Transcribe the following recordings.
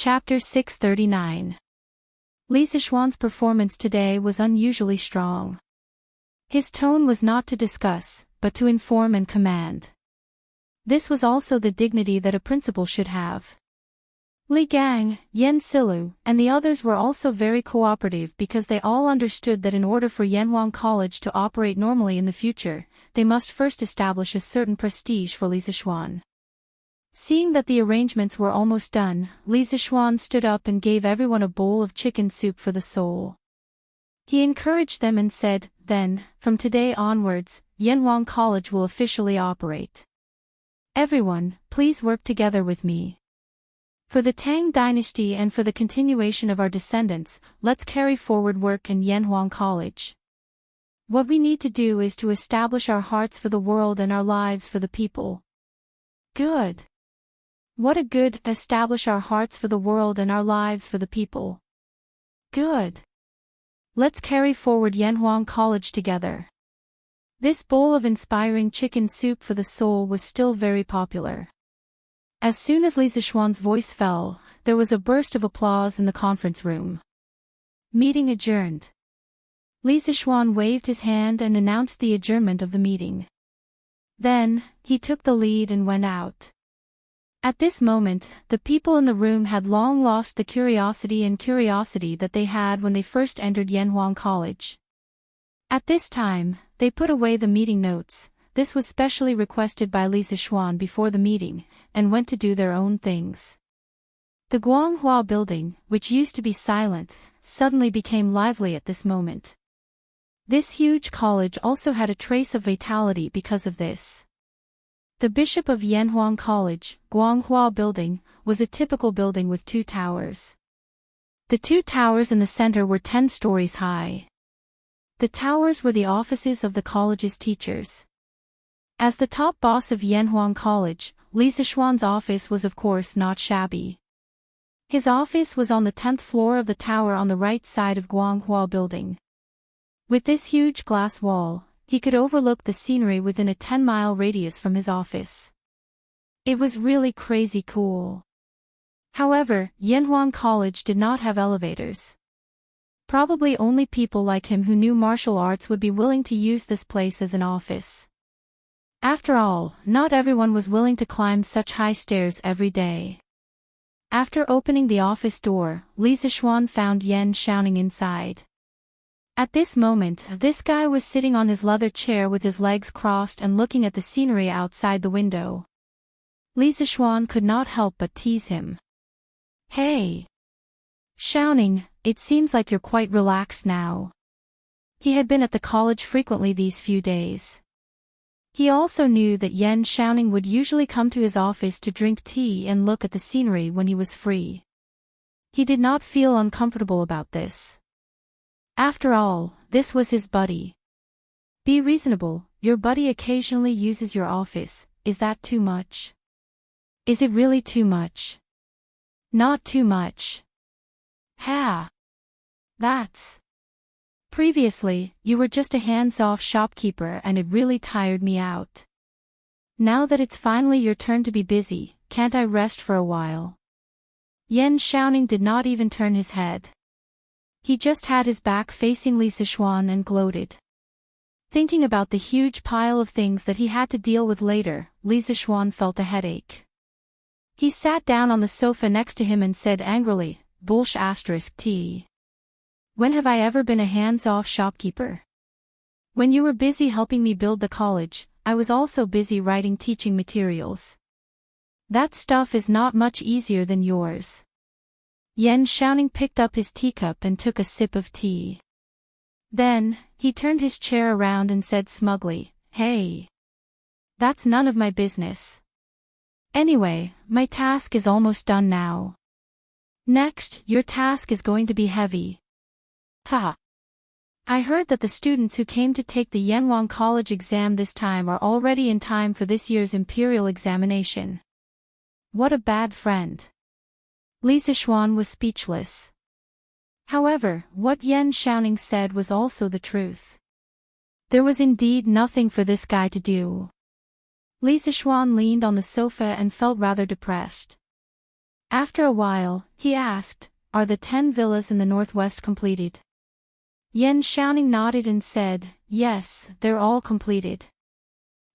Chapter 639. Li Zixuan's performance today was unusually strong. His tone was not to discuss, but to inform and command. This was also the dignity that a principal should have. Li Gang, Yan Silu, and the others were also very cooperative because they all understood that in order for Yanhuang College to operate normally in the future, they must first establish a certain prestige for Li Zixuan. Seeing that the arrangements were almost done, Li Zixuan stood up and gave everyone a bowl of chicken soup for the soul. He encouraged them and said, "Then, from today onwards, Yanhuang College will officially operate. Everyone, please work together with me. For the Tang dynasty and for the continuation of our descendants, let's carry forward work in Yanhuang College. What we need to do is to establish our hearts for the world and our lives for the people." Good. What a good, establish our hearts for the world and our lives for the people. Good. Let's carry forward Yanhuang College together. This bowl of inspiring chicken soup for the soul was still very popular. As soon as Li Zixuan's voice fell, there was a burst of applause in the conference room. Meeting adjourned. Li Zixuan waved his hand and announced the adjournment of the meeting. Then, he took the lead and went out. At this moment, the people in the room had long lost the curiosity that they had when they first entered Yanhuang College. At this time, they put away the meeting notes. This was specially requested by Li Zixuan before the meeting, and went to do their own things. The Guanghua building, which used to be silent, suddenly became lively at this moment. This huge college also had a trace of vitality because of this. The Bishop of Yanhuang College, Guanghua Building, was a typical building with 2 towers. The 2 towers in the center were 10 stories high. The towers were the offices of the college's teachers. As the top boss of Yanhuang College, Li Zixuan's office was of course not shabby. His office was on the 10th floor of the tower on the right side of Guanghua Building. With this huge glass wall, he could overlook the scenery within a 10-mile radius from his office. It was really crazy cool. However, Yanhuang College did not have elevators. Probably only people like him who knew martial arts would be willing to use this place as an office. After all, not everyone was willing to climb such high stairs every day. After opening the office door, Li Zixuan found Yan Xiaoning inside. At this moment, this guy was sitting on his leather chair with his legs crossed and looking at the scenery outside the window. Li Zixuan could not help but tease him. "Hey, Xiaoning, it seems like you're quite relaxed now." He had been at the college frequently these few days. He also knew that Yan Xiaoning would usually come to his office to drink tea and look at the scenery when he was free. He did not feel uncomfortable about this. After all, this was his buddy. Be reasonable, your buddy occasionally uses your office, is that too much? Is it really too much? Not too much. Ha! That's... Previously, you were just a hands-off shopkeeper and it really tired me out. Now that it's finally your turn to be busy, can't I rest for a while? Yan Xiaoning did not even turn his head. He just had his back facing Li Zixuan and gloated. Thinking about the huge pile of things that he had to deal with later, Li Zixuan felt a headache. He sat down on the sofa next to him and said angrily, "T. When have I ever been a hands-off shopkeeper? When you were busy helping me build the college, I was also busy writing teaching materials. That stuff is not much easier than yours." Yan Xiaoning picked up his teacup and took a sip of tea. Then, he turned his chair around and said smugly, "Hey. That's none of my business. Anyway, my task is almost done now. Next, your task is going to be heavy. Ha! I heard that the students who came to take the Yanhuang College exam this time are already in time for this year's imperial examination. What a bad friend." Li Zixuan was speechless. However, what Yan Xiaoning said was also the truth. There was indeed nothing for this guy to do. Li Zixuan leaned on the sofa and felt rather depressed. After a while, he asked, "Are the 10 villas in the northwest completed?" Enchanting nodded and said, "Yes, they're all completed.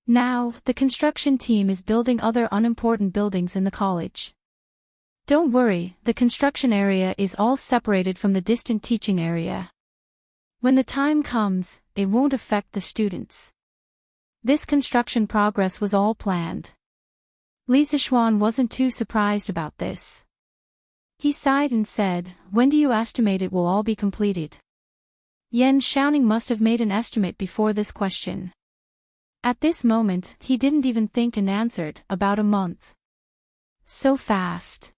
Now, the construction team is building other unimportant buildings in the college. Don't worry, the construction area is all separated from the distant teaching area. When the time comes, it won't affect the students." This construction progress was all planned. Li Zixuan wasn't too surprised about this. He sighed and said, "When do you estimate it will all be completed?" Enchanting must have made an estimate before this question. At this moment, he didn't even think and answered, "About a month." So fast.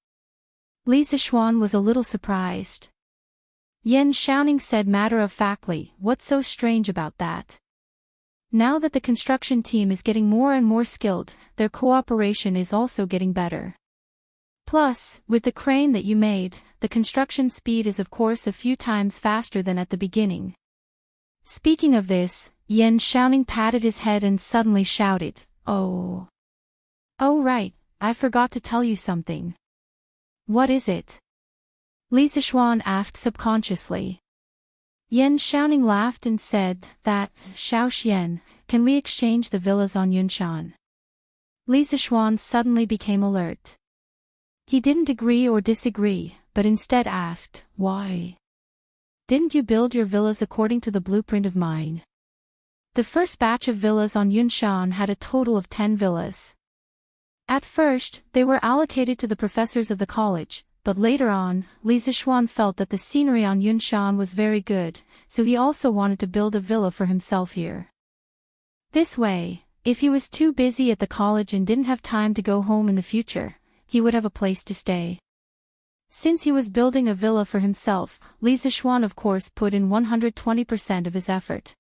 Li Zixuan was a little surprised. Enchanting said matter-of-factly, "What's so strange about that? Now that the construction team is getting more and more skilled, their cooperation is also getting better. Plus, with the crane that you made, the construction speed is of course a few times faster than at the beginning." Speaking of this, Enchanting patted his head and suddenly shouted, "Oh! Oh right, I forgot to tell you something." "What is it?" Li Zixuan asked subconsciously. Enchanting laughed and said, "That, Xiaoxian, can we exchange the villas on Yunshan?" Li Zixuan suddenly became alert. He didn't agree or disagree, but instead asked, "Why? Didn't you build your villas according to the blueprint of mine?" The first batch of villas on Yunshan had a total of 10 villas. At first, they were allocated to the professors of the college, but later on, Li Zixuan felt that the scenery on Yunshan was very good, so he also wanted to build a villa for himself here. This way, if he was too busy at the college and didn't have time to go home in the future, he would have a place to stay. Since he was building a villa for himself, Li Zixuan of course put in 120% of his effort.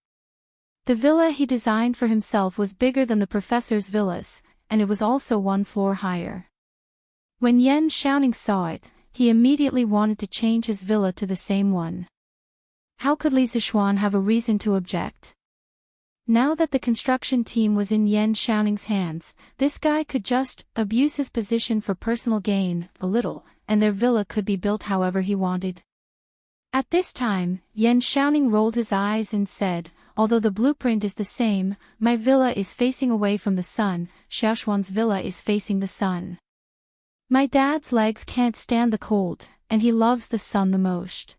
The villa he designed for himself was bigger than the professor's villas, and it was also 1 floor higher. When Enchanting saw it, he immediately wanted to change his villa to the same one. How could Li Zixuan have a reason to object? Now that the construction team was in Enchanting's hands, this guy could just abuse his position for personal gain, a little, and their villa could be built however he wanted. At this time, Enchanting rolled his eyes and said, "Although the blueprint is the same, my villa is facing away from the sun, Xiaoxuan's villa is facing the sun. My dad's legs can't stand the cold, and he loves the sun the most.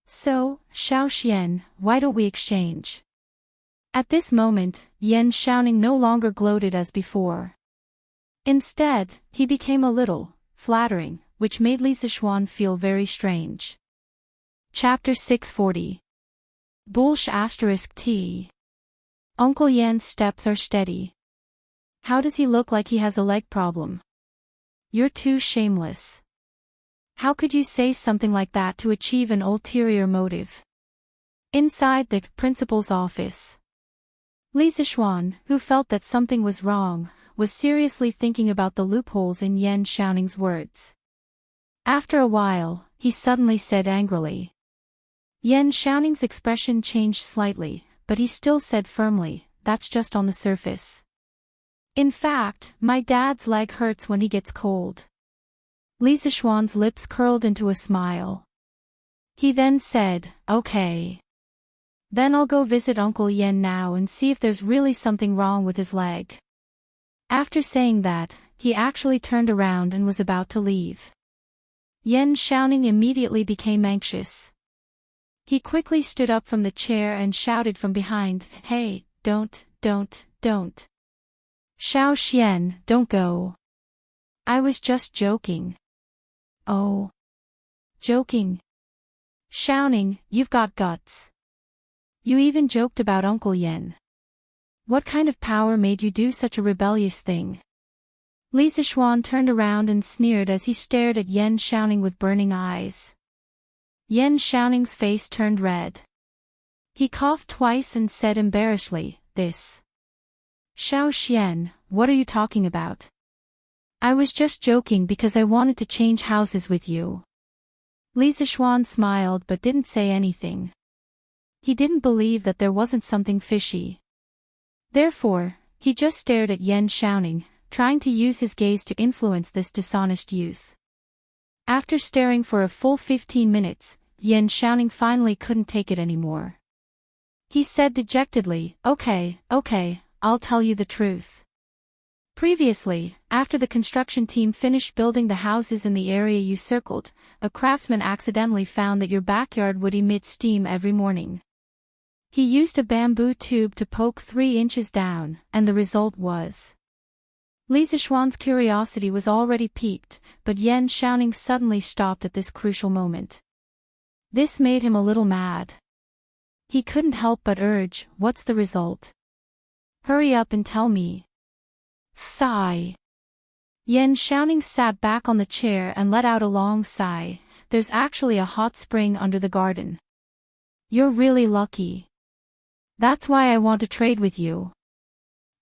So, Xiaoxian, why don't we exchange?" At this moment, Enchanting no longer gloated as before. Instead, he became a little flattering, which made Li Zixuan feel very strange. Chapter 640. Bullsh *T. Uncle Yan's steps are steady. How does he look like he has a leg problem? You're too shameless. How could you say something like that to achieve an ulterior motive? Inside the principal's office, Li Zixuan, who felt that something was wrong, was seriously thinking about the loopholes in Enchanting's words. After a while, he suddenly said angrily. Enchanting's expression changed slightly, but he still said firmly, "That's just on the surface. In fact, my dad's leg hurts when he gets cold." Li Zixuan's lips curled into a smile. He then said, "Okay. Then I'll go visit Uncle Yan now and see if there's really something wrong with his leg." After saying that, he actually turned around and was about to leave. Enchanting immediately became anxious. He quickly stood up from the chair and shouted from behind, "Hey, don't. Xiaoxian, don't go. I was just joking." "Oh. Joking? Xiaoning, you've got guts. You even joked about Uncle Yan. What kind of power made you do such a rebellious thing?" Li Zixuan turned around and sneered as he stared at Enchanting with burning eyes. Enchanting's face turned red. He coughed twice and said embarrassedly, "This. Xiaoxian, what are you talking about? I was just joking because I wanted to change houses with you." Li Zixuan smiled but didn't say anything. He didn't believe that there wasn't something fishy. Therefore, he just stared at Enchanting, trying to use his gaze to influence this dishonest youth. After staring for a full 15 minutes, Enchanting finally couldn't take it anymore. He said dejectedly, okay, I'll tell you the truth. Previously, after the construction team finished building the houses in the area you circled, a craftsman accidentally found that your backyard would emit steam every morning. He used a bamboo tube to poke 3 inches down, and the result was... Li Zixuan's curiosity was already piqued, but Enchanting suddenly stopped at this crucial moment. This made him a little mad. He couldn't help but urge, what's the result? Hurry up and tell me. Sigh. Enchanting sat back on the chair and let out a long sigh. There's actually a hot spring under the garden. You're really lucky. That's why I want to trade with you.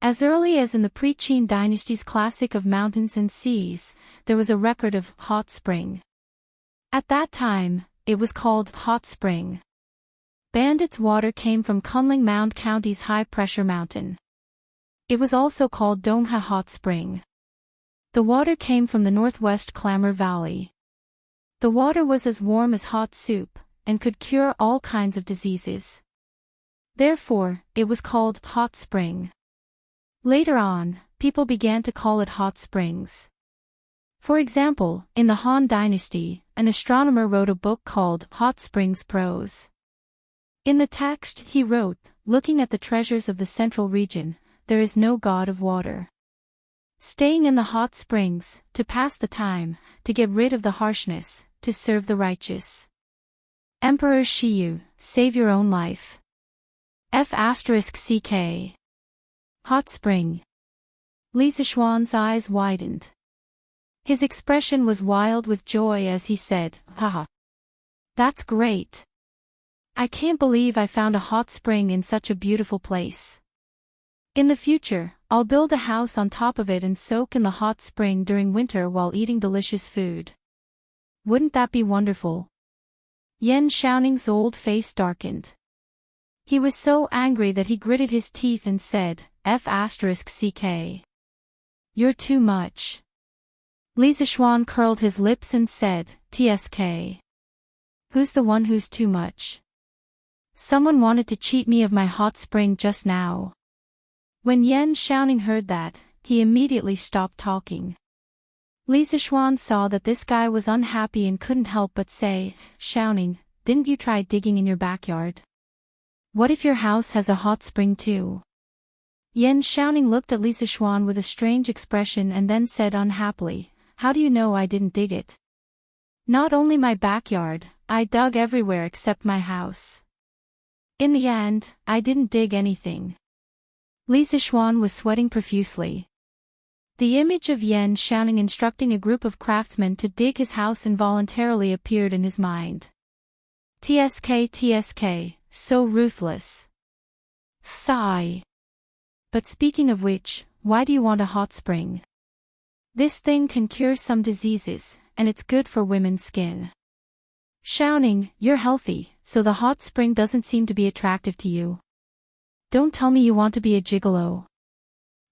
As early as in the pre-Qin dynasty's classic of mountains and seas, there was a record of hot spring. At that time, it was called Hot Spring. Bandit's water came from Kunling Mound County's high-pressure mountain. It was also called Dongha Hot Spring. The water came from the northwest Clamor Valley. The water was as warm as hot soup, and could cure all kinds of diseases. Therefore, it was called Hot Spring. Later on, people began to call it hot springs. For example, in the Han Dynasty, an astronomer wrote a book called Hot Springs Prose. In the text, he wrote, looking at the treasures of the central region, there is no god of water. Staying in the hot springs, to pass the time, to get rid of the harshness, to serve the righteous. Emperor Shiyu, save your own life. F***CK. Hot spring. Li Zixuan's eyes widened. His expression was wild with joy as he said, haha. That's great. I can't believe I found a hot spring in such a beautiful place. In the future, I'll build a house on top of it and soak in the hot spring during winter while eating delicious food. Wouldn't that be wonderful? Enchanting's old face darkened. He was so angry that he gritted his teeth and said, F***CK. You're too much. Li Zixuan curled his lips and said, TSK. Who's the one who's too much? Someone wanted to cheat me of my hot spring just now. When Enchanting heard that, he immediately stopped talking. Li Zixuan saw that this guy was unhappy and couldn't help but say, Xiaoning, didn't you try digging in your backyard? What if your house has a hot spring too? Enchanting looked at Li Zixuan with a strange expression and then said unhappily, how do you know I didn't dig it? Not only my backyard, I dug everywhere except my house. In the end, I didn't dig anything. Li Zixuan was sweating profusely. The image of Enchanting instructing a group of craftsmen to dig his house involuntarily appeared in his mind. TSK, so ruthless. Sigh. But speaking of which, why do you want a hot spring? This thing can cure some diseases, and it's good for women's skin. Xiaoning, you're healthy, so the hot spring doesn't seem to be attractive to you. Don't tell me you want to be a gigolo.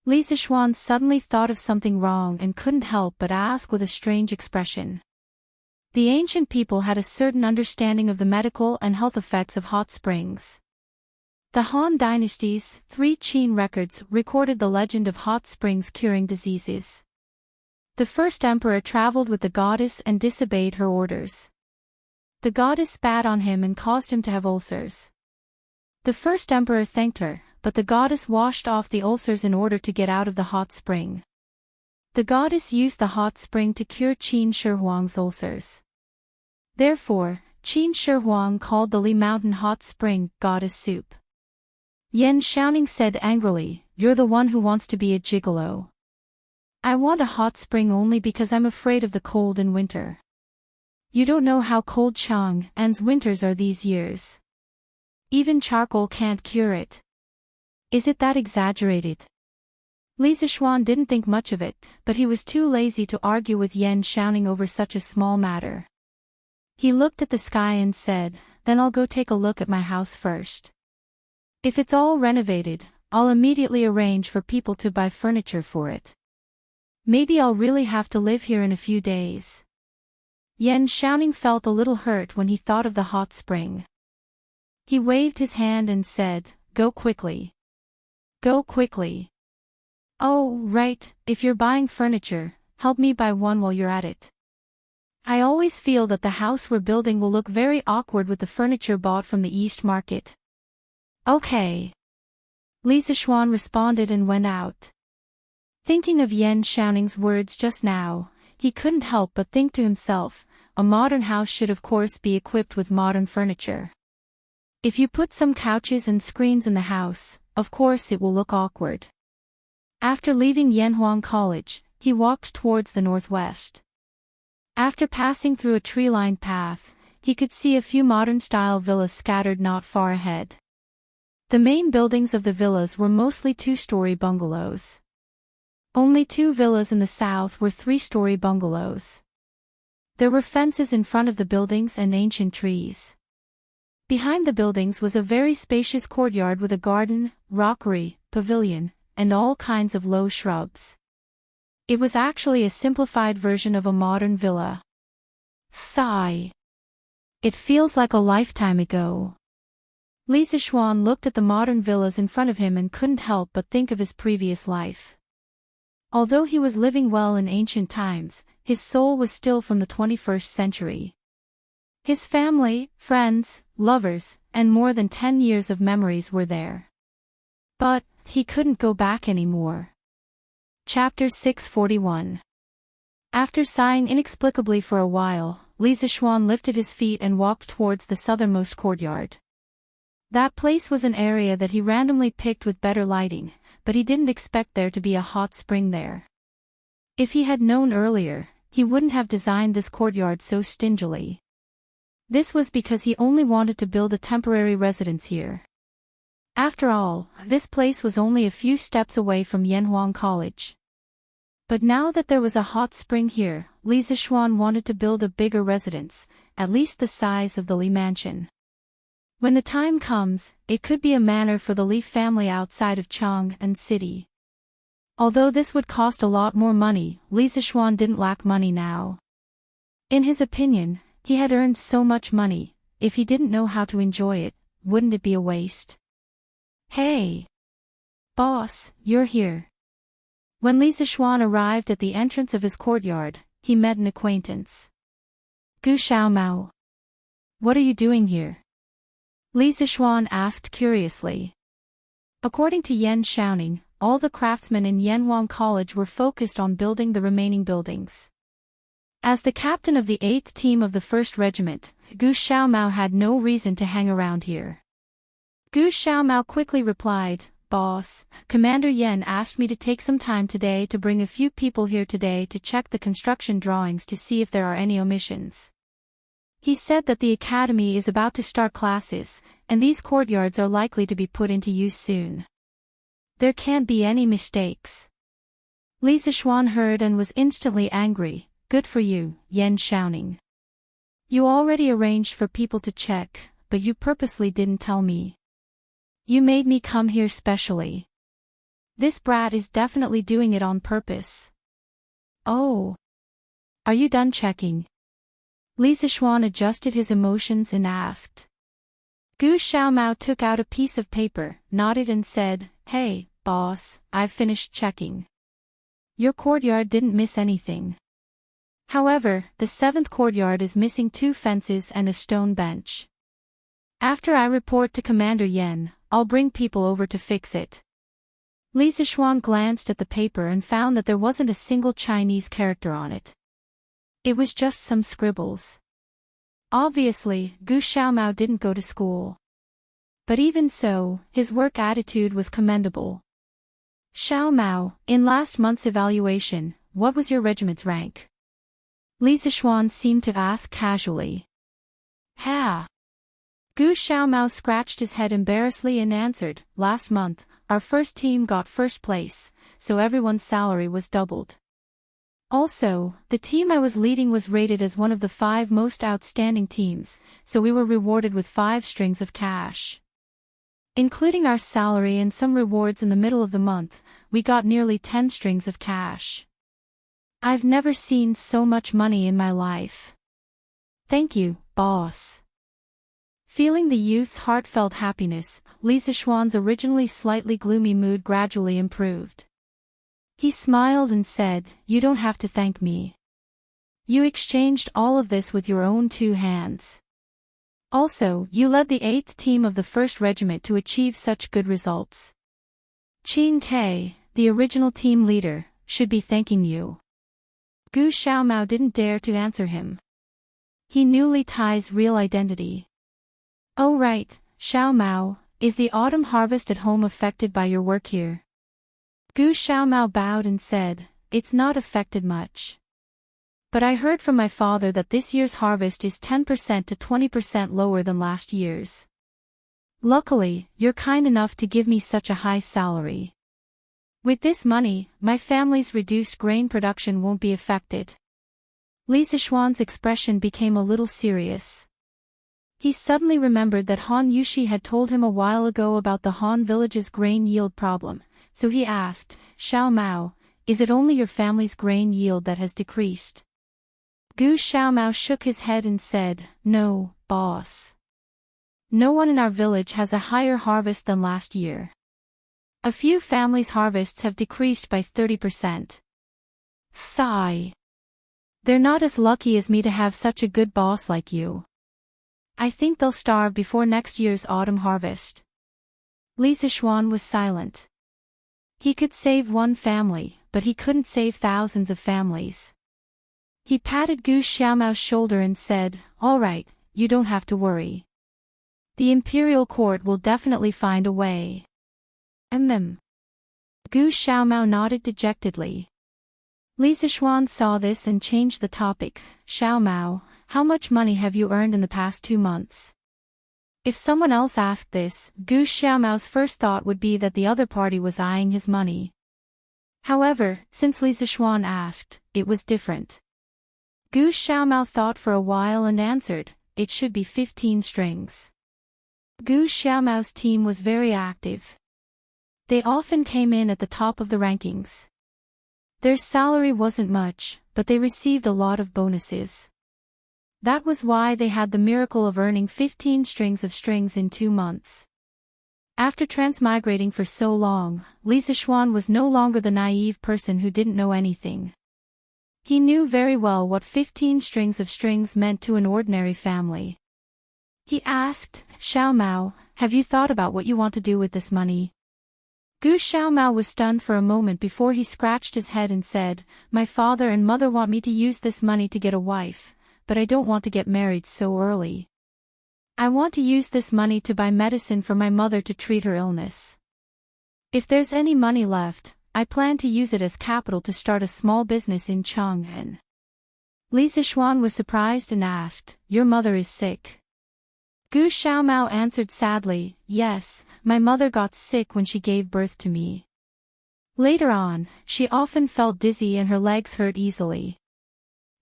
Li Zixuan suddenly thought of something wrong and couldn't help but ask with a strange expression. The ancient people had a certain understanding of the medical and health effects of hot springs. The Han Dynasty's 3 Qin records recorded the legend of hot springs curing diseases. The first emperor traveled with the goddess and disobeyed her orders. The goddess spat on him and caused him to have ulcers. The first emperor thanked her, but the goddess washed off the ulcers in order to get out of the hot spring. The goddess used the hot spring to cure Qin Shi Huang's ulcers. Therefore, Qin Shi Huang called the Li Mountain hot spring goddess soup. Enchanting said angrily, you're the one who wants to be a gigolo. I want a hot spring only because I'm afraid of the cold in winter. You don't know how cold Chang'an's winters are these years. Even charcoal can't cure it. Is it that exaggerated? Li Zixuan didn't think much of it, but he was too lazy to argue with Enchanting over such a small matter. He looked at the sky and said, then I'll go take a look at my house first. If it's all renovated, I'll immediately arrange for people to buy furniture for it. Maybe I'll really have to live here in a few days. Enchanting felt a little hurt when he thought of the hot spring. He waved his hand and said, "Go quickly. Go quickly. Oh, right, if you're buying furniture, help me buy one while you're at it. I always feel that the house we're building will look very awkward with the furniture bought from the East Market." "Okay." Li Zishuan responded and went out. Thinking of Enchanting's words just now, he couldn't help but think to himself, a modern house should of course be equipped with modern furniture. If you put some couches and screens in the house, of course it will look awkward. After leaving Yanhuang College, he walked towards the northwest. After passing through a tree-lined path, he could see a few modern-style villas scattered not far ahead. The main buildings of the villas were mostly two-story bungalows. Only 2 villas in the south were 3-story bungalows. There were fences in front of the buildings and ancient trees. Behind the buildings was a very spacious courtyard with a garden, rockery, pavilion, and all kinds of low shrubs. It was actually a simplified version of a modern villa. Sigh. It feels like a lifetime ago. Li Zishuan looked at the modern villas in front of him and couldn't help but think of his previous life. Although he was living well in ancient times, his soul was still from the 21st century. His family, friends, lovers, and more than 10 years of memories were there. But he couldn't go back anymore. Chapter 641. After sighing inexplicably for a while, Li Zishuan lifted his feet and walked towards the southernmost courtyard. That place was an area that he randomly picked with better lighting, but he didn't expect there to be a hot spring there. If he had known earlier, he wouldn't have designed this courtyard so stingily. This was because he only wanted to build a temporary residence here. After all, this place was only a few steps away from Yanhuang College. But now that there was a hot spring here, Li Zishuan wanted to build a bigger residence, at least the size of the Li Mansion. When the time comes, it could be a manor for the Li family outside of Chang'an City. Although this would cost a lot more money, Li Zishuan didn't lack money now. In his opinion, he had earned so much money, if he didn't know how to enjoy it, wouldn't it be a waste? "Hey! Boss, you're here." When Li Zishuan arrived at the entrance of his courtyard, he met an acquaintance. "Gu Xiaomao. What are you doing here?" Li Zishuan asked curiously. According to Enchanting, all the craftsmen in Yanhuang College were focused on building the remaining buildings. As the captain of the 8th team of the 1st Regiment, Gu Xiaomao had no reason to hang around here. Gu Xiaomao quickly replied, "Boss, Commander Yan asked me to take some time today to bring a few people here today to check the construction drawings to see if there are any omissions. He said that the academy is about to start classes, and these courtyards are likely to be put into use soon. There can't be any mistakes." Li Zishuan heard and was instantly angry. "Good for you, Enchanting. You already arranged for people to check, but you purposely didn't tell me. You made me come here specially. This brat is definitely doing it on purpose." "Oh. Are you done checking?" Li Zishuan adjusted his emotions and asked. Gu Xiaomao took out a piece of paper, nodded and said, "Hey, boss, I've finished checking. Your courtyard didn't miss anything. However, the 7th courtyard is missing 2 fences and a stone bench. After I report to Commander Yan, I'll bring people over to fix it." Li Zishuan glanced at the paper and found that there wasn't a single Chinese character on it. It was just some scribbles. Obviously, Gu Xiaomao didn't go to school. But even so, his work attitude was commendable. "Xiaomao, in last month's evaluation, what was your regiment's rank?" Li Zishuan seemed to ask casually. "Ha!" Gu Xiaomao scratched his head embarrassedly and answered, "Last month, our 1st team got 1st place, so everyone's salary was doubled. Also, the team I was leading was rated as one of the 5 most outstanding teams, so we were rewarded with 5 strings of cash. Including our salary and some rewards in the middle of the month, we got nearly 10 strings of cash. I've never seen so much money in my life." Thank you, boss. Feeling the youth's heartfelt happiness, Li Zixuan's originally slightly gloomy mood gradually improved. He smiled and said, "You don't have to thank me. You exchanged all of this with your own 2 hands. Also, you led the 8th team of the 1st Regiment to achieve such good results. Qin Ke, the original team leader, should be thanking you." Gu Xiaomao didn't dare to answer him. He knew Li Tai's real identity. "Oh right, Xiaomao, is the autumn harvest at home affected by your work here?" Gu Xiaomao bowed and said, "It's not affected much. But I heard from my father that this year's harvest is 10% to 20% lower than last year's. Luckily, you're kind enough to give me such a high salary. With this money, my family's reduced grain production won't be affected." Li Zixuan's expression became a little serious. He suddenly remembered that Han Yushi had told him a while ago about the Han village's grain yield problem, so he asked, "Xiao Mao, is it only your family's grain yield that has decreased?" Gu Xiaomao shook his head and said, "No, boss. No one in our village has a higher harvest than last year. A few families' harvests have decreased by 30%. Sigh. They're not as lucky as me to have such a good boss like you. I think they'll starve before next year's autumn harvest." Li Zixuan was silent. He could save one family, but he couldn't save thousands of families. He patted Gu Xiaomao's shoulder and said, "All right, you don't have to worry. The imperial court will definitely find a way." Gu Xiaomao nodded dejectedly. Li Zixuan saw this and changed the topic. "Xiaomao, how much money have you earned in the past 2 months?" If someone else asked this, Gu Xiaomao's first thought would be that the other party was eyeing his money. However, since Li Zixuan asked, it was different. Gu Xiaomao thought for a while and answered, "It should be 15 strings." Gu Xiaomao's team was very active. They often came in at the top of the rankings. Their salary wasn't much, but they received a lot of bonuses. That was why they had the miracle of earning 15 strings of strings in 2 months. After transmigrating for so long, Li Zixuan was no longer the naive person who didn't know anything. He knew very well what 15 strings of strings meant to an ordinary family. He asked, "Xiaomao, have you thought about what you want to do with this money?" Gu Xiaomao was stunned for a moment before he scratched his head and said, "My father and mother want me to use this money to get a wife, but I don't want to get married so early. I want to use this money to buy medicine for my mother to treat her illness. If there's any money left, I plan to use it as capital to start a small business in Chang'an." Li Zixuan was surprised and asked, "Your mother is sick?" Gu Xiaomao answered sadly, "Yes, my mother got sick when she gave birth to me. Later on, she often felt dizzy and her legs hurt easily.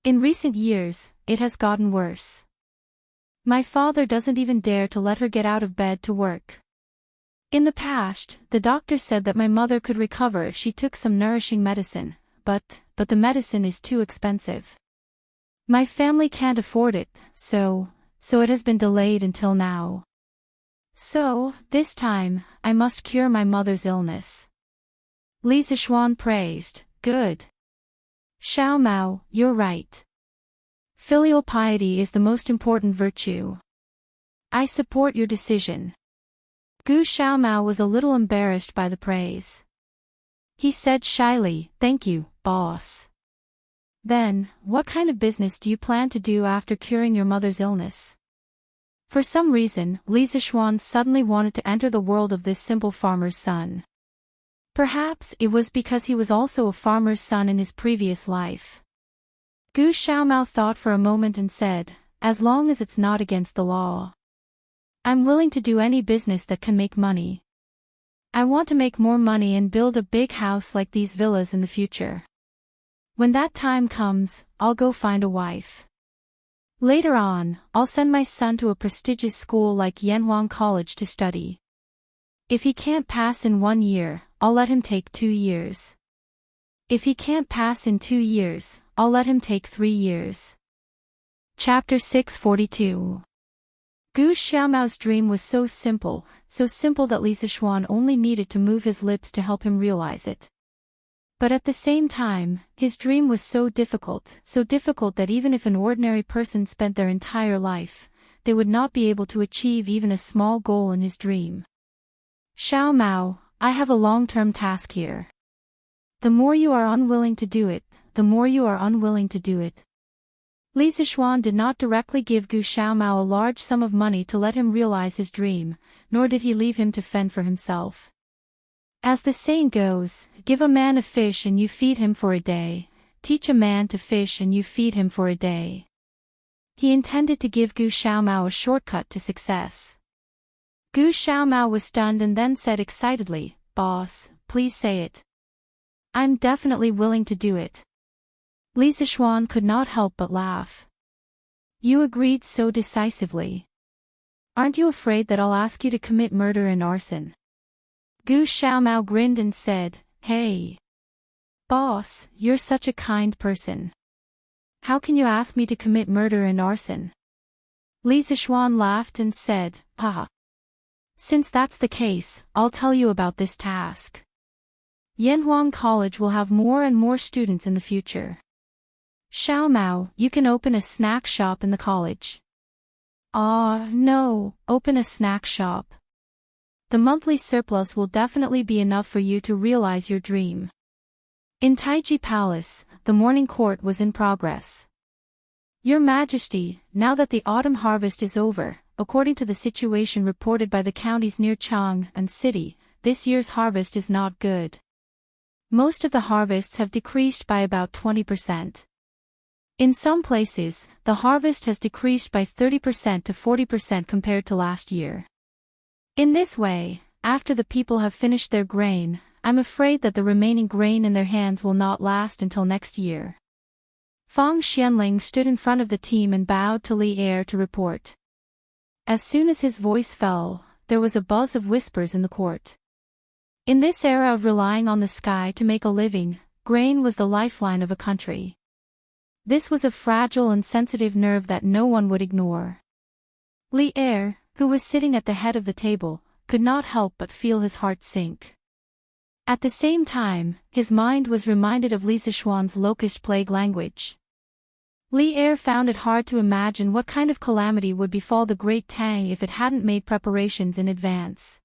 In recent years, it has gotten worse. My father doesn't even dare to let her get out of bed to work. In the past, the doctor said that my mother could recover if she took some nourishing medicine, but the medicine is too expensive. My family can't afford it, so it has been delayed until now. So, this time, I must cure my mother's illness." Li Zixuan praised, "Good. Xiaomao, you're right. Filial piety is the most important virtue. I support your decision." Gu Xiaomao was a little embarrassed by the praise. He said shyly, "Thank you, boss. Then, what kind of business do you plan to do after curing your mother's illness?" For some reason, Li Zixuan suddenly wanted to enter the world of this simple farmer's son. Perhaps it was because he was also a farmer's son in his previous life. Gu Xiaomao thought for a moment and said, "As long as it's not against the law. I'm willing to do any business that can make money. I want to make more money and build a big house like these villas in the future. When that time comes, I'll go find a wife. Later on, I'll send my son to a prestigious school like Yanhuang College to study. If he can't pass in 1 year, I'll let him take 2 years. If he can't pass in 2 years, I'll let him take 3 years. Chapter 642. Gu Xiaomao's dream was so simple that Li Zixuan only needed to move his lips to help him realize it. But at the same time, his dream was so difficult that even if an ordinary person spent their entire life, they would not be able to achieve even a small goal in his dream. Xiaomao, I have a long-term task here. The more you are unwilling to do it, the more you are unwilling to do it. Li Zixuan did not directly give Gu Xiaomao a large sum of money to let him realize his dream, nor did he leave him to fend for himself. As the saying goes, give a man a fish and you feed him for a day, teach a man to fish and you feed him for a day. He intended to give Gu Xiaomao a shortcut to success. Gu Xiaomao was stunned and then said excitedly, "Boss, please say it. I'm definitely willing to do it." Li Zixuan could not help but laugh. You agreed so decisively. Aren't you afraid that I'll ask you to commit murder and arson? Gu Xiaomao grinned and said, Hey. Boss, you're such a kind person. How can you ask me to commit murder and arson? Li Zixuan laughed and said, Haha. Since that's the case, I'll tell you about this task. Yanhuang College will have more and more students in the future. Xiaomao, you can open a snack shop in the college. No, open a snack shop. The monthly surplus will definitely be enough for you to realize your dream. In Taiji Palace, the morning court was in progress. Your Majesty, now that the autumn harvest is over, according to the situation reported by the counties near Chang and City, this year's harvest is not good. Most of the harvests have decreased by about 20%. In some places, the harvest has decreased by 30% to 40% compared to last year. In this way, after the people have finished their grain, I'm afraid that the remaining grain in their hands will not last until next year. Fang Xianling stood in front of the team and bowed to Li Er to report. As soon as his voice fell, there was a buzz of whispers in the court. In this era of relying on the sky to make a living, grain was the lifeline of a country. This was a fragile and sensitive nerve that no one would ignore. Li Er, who was sitting at the head of the table, could not help but feel his heart sink. At the same time, his mind was reminded of Li Zixuan's locust plague language. Li Er found it hard to imagine what kind of calamity would befall the Great Tang if it hadn't made preparations in advance.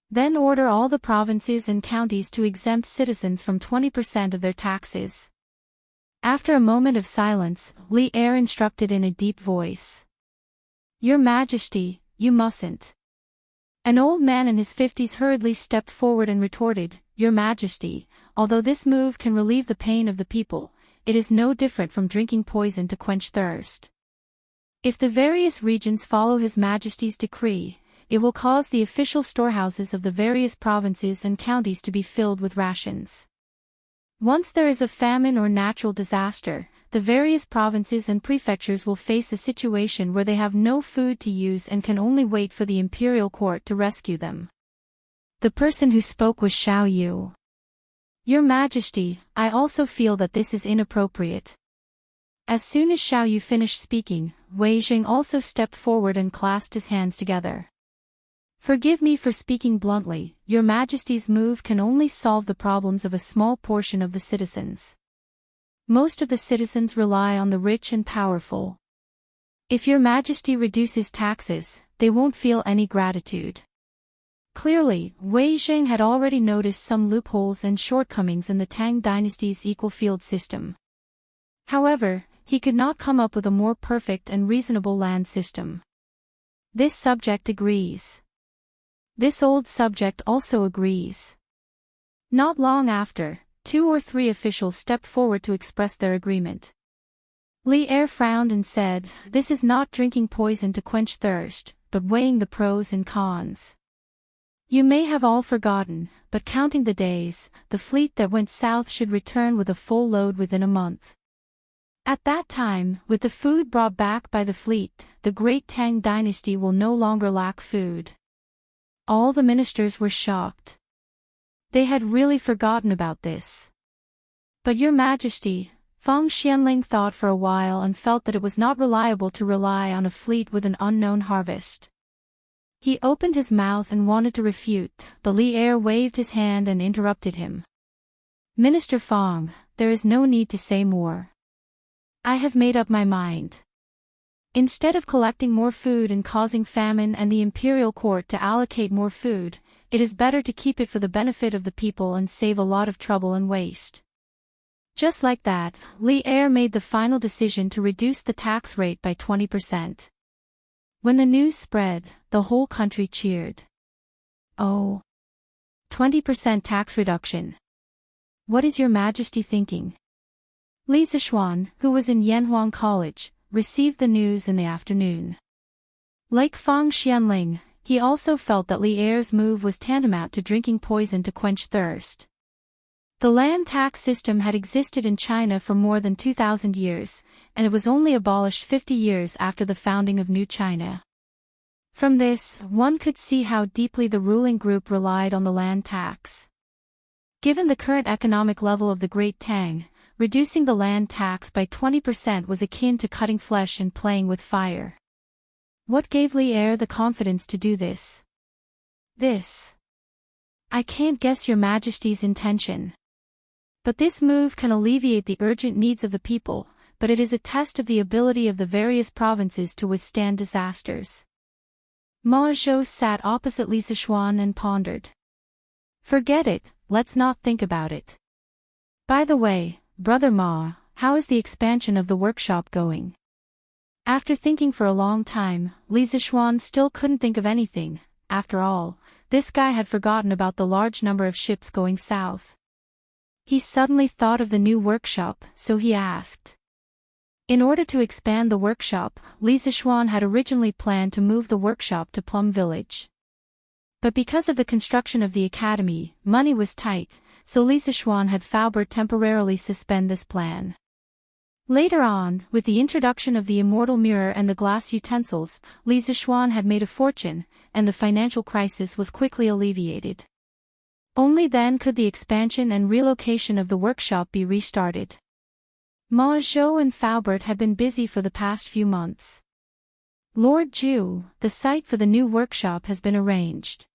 Then order all the provinces and counties to exempt citizens from 20% of their taxes. After a moment of silence, Li Er instructed in a deep voice. Your Majesty, you mustn't. An old man in his 50s hurriedly stepped forward and retorted, Your Majesty, although this move can relieve the pain of the people, it is no different from drinking poison to quench thirst. If the various regions follow His Majesty's decree, it will cause the official storehouses of the various provinces and counties to be filled with rations. Once there is a famine or natural disaster, the various provinces and prefectures will face a situation where they have no food to use and can only wait for the imperial court to rescue them. The person who spoke was Xiao Yu. Your Majesty, I also feel that this is inappropriate. As soon as Xiao Yu finished speaking, Wei Jing also stepped forward and clasped his hands together. Forgive me for speaking bluntly, Your Majesty's move can only solve the problems of a small portion of the citizens. Most of the citizens rely on the rich and powerful. If Your Majesty reduces taxes, they won't feel any gratitude. Clearly, Wei Jing had already noticed some loopholes and shortcomings in the Tang dynasty's equal field system. However, he could not come up with a more perfect and reasonable land system. This subject agrees. This old subject also agrees. Not long after, 2 or 3 officials stepped forward to express their agreement. Li Er frowned and said, This is not drinking poison to quench thirst, but weighing the pros and cons. You may have all forgotten, but counting the days, the fleet that went south should return with a full load within a month. At that time, with the food brought back by the fleet, the Great Tang dynasty will no longer lack food. All the ministers were shocked. They had really forgotten about this. But Your Majesty, Fang Xianling thought for a while and felt that it was not reliable to rely on a fleet with an unknown harvest. He opened his mouth and wanted to refute, but Li Er waved his hand and interrupted him. Minister Fang, there is no need to say more. I have made up my mind. Instead of collecting more food and causing famine and the imperial court to allocate more food, it is better to keep it for the benefit of the people and save a lot of trouble and waste. Just like that, Li Er made the final decision to reduce the tax rate by 20%. When the news spread, the whole country cheered. Oh! 20% tax reduction. What is your Majesty thinking? Li Zishuan, who was in Yanhuang College, received the news in the afternoon. Like Fang Xianling, he also felt that Li Er's move was tantamount to drinking poison to quench thirst. The land tax system had existed in China for more than 2,000 years, and it was only abolished 50 years after the founding of New China. From this, one could see how deeply the ruling group relied on the land tax. Given the current economic level of the Great Tang, reducing the land tax by 20% was akin to cutting flesh and playing with fire. What gave Li Er the confidence to do this? I can't guess your Majesty's intention. But this move can alleviate the urgent needs of the people, but it is a test of the ability of the various provinces to withstand disasters. Ma Zhou sat opposite Li Zishuan and pondered. Forget it, let's not think about it. By the way, Brother Ma, how is the expansion of the workshop going? After thinking for a long time, Li Zishuan still couldn't think of anything. After all, this guy had forgotten about the large number of ships going south. He suddenly thought of the new workshop, so he asked. In order to expand the workshop, Li Zishuan had originally planned to move the workshop to Plum Village. But because of the construction of the academy, money was tight, so Li Zishuan had Faubert temporarily suspend this plan. Later on, with the introduction of the immortal mirror and the glass utensils, Li Zishuan had made a fortune, and the financial crisis was quickly alleviated. Only then could the expansion and relocation of the workshop be restarted. Ma Zhou and Faubert had been busy for the past few months. Lord Zhu, the site for the new workshop has been arranged.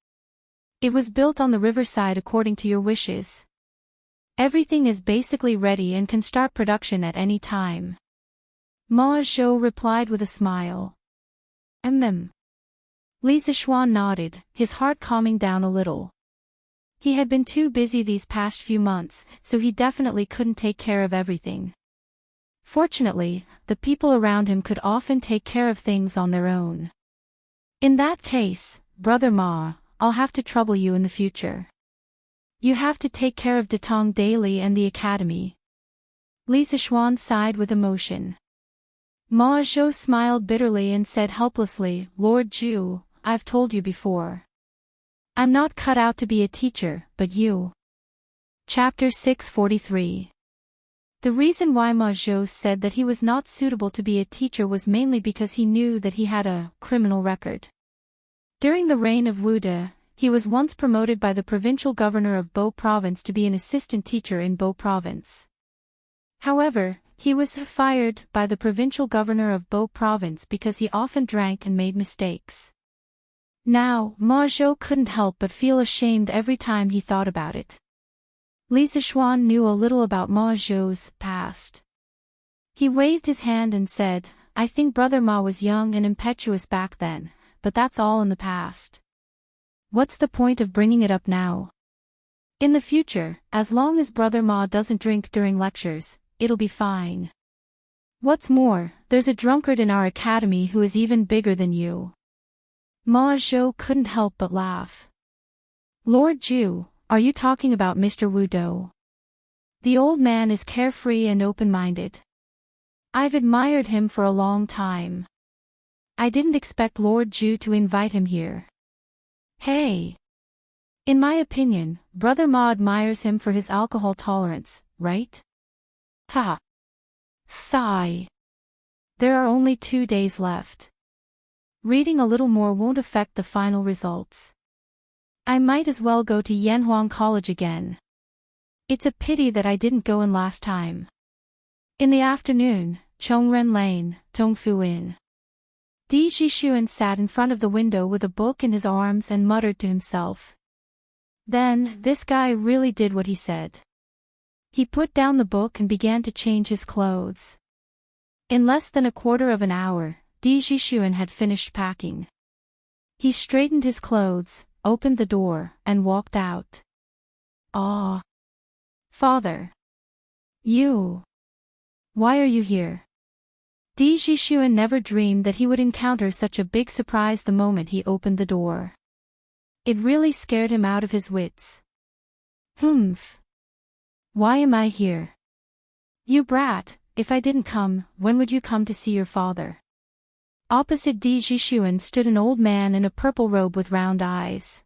It was built on the riverside according to your wishes. Everything is basically ready and can start production at any time. Ma Zhou replied with a smile. Li Zishuan nodded, his heart calming down a little. He had been too busy these past few months, so he definitely couldn't take care of everything. Fortunately, the people around him could often take care of things on their own. In that case, Brother Ma, I'll have to trouble you in the future. You have to take care of Datong daily and the academy. Li Zishuan sighed with emotion. Ma Zhou smiled bitterly and said helplessly, Lord Zhu, I've told you before. I'm not cut out to be a teacher, but you. Chapter 643. The reason why Ma Zhou said that he was not suitable to be a teacher was mainly because he knew that he had a criminal record. During the reign of Wu De, he was once promoted by the provincial governor of Bo Province to be an assistant teacher in Bo Province. However, he was fired by the provincial governor of Bo Province because he often drank and made mistakes. Now, Ma Zhou couldn't help but feel ashamed every time he thought about it. Li Zishuan knew a little about Ma Zhou's past. He waved his hand and said, I think Brother Ma was young and impetuous back then, but that's all in the past. What's the point of bringing it up now? In the future, as long as Brother Ma doesn't drink during lectures, it'll be fine. What's more, there's a drunkard in our academy who is even bigger than you. Ma Zhou couldn't help but laugh. Lord Zhu, are you talking about Mr. Wu Do? The old man is carefree and open-minded. I've admired him for a long time. I didn't expect Lord Zhu to invite him here. Hey! In my opinion, Brother Ma admires him for his alcohol tolerance, right? Ha! Sigh. There are only 2 days left. Reading a little more won't affect the final results. I might as well go to Yanhuang College again. It's a pity that I didn't go in last time. In the afternoon, Chongren Lane, Tongfu Inn. Di Jixuan sat in front of the window with a book in his arms and muttered to himself. Then, this guy really did what he said. He put down the book and began to change his clothes. In less than a quarter of an hour, Di Jixuan had finished packing. He straightened his clothes, opened the door, and walked out. "Ah, father. You. Why are you here?" Di Jixuan never dreamed that he would encounter such a big surprise the moment he opened the door. It really scared him out of his wits. "Humph. Why am I here? You brat, if I didn't come, when would you come to see your father?" Opposite Di Jixuan stood an old man in a purple robe with round eyes.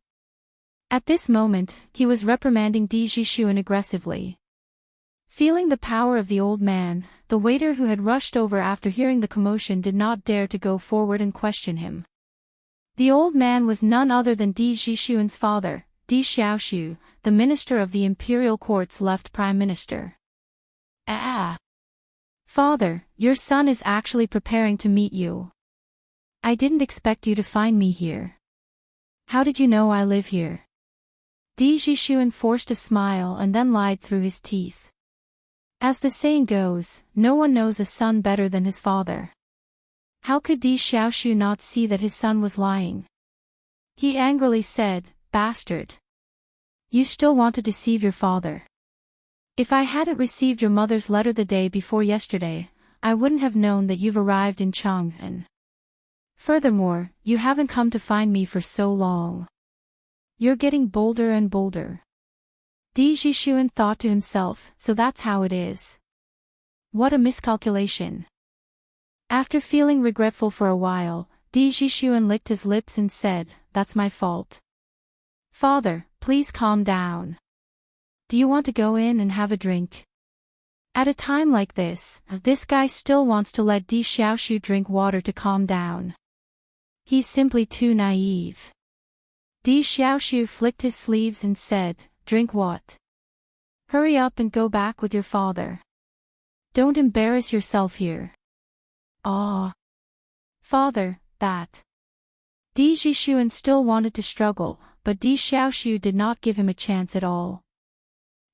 At this moment, he was reprimanding Di Jixuan aggressively. Feeling the power of the old man, the waiter who had rushed over after hearing the commotion did not dare to go forward and question him. The old man was none other than Di Jixuan's father, Di Xiaoxiu, the minister of the imperial court's left prime minister. "Ah! Father, your son is actually preparing to meet you. I didn't expect you to find me here. How did you know I live here?" Di Jixuan forced a smile and then lied through his teeth. As the saying goes, no one knows a son better than his father. How could Di Xiaoxiu not see that his son was lying? He angrily said, "Bastard. You still want to deceive your father. If I hadn't received your mother's letter the day before yesterday, I wouldn't have known that you've arrived in Chang'an. Furthermore, you haven't come to find me for so long. You're getting bolder and bolder." Di Jixuan thought to himself, so that's how it is. What a miscalculation. After feeling regretful for a while, Di Jixuan licked his lips and said, "That's my fault. Father, please calm down. Do you want to go in and have a drink?" At a time like this guy still wants to let Di Xiaoxiu drink water to calm down. He's simply too naive. Di Xiaoxiu flicked his sleeves and said, "Drink what? Hurry up and go back with your father. Don't embarrass yourself here." "Ah, father, that." Di Jixuan still wanted to struggle, but Di Xiaoxiu did not give him a chance at all.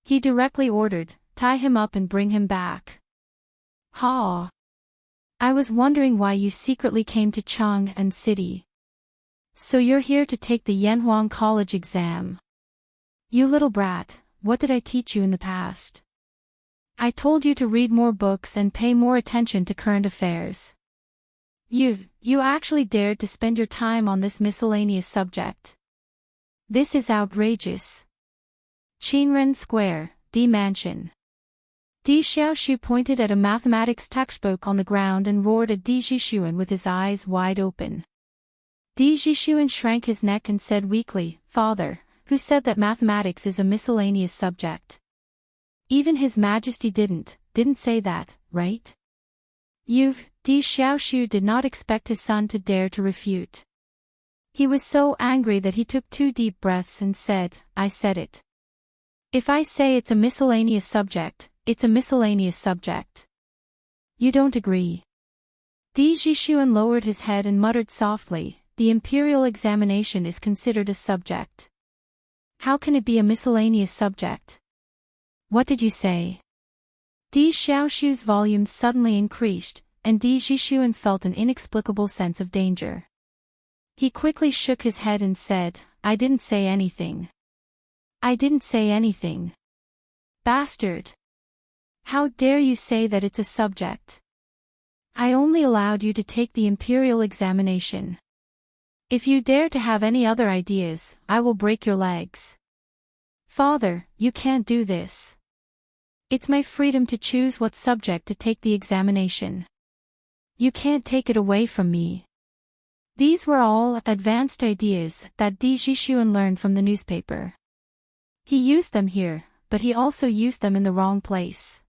He directly ordered, "Tie him up and bring him back." "Ha! I was wondering why you secretly came to Chang'an City. So you're here to take the Yanhuang College exam. You little brat, what did I teach you in the past? I told you to read more books and pay more attention to current affairs. You actually dared to spend your time on this miscellaneous subject. This is outrageous." Qinren Square, D Mansion. Di Xiaoxiu pointed at a mathematics textbook on the ground and roared at Di Jixuan with his eyes wide open. Di Jixuan shrank his neck and said weakly, "Father, who said that mathematics is a miscellaneous subject? Even His Majesty didn't say that, right?" Di Xiaoxiu did not expect his son to dare to refute. He was so angry that he took 2 deep breaths and said, "I said it. If I say it's a miscellaneous subject, it's a miscellaneous subject. You don't agree?" Di Jixuan lowered his head and muttered softly, "The imperial examination is considered a subject. How can it be a miscellaneous subject? What did you say?" Di Xiaoxiu's volume suddenly increased, and Di Jixuan felt an inexplicable sense of danger. He quickly shook his head and said, "I didn't say anything. I didn't say anything. Bastard! How dare you say that it's a subject? I only allowed you to take the imperial examination. If you dare to have any other ideas, I will break your legs. Father, you can't do this. It's my freedom to choose what subject to take the examination. You can't take it away from me." These were all advanced ideas that Di Jixuan learned from the newspaper. He used them here, but he also used them in the wrong place.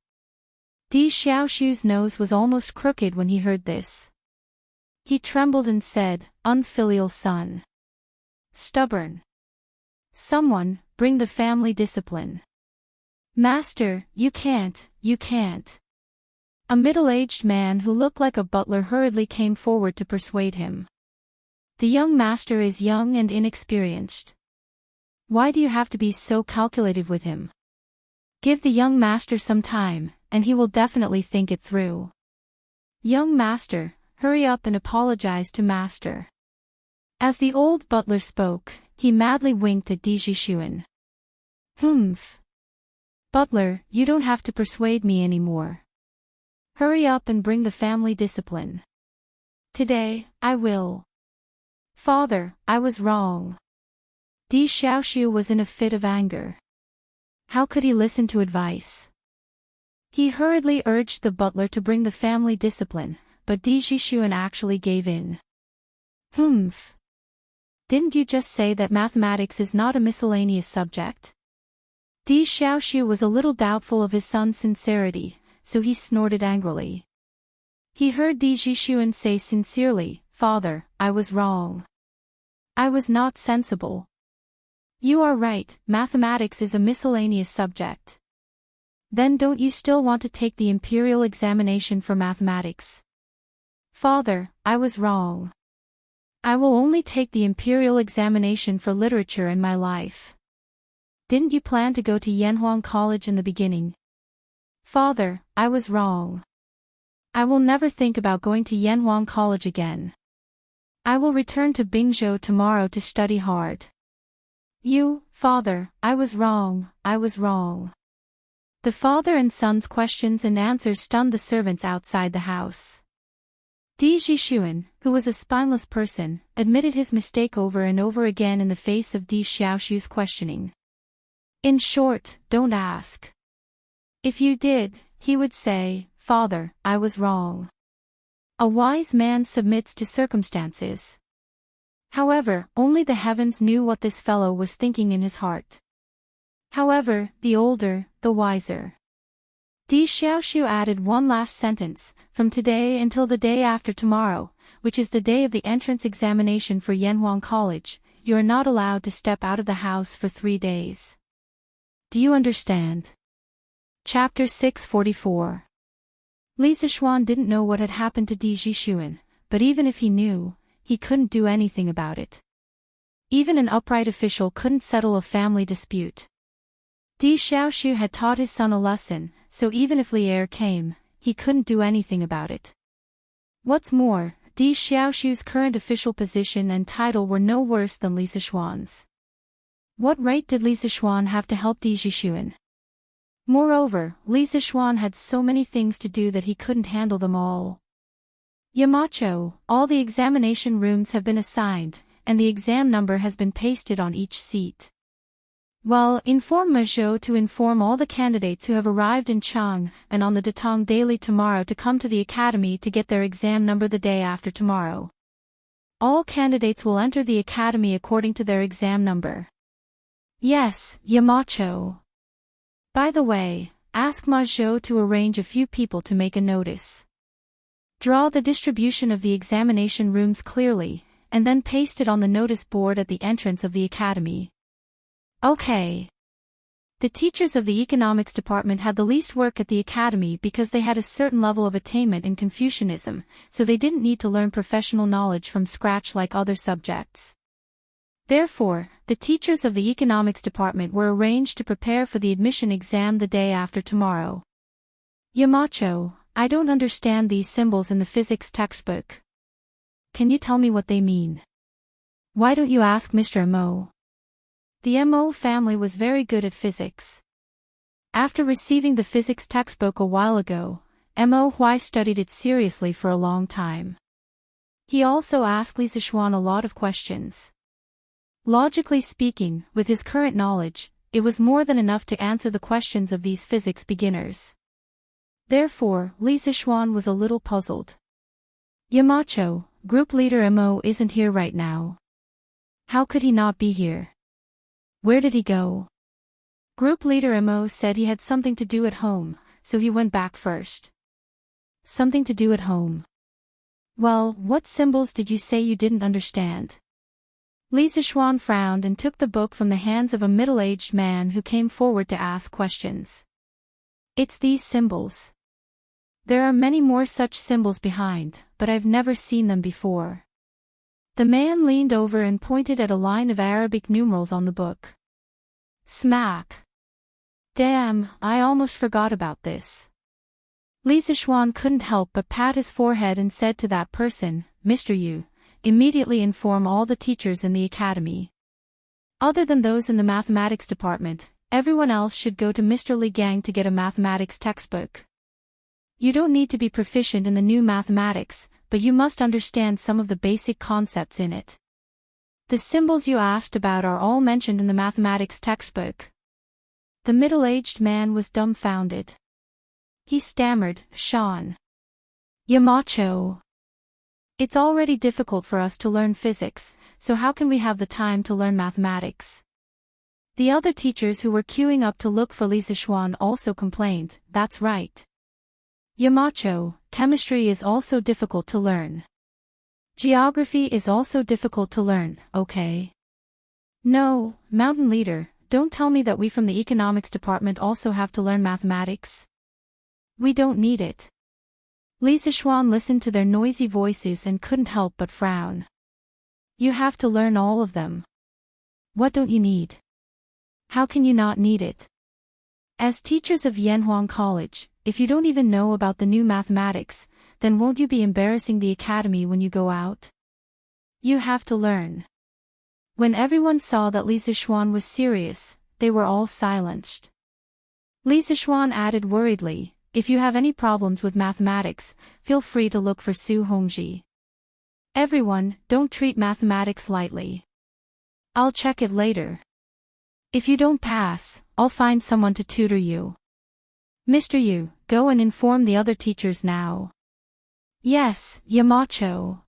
Di Xiaoxiu's nose was almost crooked when he heard this. He trembled and said, "Unfilial son. Stubborn. Someone, bring the family discipline. Master, you can't. A middle-aged man who looked like a butler hurriedly came forward to persuade him. The young master is young and inexperienced. Why do you have to be so calculative with him? Give the young master some time, and he will definitely think it through. Young master, hurry up and apologize to master. As the old butler spoke, he madly winked at Dijishuan. Humph. Butler, you don't have to persuade me anymore. Hurry up and bring the family discipline. Today, I will. Father, I was wrong. Di Xiaoxiu was in a fit of anger. How could he listen to advice? He hurriedly urged the butler to bring the family discipline, but Di Jishuan actually gave in. Humph. Didn't you just say that mathematics is not a miscellaneous subject? Di Xiaoxiu was a little doubtful of his son's sincerity, so he snorted angrily. He heard Di Jishuan say sincerely, Father, I was wrong. I was not sensible. You are right, mathematics is a miscellaneous subject. Then don't you still want to take the imperial examination for mathematics? Father, I was wrong. I will only take the imperial examination for literature in my life. Didn't you plan to go to Yanhuang College in the beginning? Father, I was wrong. I will never think about going to Yanhuang College again. I will return to Bingzhou tomorrow to study hard. You, Father, I was wrong, I was wrong. The father and son's questions and answers stunned the servants outside the house. Di Jishuan, who was a spineless person, admitted his mistake over and over again in the face of Di Xiaoxiu's questioning. In short, don't ask. If you did, he would say, Father, I was wrong. A wise man submits to circumstances. However, only the heavens knew what this fellow was thinking in his heart. However, the older, the wiser. Di Xiaoxiu added one last sentence, from today until the day after tomorrow, which is the day of the entrance examination for Yanhuang College, you are not allowed to step out of the house for 3 days. Do you understand? Chapter 644. Li Zishuan didn't know what had happened to Di Jishuan, but even if he knew, he couldn't do anything about it. Even an upright official couldn't settle a family dispute. Di Xiaoxiu had taught his son a lesson, so even if Li Er came, he couldn't do anything about it. What's more, Di Xiaoxiu's current official position and title were no worse than Li Zishuan's. What right did Li Zishuan have to help Di Jishuan? Moreover, Li Zishuan had so many things to do that he couldn't handle them all. Yamacho, all the examination rooms have been assigned, and the exam number has been pasted on each seat. Well, inform Mazhou to inform all the candidates who have arrived in Chang and on the Datong Daily tomorrow to come to the academy to get their exam number the day after tomorrow. All candidates will enter the academy according to their exam number. Yes, Yamacho. By the way, ask Mazhou to arrange a few people to make a notice. Draw the distribution of the examination rooms clearly, and then paste it on the notice board at the entrance of the academy. Okay. The teachers of the economics department had the least work at the academy because they had a certain level of attainment in Confucianism, so they didn't need to learn professional knowledge from scratch like other subjects. Therefore, the teachers of the economics department were arranged to prepare for the admission exam the day after tomorrow. Yamacho, I don't understand these symbols in the physics textbook. Can you tell me what they mean? Why don't you ask Mr. Mo? The Mo family was very good at physics. After receiving the physics textbook a while ago, Mo Huai studied it seriously for a long time. He also asked Li Zishuan a lot of questions. Logically speaking, with his current knowledge, it was more than enough to answer the questions of these physics beginners. Therefore, Li Zishuan was a little puzzled. Yamacho, group leader Mo isn't here right now. How could he not be here? Where did he go? Group leader Mo said he had something to do at home, so he went back first. Something to do at home. Well, what symbols did you say you didn't understand? Li Zishuan frowned and took the book from the hands of a middle-aged man who came forward to ask questions. It's these symbols. There are many more such symbols behind, but I've never seen them before. The man leaned over and pointed at a line of Arabic numerals on the book. Smack. Damn, I almost forgot about this. Li Zixuan couldn't help but pat his forehead and said to that person, Mr. Yu, immediately inform all the teachers in the academy. Other than those in the mathematics department, everyone else should go to Mr. Li Gang to get a mathematics textbook. You don't need to be proficient in the new mathematics, but you must understand some of the basic concepts in it. The symbols you asked about are all mentioned in the mathematics textbook. The middle-aged man was dumbfounded. He stammered, Sean. Yamacho. It's already difficult for us to learn physics, so how can we have the time to learn mathematics? The other teachers who were queuing up to look for Li Zixuan also complained, that's right. Yamacho, chemistry is also difficult to learn. Geography is also difficult to learn, okay? No, Mountain Leader, don't tell me that we from the economics department also have to learn mathematics. We don't need it. Li Zixuan listened to their noisy voices and couldn't help but frown. You have to learn all of them. What don't you need? How can you not need it? As teachers of Yanhuang College, if you don't even know about the new mathematics, then won't you be embarrassing the academy when you go out? You have to learn. When everyone saw that Li Zixuan was serious, they were all silenced. Li Zixuan added worriedly, if you have any problems with mathematics, feel free to look for Su Hongji. Everyone, don't treat mathematics lightly. I'll check it later. If you don't pass, I'll find someone to tutor you. Mr. Yu, go and inform the other teachers now. Yes, Yamacho.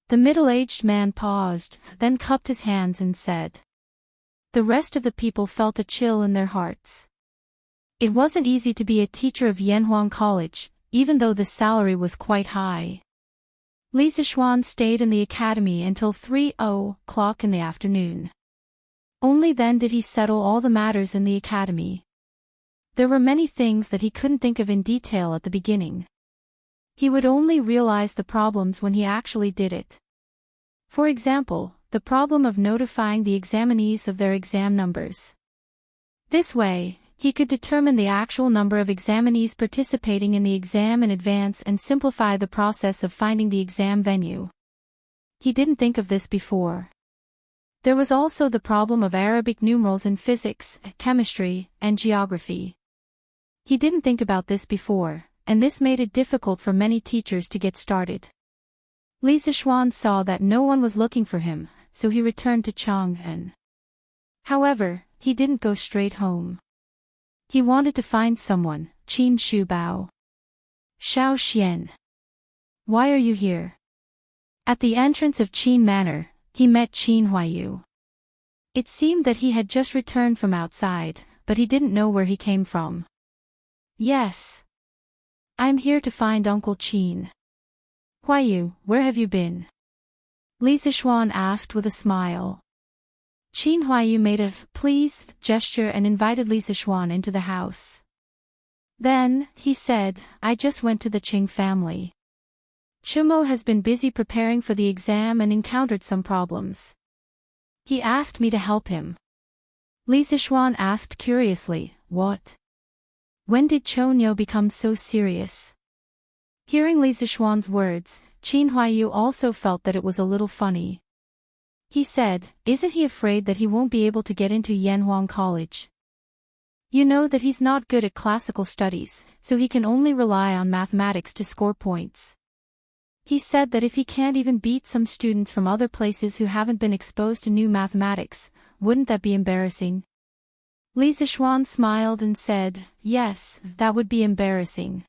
The middle-aged man paused, then cupped his hands and said. The rest of the people felt a chill in their hearts. It wasn't easy to be a teacher of Yanhuang College, even though the salary was quite high. Li Zixuan stayed in the academy until 3:00 in the afternoon. Only then did he settle all the matters in the academy. There were many things that he couldn't think of in detail at the beginning. He would only realize the problems when he actually did it. For example, the problem of notifying the examinees of their exam numbers. This way, he could determine the actual number of examinees participating in the exam in advance and simplify the process of finding the exam venue. He didn't think of this before. There was also the problem of Arabic numerals in physics, chemistry, and geography. He didn't think about this before, and this made it difficult for many teachers to get started. Li Zixuan saw that no one was looking for him, so he returned to Chang'an. However, he didn't go straight home. He wanted to find someone, Qin Shubao. Xiao Xian. Why are you here? At the entrance of Qin Manor, he met Qin Huayu. It seemed that he had just returned from outside, but he didn't know where he came from. Yes. I'm here to find Uncle Qin. Huayu, where have you been? Li Zixuan asked with a smile. Qin Huayu made a please gesture and invited Li Zixuan into the house. Then, he said, I just went to the Qing family. Chumo has been busy preparing for the exam and encountered some problems. He asked me to help him. Li Zixuan asked curiously, what? When did Chonyo become so serious? Hearing Li Zixuan's words, Qin Huayu also felt that it was a little funny. He said, isn't he afraid that he won't be able to get into Yanhuang College? You know that he's not good at classical studies, so he can only rely on mathematics to score points. He said that if he can't even beat some students from other places who haven't been exposed to new mathematics, wouldn't that be embarrassing? Li Zixuan smiled and said, yes, that would be embarrassing.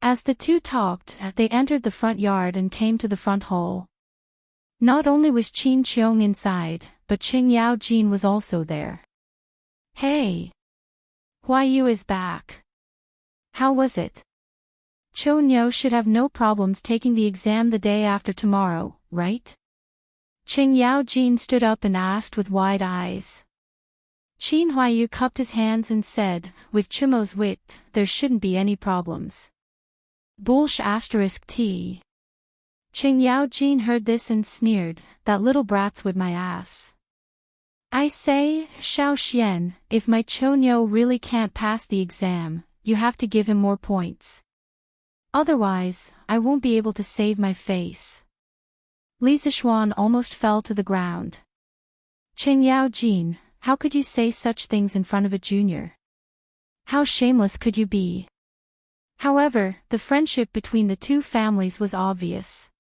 As the two talked, they entered the front yard and came to the front hall. Not only was Qin Qiong inside, but Qing Yao Jin was also there. Hey! Huayu is back. How was it? Chonyo should have no problems taking the exam the day after tomorrow, right? Qing Yao Jin stood up and asked with wide eyes. Qin Huayu cupped his hands and said, with Chumo's wit, there shouldn't be any problems. Bullsh asterisk T. Qing Yaojin heard this and sneered, that little brat's with my ass. I say, Xiao Xian, if my Chonyo really can't pass the exam, you have to give him more points. Otherwise, I won't be able to save my face. Li Zixuan almost fell to the ground. Qing Yaojin, how could you say such things in front of a junior? How shameless could you be? However, the friendship between the two families was obvious.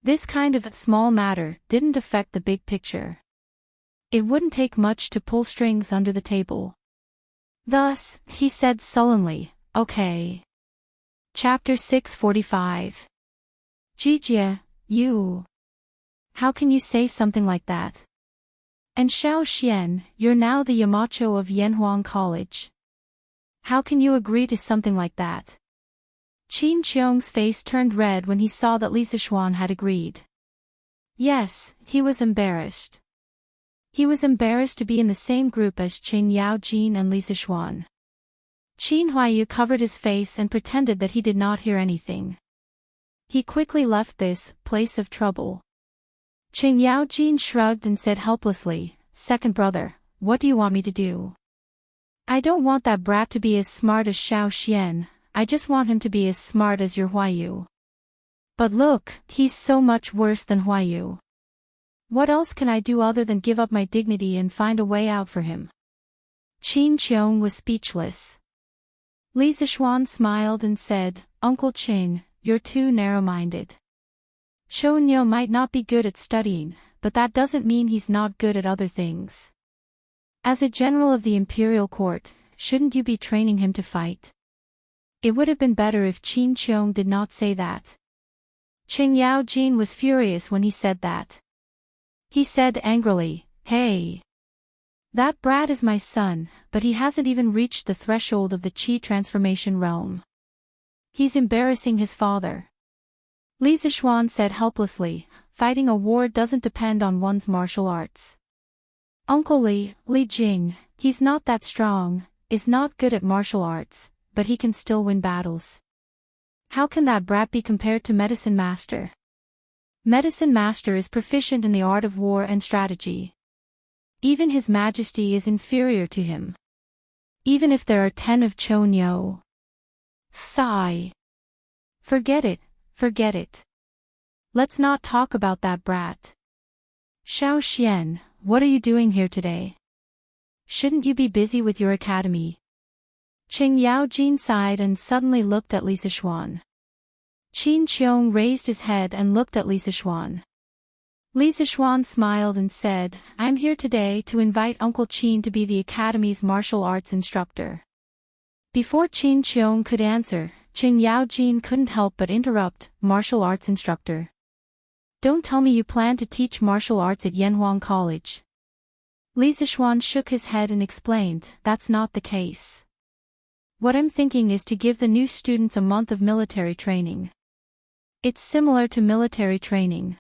This kind of small matter didn't affect the big picture. It wouldn't take much to pull strings under the table. Thus, he said sullenly, okay. Chapter 645. Jijie, you. How can you say something like that? And Xiao Xian, you're now the Yamacho of Yanhuang College. How can you agree to something like that? Qin Qiong's face turned red when he saw that Li Zixuan had agreed. Yes, he was embarrassed. He was embarrassed to be in the same group as Qing Yaojin and Li Zixuan. Qin Huaiyu covered his face and pretended that he did not hear anything. He quickly left this place of trouble. Qing Yaojin shrugged and said helplessly, second brother, what do you want me to do? I don't want that brat to be as smart as Xiao Xian, I just want him to be as smart as your Huaiyu. But look, he's so much worse than Huaiyu. What else can I do other than give up my dignity and find a way out for him? Qin Qiong was speechless. Li Zixuan smiled and said, Uncle Qing, you're too narrow-minded. Chonyo might not be good at studying, but that doesn't mean he's not good at other things. As a general of the imperial court, shouldn't you be training him to fight? It would have been better if Qin Qiong did not say that. Qing Yaojin was furious when he said that. He said angrily, hey. That brat is my son, but he hasn't even reached the threshold of the Qi transformation realm. He's embarrassing his father. Li Zixuan said helplessly, fighting a war doesn't depend on one's martial arts. Uncle Li Jing, he's not that strong, is not good at martial arts, but he can still win battles. How can that brat be compared to Medicine Master? Medicine Master is proficient in the art of war and strategy. Even His Majesty is inferior to him. Even if there are 10 of Chonyo. Sigh. Forget it, forget it. Let's not talk about that brat. Xiao Xian, what are you doing here today? Shouldn't you be busy with your academy? Qing Yaojin sighed and suddenly looked at Li Zixuan. Qin Qiong raised his head and looked at Li Zixuan. Li Zixuan smiled and said, I'm here today to invite Uncle Qin to be the academy's martial arts instructor. Before Qin Qiong could answer, Qing Yaojin couldn't help but interrupt, martial arts instructor. Don't tell me you plan to teach martial arts at Yanhuang College. Li Zixuan shook his head and explained, that's not the case. What I'm thinking is to give the new students a month of military training. It's similar to military training.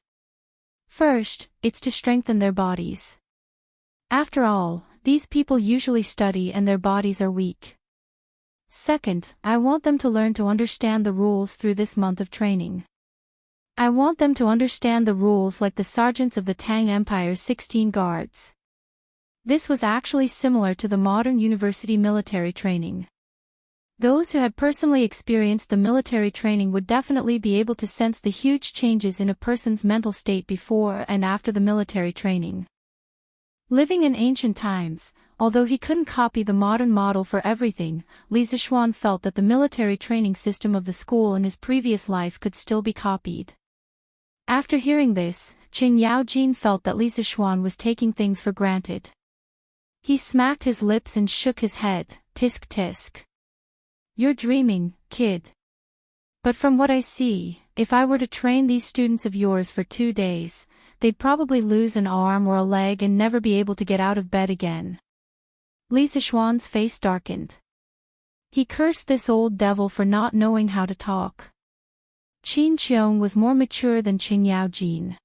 First, it's to strengthen their bodies. After all, these people usually study and their bodies are weak. Second, I want them to learn to understand the rules through this month of training. I want them to understand the rules like the sergeants of the Tang Empire's 16 guards. This was actually similar to the modern university military training. Those who had personally experienced the military training would definitely be able to sense the huge changes in a person's mental state before and after the military training. Living in ancient times, although he couldn't copy the modern model for everything, Li Zixuan felt that the military training system of the school in his previous life could still be copied. After hearing this, Qing Yaojin felt that Li Zixuan was taking things for granted. He smacked his lips and shook his head, tisk tisk. You're dreaming, kid. But from what I see, if I were to train these students of yours for 2 days, they'd probably lose an arm or a leg and never be able to get out of bed again. Li Zixuan's face darkened. He cursed this old devil for not knowing how to talk. Qin Qiong was more mature than Qing Yaojin.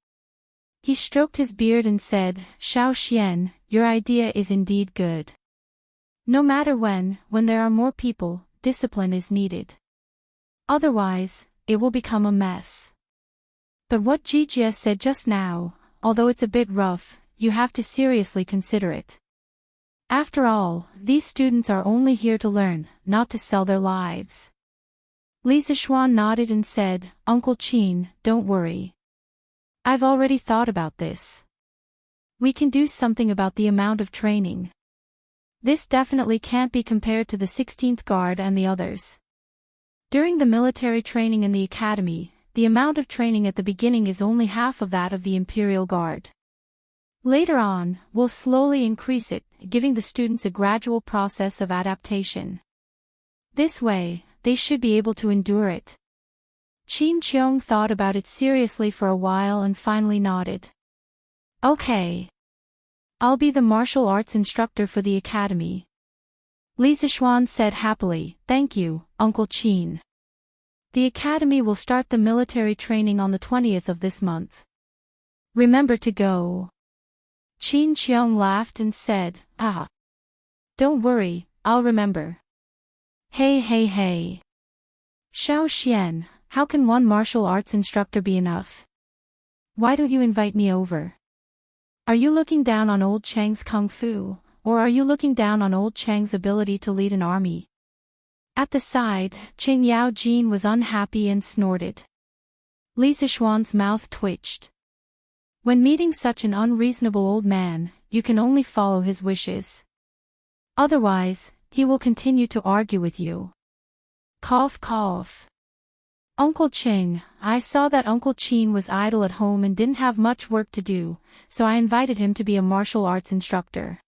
He stroked his beard and said, Xiao Xian, your idea is indeed good. No matter when there are more people, discipline is needed. Otherwise, it will become a mess. But what Jijia said just now, although it's a bit rough, you have to seriously consider it. After all, these students are only here to learn, not to sell their lives. Li Zixuan nodded and said, Uncle Qin, don't worry. I've already thought about this. We can do something about the amount of training. This definitely can't be compared to the 16th Guard and the others. During the military training in the academy, the amount of training at the beginning is only half of that of the Imperial Guard. Later on, we'll slowly increase it, giving the students a gradual process of adaptation. This way, they should be able to endure it. Qin Qiong thought about it seriously for a while and finally nodded. Okay. I'll be the martial arts instructor for the academy. Li Zixuan said happily, thank you, Uncle Qin. The academy will start the military training on the 20th of this month. Remember to go. Qin Qiong laughed and said, ah. Don't worry, I'll remember. Hey. Xiao Xian, how can one martial arts instructor be enough? Why don't you invite me over? Are you looking down on old Chang's kung fu, or are you looking down on old Chang's ability to lead an army? At the side, Qing Yao Jin was unhappy and snorted. Li Zixuan's mouth twitched. When meeting such an unreasonable old man, you can only follow his wishes. Otherwise, he will continue to argue with you. Cough. Uncle Qing, I saw that Uncle Qin was idle at home and didn't have much work to do, so I invited him to be a martial arts instructor.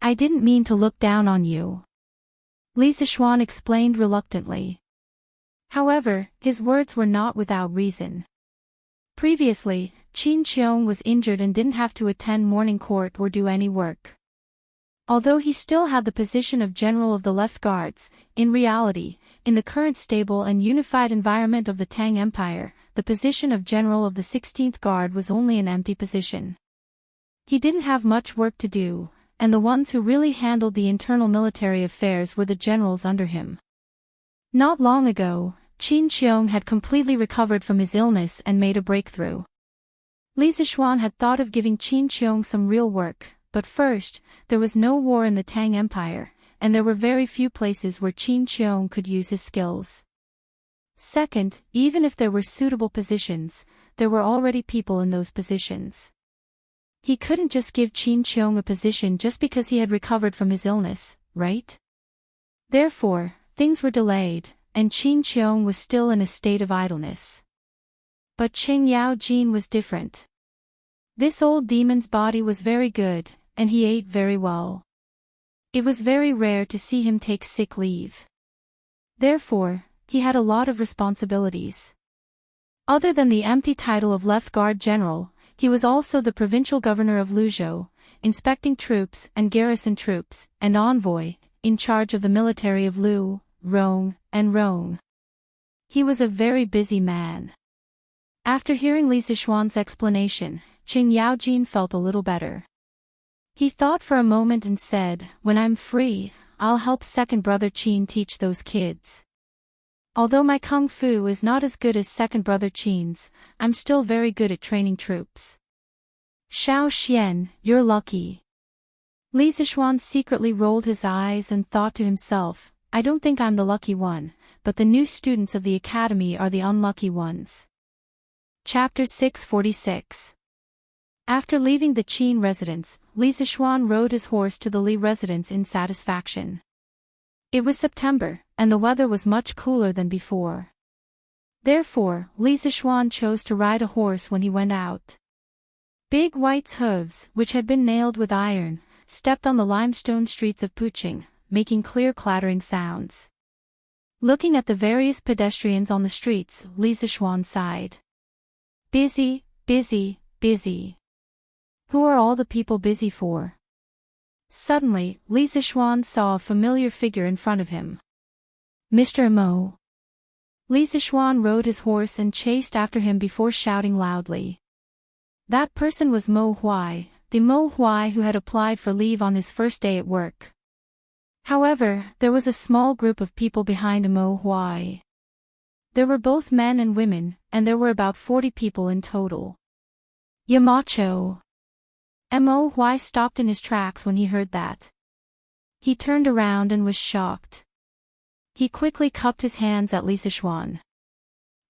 I didn't mean to look down on you. Li Zixuan explained reluctantly. However, his words were not without reason. Previously, Qin Qiong was injured and didn't have to attend morning court or do any work. Although he still had the position of General of the Left Guards, in reality, in the current stable and unified environment of the Tang Empire, the position of General of the 16th Guard was only an empty position. He didn't have much work to do, and the ones who really handled the internal military affairs were the generals under him. Not long ago, Qin Qiong had completely recovered from his illness and made a breakthrough. Li Zixuan had thought of giving Qin Qiong some real work, but first, there was no war in the Tang Empire, and there were very few places where Qin Qiong could use his skills. Second, even if there were suitable positions, there were already people in those positions. He couldn't just give Qin Qiong a position just because he had recovered from his illness, right? Therefore, things were delayed, and Qin Qiong was still in a state of idleness. But Qing Yao Jin was different. This old demon's body was very good, and he ate very well. It was very rare to see him take sick leave. Therefore, he had a lot of responsibilities. Other than the empty title of Left Guard General, he was also the provincial governor of Luzhou, inspecting troops and garrison troops, and envoy, in charge of the military of Lu, Rong, and Rong. He was a very busy man. After hearing Li Zixuan's explanation, Qing Yaojin felt a little better. He thought for a moment and said, when I'm free, I'll help second brother Qin teach those kids. Although my kung fu is not as good as second brother Qin's, I'm still very good at training troops. Xiao Xian, you're lucky. Li Zixuan secretly rolled his eyes and thought to himself, I don't think I'm the lucky one, but the new students of the academy are the unlucky ones. Chapter 646. After leaving the Qin residence, Li Zixuan rode his horse to the Li residence in satisfaction. It was September, and the weather was much cooler than before. Therefore, Li Zixuan chose to ride a horse when he went out. Big White's hooves, which had been nailed with iron, stepped on the limestone streets of Puqing, making clear clattering sounds. Looking at the various pedestrians on the streets, Li Zixuan sighed. Busy, busy, busy. Who are all the people busy for? Suddenly, Li Zixuan saw a familiar figure in front of him. Mr. Mo. Li Zixuan rode his horse and chased after him before shouting loudly. That person was Mo Huai, the Mo Huai who had applied for leave on his first day at work. However, there was a small group of people behind Mo Huai. There were both men and women, and there were about 40 people in total. Yamacho! Mo stopped in his tracks when he heard that. He turned around and was shocked. He quickly cupped his hands at Li Sichuan.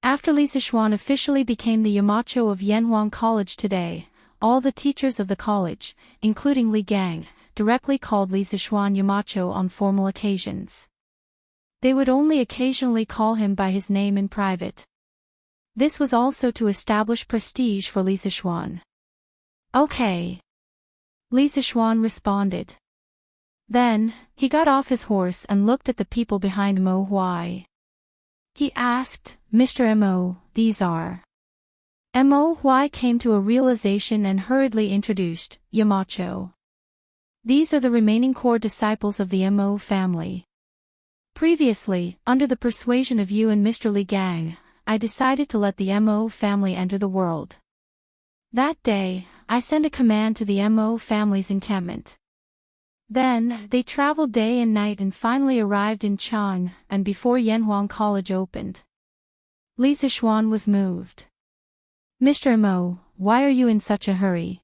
After Li Sichuan officially became the Yamacho of Yanhuang College today, all the teachers of the college, including Li Gang, directly called Li Sichuan Yamacho on formal occasions. They would only occasionally call him by his name in private. This was also to establish prestige for Li Sichuan. Okay. Li Sichuan responded. Then, he got off his horse and looked at the people behind Mo Huai. He asked, Mr. Mo, these are. Mo Huai came to a realization and hurriedly introduced, Yamacho. These are the remaining core disciples of the Mo family. Previously, under the persuasion of you and Mr. Li Gang, I decided to let the Mo family enter the world. That day, I sent a command to the Mo family's encampment. Then, they traveled day and night and finally arrived in Chang, and before Yanhuang College opened. Li Sichuan was moved. Mr. Mo, why are you in such a hurry?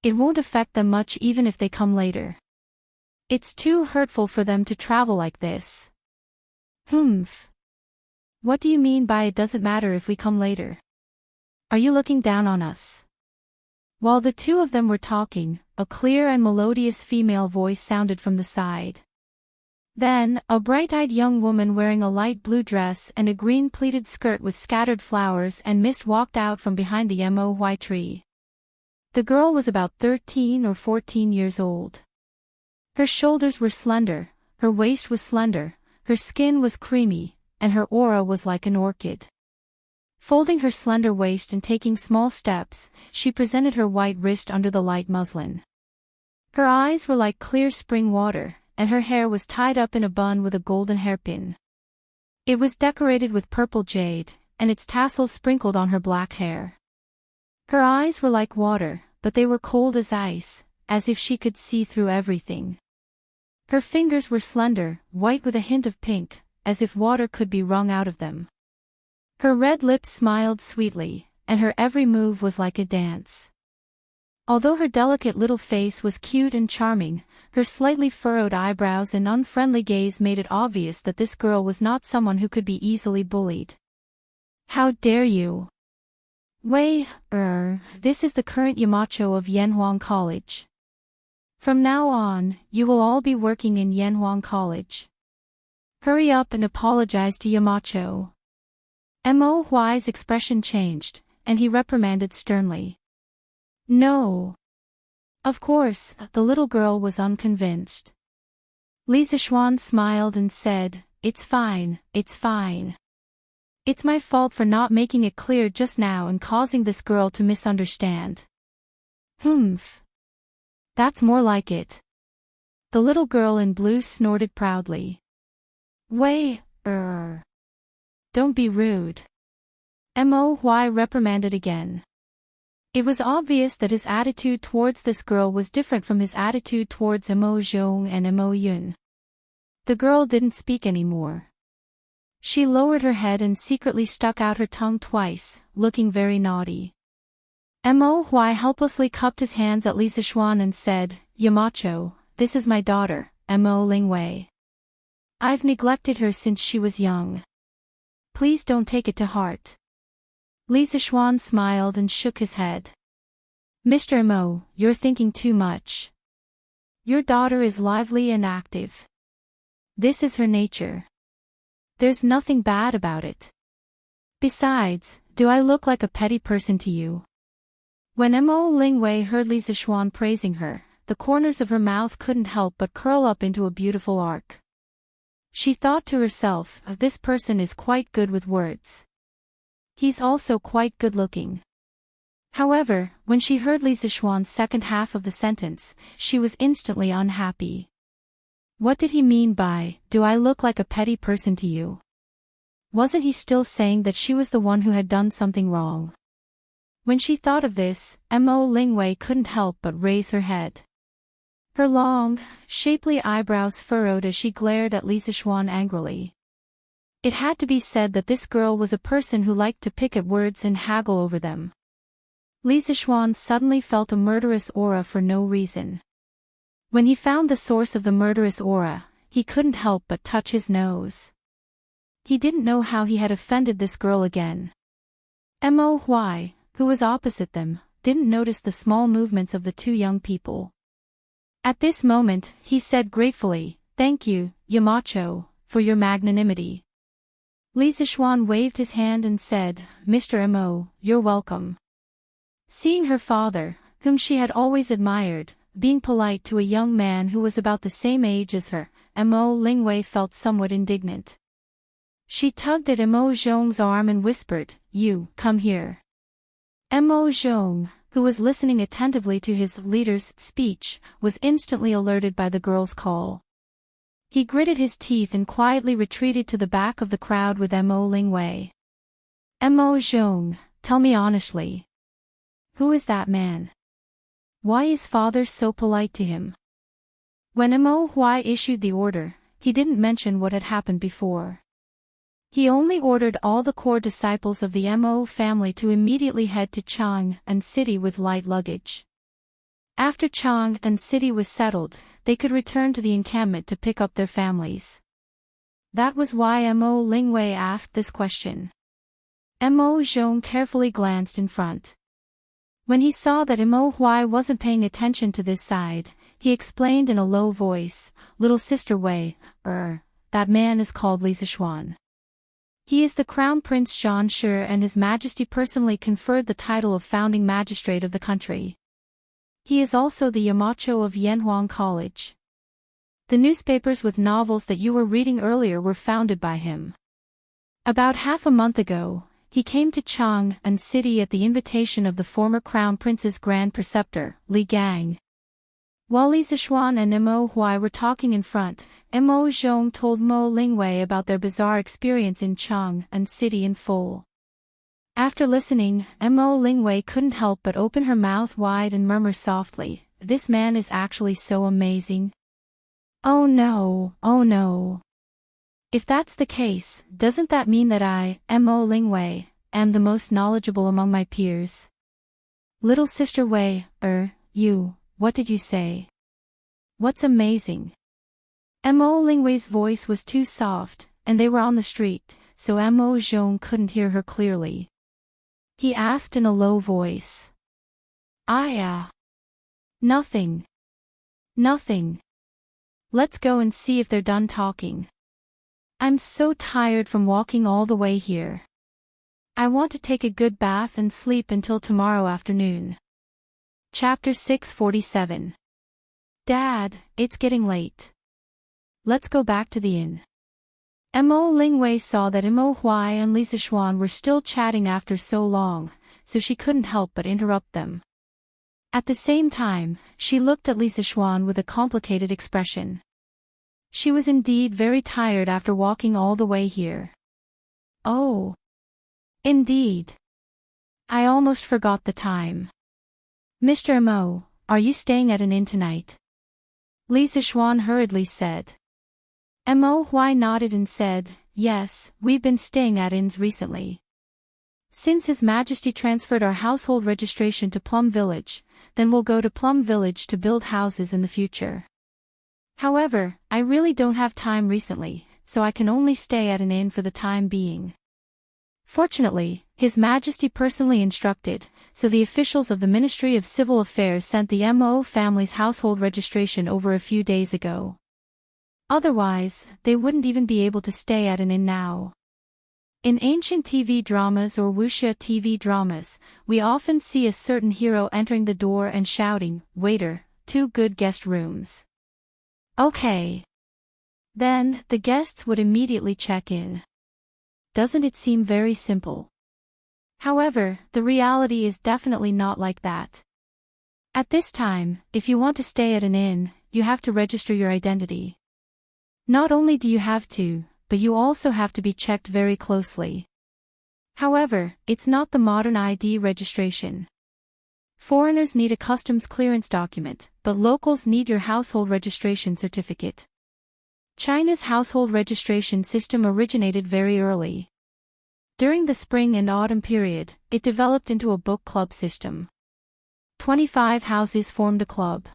It won't affect them much even if they come later. It's too hurtful for them to travel like this. Humph. What do you mean by it doesn't matter if we come later? Are you looking down on us? While the two of them were talking, a clear and melodious female voice sounded from the side. Then, a bright-eyed young woman wearing a light blue dress and a green pleated skirt with scattered flowers and mist walked out from behind the Mo tree. The girl was about 13 or 14 years old. Her shoulders were slender, her waist was slender, her skin was creamy, and her aura was like an orchid. Folding her slender waist and taking small steps, she presented her white wrist under the light muslin. Her eyes were like clear spring water, and her hair was tied up in a bun with a golden hairpin. It was decorated with purple jade, and its tassels sprinkled on her black hair. Her eyes were like water, but they were cold as ice, as if she could see through everything. Her fingers were slender, white with a hint of pink, as if water could be wrung out of them. Her red lips smiled sweetly, and her every move was like a dance. Although her delicate little face was cute and charming, her slightly furrowed eyebrows and unfriendly gaze made it obvious that this girl was not someone who could be easily bullied. How dare you? This is the current Yamacho of Yanhuang College. From now on, you will all be working in Yanhuang College. Hurry up and apologize to Yamacho. Mo Huai's expression changed, and he reprimanded sternly. No. Of course, the little girl was unconvinced. Li Sichuan smiled and said, It's fine, it's fine. It's my fault for not making it clear just now and causing this girl to misunderstand. Humph. That's more like it. The little girl in blue snorted proudly. Don't be rude. Mo Huai reprimanded again. It was obvious that his attitude towards this girl was different from his attitude towards Mo Zhong and Mo Yun. The girl didn't speak anymore. She lowered her head and secretly stuck out her tongue twice, looking very naughty. Mo Huai helplessly cupped his hands at Li Sichuan and said, Yamacho, this is my daughter, Mo Lingwei. I've neglected her since she was young. Please don't take it to heart. Li Sichuan smiled and shook his head. Mr. Mo, you're thinking too much. Your daughter is lively and active. This is her nature. There's nothing bad about it. Besides, do I look like a petty person to you? When Mo Lingwei heard Li Sichuan praising her, the corners of her mouth couldn't help but curl up into a beautiful arc. She thought to herself, this person is quite good with words. He's also quite good-looking. However, when she heard Li Sichuan's second half of the sentence, she was instantly unhappy. What did he mean by, do I look like a petty person to you? Wasn't he still saying that she was the one who had done something wrong? When she thought of this, Mo Lingwei couldn't help but raise her head. Her long, shapely eyebrows furrowed as she glared at Li Sichuan angrily. It had to be said that this girl was a person who liked to pick at words and haggle over them. Li Zishuan suddenly felt a murderous aura for no reason. When he found the source of the murderous aura, he couldn't help but touch his nose. He didn't know how he had offended this girl again. Mo Huai, who was opposite them, didn't notice the small movements of the two young people. At this moment, he said gratefully, "Thank you, Yamacho, for your magnanimity." Li Zishuan waved his hand and said, "Mr. Mo, you're welcome." Seeing her father, whom she had always admired, being polite to a young man who was about the same age as her, Mo Lingwei felt somewhat indignant. She tugged at Mo Zhong's arm and whispered, "You, come here." Mo Zhong, who was listening attentively to his leader's speech, was instantly alerted by the girl's call. He gritted his teeth and quietly retreated to the back of the crowd with Mo Lingwei. "Mo Zhong, tell me honestly. Who is that man? Why is father so polite to him?" When Mo Huai issued the order, he didn't mention what had happened before. He only ordered all the core disciples of the Mo family to immediately head to Chang'an City with light luggage. After Chang'an City was settled, they could return to the encampment to pick up their families. That was why Mo Lingwei asked this question. Mo Zhong carefully glanced in front. When he saw that Mo Huai wasn't paying attention to this side, he explained in a low voice, "Little sister Wei, that man is called Li Zishuan. He is the Crown Prince Zhan Shi, and His Majesty personally conferred the title of founding magistrate of the country. He is also the Yamacho of Yanhuang College. The newspapers with novels that you were reading earlier were founded by him. About half a month ago, he came to Chang'an City at the invitation of the former Crown Prince's Grand Preceptor, Li Gang." While Li Zishuan and Mo Huai were talking in front, Mo Zhong told Mo Lingwei about their bizarre experience in Chang'an City in full. After listening, Mo Lingwei couldn't help but open her mouth wide and murmur softly, "This man is actually so amazing. Oh no, oh no. If that's the case, doesn't that mean that I, Mo Lingwei, am the most knowledgeable among my peers?" "Little sister Wei, you, what did you say? What's amazing?" Mo Lingwei's voice was too soft, and they were on the street, so Mo Zhong couldn't hear her clearly. He asked in a low voice. Nothing. Nothing. Let's go and see if they're done talking. I'm so tired from walking all the way here. I want to take a good bath and sleep until tomorrow afternoon. Chapter 647. Dad, it's getting late. Let's go back to the inn. Mo Lingwei saw that Mo Huai and Li Zishuan were still chatting after so long, so she couldn't help but interrupt them. At the same time, she looked at Li Zishuan with a complicated expression. She was indeed very tired after walking all the way here. Oh. Indeed. I almost forgot the time. Mr. Mo, are you staying at an inn tonight? Li Zishuan hurriedly said. Mo Huai nodded and said, "Yes, we've been staying at inns recently. Since His Majesty transferred our household registration to Plum Village, then we'll go to Plum Village to build houses in the future. However, I really don't have time recently, so I can only stay at an inn for the time being." Fortunately, His Majesty personally instructed, so the officials of the Ministry of Civil Affairs sent the Mo family's household registration over a few days ago. Otherwise, they wouldn't even be able to stay at an inn now. In ancient TV dramas or wuxia TV dramas, we often see a certain hero entering the door and shouting, "Waiter, 2 good guest rooms." Okay. Then, the guests would immediately check in. Doesn't it seem very simple? However, the reality is definitely not like that. At this time, if you want to stay at an inn, you have to register your identity. Not only do you have to, but you also have to be checked very closely. However, it's not the modern ID registration. Foreigners need a customs clearance document, but locals need your household registration certificate. China's household registration system originated very early. During the spring and autumn period, it developed into a book club system. 25 houses formed a club.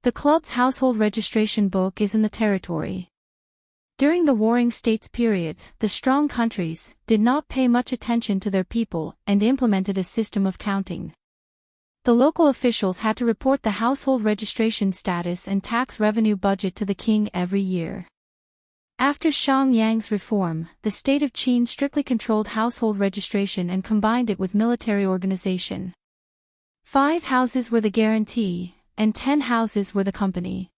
The club's household registration book is in the territory. During the Warring States period, the strong countries did not pay much attention to their people and implemented a system of counting. The local officials had to report the household registration status and tax revenue budget to the king every year. After Shang Yang's reform, the state of Qin strictly controlled household registration and combined it with military organization. 5 houses were the guarantee, and 10 houses were the company.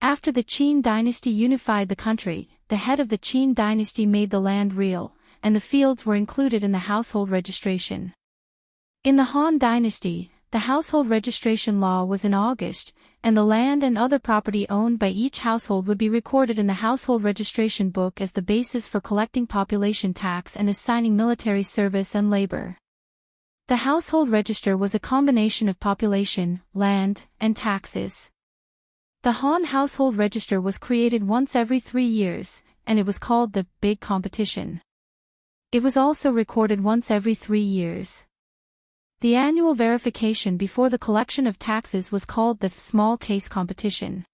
After the Qin dynasty unified the country, the head of the Qin dynasty made the land real, and the fields were included in the household registration. In the Han dynasty, the household registration law was in August, and the land and other property owned by each household would be recorded in the household registration book as the basis for collecting population tax and assigning military service and labor. The household register was a combination of population, land, and taxes. The Han household register was created once every 3 years, and it was called the Big Competition. It was also recorded once every 3 years. The annual verification before the collection of taxes was called the Small Case Competition.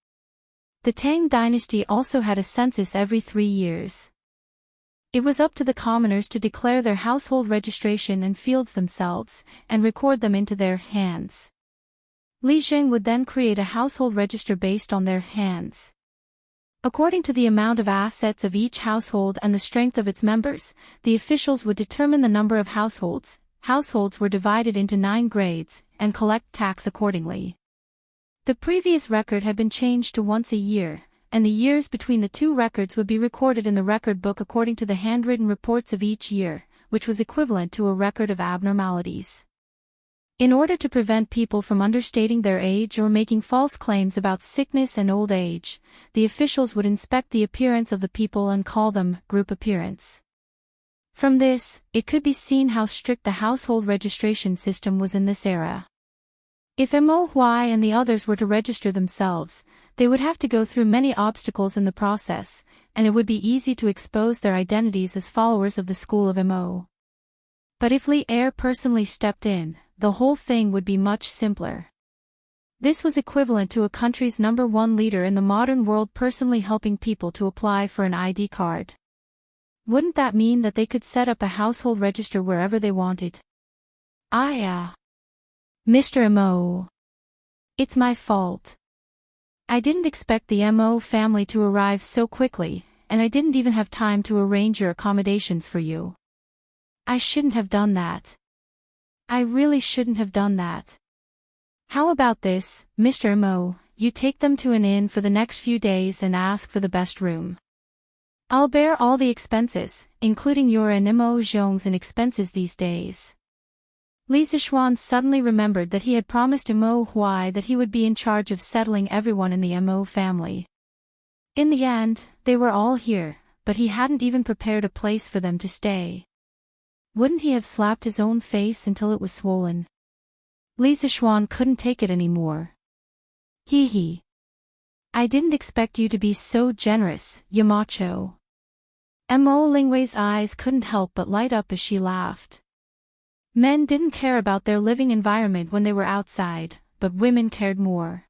The Tang dynasty also had a census every 3 years. It was up to the commoners to declare their household registration and fields themselves, and record them into their hands. Li Zheng would then create a household register based on their hands. According to the amount of assets of each household and the strength of its members, the officials would determine the number of households. Households were divided into 9 grades, and collect tax accordingly. The previous record had been changed to once a year, and the years between the 2 records would be recorded in the record book according to the handwritten reports of each year, which was equivalent to a record of abnormalities. In order to prevent people from understating their age or making false claims about sickness and old age, the officials would inspect the appearance of the people and call them group appearance. From this, it could be seen how strict the household registration system was in this era. If Mo Huai and the others were to register themselves, they would have to go through many obstacles in the process, and it would be easy to expose their identities as followers of the school of Mo. But if Li Er personally stepped in, the whole thing would be much simpler. This was equivalent to a country's #1 leader in the modern world personally helping people to apply for an ID card. Wouldn't that mean that they could set up a household register wherever they wanted? Mr. Mo. It's my fault. I didn't expect the Mo family to arrive so quickly, and I didn't even have time to arrange your accommodations for you. I shouldn't have done that. I really shouldn't have done that. How about this, Mr. Mo, you take them to an inn for the next few days and ask for the best room. I'll bear all the expenses, including your and Mo Zhong's expenses these days. Li Zishuan suddenly remembered that he had promised Mo Huai that he would be in charge of settling everyone in the Mo family. In the end, they were all here, but he hadn't even prepared a place for them to stay. Wouldn't he have slapped his own face until it was swollen? Li Zishuan couldn't take it anymore. Hee. I didn't expect you to be so generous, Yamacho. Mo Lingwei's eyes couldn't help but light up as she laughed. Men didn't care about their living environment when they were outside, but women cared more.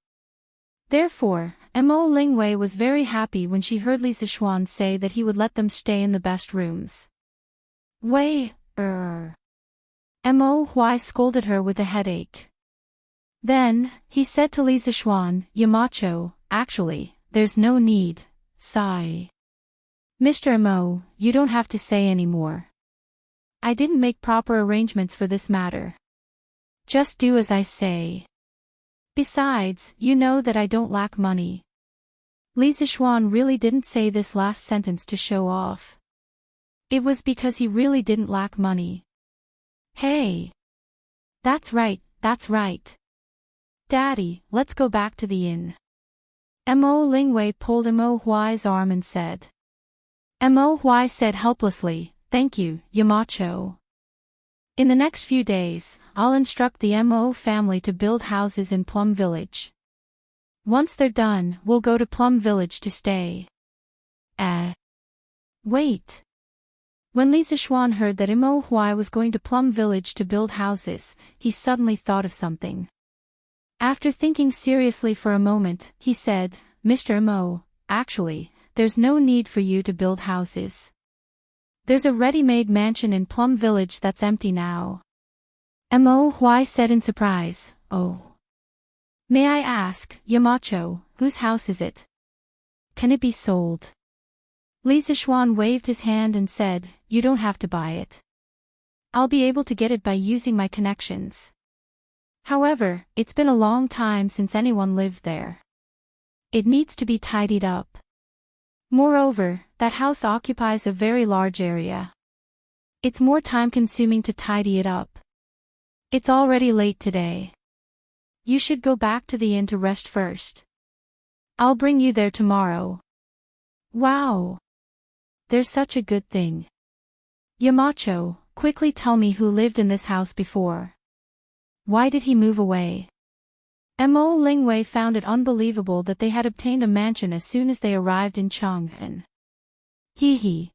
Therefore, Mo Lingwei was very happy when she heard Li Zishuan say that he would let them stay in the best rooms. Mo Huai scolded her with a headache. Then, he said to Li Zishuan, Yamacho, actually, there's no need, sigh. Mr. Mo, you don't have to say any more. I didn't make proper arrangements for this matter. Just do as I say. Besides, you know that I don't lack money. Li Zishuan really didn't say this last sentence to show off. It was because he really didn't lack money. Hey! That's right. Daddy, let's go back to the inn. Mo Lingwei pulled Mo Huai's arm and said. Mo Huai said helplessly, thank you, Yamacho. In the next few days, I'll instruct the Mo family to build houses in Plum Village. Once they're done, we'll go to Plum Village to stay. Wait. When Li Zixuan heard that Imo Huai was going to Plum Village to build houses, he suddenly thought of something. After thinking seriously for a moment, he said, Mr. Imo, actually, there's no need for you to build houses. There's a ready-made mansion in Plum Village that's empty now. Imo Huai said in surprise, Oh. May I ask, Yamacho, whose house is it? Can it be sold? Li Zixuan waved his hand and said, You don't have to buy it. I'll be able to get it by using my connections. However, it's been a long time since anyone lived there. It needs to be tidied up. Moreover, that house occupies a very large area. It's more time-consuming to tidy it up. It's already late today. You should go back to the inn to rest first. I'll bring you there tomorrow. Wow! There's such a good thing. Yamacho, quickly tell me who lived in this house before. Why did he move away? Mo Lingwei found it unbelievable that they had obtained a mansion as soon as they arrived in Chang'an. Hee.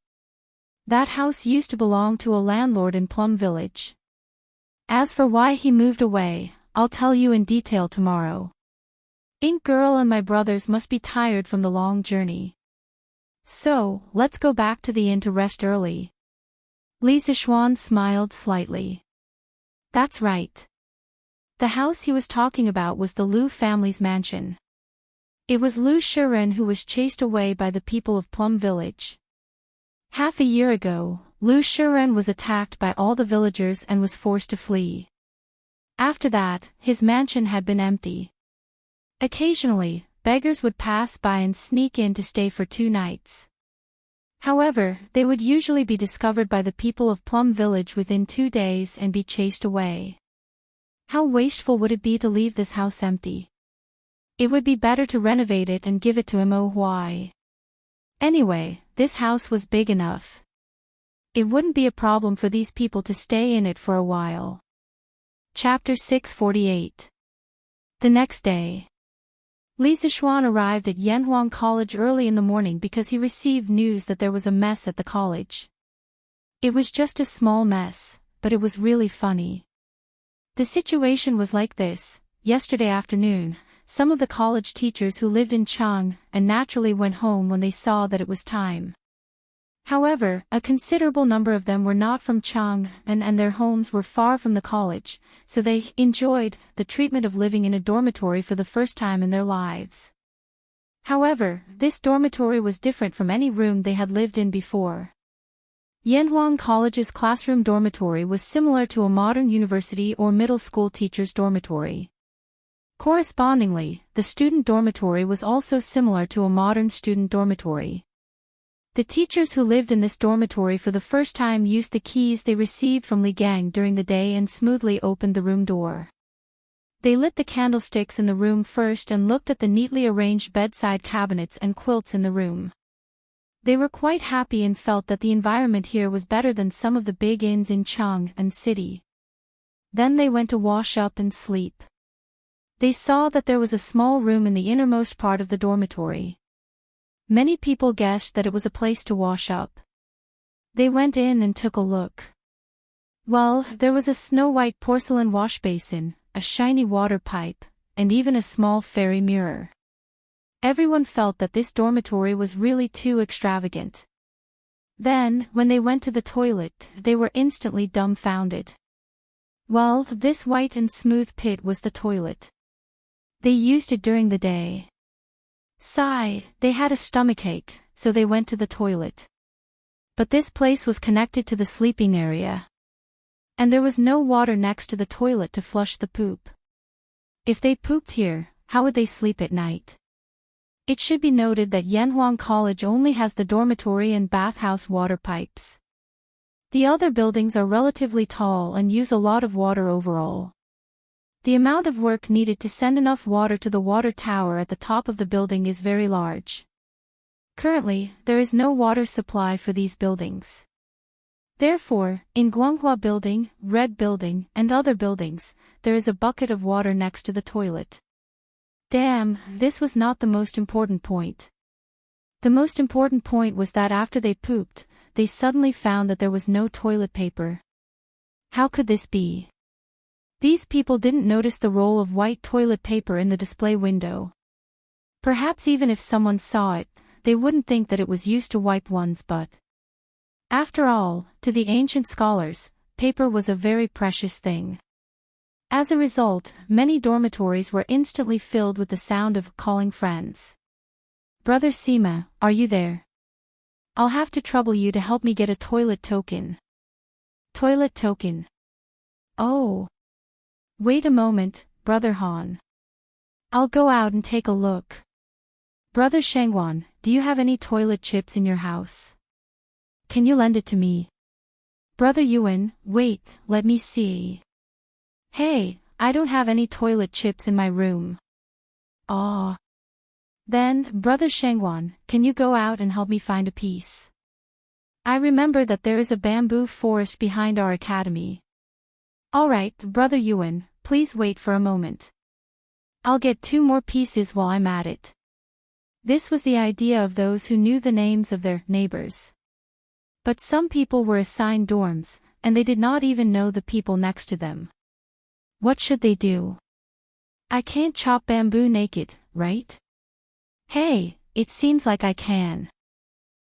That house used to belong to a landlord in Plum Village. As for why he moved away, I'll tell you in detail tomorrow. Ink Girl and my brothers must be tired from the long journey. So, let's go back to the inn to rest early. Li Zixuan smiled slightly. That's right. The house he was talking about was the Lu family's mansion. It was Lu Shiren who was chased away by the people of Plum Village. Half a year ago, Lu Shiren was attacked by all the villagers and was forced to flee. After that, his mansion had been empty. Occasionally, beggars would pass by and sneak in to stay for 2 nights. However, they would usually be discovered by the people of Plum Village within 2 days and be chased away. How wasteful would it be to leave this house empty? It would be better to renovate it and give it to Mo Huai. Anyway, this house was big enough. It wouldn't be a problem for these people to stay in it for a while. Chapter 648. The next day. Li Zixuan arrived at Yanhuang College early in the morning because he received news that there was a mess at the college. It was just a small mess, but it was really funny. The situation was like this: yesterday afternoon, some of the college teachers who lived in Chang and naturally went home when they saw that it was time. However, a considerable number of them were not from Chang and their homes were far from the college, so they enjoyed the treatment of living in a dormitory for the first time in their lives. However, this dormitory was different from any room they had lived in before. Yanhuang College's classroom dormitory was similar to a modern university or middle school teacher's dormitory. Correspondingly, the student dormitory was also similar to a modern student dormitory. The teachers who lived in this dormitory for the first time used the keys they received from Li Gang during the day and smoothly opened the room door. They lit the candlesticks in the room first and looked at the neatly arranged bedside cabinets and quilts in the room. They were quite happy and felt that the environment here was better than some of the big inns in Chang'an City. Then they went to wash up and sleep. They saw that there was a small room in the innermost part of the dormitory. Many people guessed that it was a place to wash up. They went in and took a look. Well, there was a snow-white porcelain wash basin, a shiny water pipe, and even a small fairy mirror. Everyone felt that this dormitory was really too extravagant. Then, when they went to the toilet, they were instantly dumbfounded. Well, this white and smooth pit was the toilet. They used it during the day. Sigh, they had a stomachache, so they went to the toilet. But this place was connected to the sleeping area. And there was no water next to the toilet to flush the poop. If they pooped here, how would they sleep at night? It should be noted that Yanhuang College only has the dormitory and bathhouse water pipes. The other buildings are relatively tall and use a lot of water overall. The amount of work needed to send enough water to the water tower at the top of the building is very large. Currently, there is no water supply for these buildings. Therefore, in Guanghua Building, Red Building, and other buildings, there is a bucket of water next to the toilet. Damn, this was not the most important point. The most important point was that after they pooped, they suddenly found that there was no toilet paper. How could this be? These people didn't notice the roll of white toilet paper in the display window. Perhaps even if someone saw it, they wouldn't think that it was used to wipe one's butt. After all, to the ancient scholars, paper was a very precious thing. As a result, many dormitories were instantly filled with the sound of calling friends. Brother Seema, are you there? I'll have to trouble you to help me get a toilet token. Toilet token. Oh. Wait a moment, Brother Han. I'll go out and take a look. Brother Shangwan, do you have any toilet chips in your house? Can you lend it to me? Brother Yuan, wait, let me see. Hey, I don't have any toilet chips in my room. Aw. Then, Brother Shangwan, can you go out and help me find a piece? I remember that there is a bamboo forest behind our academy. Alright, Brother Yuan, please wait for a moment. I'll get 2 more pieces while I'm at it. This was the idea of those who knew the names of their neighbors. But some people were assigned dorms, and they did not even know the people next to them. What should they do? I can't chop bamboo naked, right? Hey, it seems like I can.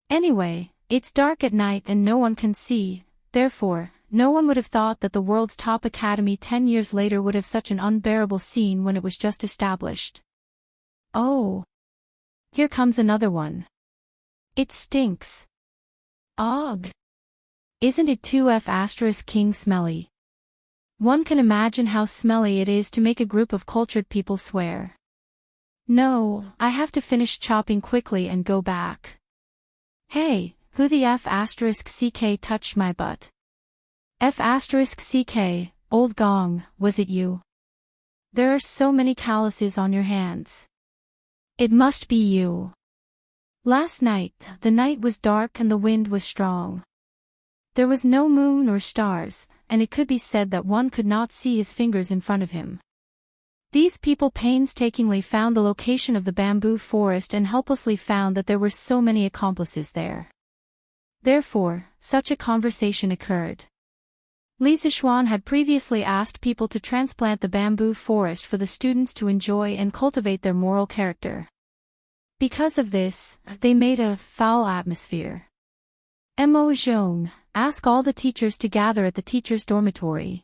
Anyway, it's dark at night and no one can see, therefore, no one would have thought that the world's top academy 10 years later would have such an unbearable scene when it was just established. Oh. Here comes another one. It stinks. Ugh. Isn't it 2F** king smelly? One can imagine how smelly it is to make a group of cultured people swear. No, I have to finish chopping quickly and go back. Hey, who the F*** touched my butt? F***, old gong, was it you? There are so many calluses on your hands. It must be you. Last night, the night was dark and the wind was strong. There was no moon or stars, and it could be said that one could not see his fingers in front of him. These people painstakingly found the location of the bamboo forest and helplessly found that there were so many accomplices there. Therefore, such a conversation occurred. Li Zishuan had previously asked people to transplant the bamboo forest for the students to enjoy and cultivate their moral character. Because of this, they made a foul atmosphere. Mo Zhong, ask all the teachers to gather at the teachers' dormitory.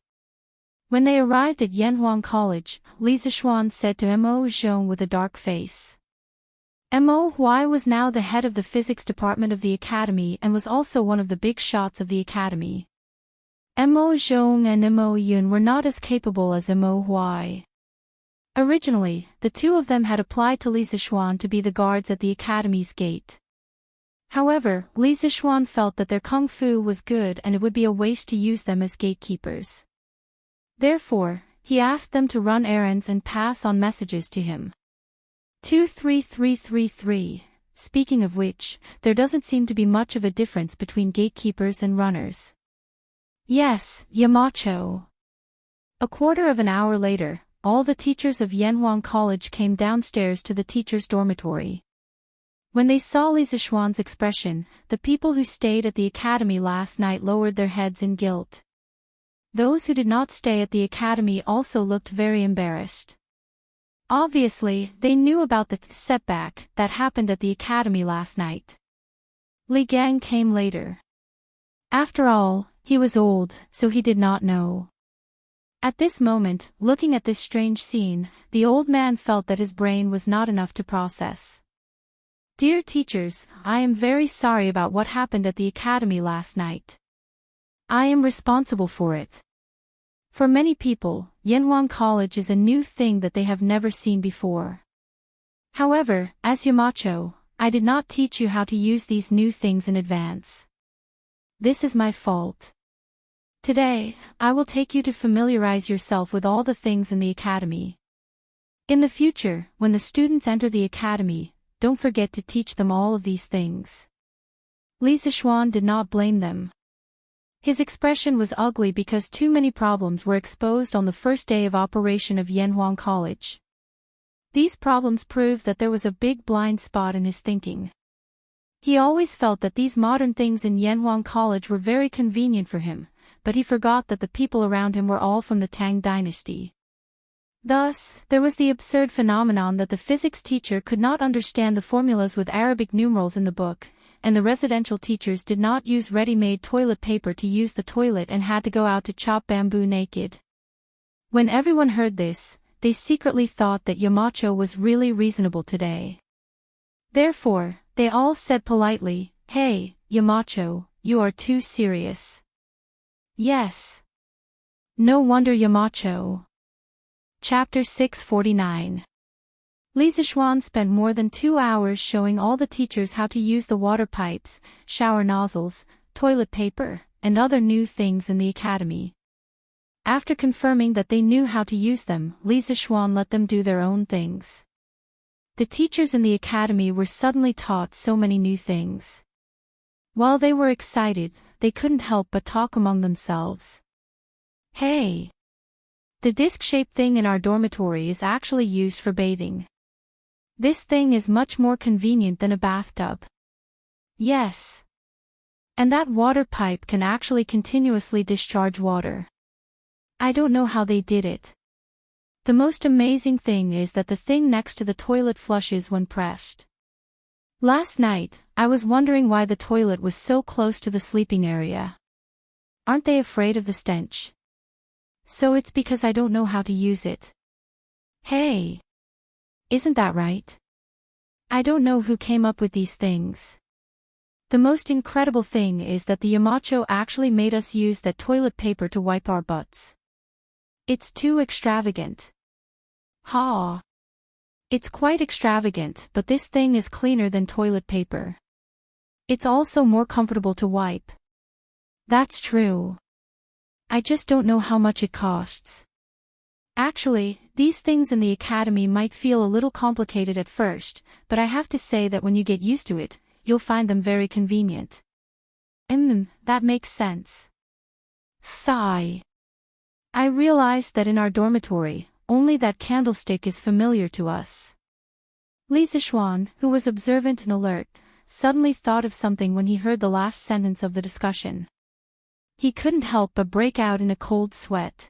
When they arrived at Yanhuang College, Li Zishuan said to Mo Zhong with a dark face. Mo Huai was now the head of the physics department of the academy and was also one of the big shots of the academy. Mo Zhong and Mo Yun were not as capable as Mo Huai. Originally, the two of them had applied to Li Zishuan to be the guards at the academy's gate. However, Li Zishuan felt that their kung fu was good and it would be a waste to use them as gatekeepers. Therefore, he asked them to run errands and pass on messages to him. 23333. Speaking of which, there doesn't seem to be much of a difference between gatekeepers and runners. Yes, Yamacho. A quarter of an hour later, all the teachers of Yanhuang College came downstairs to the teachers' dormitory. When they saw Li Zishuan's expression, the people who stayed at the academy last night lowered their heads in guilt. Those who did not stay at the academy also looked very embarrassed. Obviously, they knew about the setback that happened at the academy last night. Li Gang came later. After all, he was old, so he did not know. At this moment, looking at this strange scene, the old man felt that his brain was not enough to process. Dear teachers, I am very sorry about what happened at the academy last night. I am responsible for it. For many people, Yanhuang College is a new thing that they have never seen before. However, as Yamacho, I did not teach you how to use these new things in advance. This is my fault. Today, I will take you to familiarize yourself with all the things in the academy. In the future, when the students enter the academy, don't forget to teach them all of these things. Li Zishuan did not blame them. His expression was ugly because too many problems were exposed on the first day of operation of Yanhuang College. These problems proved that there was a big blind spot in his thinking. He always felt that these modern things in Yanhuang College were very convenient for him, but he forgot that the people around him were all from the Tang dynasty. Thus, there was the absurd phenomenon that the physics teacher could not understand the formulas with Arabic numerals in the book, and the residential teachers did not use ready-made toilet paper to use the toilet and had to go out to chop bamboo naked. When everyone heard this, they secretly thought that Yamacho was really reasonable today. Therefore, they all said politely, "Hey, Yamacho, you are too serious." Yes. No wonder Yamacho. Chapter 649. Li Zixuan spent more than 2 hours showing all the teachers how to use the water pipes, shower nozzles, toilet paper, and other new things in the academy. After confirming that they knew how to use them, Li Zixuan let them do their own things. The teachers in the academy were suddenly taught so many new things. While they were excited, they couldn't help but talk among themselves. "Hey! The disc-shaped thing in our dormitory is actually used for bathing. This thing is much more convenient than a bathtub." "Yes. And that water pipe can actually continuously discharge water. I don't know how they did it. The most amazing thing is that the thing next to the toilet flushes when pressed. Last night, I was wondering why the toilet was so close to the sleeping area. Aren't they afraid of the stench? So it's because I don't know how to use it. Hey! Isn't that right? I don't know who came up with these things. The most incredible thing is that the Yamacho actually made us use that toilet paper to wipe our butts. It's too extravagant." "Ha! It's quite extravagant, but this thing is cleaner than toilet paper. It's also more comfortable to wipe." "That's true. I just don't know how much it costs." Actually, these things in the academy might feel a little complicated at first, but I have to say that when you get used to it, you'll find them very convenient. That makes sense. Sigh. I realized that in our dormitory, only that candlestick is familiar to us. Li Zixuan, who was observant and alert, suddenly thought of something when he heard the last sentence of the discussion. He couldn't help but break out in a cold sweat.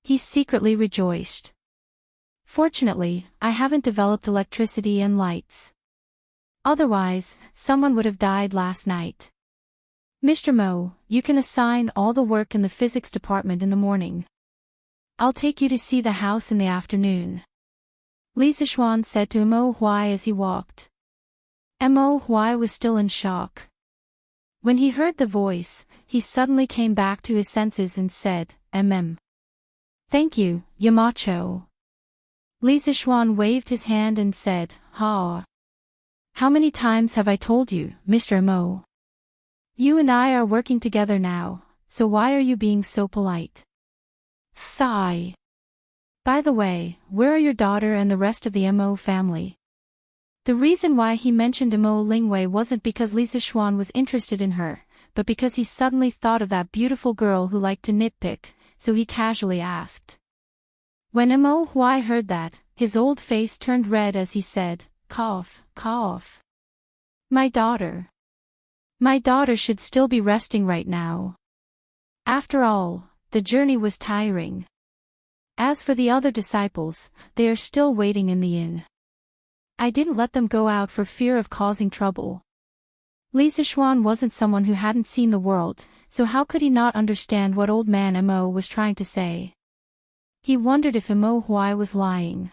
He secretly rejoiced. "Fortunately, I haven't developed electricity and lights. Otherwise, someone would have died last night. Mr. Mo, you can assign all the work in the physics department in the morning. I'll take you to see the house in the afternoon," Li Zixuan said to Mo Huai as he walked. Mo Huai was still in shock. When he heard the voice, he suddenly came back to his senses and said, "Thank you, Yamacho." Li Zixuan waved his hand and said, "Ha! How many times have I told you, Mr. Mo? You and I are working together now, so why are you being so polite?" Sigh. By the way, where are your daughter and the rest of the Mo family? The reason why he mentioned Mo Lingwei wasn't because Li Zixuan was interested in her, but because he suddenly thought of that beautiful girl who liked to nitpick, so he casually asked. When Mo Huai heard that, his old face turned red as he said, "Cough, cough. My daughter. My daughter should still be resting right now. After all, the journey was tiring. As for the other disciples, they are still waiting in the inn. I didn't let them go out for fear of causing trouble." Li Zixuan wasn't someone who hadn't seen the world, so how could he not understand what old man Mo was trying to say? He wondered if Mo Huai was lying.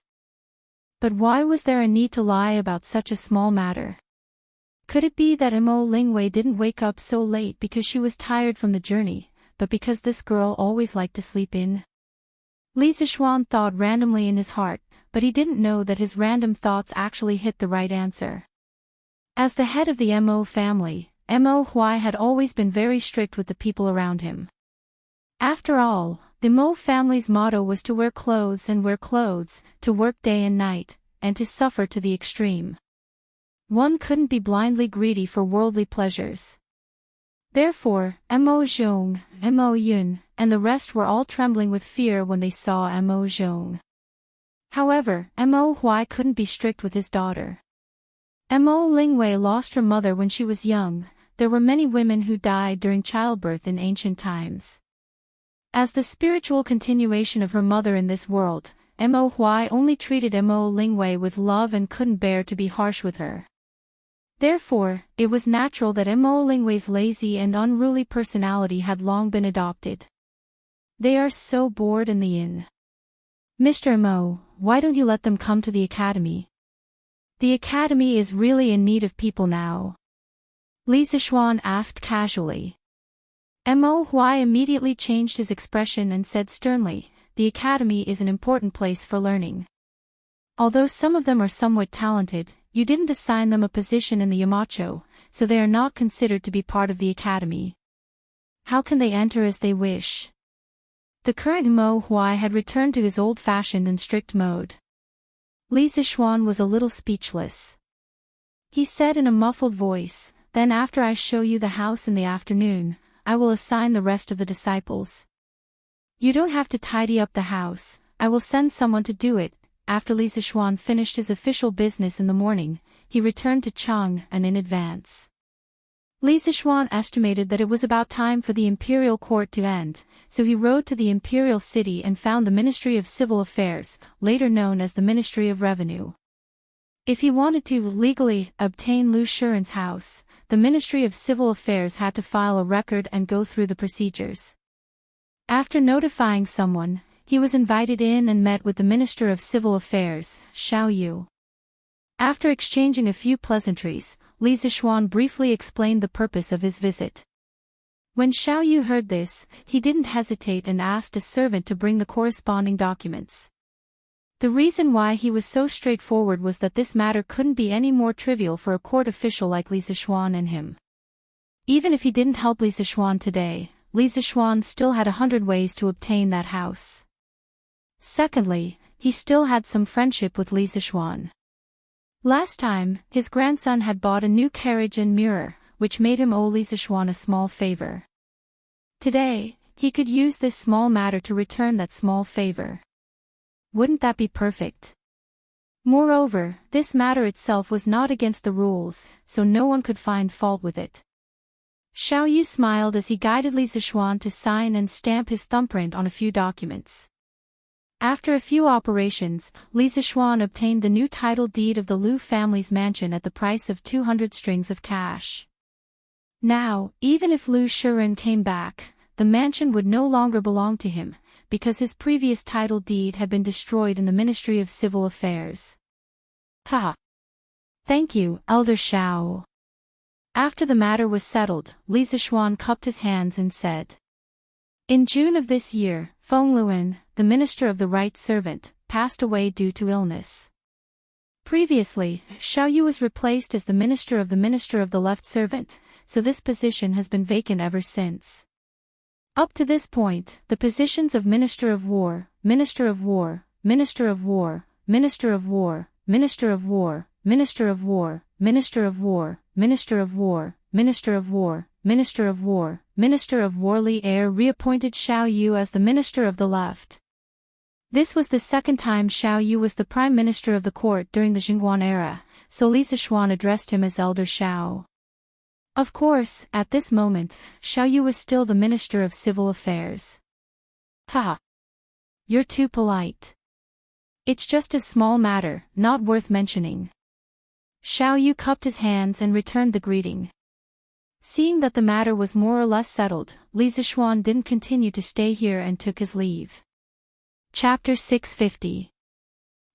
But why was there a need to lie about such a small matter? Could it be that Mo Lingwei didn't wake up so late because she was tired from the journey, but because this girl always liked to sleep in? Li Zixuan thought randomly in his heart, but he didn't know that his random thoughts actually hit the right answer. As the head of the Mo family, Mo Huai had always been very strict with the people around him. After all, the Mo family's motto was to wear clothes and wear clothes, to work day and night, and to suffer to the extreme. One couldn't be blindly greedy for worldly pleasures. Therefore, Mo Zhong, Mo Yun, and the rest were all trembling with fear when they saw Mo Zhong. However, Mo Huai couldn't be strict with his daughter. Mo Lingwei lost her mother when she was young. There were many women who died during childbirth in ancient times. As the spiritual continuation of her mother in this world, Mo Huai only treated Mo Lingwei with love and couldn't bear to be harsh with her. Therefore, it was natural that Mo Lingwei's lazy and unruly personality had long been adopted. They are so bored in the inn. Mr. Mo, why don't you let them come to the academy? The academy is really in need of people now. Li Zixuan asked casually. Mo Huai immediately changed his expression and said sternly, the academy is an important place for learning. Although some of them are somewhat talented, you didn't assign them a position in the Yamacho, so they are not considered to be part of the academy. How can they enter as they wish? The current Mo Huai had returned to his old-fashioned and strict mode. Li Zixuan was a little speechless. He said in a muffled voice, then after I show you the house in the afternoon, I will assign the rest of the disciples. You don't have to tidy up the house, I will send someone to do it. After Li Zixuan finished his official business in the morning, he returned to Chang'an in advance. Li Zixuan estimated that it was about time for the imperial court to end, so he rode to the imperial city and found the Ministry of Civil Affairs, later known as the Ministry of Revenue. If he wanted to legally obtain Lu Shiren's house, the Ministry of Civil Affairs had to file a record and go through the procedures. After notifying someone, he was invited in and met with the Minister of Civil Affairs, Xiao Yu. After exchanging a few pleasantries, Li Zixuan briefly explained the purpose of his visit. When Xiao Yu heard this, he didn't hesitate and asked a servant to bring the corresponding documents. The reason why he was so straightforward was that this matter couldn't be any more trivial for a court official like Li Zixuan and him. Even if he didn't help Li Zixuan today, Li Zixuan still had 100 ways to obtain that house. Secondly, he still had some friendship with Li Zixuan. Last time, his grandson had bought a new carriage and mirror, which made him owe Li Zixuan a small favor. Today, he could use this small matter to return that small favor. Wouldn't that be perfect? Moreover, this matter itself was not against the rules, so no one could find fault with it. Xiao Yu smiled as he guided Li Zixuan to sign and stamp his thumbprint on a few documents. After a few operations, Li Zixuan obtained the new title deed of the Lu family's mansion at the price of 200 strings of cash. Now, even if Lu Shiren came back, the mansion would no longer belong to him, because his previous title deed had been destroyed in the Ministry of Civil Affairs. Ha! Thank you, Elder Xiao. After the matter was settled, Li Zixuan cupped his hands and said. In June of this year, Feng Luan, the Minister of the Right Servant, passed away due to illness. Previously, Xiao Yu was replaced as the Minister of the Left Servant, so this position has been vacant ever since. Up to this point, the positions of Minister of War, Minister of War, Minister of War, Minister of War, Minister of War, Minister of War, Minister of War, Minister of War, Minister of War, Minister of War, Minister of War Li Er reappointed Xiao Yu as the Minister of the Left. This was the second time Xiao Yu was the Prime Minister of the court during the Jingguan era, so Li Zixuan addressed him as Elder Xiao. Of course, at this moment, Xiao Yu was still the Minister of Civil Affairs. Ha! You're too polite. It's just a small matter, not worth mentioning. Xiao Yu cupped his hands and returned the greeting. Seeing that the matter was more or less settled, Li Zixuan didn't continue to stay here and took his leave. Chapter 650.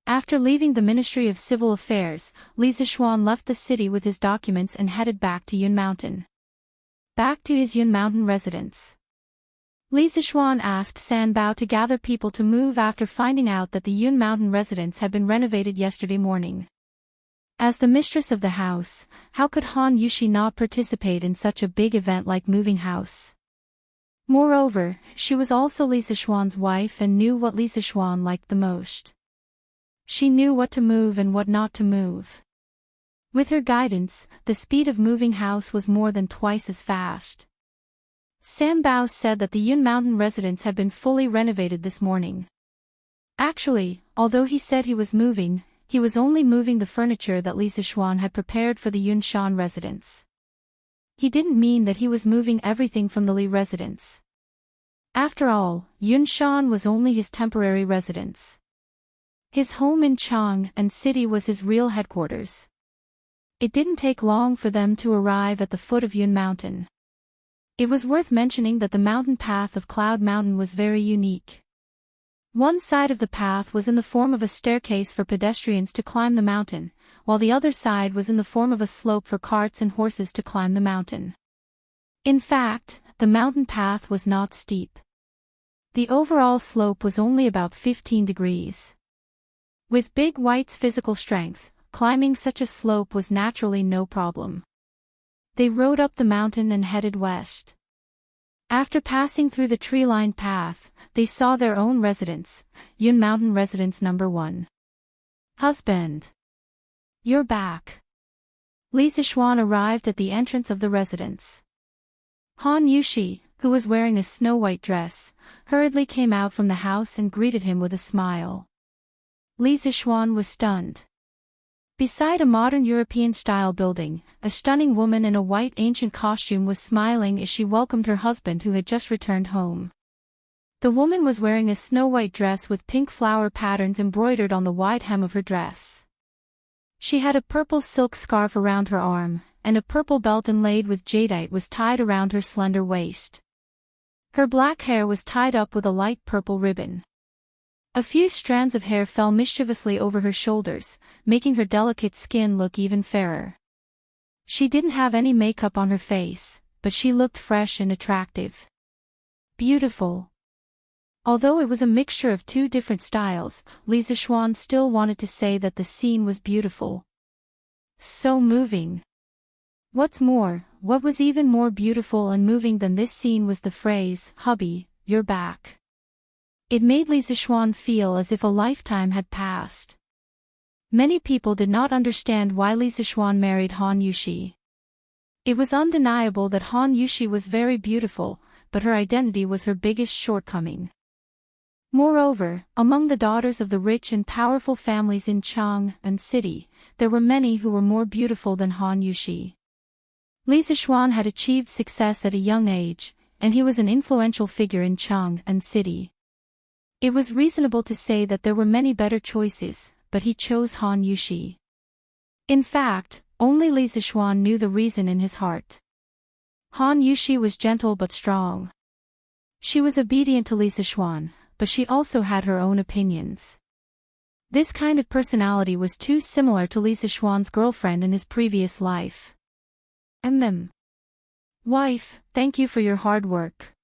After leaving the Ministry of Civil Affairs, Li Zixuan left the city with his documents and headed back to Yun Mountain. Back to his Yun Mountain residence. Li Zixuan asked San Bao to gather people to move after finding out that the Yun Mountain residence had been renovated yesterday morning. As the mistress of the house, how could Han Yushi not participate in such a big event like moving house? Moreover, she was also Li Zixuan's wife and knew what Li Zixuan liked the most. She knew what to move and what not to move. With her guidance, the speed of moving house was more than twice as fast. San Bao said that the Yun Mountain residence had been fully renovated this morning. Actually, although he said he was moving, he was only moving the furniture that Li Zishuan had prepared for the Yunshan residence. He didn't mean that he was moving everything from the Li residence. After all, Yunshan was only his temporary residence. His home in Chang and City was his real headquarters. It didn't take long for them to arrive at the foot of Yun Mountain. It was worth mentioning that the mountain path of Cloud Mountain was very unique. One side of the path was in the form of a staircase for pedestrians to climb the mountain, while the other side was in the form of a slope for carts and horses to climb the mountain. In fact, the mountain path was not steep. The overall slope was only about 15 degrees. With Big White's physical strength, climbing such a slope was naturally no problem. They rode up the mountain and headed west. After passing through the tree-lined path, they saw their own residence, Yun Mountain Residence No. 1. Husband. You're back. Li Zishuan arrived at the entrance of the residence. Han Yushi, who was wearing a snow-white dress, hurriedly came out from the house and greeted him with a smile. Li Zishuan was stunned. Beside a modern European-style building, a stunning woman in a white ancient costume was smiling as she welcomed her husband who had just returned home. The woman was wearing a snow-white dress with pink flower patterns embroidered on the wide hem of her dress. She had a purple silk scarf around her arm, and a purple belt inlaid with jadeite was tied around her slender waist. Her black hair was tied up with a light purple ribbon. A few strands of hair fell mischievously over her shoulders, making her delicate skin look even fairer. She didn't have any makeup on her face, but she looked fresh and attractive. Beautiful. Although it was a mixture of two different styles, Li Zishuan still wanted to say that the scene was beautiful. So moving. What's more, what was even more beautiful and moving than this scene was the phrase, "Hubby, you're back." It made Li Zishuan feel as if a lifetime had passed. Many people did not understand why Li Zishuan married Han Yushi. It was undeniable that Han Yushi was very beautiful, but her identity was her biggest shortcoming. Moreover, among the daughters of the rich and powerful families in Chang and City, there were many who were more beautiful than Han Yushi. Li Zishuan had achieved success at a young age, and he was an influential figure in Chang and City. It was reasonable to say that there were many better choices, but he chose Han Yushi. In fact, only Li Zishuan knew the reason in his heart. Han Yushi was gentle but strong. She was obedient to Li Zishuan, but she also had her own opinions. This kind of personality was too similar to Li Zishuan's girlfriend in his previous life. Wife, thank you for your hard work.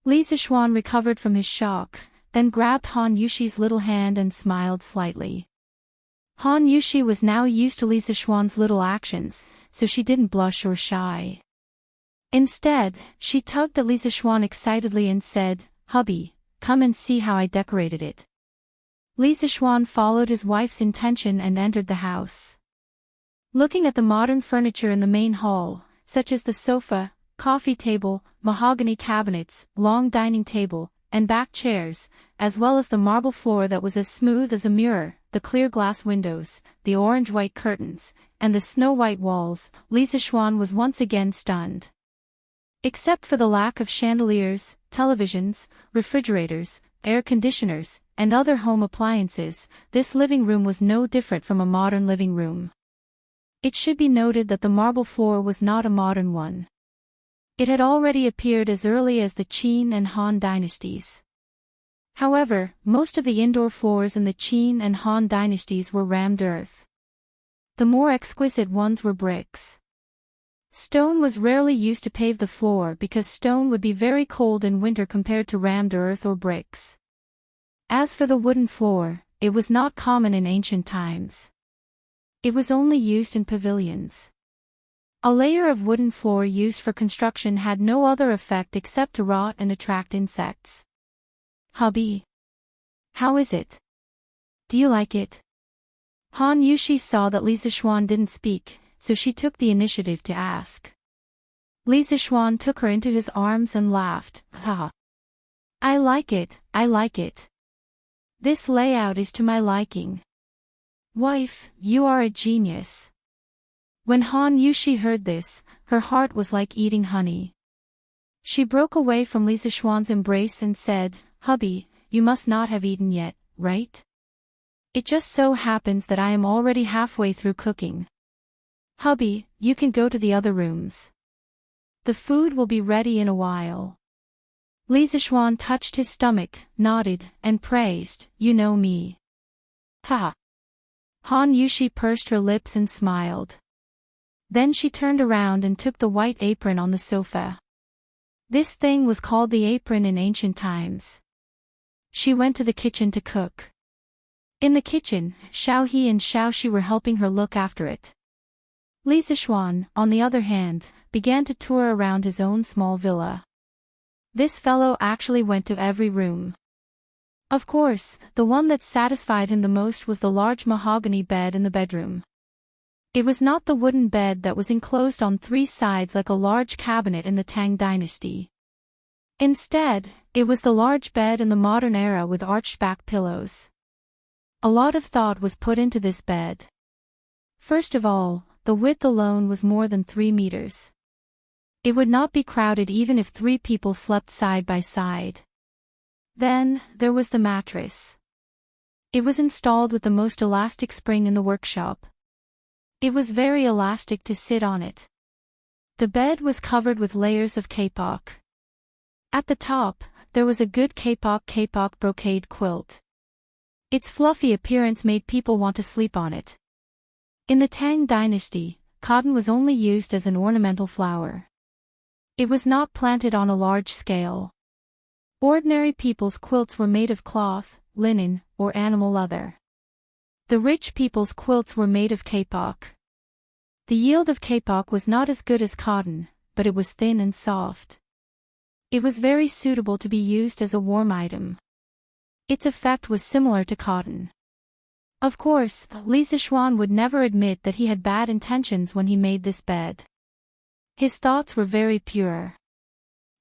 Li Zishuan recovered from his shock, then grabbed Han Yushi's little hand and smiled slightly. Han Yushi was now used to Li Zishuan's little actions, so she didn't blush or shy. Instead, she tugged at Li Zishuan excitedly and said, "Hubby, come and see how I decorated it." Li Zishuan followed his wife's intention and entered the house. Looking at the modern furniture in the main hall, such as the sofa, coffee table, mahogany cabinets, long dining table, and back chairs, as well as the marble floor that was as smooth as a mirror, the clear glass windows, the orange-white curtains, and the snow-white walls, Li Zishuan was once again stunned. Except for the lack of chandeliers, televisions, refrigerators, air conditioners, and other home appliances, this living room was no different from a modern living room. It should be noted that the marble floor was not a modern one. It had already appeared as early as the Qin and Han dynasties. However, most of the indoor floors in the Qin and Han dynasties were rammed earth. The more exquisite ones were bricks. Stone was rarely used to pave the floor because stone would be very cold in winter compared to rammed earth or bricks. As for the wooden floor, it was not common in ancient times. It was only used in pavilions. A layer of wooden floor used for construction had no other effect except to rot and attract insects. "Hubby. How is it? Do you like it?" Han Yushi saw that Li Zishuan didn't speak, so she took the initiative to ask. Li Zishuan took her into his arms and laughed, "Haha. I like it, I like it. This layout is to my liking." Wife, you are a genius. When Han Yushi heard this, her heart was like eating honey. She broke away from Li Zixuan's embrace and said, Hubby, you must not have eaten yet, right? It just so happens that I am already halfway through cooking. Hubby, you can go to the other rooms. The food will be ready in a while. Li Zixuan touched his stomach, nodded, and praised, you know me. Ha! Han Yushi pursed her lips and smiled. Then she turned around and took the white apron on the sofa. This thing was called the apron in ancient times. She went to the kitchen to cook. In the kitchen, Xiaohe and Xiaoxi were helping her look after it. Li Zixuan, on the other hand, began to tour around his own small villa. This fellow actually went to every room. Of course, the one that satisfied him the most was the large mahogany bed in the bedroom. It was not the wooden bed that was enclosed on 3 sides like a large cabinet in the Tang dynasty. Instead, it was the large bed in the modern era with arched back pillows. A lot of thought was put into this bed. First of all, the width alone was more than 3 meters. It would not be crowded even if 3 people slept side by side. Then, there was the mattress. It was installed with the most elastic spring in the workshop. It was very elastic to sit on it. The bed was covered with layers of kapok. At the top, there was a good kapok brocade quilt. Its fluffy appearance made people want to sleep on it. In the Tang dynasty, cotton was only used as an ornamental flower. It was not planted on a large scale. Ordinary people's quilts were made of cloth, linen, or animal leather. The rich people's quilts were made of kapok. The yield of kapok was not as good as cotton, but it was thin and soft. It was very suitable to be used as a warm item. Its effect was similar to cotton. Of course, Li Zixuan would never admit that he had bad intentions when he made this bed. His thoughts were very pure.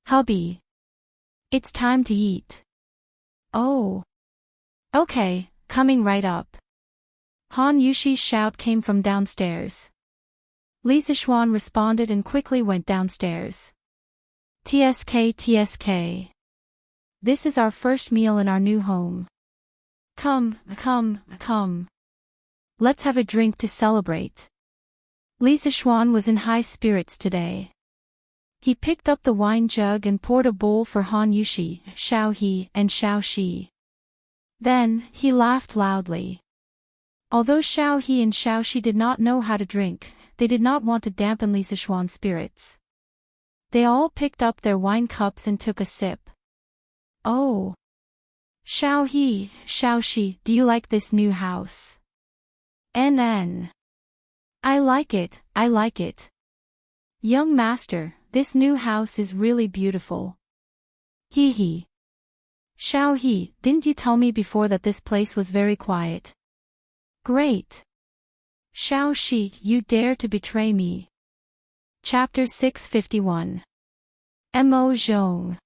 Hubby. It's time to eat. Oh. Okay, coming right up. Han Yushi's shout came from downstairs. Li Zixuan responded and quickly went downstairs. TSK. This is our first meal in our new home. Come. Let's have a drink to celebrate. Li Zixuan was in high spirits today. He picked up the wine jug and poured a bowl for Han Yushi, Xiaohe, and Xiaoxi. Then, he laughed loudly. Although Xiaohe and Xiaoxi did not know how to drink, they did not want to dampen Li Zixuan's spirits. They all picked up their wine cups and took a sip. Oh. Xiaohe, Xiaoxi, do you like this new house? NN. I like it. Young master, this new house is really beautiful. Hee. Xiaohe, didn't you tell me before that this place was very quiet? Great. Xiaoxi, you dare to betray me. Chapter 651. Mo Zhong.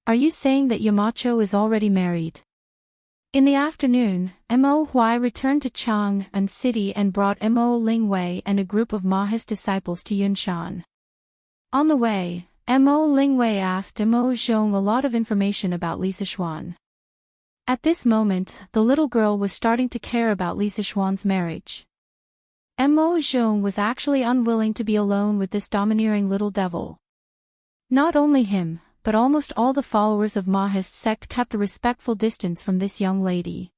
Are you saying that Yamacho is already married? In the afternoon, Mo Huai returned to Chang'an City and brought Mo Lingwei and a group of Maha's disciples to Yunshan. On the way, Mo Lingwei asked Mo Zhong a lot of information about Li Zixuan. At this moment, the little girl was starting to care about Li Zixuan's marriage. Mo Zhong was actually unwilling to be alone with this domineering little devil. Not only him, but almost all the followers of Maha's sect kept a respectful distance from this young lady.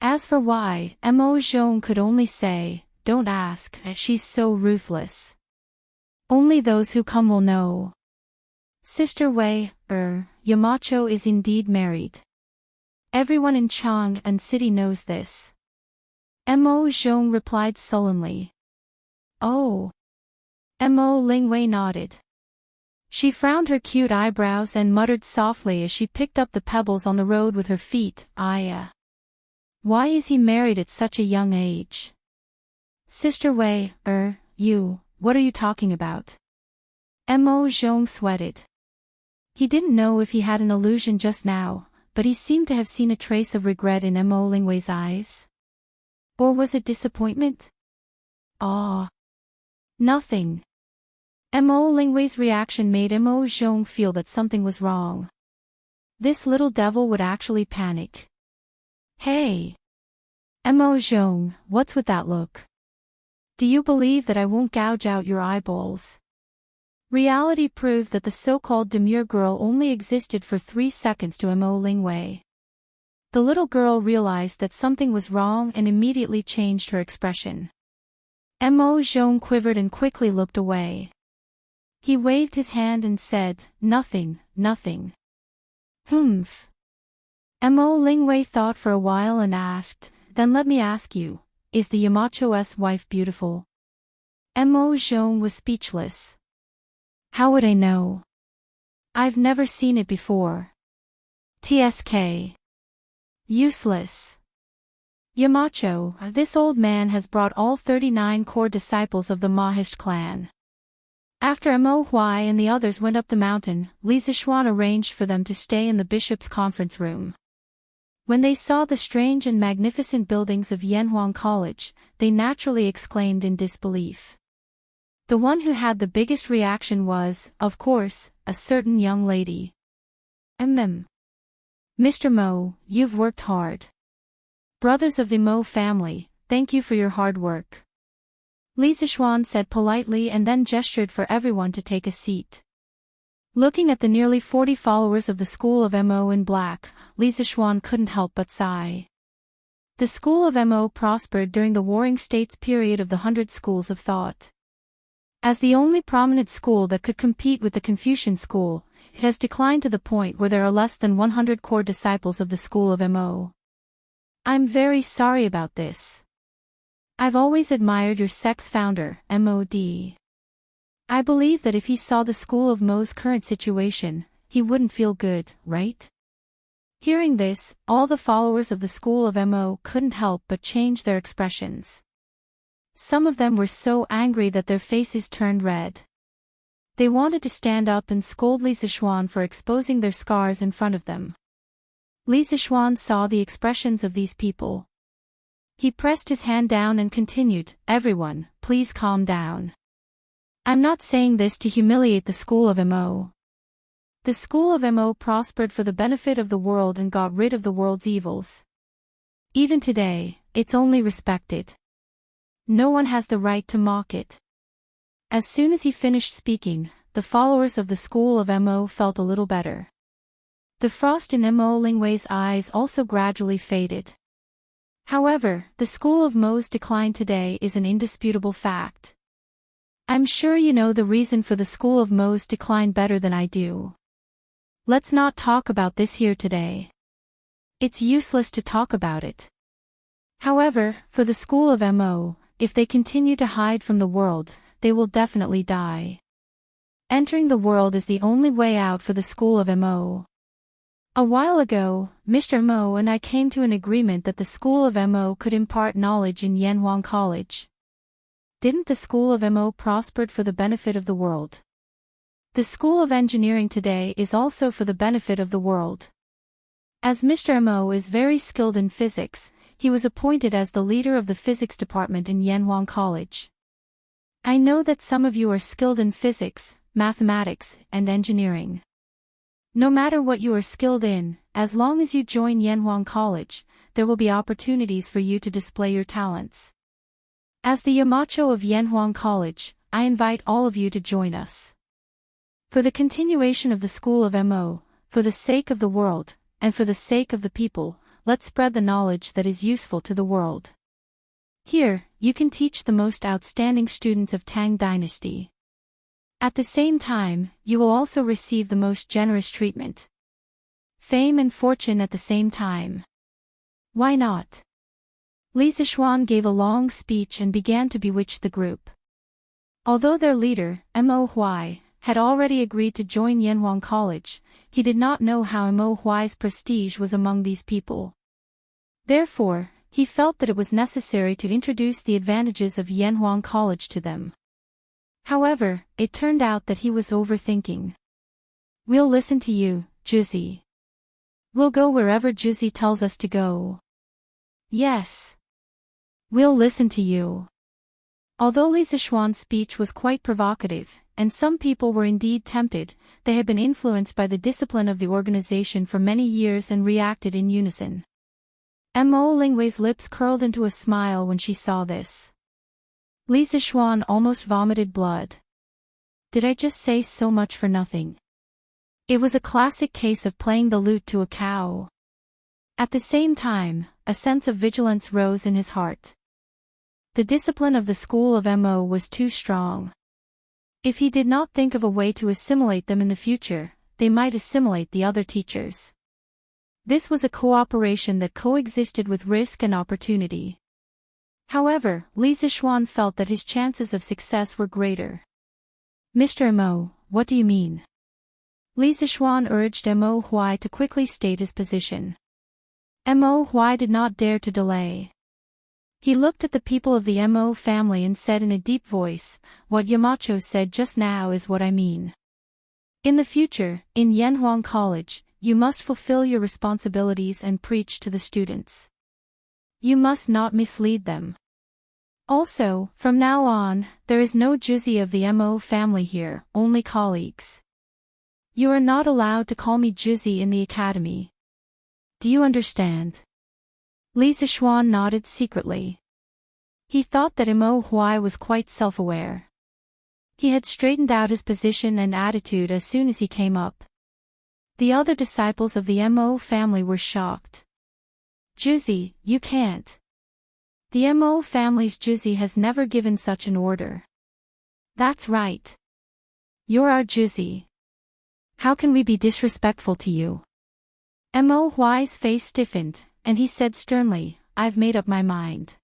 As for why, Mo Zhong could only say, don't ask, she's so ruthless. Only those who come will know. Sister Wei, Yamacho is indeed married. Everyone in Chang'an City knows this. Mo Zhong replied sullenly. Oh. Mo Lingwei nodded. She frowned her cute eyebrows and muttered softly as she picked up the pebbles on the road with her feet. Why is he married at such a young age? Sister Wei, what are you talking about? Mo Zhong sweated. He didn't know if he had an illusion just now, but he seemed to have seen a trace of regret in Mo Lingwei's eyes. Or was it disappointment? Awe. Nothing. Mo Lingwei's reaction made Mo Zhong feel that something was wrong. This little devil would actually panic. Hey! Mo Zhong, what's with that look? Do you believe that I won't gouge out your eyeballs? Reality proved that the so-called demure girl only existed for 3 seconds to Mo Lingwei. The little girl realized that something was wrong and immediately changed her expression. Mo Zhong quivered and quickly looked away. He waved his hand and said, "Nothing, nothing." Humph. Mo Lingwei thought for a while and asked, "Then let me ask you, is the Yamacho's wife beautiful?" Mo Zhong was speechless. How would I know? I've never seen it before. TSK. Useless. Yamacho, this old man has brought all 39 core disciples of the Mahisht clan. After Mo Huai and the others went up the mountain, Li Zishuan arranged for them to stay in the bishop's conference room. When they saw the strange and magnificent buildings of Yanhuang College, they naturally exclaimed in disbelief. The one who had the biggest reaction was, of course, a certain young lady. Mr. Mo, you've worked hard. Brothers of the Mo family, thank you for your hard work. Li Zishuan said politely and then gestured for everyone to take a seat. Looking at the nearly 40 followers of the school of Mo in black, Li Zishuan couldn't help but sigh. The school of Mo prospered during the Warring States period of the 100 schools of thought. As the only prominent school that could compete with the Confucian school, it has declined to the point where there are less than 100 core disciples of the school of Mo. I'm very sorry about this. I've always admired your sex founder, MOD. I believe that if he saw the school of Mo's current situation, he wouldn't feel good, right? Hearing this, all the followers of the school of Mo couldn't help but change their expressions. Some of them were so angry that their faces turned red. They wanted to stand up and scold Li Zishuan for exposing their scars in front of them. Li Zishuan saw the expressions of these people. He pressed his hand down and continued, "Everyone, please calm down. I'm not saying this to humiliate the school of Mo. The school of Mo prospered for the benefit of the world and got rid of the world's evils. Even today, it's only respected. No one has the right to mock it." As soon as he finished speaking, the followers of the school of Mo felt a little better. The frost in Mo Lingwei's eyes also gradually faded. However, the school of Mo's decline today is an indisputable fact. I'm sure you know the reason for the school of Mo's decline better than I do. Let's not talk about this here today. It's useless to talk about it. However, for the school of Mo, if they continue to hide from the world, they will definitely die. Entering the world is the only way out for the school of Mo. A while ago, Mr. Mo and I came to an agreement that the school of Mo could impart knowledge in Yanhuang College. Didn't the school of Mo prospered for the benefit of the world? The school of engineering today is also for the benefit of the world. As Mr. Mo is very skilled in physics, he was appointed as the leader of the physics department in Yanhuang College. I know that some of you are skilled in physics, mathematics, and engineering. No matter what you are skilled in, as long as you join Yanhuang College, there will be opportunities for you to display your talents. As the Yamacho of Yanhuang College, I invite all of you to join us. For the continuation of the school of Mo, for the sake of the world, and for the sake of the people, let's spread the knowledge that is useful to the world. Here, you can teach the most outstanding students of Tang Dynasty. At the same time, you will also receive the most generous treatment. Fame and fortune at the same time. Why not? Li Zishuan gave a long speech and began to bewitch the group. Although their leader, Mo Huai, had already agreed to join Yanhuang College, he did not know how Mo Huai's prestige was among these people. Therefore, he felt that it was necessary to introduce the advantages of Yanhuang College to them. However, it turned out that he was overthinking. We'll listen to you, Juzi. We'll go wherever Juzi tells us to go. Yes. We'll listen to you. Although Li Zixuan's speech was quite provocative, and some people were indeed tempted, they had been influenced by the discipline of the organization for many years and reacted in unison. Mo Lingwei's lips curled into a smile when she saw this. Li Zixuan almost vomited blood. Did I just say so much for nothing? It was a classic case of playing the lute to a cow. At the same time, a sense of vigilance rose in his heart. The discipline of the school of Mo was too strong. If he did not think of a way to assimilate them in the future, they might assimilate the other teachers. This was a cooperation that coexisted with risk and opportunity. However, Li Zixuan felt that his chances of success were greater. Mr. Mo, what do you mean? Li Zixuan urged Mo Huai to quickly state his position. Mo Huai did not dare to delay. He looked at the people of the Mo family and said in a deep voice, "What Yamacho said just now is what I mean. In the future, in Yanhuang College, you must fulfill your responsibilities and preach to the students. You must not mislead them. Also, from now on, there is no Juzi of the Mo family here, only colleagues. You are not allowed to call me Juzi in the academy. Do you understand?" Li Zixuan nodded secretly. He thought that Mo Huai was quite self-aware. He had straightened out his position and attitude as soon as he came up. The other disciples of the Mo family were shocked. "Juzi, you can't. The Mo family's Juzi has never given such an order." "That's right. You're our Juzi. How can we be disrespectful to you?" Mo Huai's face stiffened, and he said sternly, "I've made up my mind.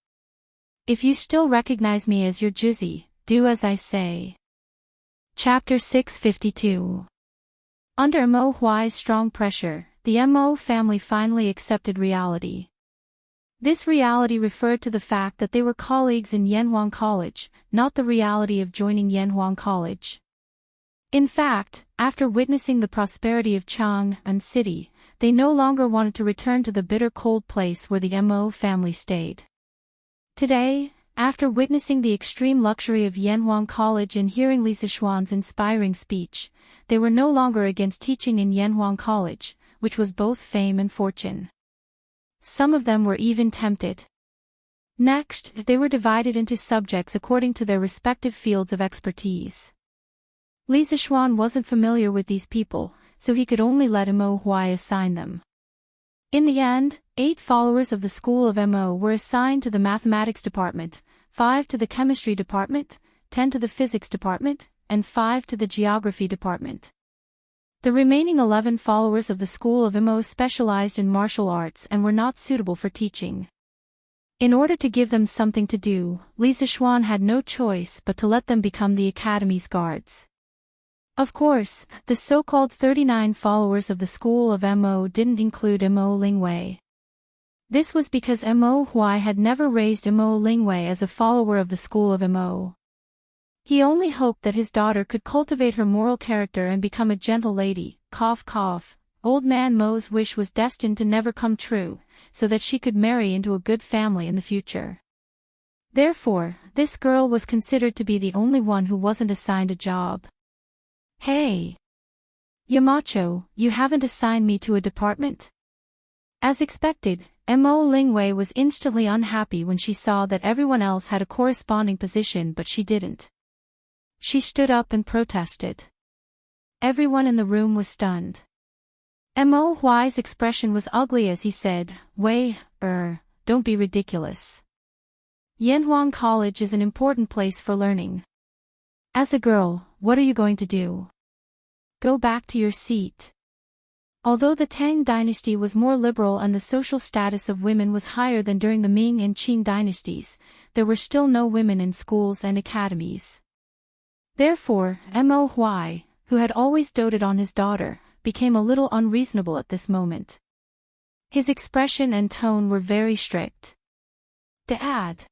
If you still recognize me as your Juzi, do as I say." Chapter 652. Under Mo Huai's strong pressure, the Mo family finally accepted reality. This reality referred to the fact that they were colleagues in Yanhuang College, not the reality of joining Yanhuang College. In fact, after witnessing the prosperity of Chang'an City, they no longer wanted to return to the bitter cold place where the Mo family stayed. Today, after witnessing the extreme luxury of Yanhuang College and hearing Li Zixuan's inspiring speech, they were no longer against teaching in Yanhuang College, which was both fame and fortune. Some of them were even tempted. Next, they were divided into subjects according to their respective fields of expertise. Li Zixuan wasn't familiar with these people, so he could only let Mo Huai assign them. In the end, 8 followers of the school of Mo were assigned to the mathematics department, 5 to the chemistry department, 10 to the physics department, and 5 to the geography department. The remaining 11 followers of the school of Mo specialized in martial arts and were not suitable for teaching. In order to give them something to do, Li Zixuan had no choice but to let them become the academy's guards. Of course, the so-called 39 followers of the school of Mo didn't include Mo Lingwei. This was because Mo Huai had never raised Mo Lingwei as a follower of the school of Mo. He only hoped that his daughter could cultivate her moral character and become a gentle lady. Cough cough. Old man Mo's wish was destined to never come true, so that she could marry into a good family in the future. Therefore, this girl was considered to be the only one who wasn't assigned a job. "Hey! Yamacho, you haven't assigned me to a department?" As expected, Mo Lingwei was instantly unhappy when she saw that everyone else had a corresponding position but she didn't. She stood up and protested. Everyone in the room was stunned. Mo Huai's expression was ugly as he said, Don't be ridiculous. Yanhuang College is an important place for learning. As a girl, what are you going to do? Go back to your seat." Although the Tang dynasty was more liberal and the social status of women was higher than during the Ming and Qing dynasties, there were still no women in schools and academies. Therefore, Mo Huai, who had always doted on his daughter, became a little unreasonable at this moment. His expression and tone were very strict. Dad.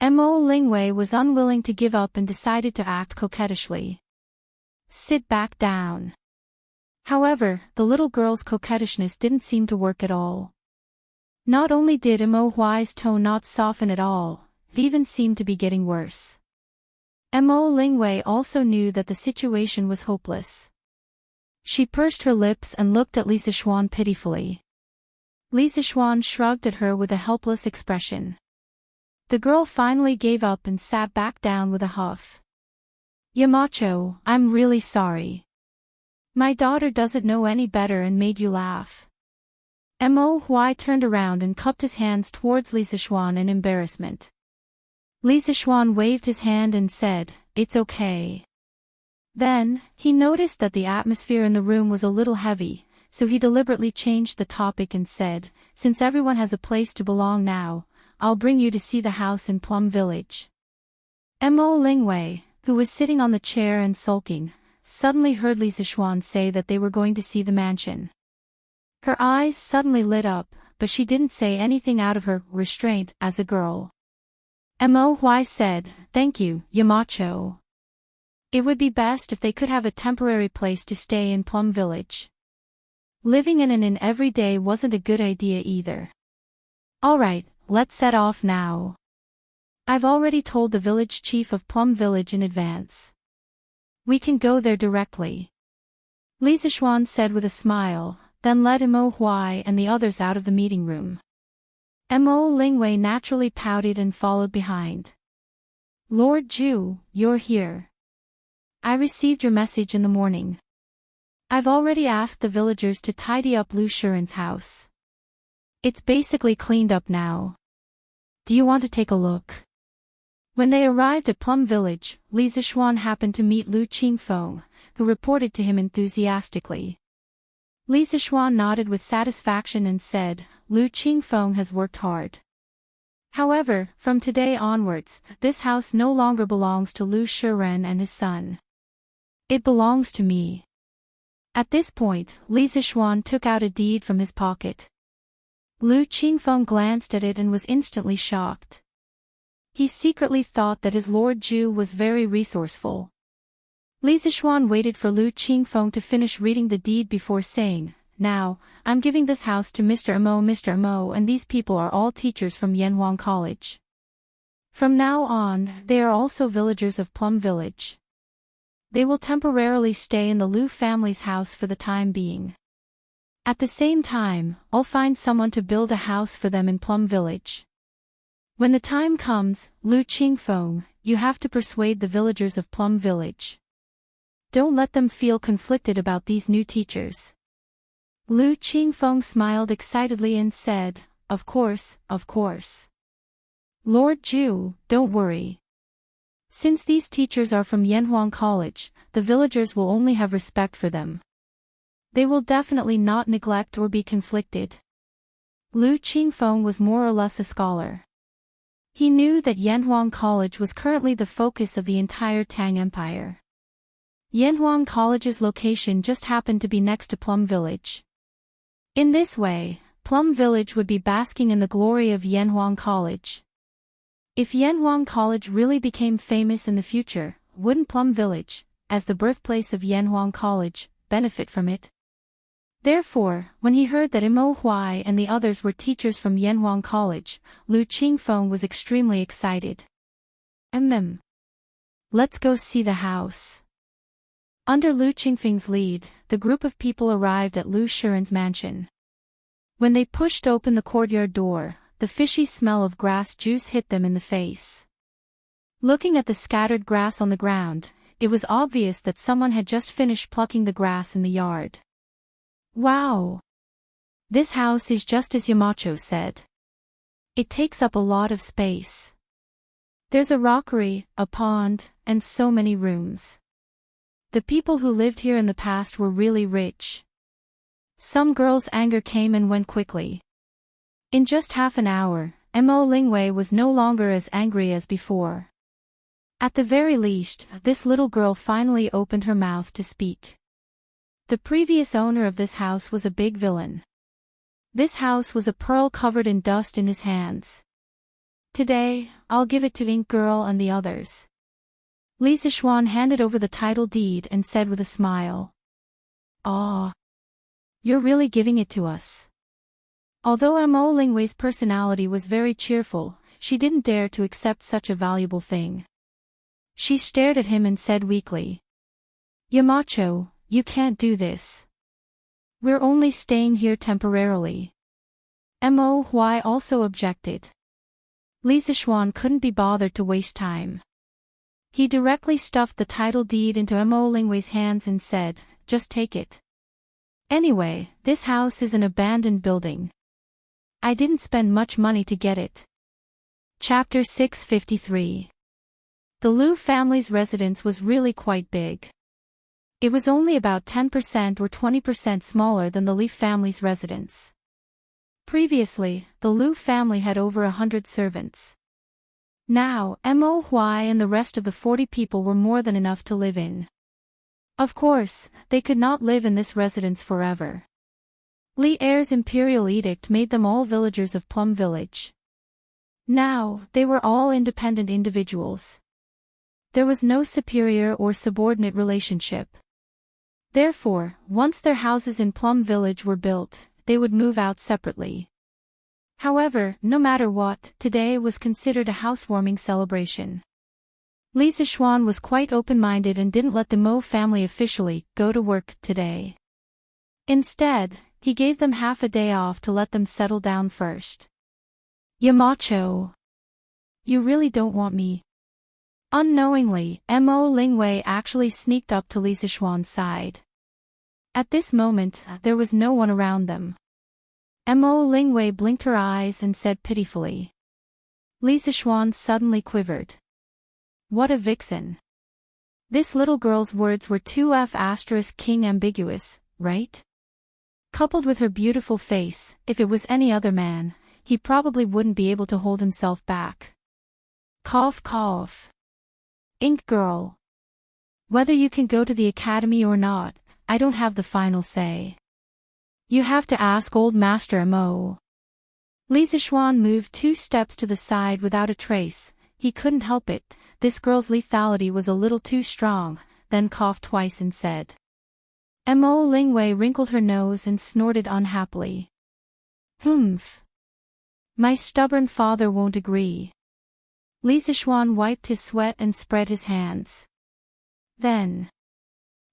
Mo Lingwei was unwilling to give up and decided to act coquettishly. "Sit back down." However, the little girl's coquettishness didn't seem to work at all. Not only did Mo Huai's tone not soften at all, it even seemed to be getting worse. Mo Lingwei also knew that the situation was hopeless. She pursed her lips and looked at Li Zixuan pitifully. Li Zixuan shrugged at her with a helpless expression. The girl finally gave up and sat back down with a huff. Yamacho, I'm really sorry. My daughter doesn't know any better and made you laugh. Mo Huai turned around and cupped his hands towards Li Zixuan in embarrassment. Li Zixuan waved his hand and said, "It's okay." Then, he noticed that the atmosphere in the room was a little heavy, so he deliberately changed the topic and said, "Since everyone has a place to belong now, I'll bring you to see the house in Plum Village." Mo Lingwei, who was sitting on the chair and sulking, suddenly heard Li Zixuan say that they were going to see the mansion. Her eyes suddenly lit up, but she didn't say anything out of her restraint as a girl. Mo Huai said, "Thank you, Yamacho. It would be best if they could have a temporary place to stay in Plum Village. Living in an inn every day wasn't a good idea either. Alright, let's set off now. I've already told the village chief of Plum Village in advance. We can go there directly." Li Zixuan said with a smile, then led Mo Huai and the others out of the meeting room. Mo Lingwei naturally pouted and followed behind. "Lord Zhu, you're here. I received your message in the morning. I've already asked the villagers to tidy up Lu Shiren's house. It's basically cleaned up now. Do you want to take a look?" When they arrived at Plum Village, Li Zixuan happened to meet Lu Qingfeng, who reported to him enthusiastically. Li Zixuan nodded with satisfaction and said, "Lu Qingfeng has worked hard. However, from today onwards, this house no longer belongs to Lu Shiren and his son. It belongs to me." At this point, Li Zixuan took out a deed from his pocket. Lu Qingfeng glanced at it and was instantly shocked. He secretly thought that his Lord Zhu was very resourceful. Li Zixuan waited for Lu Qingfeng to finish reading the deed before saying, "Now, I'm giving this house to Mr. Mo, and these people are all teachers from Yanhuang College. From now on, they are also villagers of Plum Village. They will temporarily stay in the Lu family's house for the time being. At the same time, I'll find someone to build a house for them in Plum Village. When the time comes, Lu Qingfeng, you have to persuade the villagers of Plum Village. Don't let them feel conflicted about these new teachers." Lu Qingfeng smiled excitedly and said, Of course, of course. Lord Zhu, don't worry. Since these teachers are from Yanhuang College, the villagers will only have respect for them. They will definitely not neglect or be conflicted." Lu Qingfeng was more or less a scholar. He knew that Yanhuang College was currently the focus of the entire Tang Empire. Yanhuang College's location just happened to be next to Plum Village. In this way, Plum Village would be basking in the glory of Yanhuang College. If Yanhuang College really became famous in the future, wouldn't Plum Village, as the birthplace of Yanhuang College, benefit from it? Therefore, when he heard that Mo Huai and the others were teachers from Yanhuang College, Lu Qingfeng was extremely excited. Let's go see the house." Under Lu Qingfeng's lead, the group of people arrived at Lu Shiren's mansion. When they pushed open the courtyard door, the fishy smell of grass juice hit them in the face. Looking at the scattered grass on the ground, it was obvious that someone had just finished plucking the grass in the yard. "Wow! This house is just as Yamacho said. It takes up a lot of space. There's a rockery, a pond, and so many rooms. The people who lived here in the past were really rich." Some girl's anger came and went quickly. In just half an hour, Mo Lingwei was no longer as angry as before. At the very least, this little girl finally opened her mouth to speak. The previous owner of this house was a big villain. This house was a pearl covered in dust in his hands. Today, I'll give it to Ink Girl and the others. Li Zixuan handed over the title deed and said with a smile. "Ah, you're really giving it to us. Although Mo Lingwei's personality was very cheerful, she didn't dare to accept such a valuable thing. She stared at him and said weakly, "Yamacho, you can't do this. We're only staying here temporarily." Mo Huai also objected. Li Zixuan couldn't be bothered to waste time. He directly stuffed the title deed into Mo Lingwei's hands and said, "Just take it. Anyway, this house is an abandoned building. I didn't spend much money to get it." Chapter 653. The Liu family's residence was really quite big. It was only about 10% or 20% smaller than the Li family's residence. Previously, the Liu family had over 100 servants. Now, Mo Huai and the rest of the 40 people were more than enough to live in. Of course, they could not live in this residence forever. Li Er's imperial edict made them all villagers of Plum Village. Now, they were all independent individuals. There was no superior or subordinate relationship. Therefore, once their houses in Plum Village were built, they would move out separately. However, no matter what, today was considered a housewarming celebration. Li Zixuan was quite open-minded and didn't let the Mo family officially go to work today. Instead, he gave them half a day off to let them settle down first. "Yamacho, you really don't want me?" Unknowingly, Mo Lingwei actually sneaked up to Li Zixuan's side. At this moment, there was no one around them. Mo Lingwei blinked her eyes and said pitifully. Li Zixuan suddenly quivered. What a vixen. This little girl's words were too king ambiguous, right? Coupled with her beautiful face, if it was any other man, he probably wouldn't be able to hold himself back. Cough cough. Ink girl. Whether you can go to the academy or not, I don't have the final say. You have to ask old Master Mo. Li Zixuan moved 2 steps to the side without a trace. He couldn't help it, this girl's lethality was a little too strong, then coughed twice and said. Mo Lingwei wrinkled her nose and snorted unhappily. Humph. My stubborn father won't agree. Li Zixuan wiped his sweat and spread his hands. Then.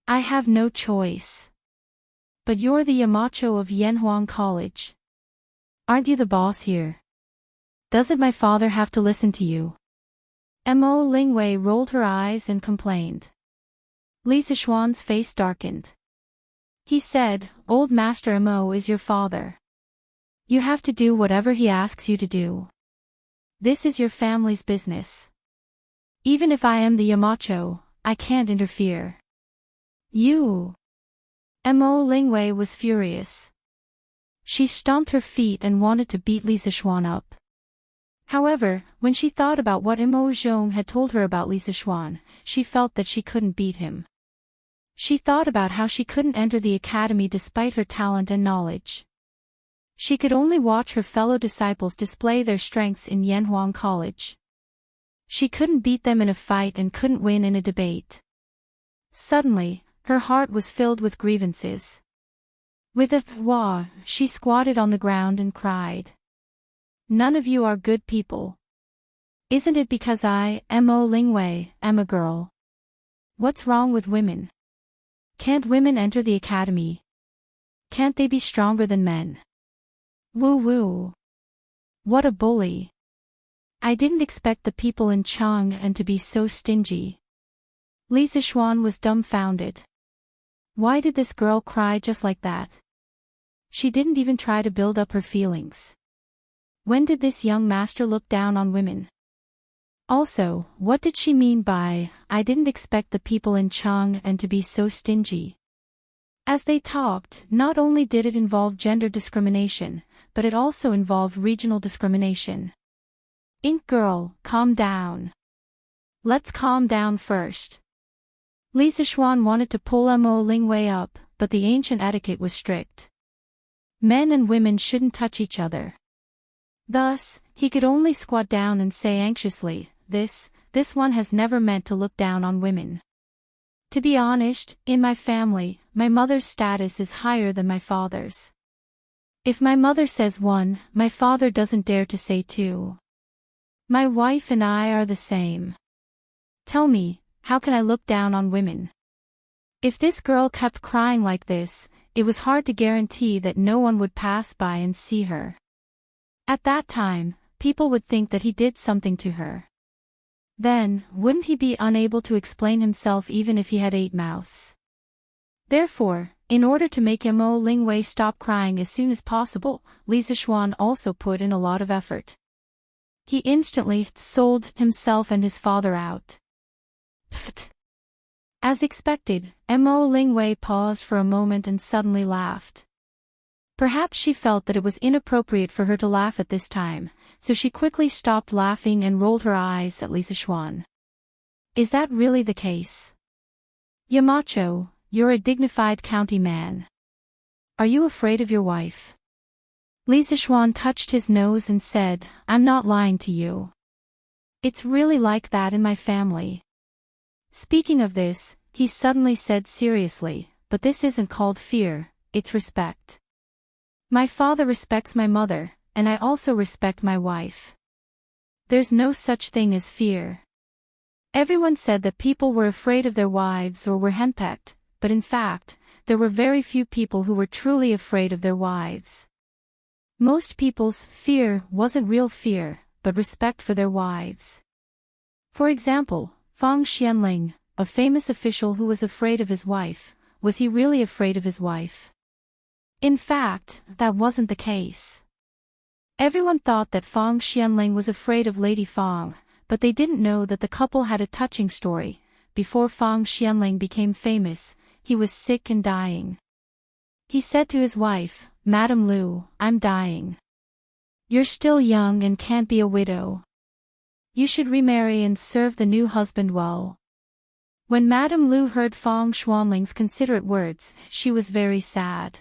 I have no choice. But you're the Yamacho of Yanhuang College. Aren't you the boss here? Doesn't my father have to listen to you? Mo Lingwei rolled her eyes and complained. Li Zixuan's face darkened. He said, Old Master Mo is your father. You have to do whatever he asks you to do. This is your family's business. Even if I am the Yamacho, I can't interfere. You. Mo Lingwei was furious. She stomped her feet and wanted to beat Li Zixuan up. However, when she thought about what Mo Zhong had told her about Li Zixuan, she felt that she couldn't beat him. She thought about how she couldn't enter the academy despite her talent and knowledge. She could only watch her fellow disciples display their strengths in Yanhuang College. She couldn't beat them in a fight and couldn't win in a debate. Suddenly, her heart was filled with grievances. With a thwack, she squatted on the ground and cried. None of you are good people. Isn't it because I, Mo Lingwei, am a girl? What's wrong with women? Can't women enter the academy? Can't they be stronger than men? Woo-woo. What a bully. I didn't expect the people in Chang'an to be so stingy. Li Zixuan was dumbfounded. Why did this girl cry just like that? She didn't even try to build up her feelings. When did this young master look down on women? Also, what did she mean by, I didn't expect the people in Chang'an to be so stingy? As they talked, not only did it involve gender discrimination, but it also involved regional discrimination. Ink girl, calm down. Let's calm down first. Li Zixuan wanted to pull Mo Lingwei up, but the ancient etiquette was strict. Men and women shouldn't touch each other. Thus, he could only squat down and say anxiously, this one has never meant to look down on women. To be honest, in my family, my mother's status is higher than my father's. If my mother says 1, my father doesn't dare to say 2. My wife and I are the same. Tell me, how can I look down on women? If this girl kept crying like this, it was hard to guarantee that no one would pass by and see her. At that time, people would think that he did something to her. Then, wouldn't he be unable to explain himself even if he had 8 mouths? Therefore, in order to make Mo Lingwei stop crying as soon as possible, Li Zixuan also put in a lot of effort. He instantly sold himself and his father out. As expected, Mo Lingwei paused for a moment and suddenly laughed. Perhaps she felt that it was inappropriate for her to laugh at this time, so she quickly stopped laughing and rolled her eyes at Li Zixuan. Is that really the case? Yamacho, you're a dignified county man. Are you afraid of your wife? Li Zixuan touched his nose and said, I'm not lying to you. It's really like that in my family. Speaking of this, he suddenly said seriously, but this isn't called fear, it's respect. My father respects my mother, and I also respect my wife. There's no such thing as fear. Everyone said that people were afraid of their wives or were henpecked, but in fact, there were very few people who were truly afraid of their wives. Most people's fear wasn't real fear, but respect for their wives. For example, Fang Xianling, a famous official who was afraid of his wife, was he really afraid of his wife? In fact, that wasn't the case. Everyone thought that Fang Xianling was afraid of Lady Fang, but they didn't know that the couple had a touching story. Before Fang Xianling became famous, he was sick and dying. He said to his wife, Madam Lu, I'm dying. You're still young and can't be a widow. You should remarry and serve the new husband well. When Madame Lu heard Fang Xuanling's considerate words, she was very sad.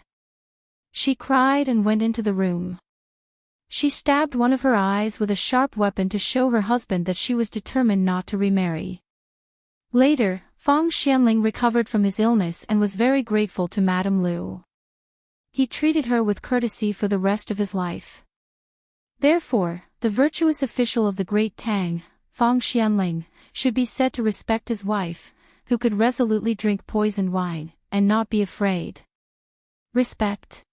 She cried and went into the room. She stabbed one of her eyes with a sharp weapon to show her husband that she was determined not to remarry. Later, Fang Xianling recovered from his illness and was very grateful to Madame Lu. He treated her with courtesy for the rest of his life. Therefore, the virtuous official of the Great Tang, Fang Xianling, should be said to respect his wife, who could resolutely drink poisoned wine, and not be afraid. Respect.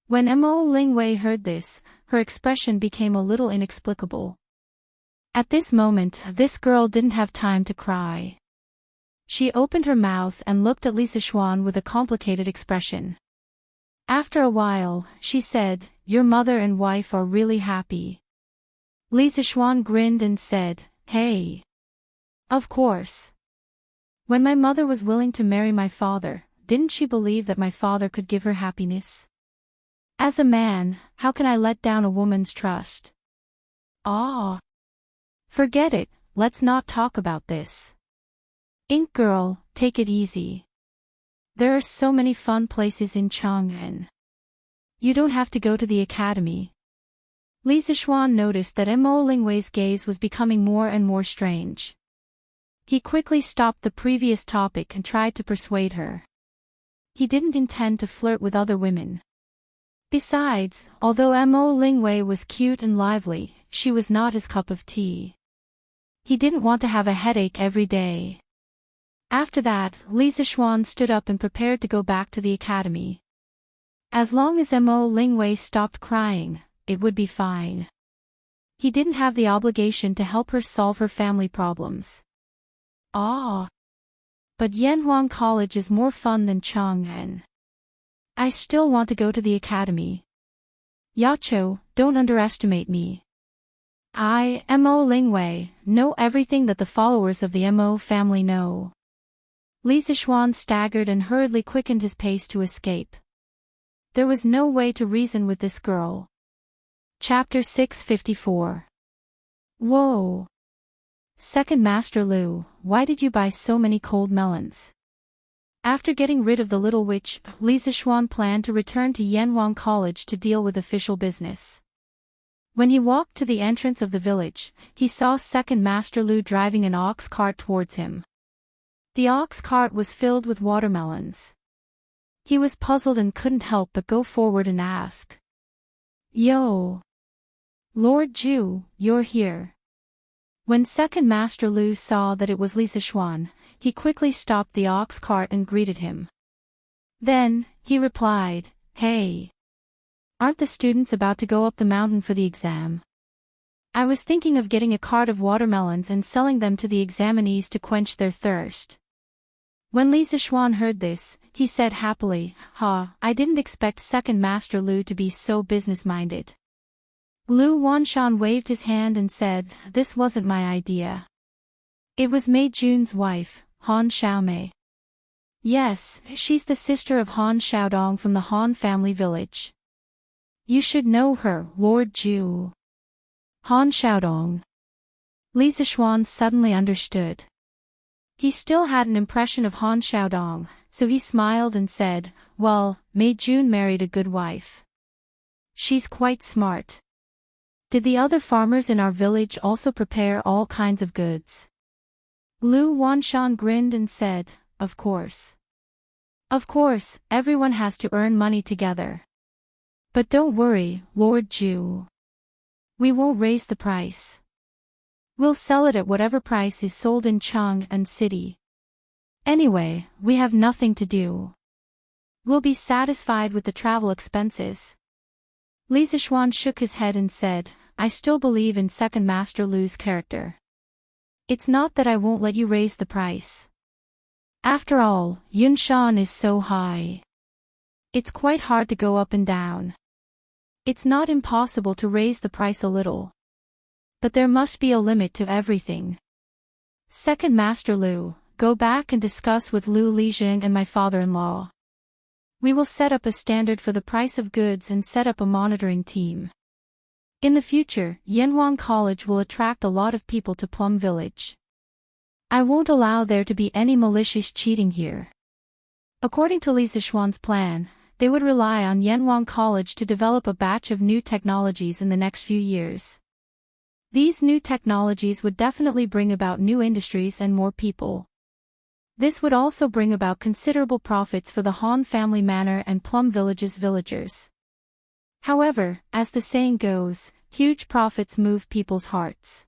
When Mo Lingwei heard this, her expression became a little inexplicable. At this moment, this girl didn't have time to cry. She opened her mouth and looked at Li Zixuan with a complicated expression. After a while, she said, Your mother and wife are really happy. Li Zixuan grinned and said, Hey. Of course. When my mother was willing to marry my father, didn't she believe that my father could give her happiness? As a man, how can I let down a woman's trust? Ah. Forget it, let's not talk about this. Ink girl, take it easy. There are so many fun places in Chang'an. You don't have to go to the academy. Li Zixuan noticed that Mo Lingwei's gaze was becoming more and more strange. He quickly stopped the previous topic and tried to persuade her. He didn't intend to flirt with other women. Besides, although Mo Lingwei was cute and lively, she was not his cup of tea. He didn't want to have a headache every day. After that, Li Zixuan stood up and prepared to go back to the academy. As long as Mo Lingwei stopped crying, it would be fine. He didn't have the obligation to help her solve her family problems. Ah. But Yanhuang College is more fun than Chang'an. I still want to go to the academy. Yacho, don't underestimate me. I, Mo Lingwei, know everything that the followers of the Mo family know. Li Zixuan staggered and hurriedly quickened his pace to escape. There was no way to reason with this girl. Chapter 654. Whoa! Second Master Lu, why did you buy so many cold melons? After getting rid of the little witch, Li Zixuan planned to return to Yanhuang College to deal with official business. When he walked to the entrance of the village, he saw Second Master Lu driving an ox cart towards him. The ox cart was filled with watermelons. He was puzzled and couldn't help but go forward and ask, Yo! Lord Ju, you're here. When Second Master Lu saw that it was Li Sichuan, he quickly stopped the ox cart and greeted him. Then, he replied, "Hey! Aren't the students about to go up the mountain for the exam? I was thinking of getting a cart of watermelons and selling them to the examinees to quench their thirst." When Li Sichuan heard this, he said happily, I didn't expect Second Master Lu to be so business-minded." Lu Wanshan waved his hand and said, "This wasn't my idea. It was Mei Jun's wife, Han Xiaomei. Yes, she's the sister of Han Xiaodong from the Han family village. You should know her, Lord Ju." Han Xiaodong. Li Sichuan suddenly understood. He still had an impression of Han Xiaodong, so he smiled and said, "Well, Mei Jun married a good wife. She's quite smart. Did the other farmers in our village also prepare all kinds of goods?" Lu Wanshan grinned and said, "Of course. Of course, everyone has to earn money together. But don't worry, Lord Ju. We won't raise the price. We'll sell it at whatever price is sold in Chang and City. Anyway, we have nothing to do. We'll be satisfied with the travel expenses." Li Sichuan shook his head and said, "I still believe in Second Master Lu's character. It's not that I won't let you raise the price. After all, Yunshan is so high. It's quite hard to go up and down. It's not impossible to raise the price a little. But there must be a limit to everything. Second Master Lu, go back and discuss with Lu Lijing and my father-in-law. We will set up a standard for the price of goods and set up a monitoring team. In the future, Yanhuang College will attract a lot of people to Plum Village. I won't allow there to be any malicious cheating here." According to Li Sichuan's plan, they would rely on Yanhuang College to develop a batch of new technologies in the next few years. These new technologies would definitely bring about new industries and more people. This would also bring about considerable profits for the Han family manor and Plum Village's villagers. However, as the saying goes, huge profits move people's hearts.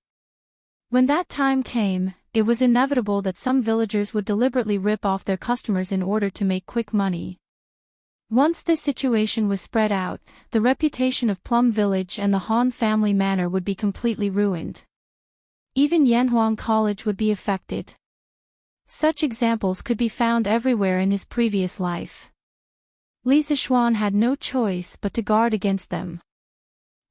When that time came, it was inevitable that some villagers would deliberately rip off their customers in order to make quick money. Once this situation was spread out, the reputation of Plum Village and the Han family manor would be completely ruined. Even Yanhuang College would be affected. Such examples could be found everywhere in his previous life. Li Sichuan had no choice but to guard against them.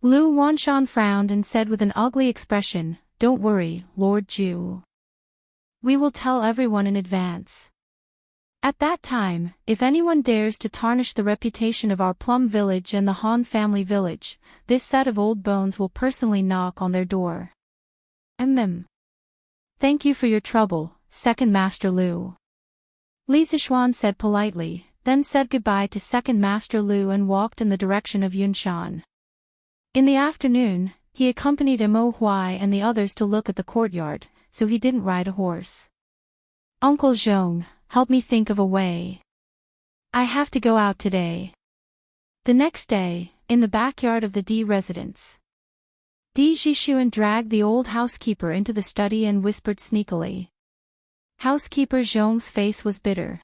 Lu Wanshan frowned and said with an ugly expression, "Don't worry, Lord Ju. We will tell everyone in advance. At that time, if anyone dares to tarnish the reputation of our Plum Village and the Han family village, this set of old bones will personally knock on their door." Thank you for your trouble, Second Master Lu. Li Sichuan said politely, then said goodbye to Second Master Lu and walked in the direction of Yunshan. In the afternoon, he accompanied Mo Huai and the others to look at the courtyard, so he didn't ride a horse. "Uncle Zhong, help me think of a way. I have to go out today." The next day, in the backyard of the D residence, Di Jishuan dragged the old housekeeper into the study and whispered sneakily. Housekeeper Zhong's face was bitter.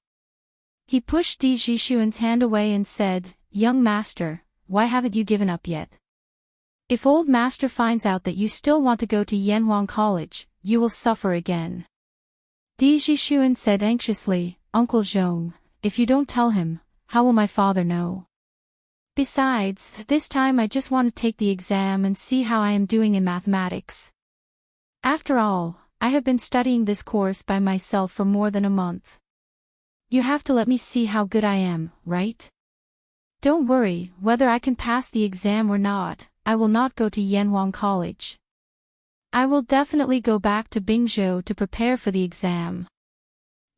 He pushed Di Jishuan's hand away and said, "Young master, why haven't you given up yet? If old master finds out that you still want to go to Yanhuang College, you will suffer again." Di Jishuan said anxiously, "Uncle Zhong, if you don't tell him, how will my father know? Besides, this time I just want to take the exam and see how I am doing in mathematics. After all, I have been studying this course by myself for more than a month. You have to let me see how good I am, right? Don't worry, whether I can pass the exam or not, I will not go to Yanhuang College. I will definitely go back to Bingzhou to prepare for the exam."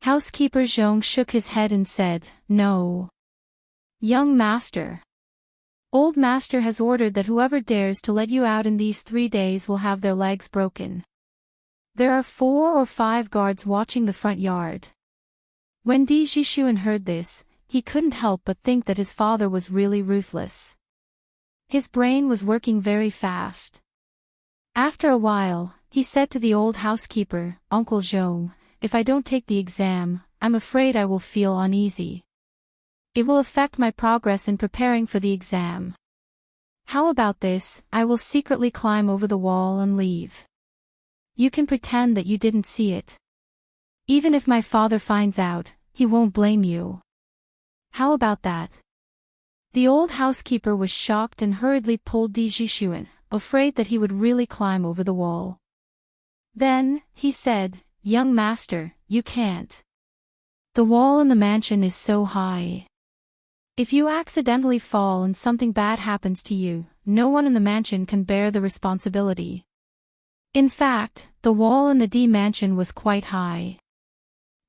Housekeeper Zhong shook his head and said, "No. Young master. Old master has ordered that whoever dares to let you out in these 3 days will have their legs broken. There are 4 or 5 guards watching the front yard." When Di Jishuan heard this, he couldn't help but think that his father was really ruthless. His brain was working very fast. After a while, he said to the old housekeeper, "Uncle Zhong, if I don't take the exam, I'm afraid I will feel uneasy. It will affect my progress in preparing for the exam. How about this? I will secretly climb over the wall and leave. You can pretend that you didn't see it. Even if my father finds out, he won't blame you. How about that?" The old housekeeper was shocked and hurriedly pulled Di Jixuan, afraid that he would really climb over the wall. Then, he said, "Young master, you can't. The wall in the mansion is so high. If you accidentally fall and something bad happens to you, no one in the mansion can bear the responsibility." In fact, the wall in the D mansion was quite high.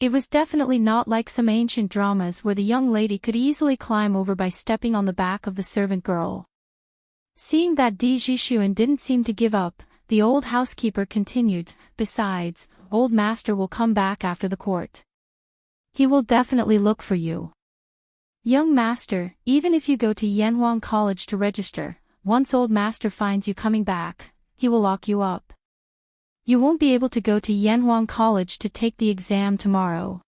It was definitely not like some ancient dramas where the young lady could easily climb over by stepping on the back of the servant girl. Seeing that Di Jixuan didn't seem to give up, the old housekeeper continued, "Besides, old master will come back after the court. He will definitely look for you. Young master, even if you go to Yanhuang College to register, once old master finds you coming back, he will lock you up. You won't be able to go to Yanhuang College to take the exam tomorrow."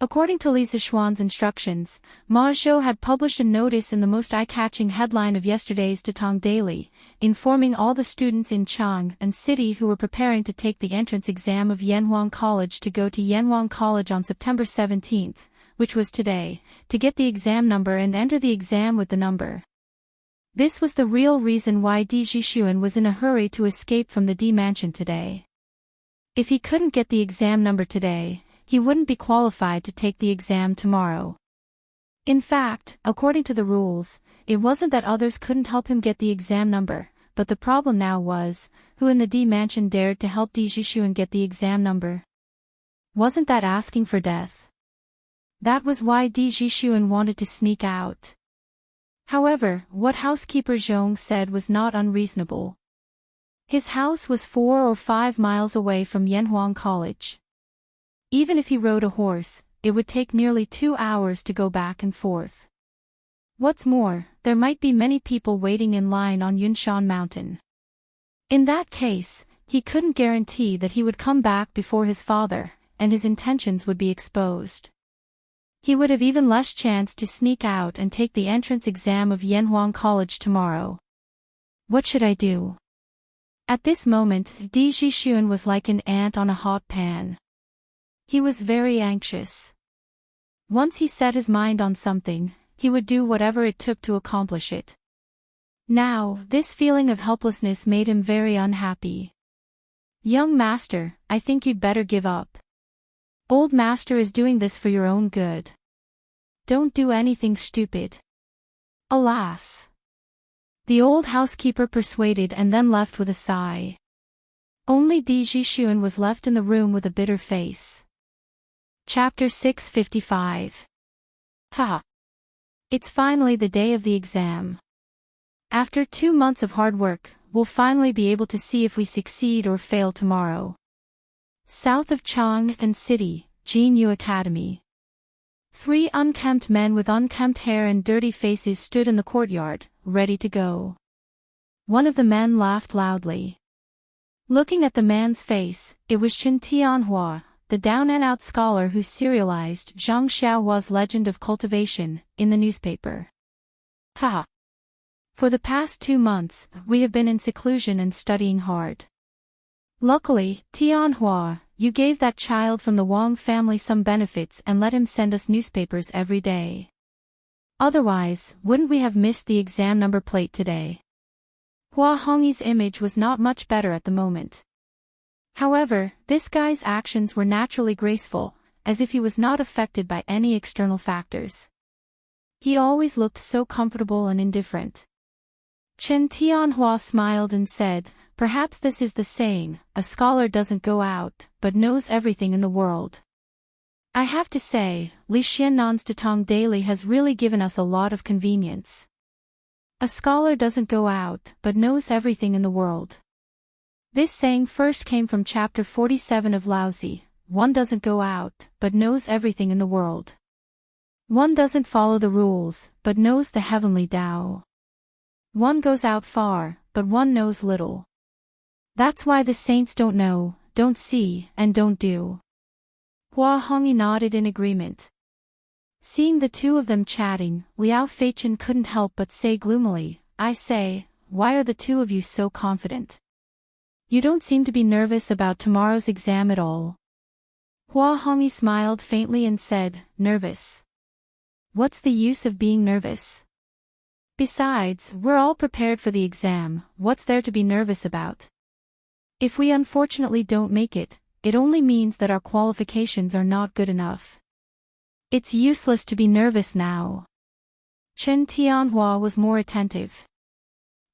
According to Li Zixuan's instructions, Ma Zhou had published a notice in the most eye-catching headline of yesterday's Datong Daily, informing all the students in Chang and City who were preparing to take the entrance exam of Yanhuang College to go to Yanhuang College on September 17th, which was today, to get the exam number and enter the exam with the number. This was the real reason why Di Jixuan was in a hurry to escape from the D mansion today. If he couldn't get the exam number today, he wouldn't be qualified to take the exam tomorrow. In fact, according to the rules, it wasn't that others couldn't help him get the exam number, but the problem now was, who in the D mansion dared to help Di Jixuan get the exam number? Wasn't that asking for death? That was why Di Jixuan wanted to sneak out. However, what housekeeper Zhong said was not unreasonable. His house was 4 or 5 miles away from Yanhuang College. Even if he rode a horse, it would take nearly 2 hours to go back and forth. What's more, there might be many people waiting in line on Yunshan Mountain. In that case, he couldn't guarantee that he would come back before his father, and his intentions would be exposed. He would have even less chance to sneak out and take the entrance exam of Yanhuang College tomorrow. What should I do? At this moment, Di Jixuan was like an ant on a hot pan. He was very anxious. Once he set his mind on something, he would do whatever it took to accomplish it. Now, this feeling of helplessness made him very unhappy. "Young master, I think you'd better give up. Old master is doing this for your own good. Don't do anything stupid." Alas! The old housekeeper persuaded and then left with a sigh. Only Di Jixuan was left in the room with a bitter face. Chapter 655. Ha! It's finally the day of the exam. After 2 months of hard work, we'll finally be able to see if we succeed or fail tomorrow. South of Chang and City, Jinyu Academy. 3 unkempt men with unkempt hair and dirty faces stood in the courtyard, ready to go. One of the men laughed loudly. Looking at the man's face, it was Chen Tianhua, the down-and-out scholar who serialized Zhang Xiaohua's Legend of Cultivation in the newspaper. Ha! For the past 2 months, we have been in seclusion and studying hard. Luckily, Tianhua, you gave that child from the Wang family some benefits and let him send us newspapers every day. Otherwise, wouldn't we have missed the exam number plate today? Hua Hongyi's image was not much better at the moment. However, this guy's actions were naturally graceful, as if he was not affected by any external factors. He always looked so comfortable and indifferent. Chen Tianhua smiled and said, "Perhaps this is the saying, a scholar doesn't go out, but knows everything in the world." I have to say, Li Xiannan's Datong Daily has really given us a lot of convenience. A scholar doesn't go out, but knows everything in the world. This saying first came from chapter 47 of Laozi. One doesn't go out, but knows everything in the world. One doesn't follow the rules, but knows the heavenly Tao. One goes out far, but one knows little. That's why the saints don't know, don't see, and don't do. Hua Hongyi nodded in agreement. Seeing the two of them chatting, Liao Feichen couldn't help but say gloomily, I say, why are the two of you so confident? You don't seem to be nervous about tomorrow's exam at all. Hua Hongyi smiled faintly and said, nervous. What's the use of being nervous? Besides, we're all prepared for the exam, what's there to be nervous about? If we unfortunately don't make it, it only means that our qualifications are not good enough. It's useless to be nervous now. Chen Tianhua was more attentive.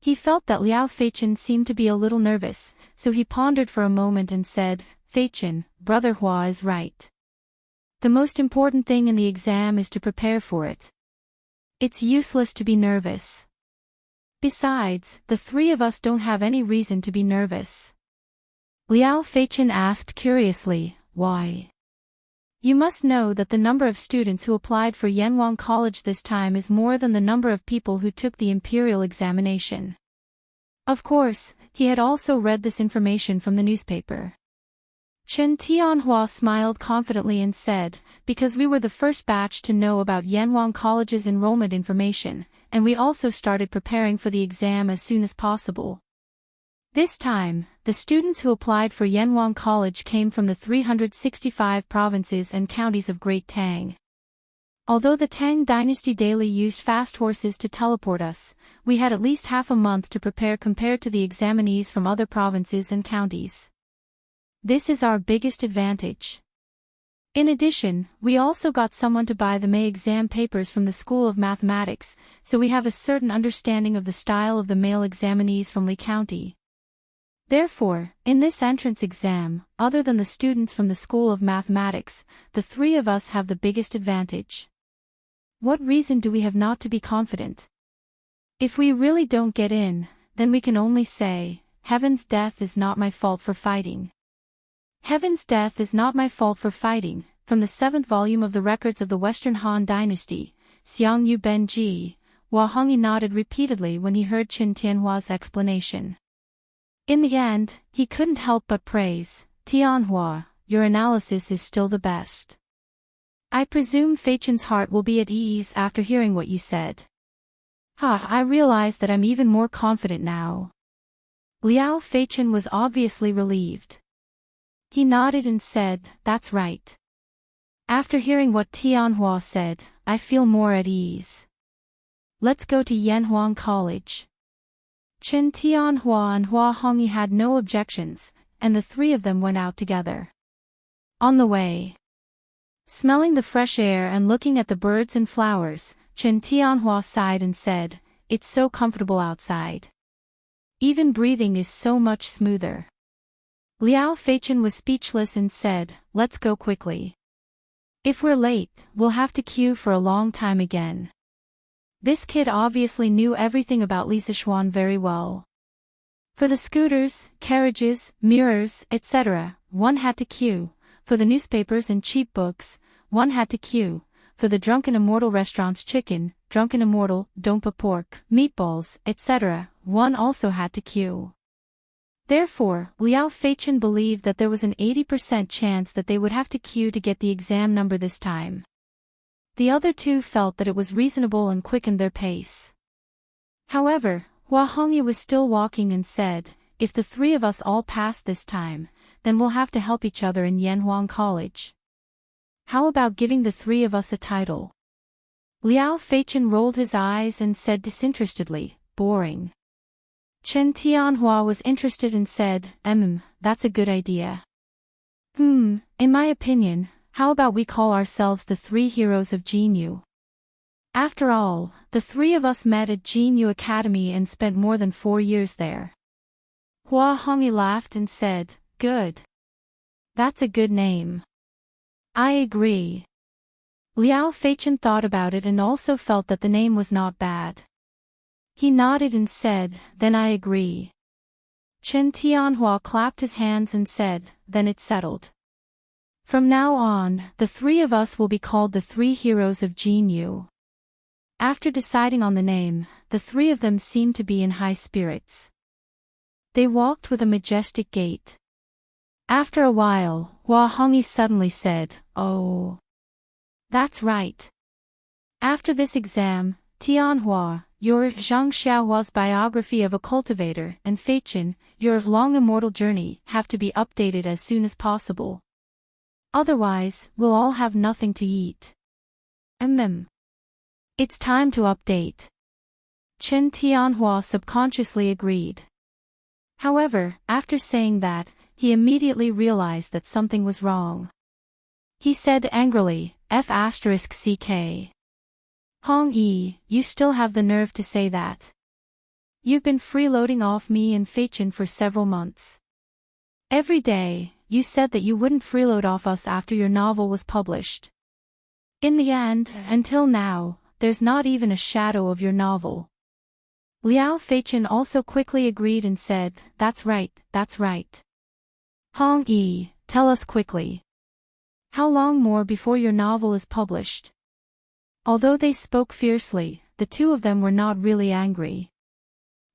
He felt that Liao Feichen seemed to be a little nervous, so he pondered for a moment and said, Feichen, Brother Hua is right. The most important thing in the exam is to prepare for it. It's useless to be nervous. Besides, the three of us don't have any reason to be nervous. Liao Feichen asked curiously, why? You must know that the number of students who applied for Yanwang College this time is more than the number of people who took the imperial examination. Of course, he had also read this information from the newspaper. Chen Tianhua smiled confidently and said, because we were the first batch to know about Yanwang College's enrollment information, and we also started preparing for the exam as soon as possible. This time, the students who applied for Yanwang College came from the 365 provinces and counties of Great Tang. Although the Tang dynasty daily used fast horses to teleport us, we had at least half a month to prepare compared to the examinees from other provinces and counties. This is our biggest advantage. In addition, we also got someone to buy the May exam papers from the School of Mathematics, so we have a certain understanding of the style of the male examinees from Li County. Therefore, in this entrance exam, other than the students from the School of Mathematics, the three of us have the biggest advantage. What reason do we have not to be confident? If we really don't get in, then we can only say, Heaven's death is not my fault for fighting. Heaven's death is not my fault for fighting, from the 7th volume of the Records of the Western Han Dynasty, Xiang Yu Ben Ji. Hua Hongyi nodded repeatedly when he heard Chen Tianhua's explanation. In the end, he couldn't help but praise, Tianhua, your analysis is still the best. I presume Feichen's heart will be at ease after hearing what you said. I realize that I'm even more confident now. Liao Feichen was obviously relieved. He nodded and said, that's right. After hearing what Tianhua said, I feel more at ease. Let's go to Yanhuang College. Chen Tianhua and Hua Hongyi had no objections, and the three of them went out together. On the way, smelling the fresh air and looking at the birds and flowers, Chen Tianhua sighed and said, it's so comfortable outside. Even breathing is so much smoother. Liao Feichen was speechless and said, let's go quickly. If we're late, we'll have to queue for a long time again. This kid obviously knew everything about Li Sichuan very well. For the scooters, carriages, mirrors, etc., one had to queue. For the newspapers and cheap books, one had to queue. For the Drunken Immortal restaurant's chicken, Drunken Immortal, Dompa pork, meatballs, etc., one also had to queue. Therefore, Liao Feichen believed that there was an 80% chance that they would have to queue to get the exam number this time. The other two felt that it was reasonable and quickened their pace. However, Hua Hongyi was still walking and said, if the three of us all pass this time, then we'll have to help each other in Yanhuang College. How about giving the three of us a title? Liao Feichen rolled his eyes and said disinterestedly, boring. Chen Tianhua was interested and said, that's a good idea. In my opinion, how about we call ourselves the Three Heroes of Jinyu? After all, the three of us met at Jinyu Academy and spent more than 4 years there. Hua Hongyi laughed and said, good. That's a good name. I agree. Liao Feichen thought about it and also felt that the name was not bad. He nodded and said, then I agree. Chen Tianhua clapped his hands and said, then it's settled. From now on, the three of us will be called the Three Heroes of Jinyu. After deciding on the name, the three of them seemed to be in high spirits. They walked with a majestic gait. After a while, Hua Hongyi suddenly said, "Oh. That's right. After this exam, Tianhua, your Zhang Xiaohua's biography of a cultivator, and Feichin, your long immortal journey, have to be updated as soon as possible. Otherwise, we'll all have nothing to eat." It's time to update. Chen Tianhua subconsciously agreed. However, after saying that, he immediately realized that something was wrong. He said angrily, F***CK. Hong Yi, you still have the nerve to say that. You've been freeloading off me and Feichin for several months. Every day, you said that you wouldn't freeload off us after your novel was published. In the end, until now, there's not even a shadow of your novel. Liao Feichin also quickly agreed and said, That's right, that's right. Hong Yi, tell us quickly. How long more before your novel is published? Although they spoke fiercely, the two of them were not really angry.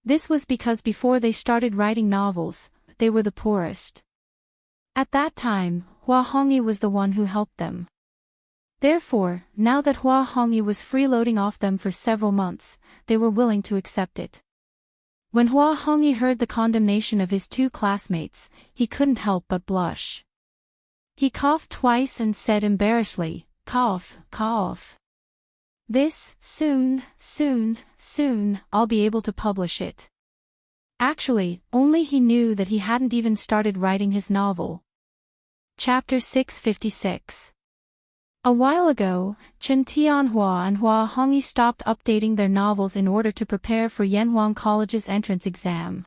This was because before they started writing novels, they were the poorest. At that time, Hua Hongyi was the one who helped them. Therefore, now that Hua Hongyi was freeloading off them for several months, they were willing to accept it. When Hua Hongyi heard the condemnation of his two classmates, he couldn't help but blush. He coughed twice and said embarrassedly, "Cough, cough. This, soon, I'll be able to publish it." Actually, only he knew that he hadn't even started writing his novel. Chapter 656. A while ago, Chen Tianhua and Hua Hongyi stopped updating their novels in order to prepare for Yanhuang College's entrance exam.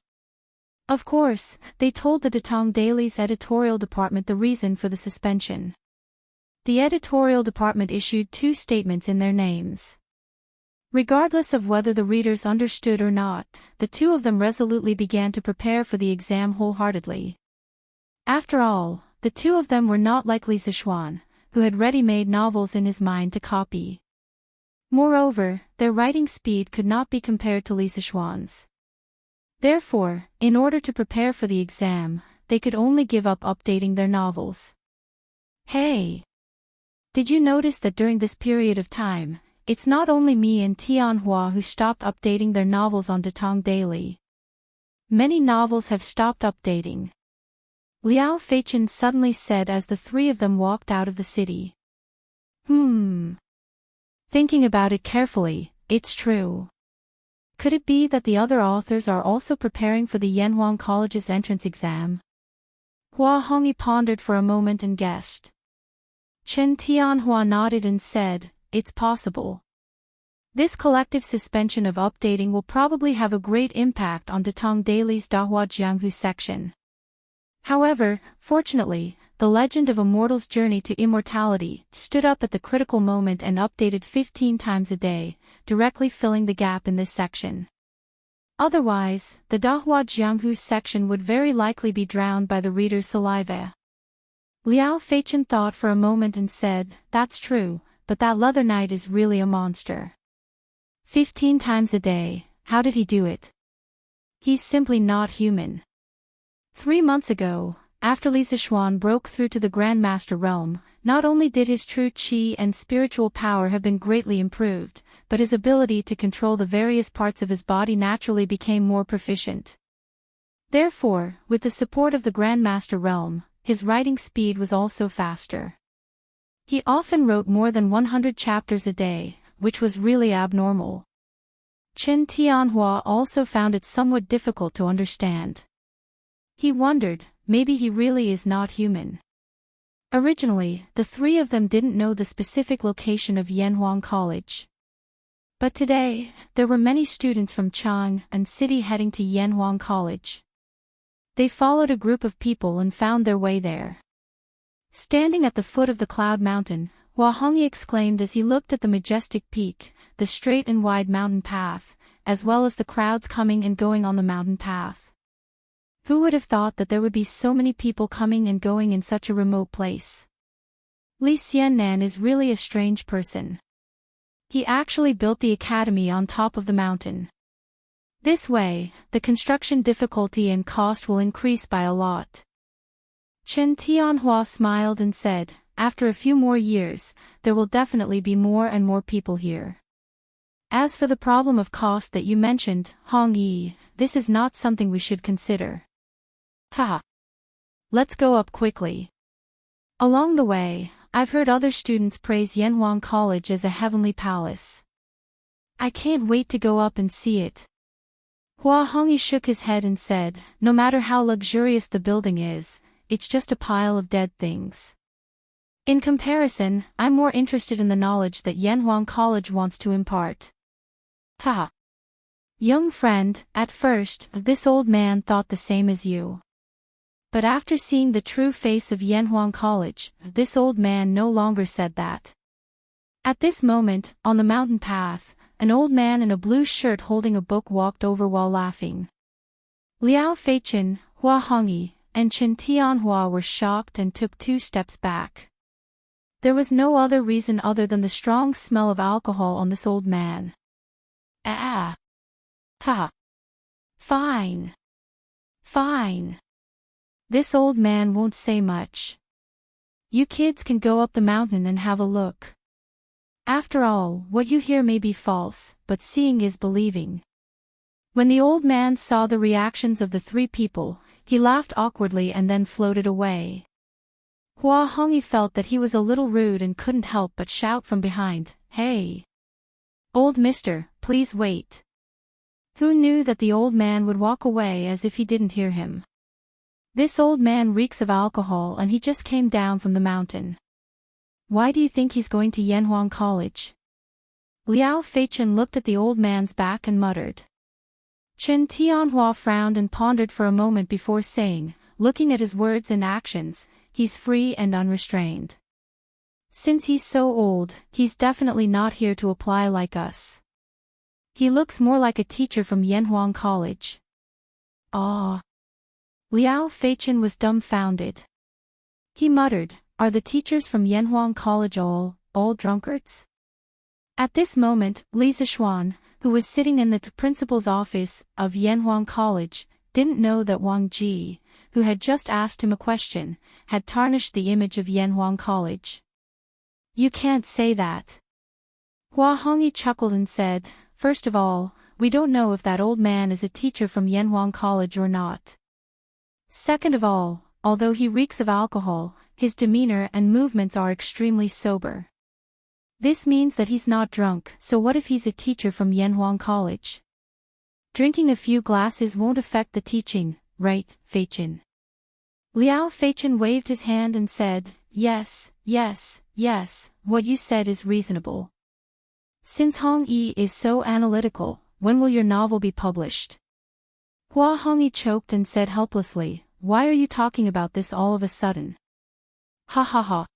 Of course, they told the Datong Daily's editorial department the reason for the suspension. The editorial department issued 2 statements in their names. Regardless of whether the readers understood or not, the two of them resolutely began to prepare for the exam wholeheartedly. After all, the two of them were not like Li Zixuan, who had ready-made novels in his mind to copy. Moreover, their writing speed could not be compared to Li Zixuan's. Therefore, in order to prepare for the exam, they could only give up updating their novels. Hey! Did you notice that during this period of time, it's not only me and Tianhua who stopped updating their novels on Datong Daily. Many novels have stopped updating. Liao Feichin suddenly said as the three of them walked out of the city. Thinking about it carefully, it's true. Could it be that the other authors are also preparing for the Yanhuang College's entrance exam? Hua Hongyi pondered for a moment and guessed. Chen Tianhua nodded and said, It's possible. This collective suspension of updating will probably have a great impact on Datong Daily's Dahua Jianghu section. However, fortunately, the legend of a mortal's journey to immortality stood up at the critical moment and updated 15 times a day, directly filling the gap in this section. Otherwise, the Dahua Jianghu section would very likely be drowned by the reader's saliva. Liao Feichin thought for a moment and said, That's true, but that leather knight is really a monster. 15 times a day, how did he do it? He's simply not human. 3 months ago, after Li Zixuan broke through to the Grandmaster realm, not only did his true qi and spiritual power have been greatly improved, but his ability to control the various parts of his body naturally became more proficient. Therefore, with the support of the Grandmaster realm, his writing speed was also faster. He often wrote more than 100 chapters a day, which was really abnormal. Chen Tianhua also found it somewhat difficult to understand. He wondered, maybe he really is not human. Originally, the three of them didn't know the specific location of Yanhuang College. But today, there were many students from Chang'an City heading to Yanhuang College. They followed a group of people and found their way there. Standing at the foot of the Cloud Mountain, Hua Hongyi exclaimed as he looked at the majestic peak, the straight and wide mountain path, as well as the crowds coming and going on the mountain path. Who would have thought that there would be so many people coming and going in such a remote place? Li Xiannan is really a strange person. He actually built the academy on top of the mountain. This way, the construction difficulty and cost will increase by a lot. Chen Tianhua smiled and said, after a few more years, there will definitely be more and more people here. As for the problem of cost that you mentioned, Hong Yi, this is not something we should consider. Haha. Let's go up quickly. Along the way, I've heard other students praise Yanhuang College as a heavenly palace. I can't wait to go up and see it. Hua Hongyi shook his head and said, no matter how luxurious the building is, it's just a pile of dead things. In comparison, I'm more interested in the knowledge that Yanhuang College wants to impart. Haha. Young friend, at first, this old man thought the same as you. But after seeing the true face of Yanhuang College, this old man no longer said that. At this moment, on the mountain path, an old man in a blue shirt holding a book walked over while laughing. Liao Feichen, Hua Hongyi, and Chen Tianhua were shocked and took 2 steps back. There was no other reason other than the strong smell of alcohol on this old man. Ah! Ha! Fine! Fine! This old man won't say much. You kids can go up the mountain and have a look. After all, what you hear may be false, but seeing is believing. When the old man saw the reactions of the 3 people, he laughed awkwardly and then floated away. Hua Hongyi felt that he was a little rude and couldn't help but shout from behind, "Hey! Old mister, please wait." Who knew that the old man would walk away as if he didn't hear him? This old man reeks of alcohol and he just came down from the mountain. Why do you think he's going to Yanhuang College? Liao Feichen looked at the old man's back and muttered. Chen Tianhua frowned and pondered for a moment before saying, looking at his words and actions, he's free and unrestrained. Since he's so old, he's definitely not here to apply like us. He looks more like a teacher from Yanhuang College. Ah. Liao Feichen was dumbfounded. He muttered, are the teachers from Yanhuang College all drunkards? At this moment, Li Zixuan, who was sitting in the principal's office of Yanhuang College, didn't know that Wang Ji, who had just asked him a question, had tarnished the image of Yanhuang College. You can't say that. Hua Hongyi chuckled and said, first of all, we don't know if that old man is a teacher from Yanhuang College or not. Second of all, although he reeks of alcohol, his demeanor and movements are extremely sober. This means that he's not drunk, so what if he's a teacher from Yanhuang College? Drinking a few glasses won't affect the teaching, right, Feichen? Liao Feichen waved his hand and said, yes, what you said is reasonable. Since Hong Yi is so analytical, when will your novel be published? Hua Hongyi choked and said helplessly, why are you talking about this all of a sudden? Ha ha ha.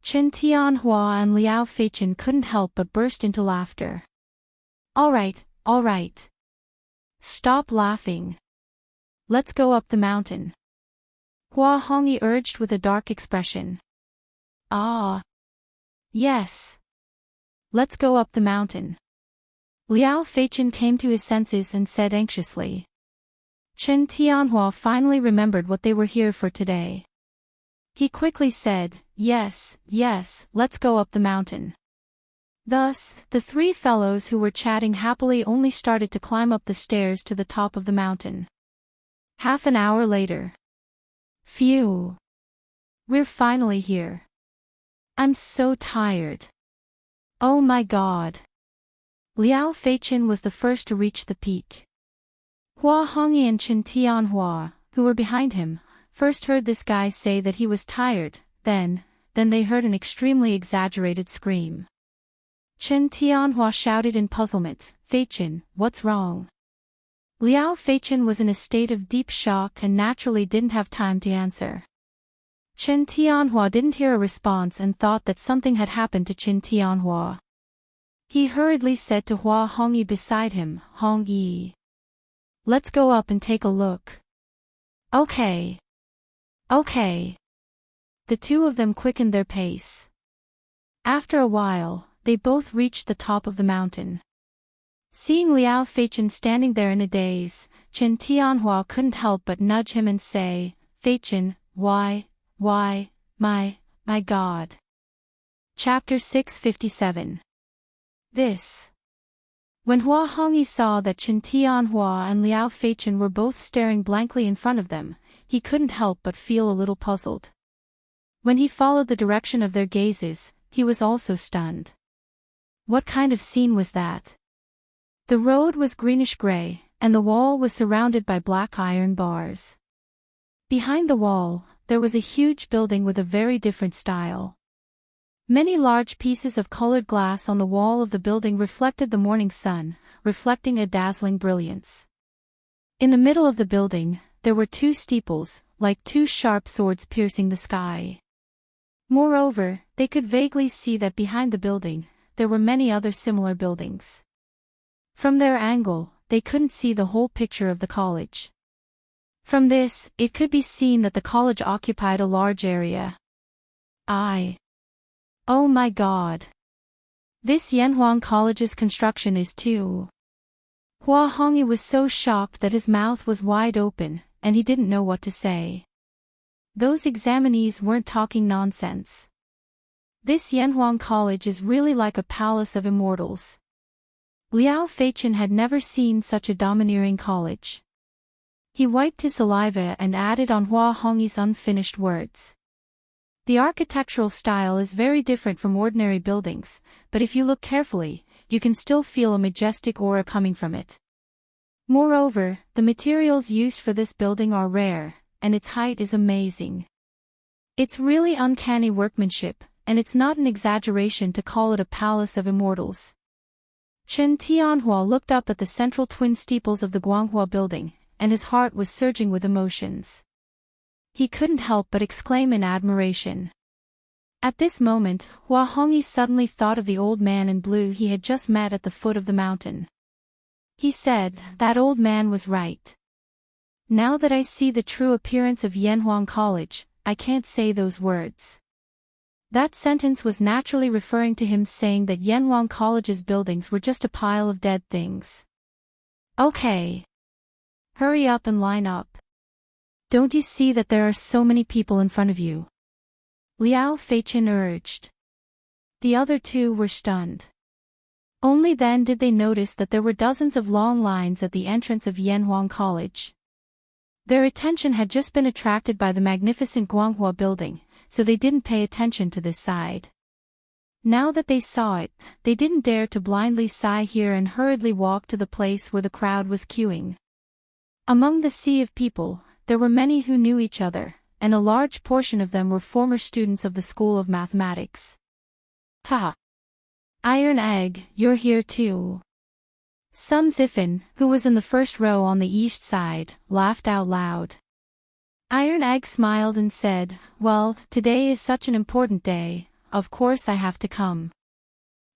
Chen Tianhua and Liao Feichen couldn't help but burst into laughter. All right. Stop laughing. Let's go up the mountain. Hua Hongyi urged with a dark expression. Ah. Yes. Let's go up the mountain. Liao Feichen came to his senses and said anxiously. Chen Tianhua finally remembered what they were here for today. He quickly said, yes, let's go up the mountain. Thus, the 3 fellows who were chatting happily only started to climb up the stairs to the top of the mountain. Half an hour later. Phew. We're finally here. I'm so tired. Oh my god. Liao Feichen was the first to reach the peak. Hua Hongyi and Chen Tianhua, who were behind him, first heard this guy say that he was tired, then they heard an extremely exaggerated scream. Chen Tianhua shouted in puzzlement, Feichen, what's wrong? Liao Feichen was in a state of deep shock and naturally didn't have time to answer. Chen Tianhua didn't hear a response and thought that something had happened to Chen Tianhua. He hurriedly said to Hua Hongyi beside him, Hong Yi. Let's go up and take a look. Okay. The 2 of them quickened their pace. After a while, they both reached the top of the mountain. Seeing Liao Feichen standing there in a daze, Chen Tianhua couldn't help but nudge him and say, "Feichen, why, my God." Chapter 657. This. When Hua Hongyi saw that Chen Tianhua and Liao Feichen were both staring blankly in front of them, he couldn't help but feel a little puzzled. When he followed the direction of their gazes, he was also stunned. What kind of scene was that? The road was greenish-gray, and the wall was surrounded by black iron bars. Behind the wall, there was a huge building with a very different style. Many large pieces of colored glass on the wall of the building reflected the morning sun, reflecting a dazzling brilliance. In the middle of the building, there were two steeples, like two sharp swords piercing the sky. Moreover, they could vaguely see that behind the building, there were many other similar buildings. From their angle, they couldn't see the whole picture of the college. From this, it could be seen that the college occupied a large area. Oh my God! This Yanhuang College's construction is too. Hua Hongyi was so shocked that his mouth was wide open, and he didn't know what to say. Those examinees weren't talking nonsense. This Yanhuang College is really like a palace of immortals. Liao Feichen had never seen such a domineering college. He wiped his saliva and added on Hua Hongyi's unfinished words. The architectural style is very different from ordinary buildings, but if you look carefully, you can still feel a majestic aura coming from it. Moreover, the materials used for this building are rare, and its height is amazing. It's really uncanny workmanship, and it's not an exaggeration to call it a palace of immortals. Chen Tianhua looked up at the central twin steeples of the Guanghua building, and his heart was surging with emotions. He couldn't help but exclaim in admiration. At this moment, Hua Hongyi suddenly thought of the old man in blue he had just met at the foot of the mountain. He said, "That old man was right. Now that I see the true appearance of Yanhuang College, I can't say those words." That sentence was naturally referring to him saying that Yanhuang College's buildings were just a pile of dead things. Okay. Hurry up and line up. Don't you see that there are so many people in front of you? Liao Feichen urged. The other two were stunned. Only then did they notice that there were dozens of long lines at the entrance of Yanhuang College. Their attention had just been attracted by the magnificent Guanghua building, so they didn't pay attention to this side. Now that they saw it, they didn't dare to blindly sigh here and hurriedly walked to the place where the crowd was queuing. Among the sea of people, there were many who knew each other, and a large portion of them were former students of the School of Mathematics. Ha! Iron Egg, you're here too. Sun Zifen, who was in the first row on the east side, laughed out loud. Iron Egg smiled and said, "Well, today is such an important day, of course I have to come."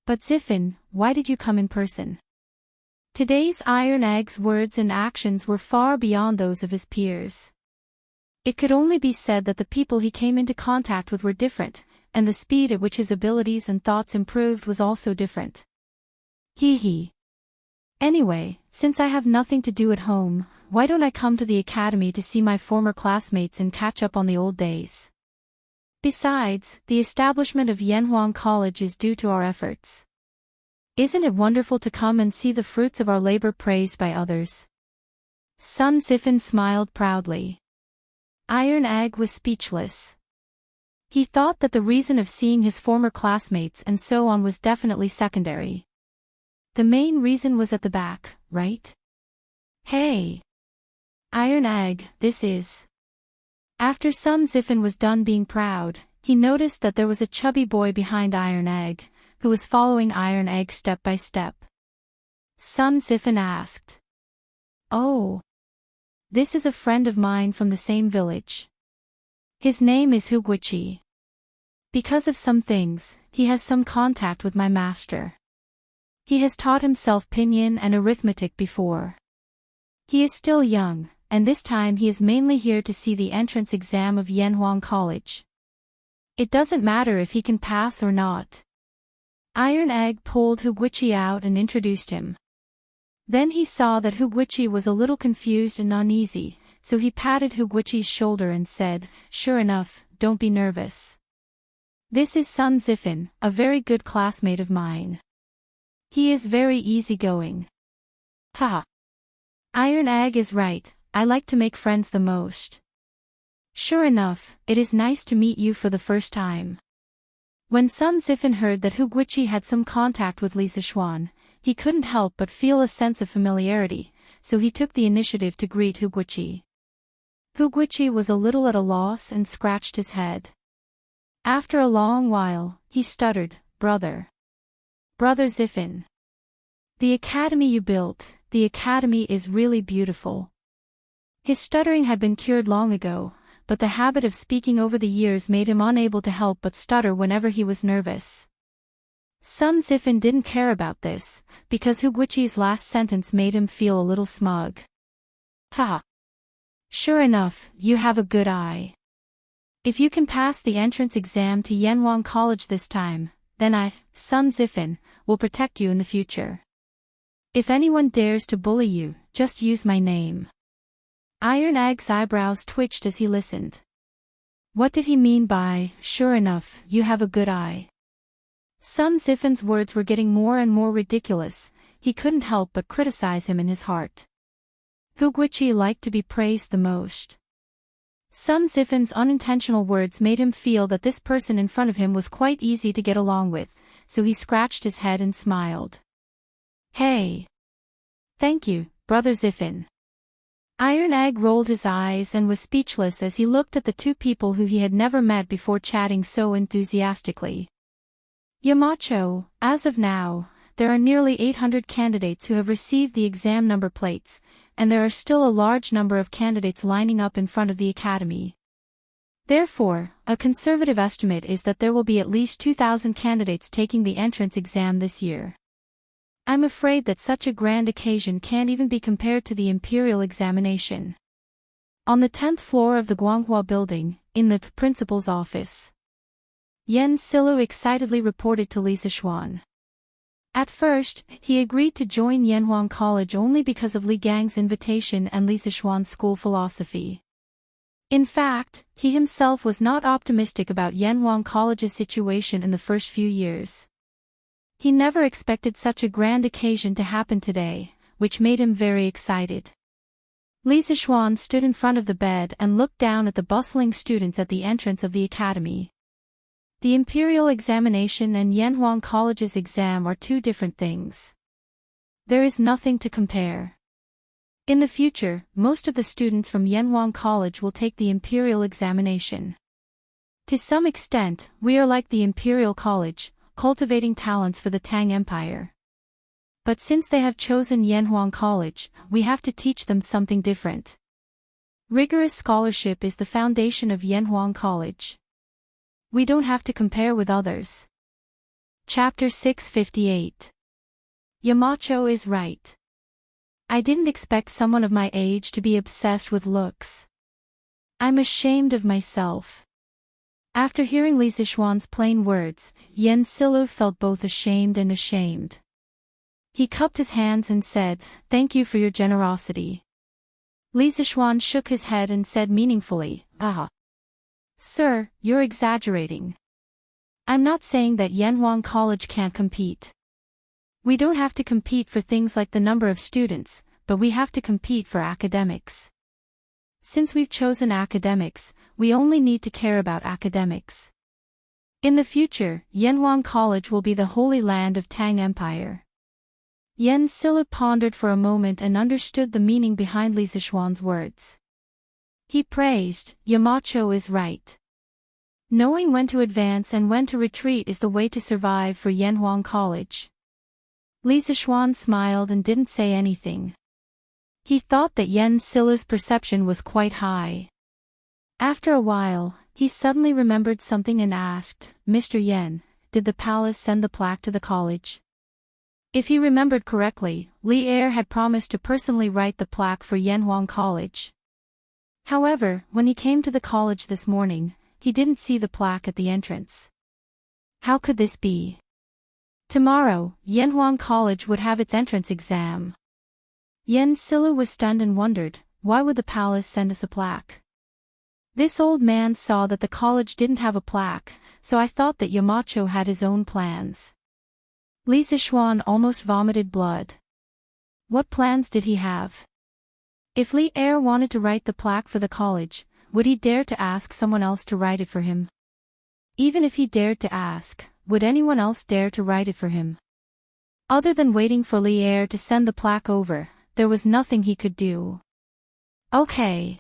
But Zifen, why did you come in person? Today's Iron Egg's words and actions were far beyond those of his peers. It could only be said that the people he came into contact with were different, and the speed at which his abilities and thoughts improved was also different. Hee. Anyway, since I have nothing to do at home, why don't I come to the academy to see my former classmates and catch up on the old days? Besides, the establishment of Yanhuang College is due to our efforts. Isn't it wonderful to come and see the fruits of our labor praised by others? Sun Zifen smiled proudly. Iron Egg was speechless. He thought that the reason of seeing his former classmates and so on was definitely secondary. The main reason was at the back, right? Hey! Iron Egg, this is... After Sun Zifen was done being proud, he noticed that there was a chubby boy behind Iron Egg, who was following Iron Egg step by step. Sun Zifen asked. Oh. This is a friend of mine from the same village. His name is Huguichi. Because of some things, he has some contact with my master. He has taught himself pinyin and arithmetic before. He is still young, and this time he is mainly here to see the entrance exam of Yanhuang College. It doesn't matter if he can pass or not. Iron Egg pulled Hugwichi out and introduced him. Then he saw that Hugwichi was a little confused and uneasy, so he patted Hugwichi's shoulder and said, "Sure enough, don't be nervous. This is Sun Ziffin, a very good classmate of mine. He is very easygoing." Haha. Iron Egg is right, I like to make friends the most. Sure enough, it is nice to meet you for the first time. When Sun Ziffin heard that Hugwichi had some contact with Lisa Schwan, he couldn't help but feel a sense of familiarity, so he took the initiative to greet Hugwichi. Hugwichi was a little at a loss and scratched his head. After a long while, he stuttered, Brother Ziffin. The academy you built, the academy is really beautiful." His stuttering had been cured long ago, but the habit of speaking over the years made him unable to help but stutter whenever he was nervous. Sun Ziffin didn't care about this, because Hugwichi's last sentence made him feel a little smug. "Ha! Sure enough, you have a good eye. If you can pass the entrance exam to Yanhuang College this time, then I, Sun Ziffin, will protect you in the future. If anyone dares to bully you, just use my name." Iron Egg's eyebrows twitched as he listened. What did he mean by, "Sure enough, you have a good eye"? Sun Ziffin's words were getting more and more ridiculous, he couldn't help but criticize him in his heart. Hugwichi liked to be praised the most. Sun Ziffin's unintentional words made him feel that this person in front of him was quite easy to get along with, so he scratched his head and smiled. "Hey! Thank you, Brother Ziffin." Iron Egg rolled his eyes and was speechless as he looked at the two people who he had never met before chatting so enthusiastically. Yamacho, as of now, there are nearly 800 candidates who have received the exam number plates, and there are still a large number of candidates lining up in front of the academy. Therefore, a conservative estimate is that there will be at least 2,000 candidates taking the entrance exam this year. I'm afraid that such a grand occasion can't even be compared to the imperial examination. On the 10th floor of the Guanghua building, in the principal's office, Yen Silu excitedly reported to Lisa Schwan. At first, he agreed to join Yanhuang College only because of Li Gang's invitation and Lisa Schwan's school philosophy. In fact, he himself was not optimistic about Yanhuang College's situation in the first few years. He never expected such a grand occasion to happen today, which made him very excited. Lisa Schwan stood in front of the bed and looked down at the bustling students at the entrance of the academy. The imperial examination and Yanhuang College's exam are two different things. There is nothing to compare. In the future, most of the students from Yanhuang College will take the imperial examination. To some extent, we are like the imperial college, cultivating talents for the Tang Empire. But since they have chosen Yanhuang College, we have to teach them something different. Rigorous scholarship is the foundation of Yanhuang College. We don't have to compare with others. Chapter 658. Yamacho is right. I didn't expect someone of my age to be obsessed with looks. I'm ashamed of myself. After hearing Li Zixuan's plain words, Yen Silu felt both ashamed and ashamed. He cupped his hands and said, "Thank you for your generosity." Li Zixuan shook his head and said meaningfully, "Ah. Sir, you're exaggerating. I'm not saying that Yanhuang College can't compete. We don't have to compete for things like the number of students, but we have to compete for academics. Since we've chosen academics, we only need to care about academics. In the future, Yanhuang College will be the holy land of Tang Empire." Yen Silu pondered for a moment and understood the meaning behind Li Zixuan's words. He praised, "Yamacho is right. Knowing when to advance and when to retreat is the way to survive for Yanhuang College." Li Zixuan smiled and didn't say anything. He thought that Yen Silu's perception was quite high. After a while, he suddenly remembered something and asked, "Mr. Yen, did the palace send the plaque to the college?" If he remembered correctly, Li Er had promised to personally write the plaque for Yanhuang College. However, when he came to the college this morning, he didn't see the plaque at the entrance. How could this be? Tomorrow, Yanhuang College would have its entrance exam. Yen Silu was stunned and wondered, why would the palace send us a plaque? This old man saw that the college didn't have a plaque, so I thought that Yamacho had his own plans. Li Zixuan almost vomited blood. What plans did he have? If Li Er wanted to write the plaque for the college, would he dare to ask someone else to write it for him? Even if he dared to ask, would anyone else dare to write it for him? Other than waiting for Li Er to send the plaque over, there was nothing he could do. Okay.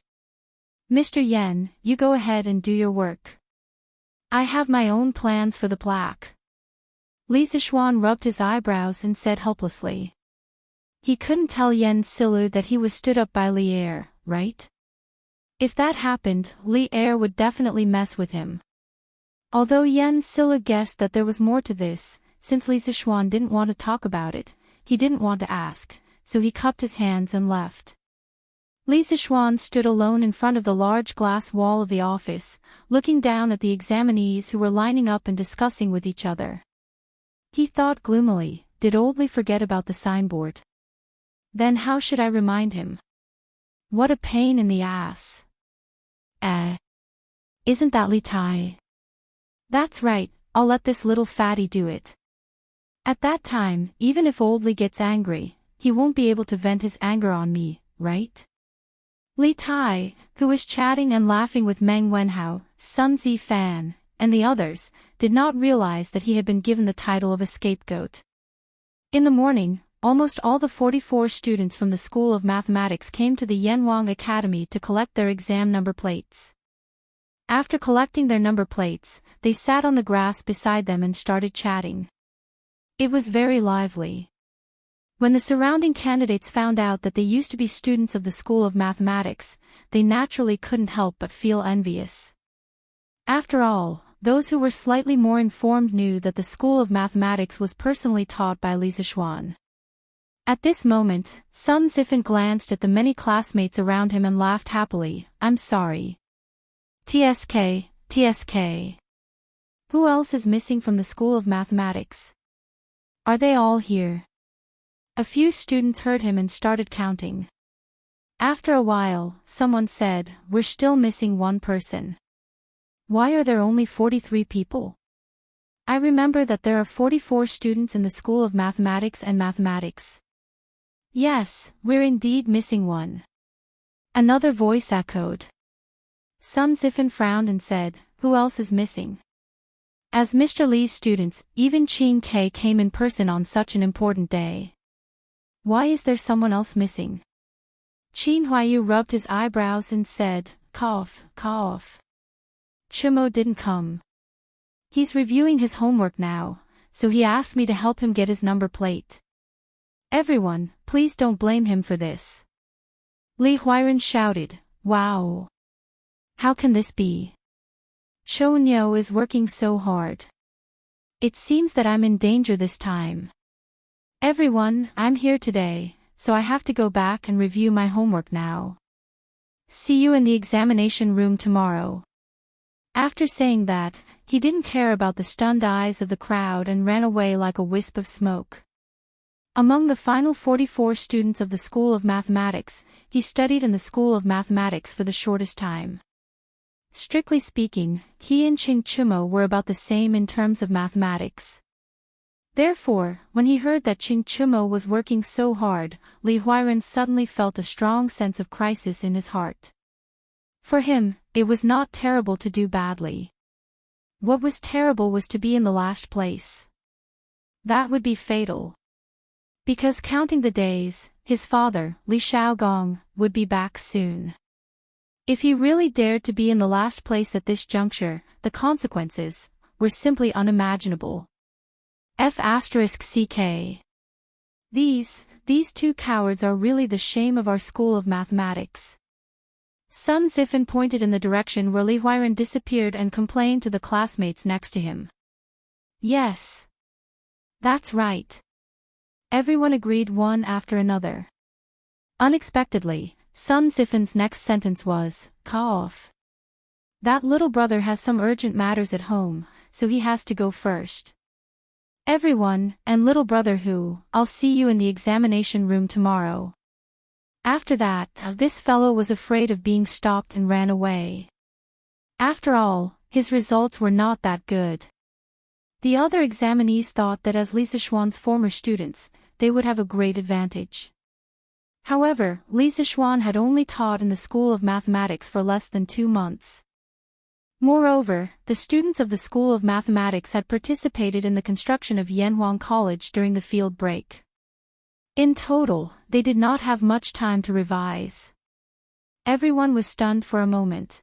Mr. Yen, you go ahead and do your work. I have my own plans for the plaque. Li Zixuan rubbed his eyebrows and said helplessly. He couldn't tell Yen Silu that he was stood up by Li Er, right? If that happened, Li Er would definitely mess with him. Although Yen Silu guessed that there was more to this, since Li Zixuan didn't want to talk about it, he didn't want to ask, so he cupped his hands and left. Li Zixuan stood alone in front of the large glass wall of the office, looking down at the examinees who were lining up and discussing with each other. He thought gloomily, did old Li forget about the signboard? Then how should I remind him? What a pain in the ass. Isn't that Li Tai? That's right, I'll let this little fatty do it. At that time, even if old Li gets angry, he won't be able to vent his anger on me, right? Li Tai, who was chatting and laughing with Meng Wenhao, Sun Zifan, and the others, did not realize that he had been given the title of a scapegoat. In the morning, almost all the 44 students from the School of Mathematics came to the Yanhuang Academy to collect their exam number plates. After collecting their number plates, they sat on the grass beside them and started chatting. It was very lively. When the surrounding candidates found out that they used to be students of the School of Mathematics, they naturally couldn't help but feel envious. After all, those who were slightly more informed knew that the School of Mathematics was personally taught by Li Zixuan. At this moment, Sun Zifan glanced at the many classmates around him and laughed happily. I'm sorry. TSK. Who else is missing from the School of Mathematics? Are they all here? A few students heard him and started counting. After a while, someone said, we're still missing one person. Why are there only 43 people? I remember that there are 44 students in the School of Mathematics and Mathematics. Yes, we're indeed missing one. Another voice echoed. Sun Zifan frowned and said, who else is missing? As Mr. Li's students, even Qin Ke came in person on such an important day. Why is there someone else missing? Qin Huayu rubbed his eyebrows and said, cough. Chumo didn't come. He's reviewing his homework now, so he asked me to help him get his number plate. Everyone, please don't blame him for this. Li Huiren shouted, wow. How can this be? Chou Niu is working so hard. It seems that I'm in danger this time. Everyone, I'm here today, so I have to go back and review my homework now. See you in the examination room tomorrow. After saying that, he didn't care about the stunned eyes of the crowd and ran away like a wisp of smoke. Among the final 44 students of the School of Mathematics, he studied in the School of Mathematics for the shortest time. Strictly speaking, he and Qing Chumo were about the same in terms of mathematics. Therefore, when he heard that Qing Chumo was working so hard, Li Huiren suddenly felt a strong sense of crisis in his heart. For him, it was not terrible to do badly. What was terrible was to be in the last place. That would be fatal. Because counting the days, his father, Li Xiaogong, would be back soon. If he really dared to be in the last place at this juncture, the consequences were simply unimaginable. F***ck. These two cowards are really the shame of our School of Mathematics. Sun Zifan pointed in the direction where Li Huiren disappeared and complained to the classmates next to him. Yes. That's right. Everyone agreed one after another. Unexpectedly, Sun Zifan's next sentence was, cough. That little brother has some urgent matters at home, so he has to go first. Everyone, and little brother who, I'll see you in the examination room tomorrow. After that, this fellow was afraid of being stopped and ran away. After all, his results were not that good. The other examinees thought that as Lisa Schwann's former students, they would have a great advantage. However, Lisa Schwann had only taught in the School of Mathematics for less than 2 months. Moreover, the students of the School of Mathematics had participated in the construction of Yanhuang College during the field break. In total, they did not have much time to revise. Everyone was stunned for a moment.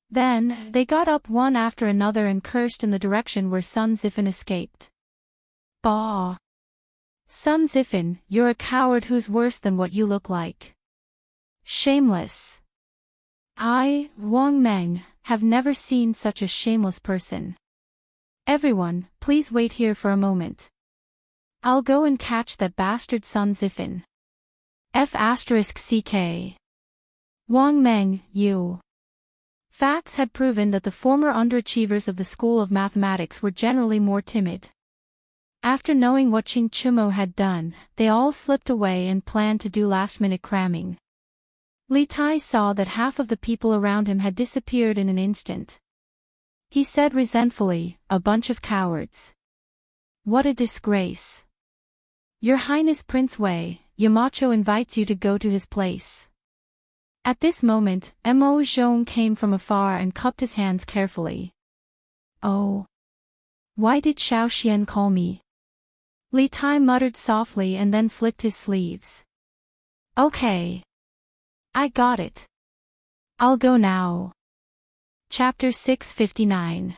Then, they got up one after another and cursed in the direction where Sun Ziffin escaped. Bah! Sun Ziffin, you're a coward who's worse than what you look like. Shameless. I, Wang Meng, have never seen such a shameless person. Everyone, please wait here for a moment. I'll go and catch that bastard Sun Ziffin. F***ck. Wang Meng, you. Facts had proven that the former underachievers of the School of Mathematics were generally more timid. After knowing what Qing Chumo had done, they all slipped away and planned to do last-minute cramming. Li Tai saw that half of the people around him had disappeared in an instant. He said resentfully, "A bunch of cowards. What a disgrace. Your Highness Prince Wei, Yamacho invites you to go to his place." At this moment, Mo Zhong came from afar and cupped his hands carefully. "Oh. Why did Xiao Xian call me?" Li Tai muttered softly and then flicked his sleeves. "Okay. I got it. I'll go now." Chapter 659.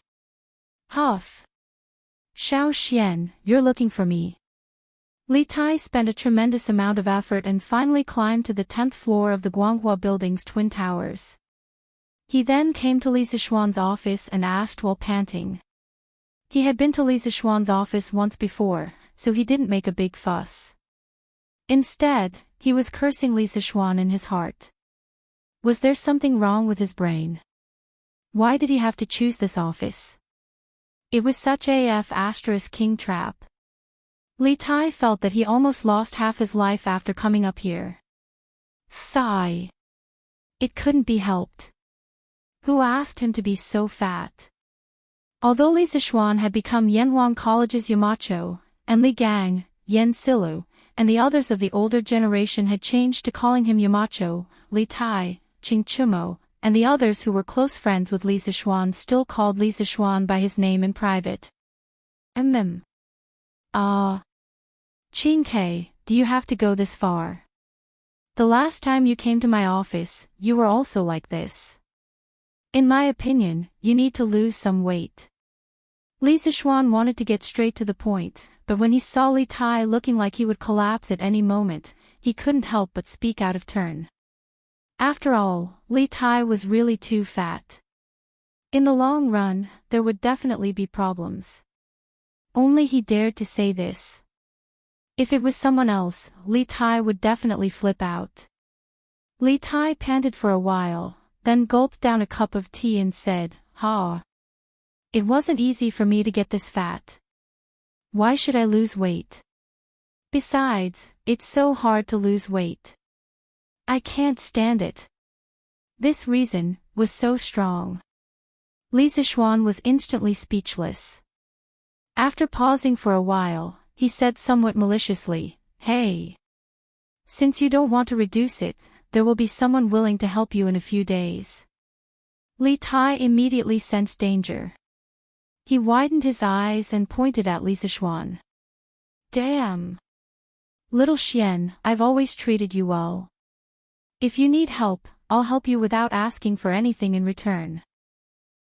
Huff. Xiao Xian, you're looking for me. Li Tai spent a tremendous amount of effort and finally climbed to the 10th floor of the Guanghua Building's twin towers. He then came to Li Zixuan's office and asked while panting. He had been to Li Zixuan's office once before, so he didn't make a big fuss. Instead, he was cursing Li Zixuan in his heart. Was there something wrong with his brain? Why did he have to choose this office? It was such a *king trap. Li Tai felt that he almost lost half his life after coming up here. Sigh. It couldn't be helped. Who asked him to be so fat? Although Li Zixuan had become Yanhuang College's Yamacho, and Li Gang, Yan Silu, and the others of the older generation had changed to calling him Yamacho, Li Tai, Qing Chumo, and the others who were close friends with Li Zixuan still called Li Zixuan by his name in private. Qing Ke, do you have to go this far? The last time you came to my office, you were also like this. In my opinion, you need to lose some weight. Li Zixuan wanted to get straight to the point, but when he saw Li Tai looking like he would collapse at any moment, he couldn't help but speak out of turn. After all, Li Tai was really too fat. In the long run, there would definitely be problems. Only he dared to say this. If it was someone else, Li Tai would definitely flip out. Li Tai panted for a while, then gulped down a cup of tea and said, It wasn't easy for me to get this fat. Why should I lose weight? Besides, it's so hard to lose weight. I can't stand it. This reason was so strong. Li Zixuan was instantly speechless. After pausing for a while, he said somewhat maliciously, Hey. Since you don't want to reduce it, there will be someone willing to help you in a few days. Li Tai immediately sensed danger. He widened his eyes and pointed at Li Zixuan. Damn. Little Xian, I've always treated you well. If you need help, I'll help you without asking for anything in return.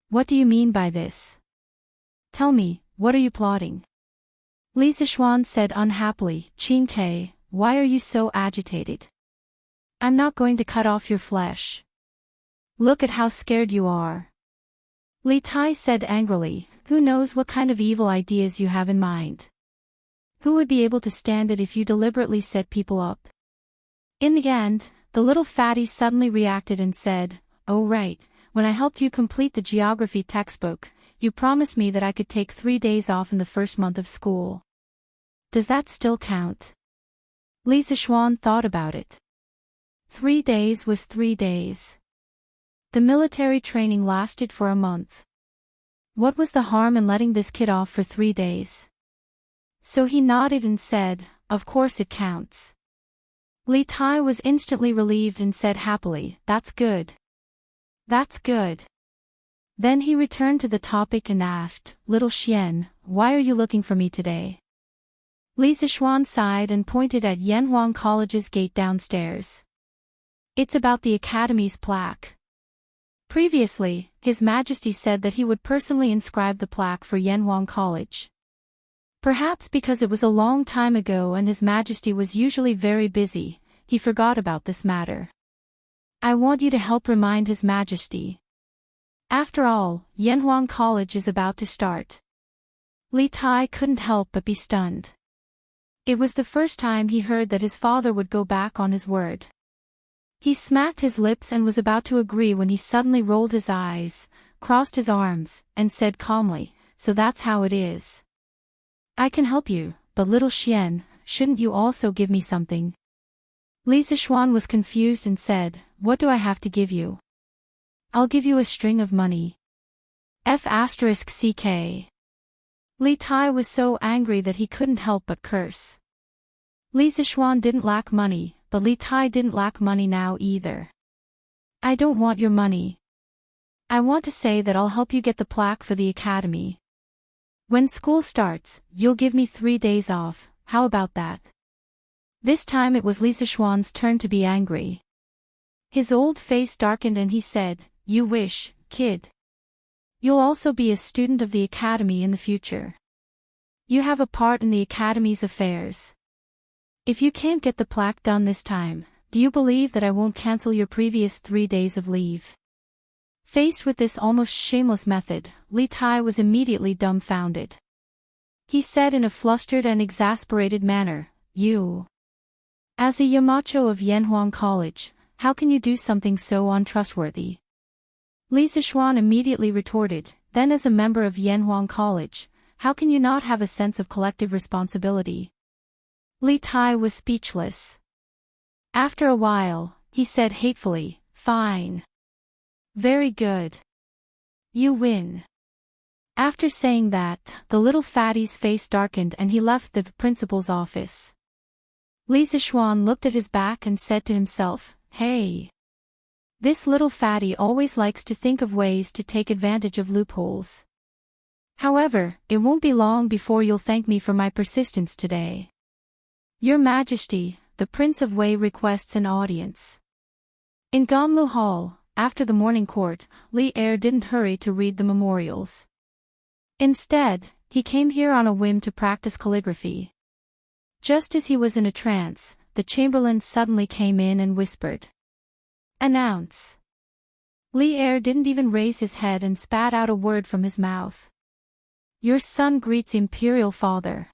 What do you mean by this? Tell me, what are you plotting? Li Zixuan said unhappily, Qing Ke, why are you so agitated? I'm not going to cut off your flesh. Look at how scared you are. Li Tai said angrily, who knows what kind of evil ideas you have in mind? Who would be able to stand it if you deliberately set people up? In the end, the little fatty suddenly reacted and said, Oh right, when I helped you complete the geography textbook, you promised me that I could take 3 days off in the first month of school. Does that still count? Li Zishuan thought about it. 3 days was 3 days. The military training lasted for a month. What was the harm in letting this kid off for 3 days? So he nodded and said, "Of course it counts." Li Tai was instantly relieved and said happily, "That's good. That's good." Then he returned to the topic and asked, "Little Xian, why are you looking for me today?" Li Zishuan sighed and pointed at Yanhuang College's gate downstairs. "It's about the academy's plaque." Previously, His Majesty said that he would personally inscribe the plaque for Yanhuang College. Perhaps because it was a long time ago and His Majesty was usually very busy, he forgot about this matter. "I want you to help remind His Majesty. After all, Yanhuang College is about to start." Li Tai couldn't help but be stunned. It was the first time he heard that his father would go back on his word. He smacked his lips and was about to agree when he suddenly rolled his eyes, crossed his arms, and said calmly, "So that's how it is. I can help you, but little Xian, shouldn't you also give me something?" Li Zishuan was confused and said, "What do I have to give you?" "I'll give you a string of money. F***ck. Li Tai was so angry that he couldn't help but curse. Li Zishuan didn't lack money, but Li Tai didn't lack money now either. "I don't want your money. I want to say that I'll help you get the plaque for the academy. When school starts, you'll give me 3 days off, how about that?" This time it was Li Zishuan's turn to be angry. His old face darkened and he said, "You wish, kid. You'll also be a student of the academy in the future. You have a part in the academy's affairs. If you can't get the plaque done this time, do you believe that I won't cancel your previous 3 days of leave?" Faced with this almost shameless method, Li Tai was immediately dumbfounded. He said in a flustered and exasperated manner, "You. As a Yamacho of Yanhuang College, how can you do something so untrustworthy?" Li Zishuan immediately retorted, "Then as a member of Yanhuang College, how can you not have a sense of collective responsibility?" Li Tai was speechless. After a while, he said hatefully, "Fine. Very good. You win." After saying that, the little fatty's face darkened and he left the principal's office. Li Zishuan looked at his back and said to himself, "Hey. This little fatty always likes to think of ways to take advantage of loopholes. However, it won't be long before you'll thank me for my persistence today. Your Majesty, the Prince of Wei requests an audience." In Ganlu Hall, after the morning court, Li Er didn't hurry to read the memorials. Instead, he came here on a whim to practice calligraphy. Just as he was in a trance, the chamberlain suddenly came in and whispered, "Announce." Li Er didn't even raise his head and spat out a word from his mouth. "Your son greets Imperial Father."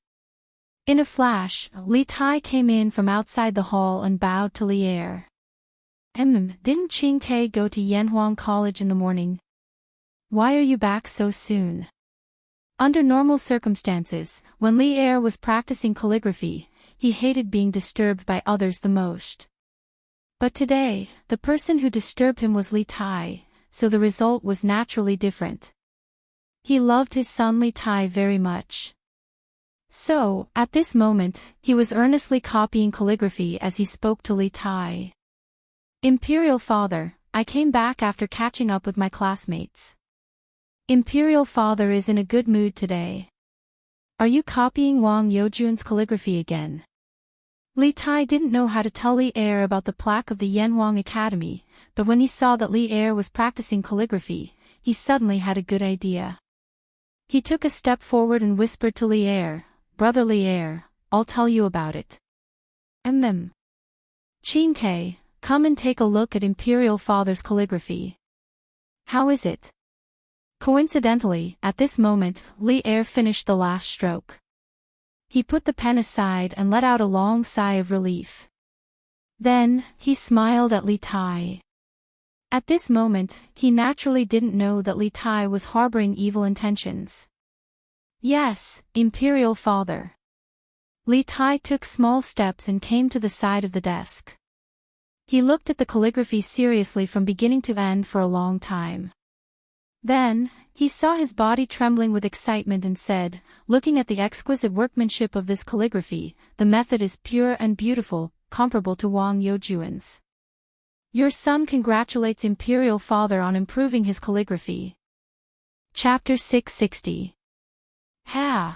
In a flash, Li Tai came in from outside the hall and bowed to Li Er. Didn't Qing Ke go to Yanhuang College in the morning? Why are you back so soon?" Under normal circumstances, when Li Er was practicing calligraphy, he hated being disturbed by others the most. But today, the person who disturbed him was Li Tai, so the result was naturally different. He loved his son Li Tai very much. So, at this moment, he was earnestly copying calligraphy as he spoke to Li Tai. "Imperial Father, I came back after catching up with my classmates. Imperial Father is in a good mood today. Are you copying Wang Youjun's calligraphy again?" Li Tai didn't know how to tell Li Er about the plaque of the Yanhuang Academy, but when he saw that Li Er was practicing calligraphy, he suddenly had a good idea. He took a step forward and whispered to Li Er, "Brother Li Er, I'll tell you about it. Qing Ke, come and take a look at Imperial Father's calligraphy. How is it?" Coincidentally, at this moment, Li Er finished the last stroke. He put the pen aside and let out a long sigh of relief. Then, he smiled at Li Tai. At this moment, he naturally didn't know that Li Tai was harboring evil intentions. Yes, Imperial Father. Li Tai took small steps and came to the side of the desk. He looked at the calligraphy seriously from beginning to end for a long time. Then, he saw his body trembling with excitement and said, looking at the exquisite workmanship of this calligraphy, the method is pure and beautiful, comparable to Wang Youjuan's. Your son congratulates Imperial Father on improving his calligraphy. Chapter 660. Ha!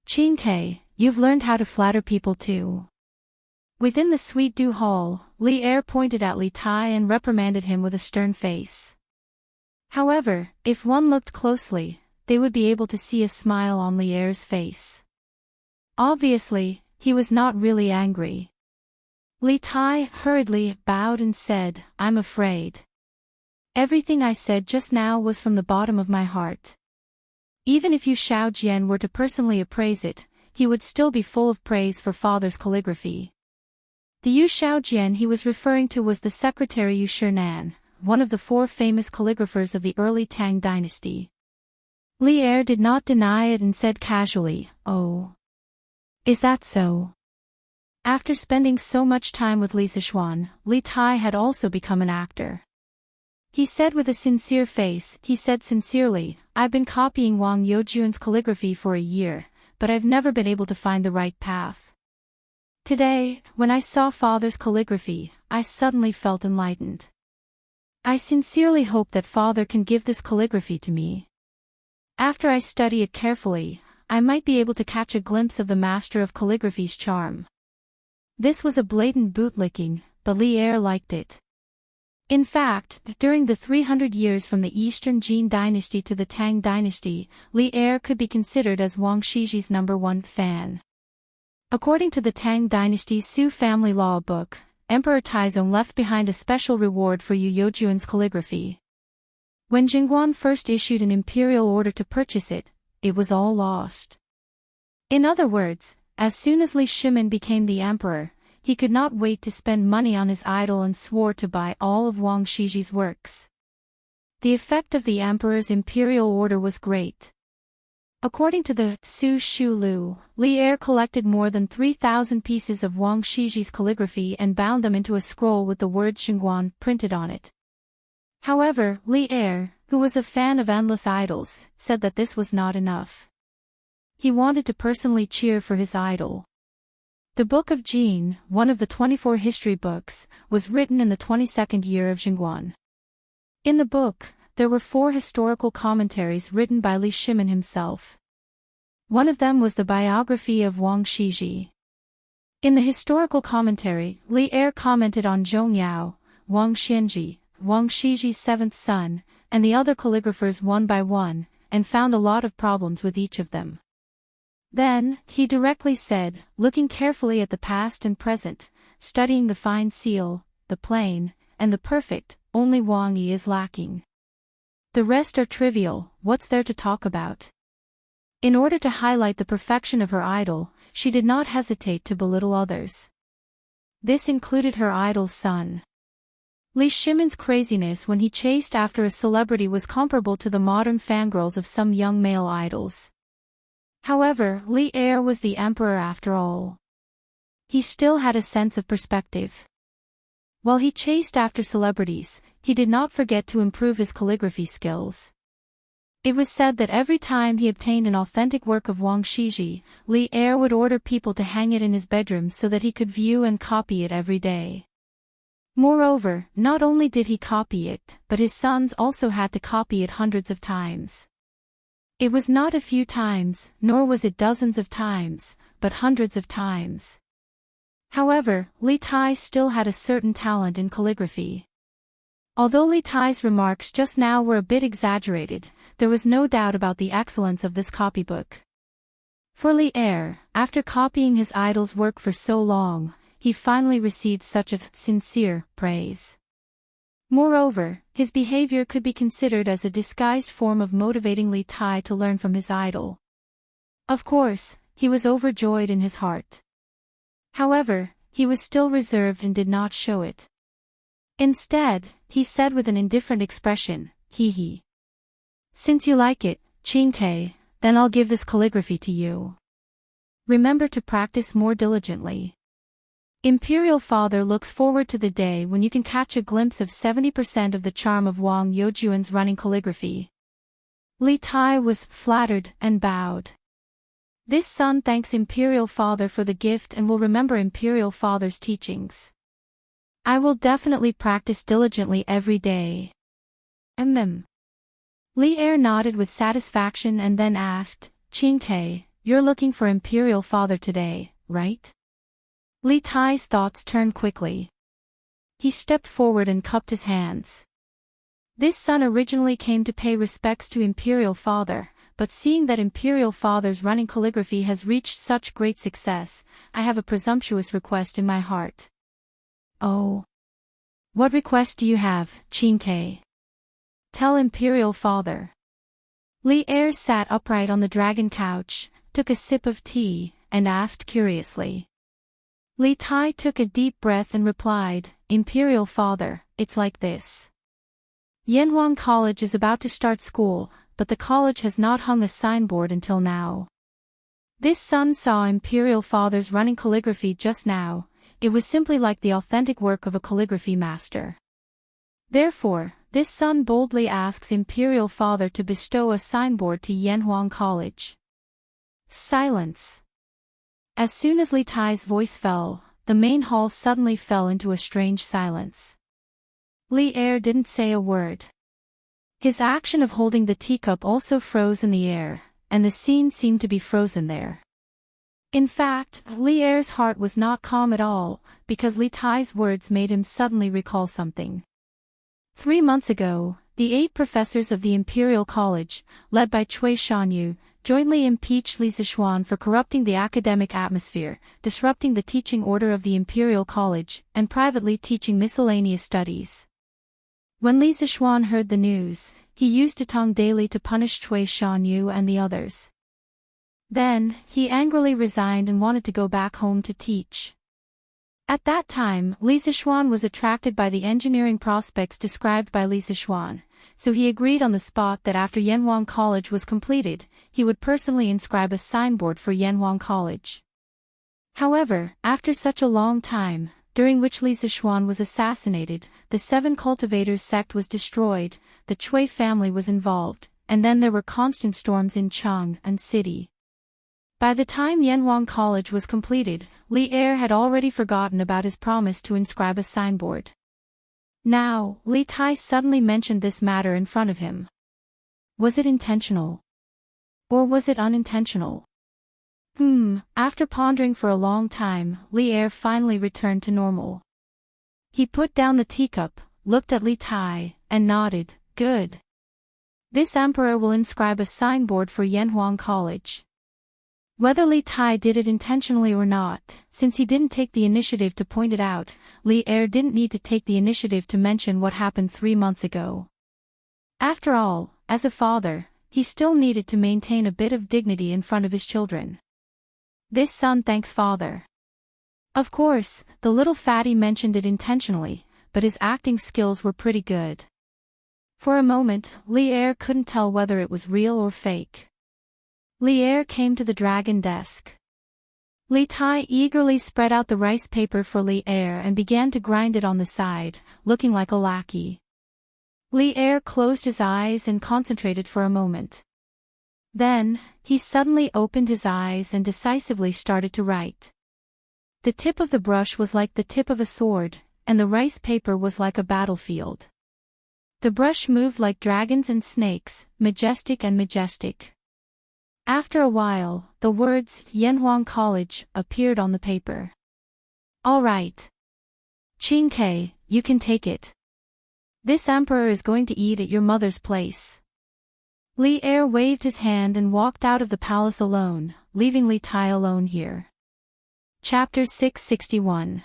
Qingke, you've learned how to flatter people too. Within the Sweet Dew Hall, Li Er pointed at Li Tai and reprimanded him with a stern face. However, if one looked closely, they would be able to see a smile on Li Er's face. Obviously, he was not really angry. Li Tai hurriedly bowed and said, I'm afraid. Everything I said just now was from the bottom of my heart. Even if Yu Shaojian were to personally appraise it, he would still be full of praise for father's calligraphy. The Yu Shaojian he was referring to was the secretary Yu Shinan, one of the 4 famous calligraphers of the early Tang dynasty. Li Er did not deny it and said casually, Oh. Is that so? After spending so much time with Li Sichuan, Li Tai had also become an actor. He said with a sincere face, he said sincerely, I've been copying Wang Youjuan's calligraphy for a year, but I've never been able to find the right path. Today, when I saw father's calligraphy, I suddenly felt enlightened. I sincerely hope that father can give this calligraphy to me. After I study it carefully, I might be able to catch a glimpse of the master of calligraphy's charm. This was a blatant bootlicking, but Li Er liked it. In fact, during the 300 years from the Eastern Jin dynasty to the Tang dynasty, Li Er could be considered as Wang Shiji's #1 fan. According to the Tang dynasty's Su family law book, Emperor Taizong left behind a special reward for Yu Youjuan's calligraphy. When Jingguan first issued an imperial order to purchase it, it was all lost. In other words, as soon as Li Shimin became the emperor, he could not wait to spend money on his idol and swore to buy all of Wang Shiji's works. The effect of the emperor's imperial order was great. According to the Su Shu Lu, Li Er collected more than 3,000 pieces of Wang Shiji's calligraphy and bound them into a scroll with the words Xingguan printed on it. However, Li Er, who was a fan of endless idols, said that this was not enough. He wanted to personally cheer for his idol. The Book of Jin, one of the 24 history books, was written in the 22nd year of Xingguan. In the book, there were 4 historical commentaries written by Li Shimin himself. One of them was the biography of Wang Shiji. In the historical commentary, Li Er commented on Zhong Yao, Wang Xianji, Wang Shiji's 7th son, and the other calligraphers one by one, and found a lot of problems with each of them. Then, he directly said, looking carefully at the past and present, studying the fine seal, the plain, and the perfect, only Wang Yi is lacking. The rest are trivial, what's there to talk about? In order to highlight the perfection of her idol, she did not hesitate to belittle others. This included her idol's son. Li Shimin's craziness when he chased after a celebrity was comparable to the modern fangirls of some young male idols. However, Li Er was the emperor after all. He still had a sense of perspective. While he chased after celebrities, he did not forget to improve his calligraphy skills. It was said that every time he obtained an authentic work of Wang Shiji, Li Er would order people to hang it in his bedroom so that he could view and copy it every day. Moreover, not only did he copy it, but his sons also had to copy it hundreds of times. It was not a few times, nor was it dozens of times, but hundreds of times. However, Li Tai still had a certain talent in calligraphy. Although Li Tai's remarks just now were a bit exaggerated, there was no doubt about the excellence of this copybook. For Li Er, after copying his idol's work for so long, he finally received such a sincere praise. Moreover, his behavior could be considered as a disguised form of motivating Li Tai to learn from his idol. Of course, he was overjoyed in his heart. However, he was still reserved and did not show it. Instead, he said with an indifferent expression, hee. Since you like it, Qingke, then I'll give this calligraphy to you. Remember to practice more diligently. Imperial Father looks forward to the day when you can catch a glimpse of 70% of the charm of Wang Youjuan's running calligraphy. Li Tai was flattered and bowed. This son thanks Imperial Father for the gift and will remember Imperial Father's teachings. I will definitely practice diligently every day. Li Er nodded with satisfaction and then asked, Qingke, you're looking for Imperial Father today, right? Li Tai's thoughts turned quickly. He stepped forward and cupped his hands. This son originally came to pay respects to Imperial Father, but seeing that Imperial Father's running calligraphy has reached such great success, I have a presumptuous request in my heart. Oh. What request do you have, Qingke? Tell Imperial Father. Li Er sat upright on the dragon couch, took a sip of tea, and asked curiously. Li Tai took a deep breath and replied, Imperial Father, it's like this. Yanhuang College is about to start school, but the college has not hung a signboard until now. This son saw Imperial Father's running calligraphy just now. It was simply like the authentic work of a calligraphy master. Therefore, this son boldly asks Imperial Father to bestow a signboard to Yanhuang College. Silence. As soon as Li Tai's voice fell, the main hall suddenly fell into a strange silence. Li Er didn't say a word. His action of holding the teacup also froze in the air, and the scene seemed to be frozen there. In fact, Li Er's heart was not calm at all, because Li Tai's words made him suddenly recall something. 3 months ago, the 8 professors of the Imperial College, led by Cui Shanyu, jointly impeached Li Zixuan for corrupting the academic atmosphere, disrupting the teaching order of the Imperial College, and privately teaching miscellaneous studies. When Li Zixuan heard the news, he used Datong daily to punish Cui Shanyu and the others. Then, he angrily resigned and wanted to go back home to teach. At that time, Li Zixuan was attracted by the engineering prospects described by Li Zixuan, so he agreed on the spot that after Yanhuang College was completed, he would personally inscribe a signboard for Yanhuang College. However, after such a long time, during which Li Zixuan was assassinated, the 7 cultivators sect was destroyed, the Cui family was involved, and then there were constant storms in Chang'an City. By the time Yanhuang College was completed, Li Er had already forgotten about his promise to inscribe a signboard. Now, Li Tai suddenly mentioned this matter in front of him. Was it intentional? Or was it unintentional? After pondering for a long time, Li Er finally returned to normal. He put down the teacup, looked at Li Tai, and nodded, good. This emperor will inscribe a signboard for Yanhuang College. Whether Li Tai did it intentionally or not, since he didn't take the initiative to point it out, Li Er didn't need to take the initiative to mention what happened 3 months ago. After all, as a father, he still needed to maintain a bit of dignity in front of his children. This son thanks father. Of course, the little fatty mentioned it intentionally, but his acting skills were pretty good. For a moment, Li Er couldn't tell whether it was real or fake. Li Er came to the dragon desk. Li Tai eagerly spread out the rice paper for Li Er and began to grind it on the side, looking like a lackey. Li Er closed his eyes and concentrated for a moment. Then, he suddenly opened his eyes and decisively started to write. The tip of the brush was like the tip of a sword, and the rice paper was like a battlefield. The brush moved like dragons and snakes, majestic and majestic. After a while, the words, Yanhuang College, appeared on the paper. All right. Qingke, you can take it. This emperor is going to eat at your mother's place. Li Er waved his hand and walked out of the palace alone, leaving Li Tai alone here. Chapter 661.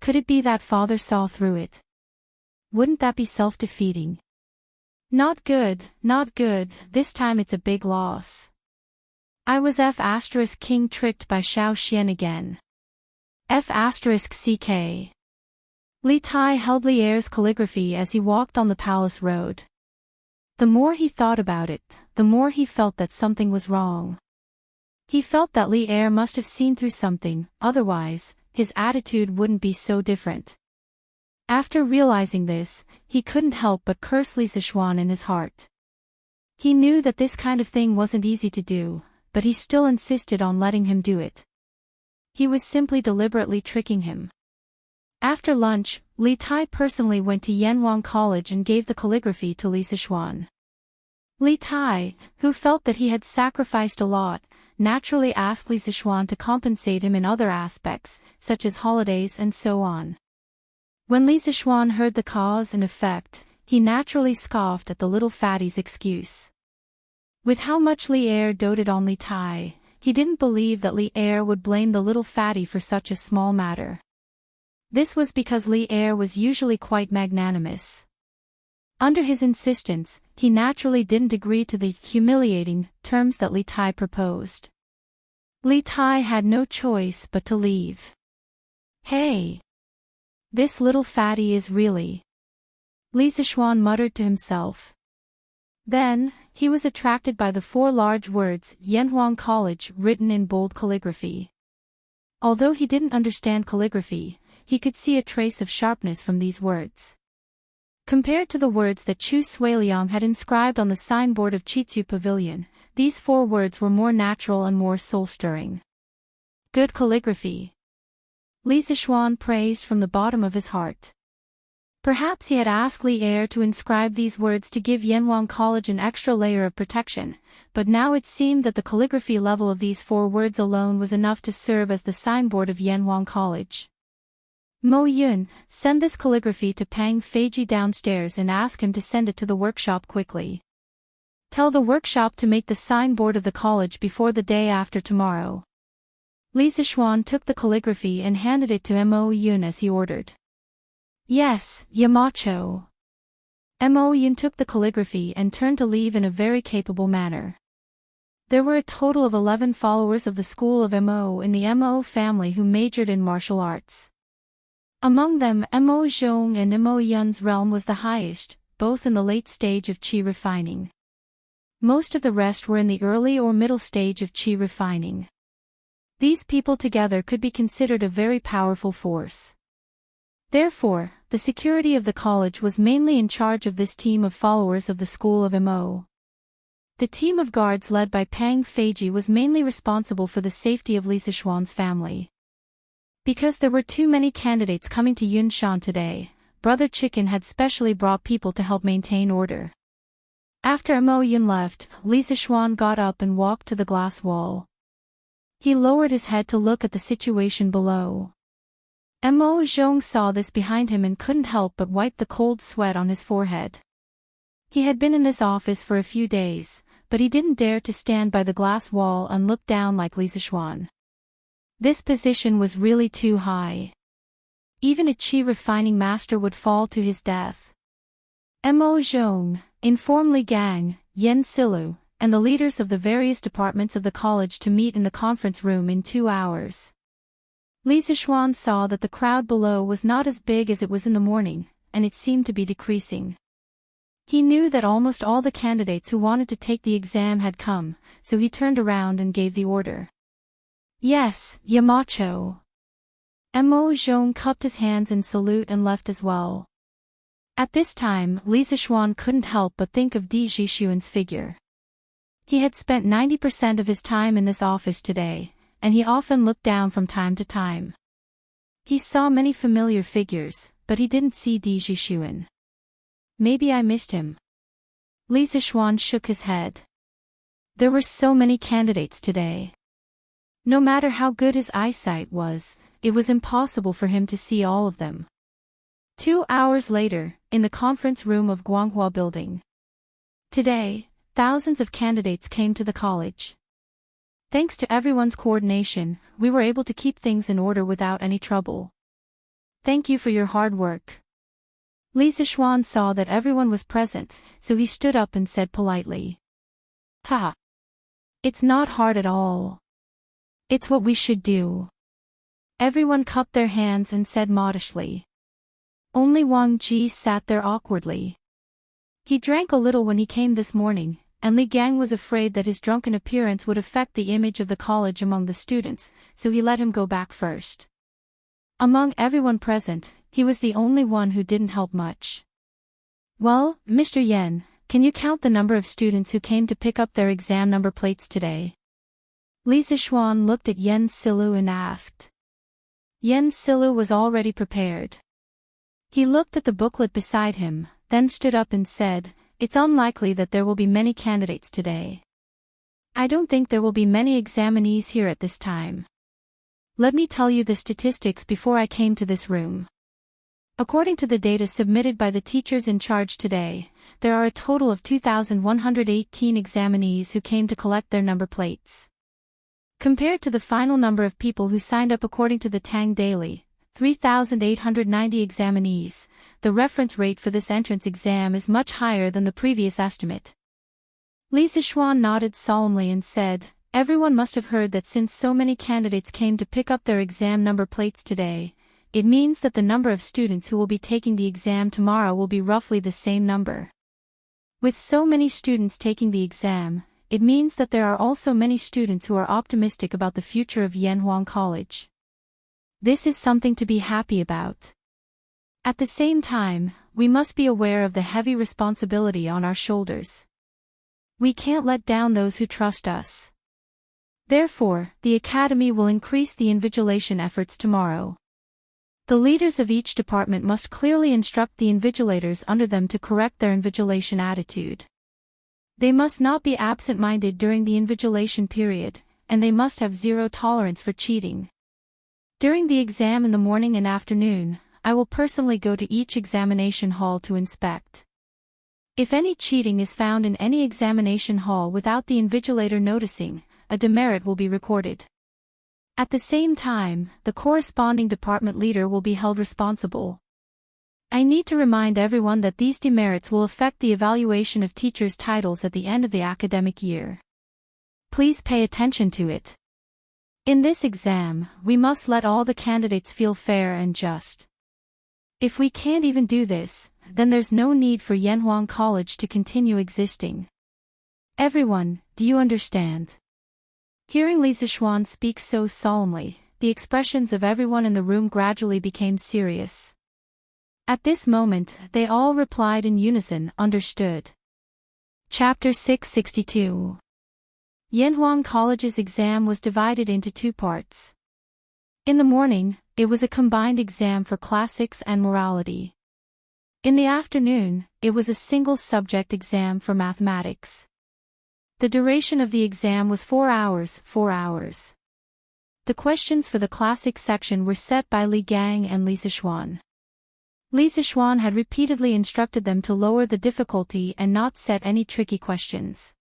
Could it be that father saw through it? Wouldn't that be self-defeating? Not good, not good, this time it's a big loss. I was F***king tricked by Xiao Xian again. F***ck. Li Tai held Li Er's calligraphy as he walked on the palace road. The more he thought about it, the more he felt that something was wrong. He felt that Li Er must have seen through something, otherwise, his attitude wouldn't be so different. After realizing this, he couldn't help but curse Li Sichuan in his heart. He knew that this kind of thing wasn't easy to do, but he still insisted on letting him do it. He was simply deliberately tricking him. After lunch, Li Tai personally went to Yanwang College and gave the calligraphy to Li Sichuan. Li Tai, who felt that he had sacrificed a lot, naturally asked Li Sichuan to compensate him in other aspects, such as holidays and so on. When Li Sichuan heard the cause and effect, he naturally scoffed at the little fatty's excuse. With how much Li Er doted on Li Tai, he didn't believe that Li Er would blame the little fatty for such a small matter. This was because Li Er was usually quite magnanimous. Under his insistence, he naturally didn't agree to the humiliating terms that Li Tai proposed. Li Tai had no choice but to leave. Hey! This little fatty is really... Li Sichuan muttered to himself. Then, he was attracted by the 4 large words Yanhuang College written in bold calligraphy. Although he didn't understand calligraphy, he could see a trace of sharpness from these words. Compared to the words that Chu Suiliang had inscribed on the signboard of Chitsu Pavilion, these 4 words were more natural and more soul-stirring. Good calligraphy. Li Sichuan praised from the bottom of his heart. Perhaps he had asked Li Er to inscribe these words to give Yanwang College an extra layer of protection, but now it seemed that the calligraphy level of these 4 words alone was enough to serve as the signboard of Yanwang College. Mo Yun, send this calligraphy to Pang Feiji downstairs and ask him to send it to the workshop quickly. Tell the workshop to make the signboard of the college before the day after tomorrow. Li Sichuan took the calligraphy and handed it to Mo Yun as he ordered. Yes, Yamacho. Mo Yun took the calligraphy and turned to leave in a very capable manner. There were a total of 11 followers of the school of Mo in the Mo family who majored in martial arts. Among them, Mo Zhong and Mo Yun's realm was the highest, both in the late stage of qi refining. Most of the rest were in the early or middle stage of qi refining. These people together could be considered a very powerful force. Therefore, the security of the college was mainly in charge of this team of followers of the school of Mo. The team of guards led by Pang Feiji was mainly responsible for the safety of Li Sichuan's family. Because there were too many candidates coming to Yunshan today, Brother Chicken had specially brought people to help maintain order. After Mo Yun left, Li Sichuan got up and walked to the glass wall. He lowered his head to look at the situation below. Mo Zhong saw this behind him and couldn't help but wipe the cold sweat on his forehead. He had been in this office for a few days, but he didn't dare to stand by the glass wall and look down like Li Sichuan. This position was really too high. Even a qi refining master would fall to his death. Mo Zhong, inform Li Gang, Yen Silu, and the leaders of the various departments of the college to meet in the conference room in 2 hours. Li Sichuan saw that the crowd below was not as big as it was in the morning, and it seemed to be decreasing. He knew that almost all the candidates who wanted to take the exam had come, so he turned around and gave the order. Yes, Yamacho. Mo Zhong cupped his hands in salute and left as well. At this time, Li Sichuan couldn't help but think of Di Zhishuan's figure. He had spent 90% of his time in this office today, and he often looked down from time to time. He saw many familiar figures, but he didn't see Di Zhishuan. Maybe I missed him. Li Sichuan shook his head. There were so many candidates today. No matter how good his eyesight was, it was impossible for him to see all of them. 2 hours later, in the conference room of Guanghua Building. Today, thousands of candidates came to the college. Thanks to everyone's coordination, we were able to keep things in order without any trouble. Thank you for your hard work. Li Sichuan saw that everyone was present, so he stood up and said politely. Ha! It's not hard at all. It's what we should do. Everyone cupped their hands and said modestly. Only Wang Ji sat there awkwardly. He drank a little when he came this morning, and Li Gang was afraid that his drunken appearance would affect the image of the college among the students, so he let him go back first. Among everyone present, he was the only one who didn't help much. Well, Mr. Yen, can you count the number of students who came to pick up their exam number plates today? Li Zixuan looked at Yen Silu and asked. Yen Silu was already prepared. He looked at the booklet beside him, then stood up and said, "It's unlikely that there will be many candidates today. I don't think there will be many examinees here at this time. Let me tell you the statistics before I came to this room. According to the data submitted by the teachers in charge today, there are a total of 2,118 examinees who came to collect their number plates. Compared to the final number of people who signed up according to the Tang Daily, 3,890 examinees, the reference rate for this entrance exam is much higher than the previous estimate." Li Zixuan nodded solemnly and said, "Everyone must have heard that since so many candidates came to pick up their exam number plates today, it means that the number of students who will be taking the exam tomorrow will be roughly the same number. With so many students taking the exam, it means that there are also many students who are optimistic about the future of Yanhuang College. This is something to be happy about. At the same time, we must be aware of the heavy responsibility on our shoulders. We can't let down those who trust us. Therefore, the Academy will increase the invigilation efforts tomorrow. The leaders of each department must clearly instruct the invigilators under them to correct their invigilation attitude. They must not be absent-minded during the invigilation period, and they must have zero tolerance for cheating. During the exam in the morning and afternoon, I will personally go to each examination hall to inspect. If any cheating is found in any examination hall without the invigilator noticing, a demerit will be recorded. At the same time, the corresponding department leader will be held responsible. I need to remind everyone that these demerits will affect the evaluation of teachers' titles at the end of the academic year. Please pay attention to it. In this exam, we must let all the candidates feel fair and just. If we can't even do this, then there's no need for Yanhuang College to continue existing. Everyone, do you understand?" Hearing Li Zixuan speak so solemnly, the expressions of everyone in the room gradually became serious. At this moment, they all replied in unison, "Understood." Chapter 662. Yanhuang College's exam was divided into two parts. In the morning, it was a combined exam for classics and morality. In the afternoon, it was a single-subject exam for mathematics. The duration of the exam was 4 hours. The questions for the classics section were set by Li Gang and Li Zixuan. Li Zixuan had repeatedly instructed them to lower the difficulty and not set any tricky questions.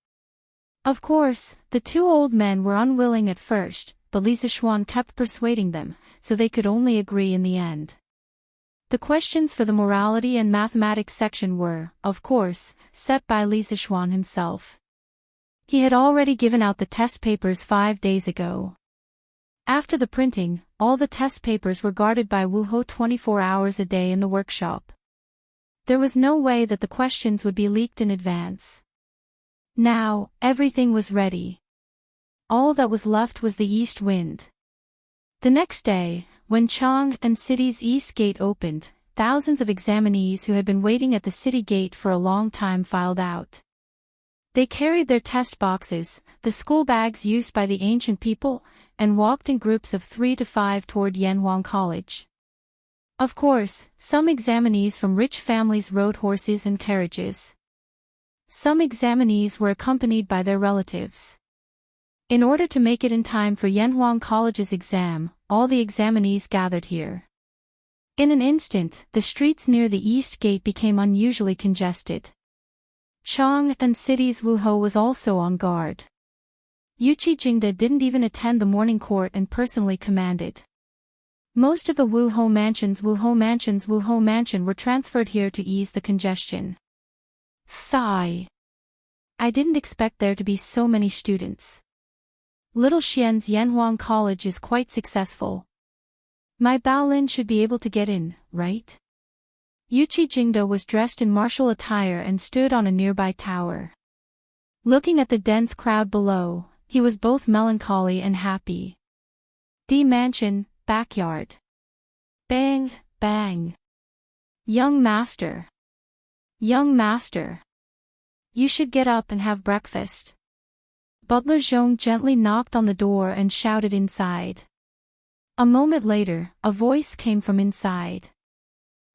Of course, the two old men were unwilling at first, but Li Zixuan kept persuading them, so they could only agree in the end. The questions for the morality and mathematics section were, of course, set by Li Zixuan himself. He had already given out the test papers 5 days ago. After the printing, all the test papers were guarded by Wu Ho 24 hours a day in the workshop. There was no way that the questions would be leaked in advance. Now, everything was ready. All that was left was the east wind. The next day, when Chang'an City's east gate opened, thousands of examinees who had been waiting at the city gate for a long time filed out. They carried their test boxes, the school bags used by the ancient people, and walked in groups of 3 to 5 toward Yanhuang College. Of course, some examinees from rich families rode horses and carriages. Some examinees were accompanied by their relatives. In order to make it in time for Yanhuang College's exam, all the examinees gathered here. In an instant, the streets near the east gate became unusually congested. Chang'an City's Wu Ho was also on guard. Yuqi Jingde didn't even attend the morning court and personally commanded. Most of the Wu Ho mansion were transferred here to ease the congestion. Sigh. I didn't expect there to be so many students. Little Xian's Yanhuang College is quite successful. My Baolin should be able to get in, right? Yuchi Jingdo was dressed in martial attire and stood on a nearby tower. Looking at the dense crowd below, he was both melancholy and happy. D Mansion, backyard. Bang, bang. Young master. Young master. You should get up and have breakfast. Butler Zhong gently knocked on the door and shouted inside. A moment later, a voice came from inside.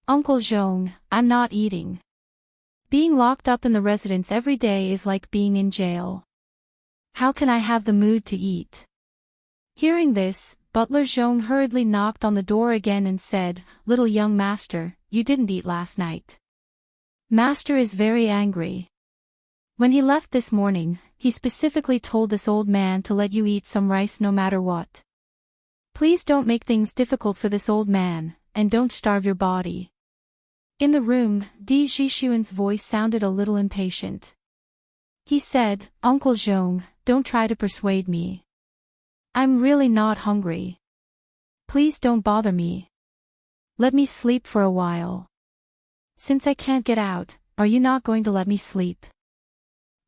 Uncle Zhong, I'm not eating. Being locked up in the residence every day is like being in jail. How can I have the mood to eat? Hearing this, Butler Zhong hurriedly knocked on the door again and said, Little young master, you didn't eat last night. Master is very angry. When he left this morning, he specifically told this old man to let you eat some rice no matter what. Please don't make things difficult for this old man, and don't starve your body. In the room, Di Jixuan's voice sounded a little impatient. He said, Uncle Zhong, don't try to persuade me. I'm really not hungry. Please don't bother me. Let me sleep for a while. Since I can't get out, are you not going to let me sleep?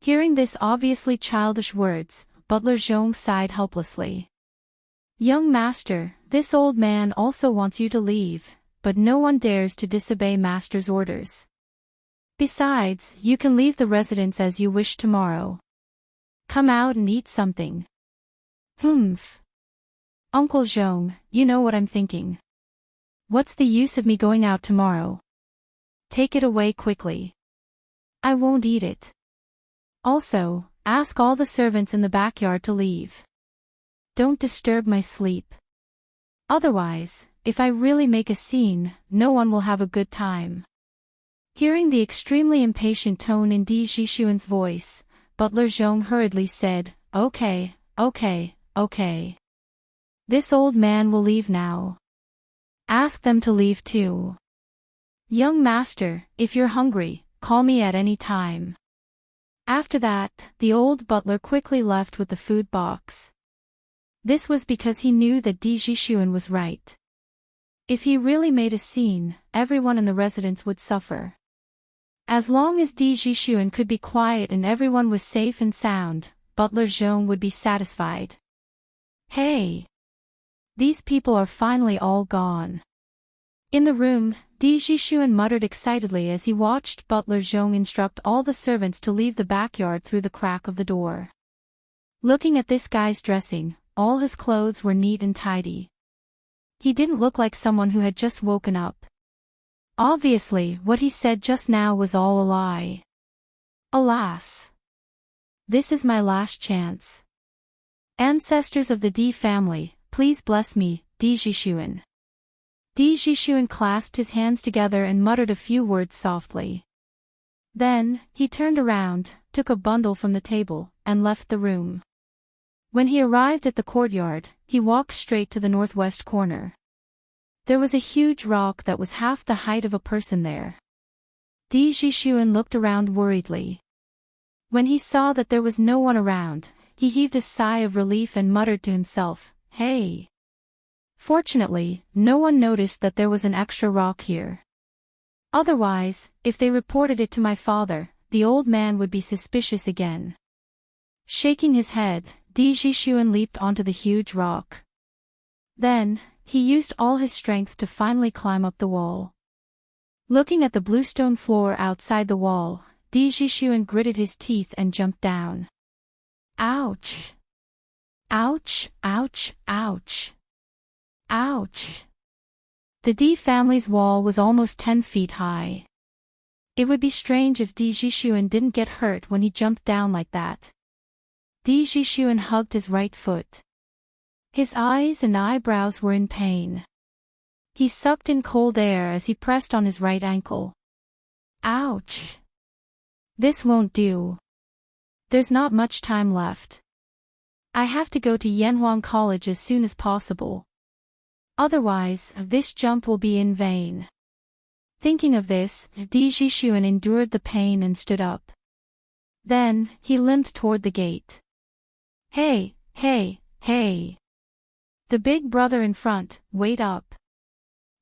Hearing this obviously childish words, Butler Zhong sighed helplessly. Young master, this old man also wants you to leave, but no one dares to disobey master's orders. Besides, you can leave the residence as you wish tomorrow. Come out and eat something. Humph. Uncle Zhong, you know what I'm thinking. What's the use of me going out tomorrow? Take it away quickly. I won't eat it. Also, ask all the servants in the backyard to leave. Don't disturb my sleep. Otherwise, if I really make a scene, no one will have a good time. Hearing the extremely impatient tone in Di Jixuan's voice, Butler Zhong hurriedly said, Okay. This old man will leave now. Ask them to leave too. Young master, if you're hungry, call me at any time. After that, the old butler quickly left with the food box. This was because he knew that Di Jixuan was right. If he really made a scene, everyone in the residence would suffer. As long as Di Jixuan could be quiet and everyone was safe and sound, Butler Zhong would be satisfied. Hey! These people are finally all gone. In the room, Di Jixuan muttered excitedly as he watched Butler Zhong instruct all the servants to leave the backyard through the crack of the door. Looking at this guy's dressing, all his clothes were neat and tidy. He didn't look like someone who had just woken up. Obviously, what he said just now was all a lie. Alas! This is my last chance. Ancestors of the Di family, please bless me, Di Jixuan. Di Jixuan clasped his hands together and muttered a few words softly. Then, he turned around, took a bundle from the table, and left the room. When he arrived at the courtyard, he walked straight to the northwest corner. There was a huge rock that was half the height of a person there. Di Jixuan looked around worriedly. When he saw that there was no one around, he heaved a sigh of relief and muttered to himself, Hey! Fortunately, no one noticed that there was an extra rock here. Otherwise, if they reported it to my father, the old man would be suspicious again. Shaking his head, Di Jixuan leaped onto the huge rock. Then, he used all his strength to finally climb up the wall. Looking at the bluestone floor outside the wall, Di Jixuan gritted his teeth and jumped down. Ouch! Ouch, ouch, ouch. Ouch! The Di family's wall was almost 10 feet high. It would be strange if Di Jixuan didn't get hurt when he jumped down like that. Di Jixuan hugged his right foot. His eyes and eyebrows were in pain. He sucked in cold air as he pressed on his right ankle. Ouch! This won't do. There's not much time left. I have to go to Yanhuang College as soon as possible. Otherwise, this jump will be in vain. Thinking of this, Di Jixuan endured the pain and stood up. Then, he limped toward the gate. Hey! The big brother in front, wait up.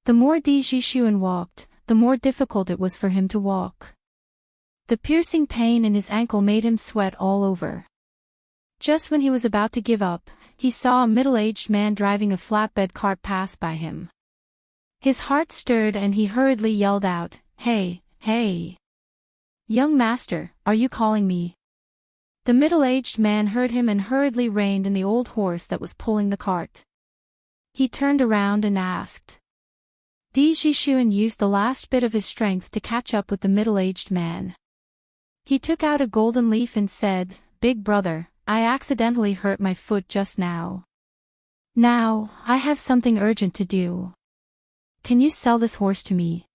The more Di Jixuan walked, the more difficult it was for him to walk. The piercing pain in his ankle made him sweat all over. Just when he was about to give up, he saw a middle-aged man driving a flatbed cart pass by him. His heart stirred and he hurriedly yelled out, "Hey, hey! Young master, are you calling me?" The middle-aged man heard him and hurriedly reined in the old horse that was pulling the cart. He turned around and asked. Di Jishuan used the last bit of his strength to catch up with the middle-aged man. He took out a golden leaf and said, "Big brother, I accidentally hurt my foot just now. Now, I have something urgent to do. Can you sell this horse to me?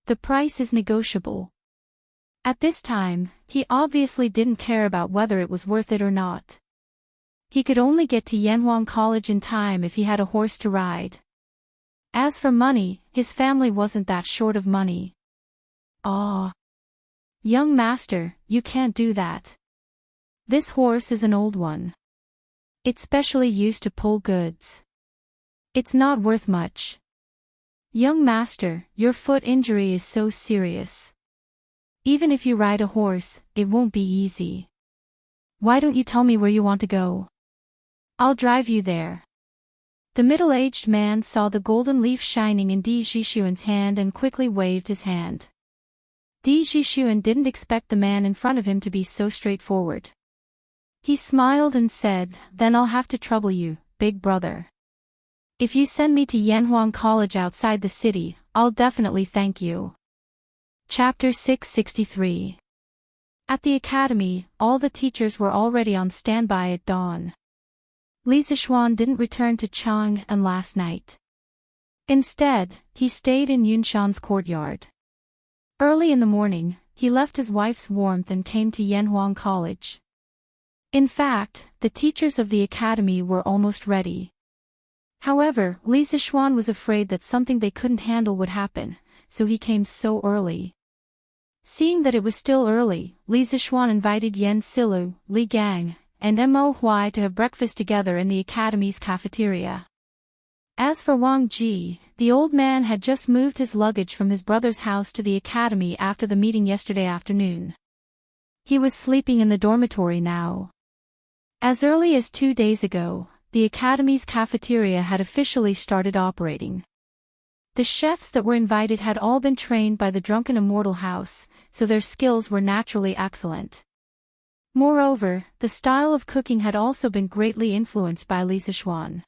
The price is negotiable." At this time, he obviously didn't care about whether it was worth it or not. He could only get to Yanhuang College in time if he had a horse to ride. As for money, his family wasn't that short of money. "Ah, young master, you can't do that. This horse is an old one. It's specially used to pull goods. It's not worth much. Young master, your foot injury is so serious. Even if you ride a horse, it won't be easy. Why don't you tell me where you want to go? I'll drive you there." The middle-aged man saw the golden leaf shining in Di Jishuan's hand and quickly waved his hand. Di Jishuan didn't expect the man in front of him to be so straightforward. He smiled and said, "Then I'll have to trouble you, big brother. If you send me to Yanhuang College outside the city, I'll definitely thank you." Chapter 663. At the academy, all the teachers were already on standby at dawn. Li Zishuan didn't return to Chang'an last night. Instead, he stayed in Yunshan's courtyard. Early in the morning, he left his wife's warmth and came to Yanhuang College. In fact, the teachers of the academy were almost ready. However, Li Zishuan was afraid that something they couldn't handle would happen, so he came so early. Seeing that it was still early, Li Zishuan invited Yan Silu, Li Gang, and Mo Huai to have breakfast together in the academy's cafeteria. As for Wang Ji, the old man had just moved his luggage from his brother's house to the academy after the meeting yesterday afternoon. He was sleeping in the dormitory now. As early as 2 days ago, the academy's cafeteria had officially started operating. The chefs that were invited had all been trained by the Drunken Immortal House, so their skills were naturally excellent. Moreover, the style of cooking had also been greatly influenced by Li Zishuan.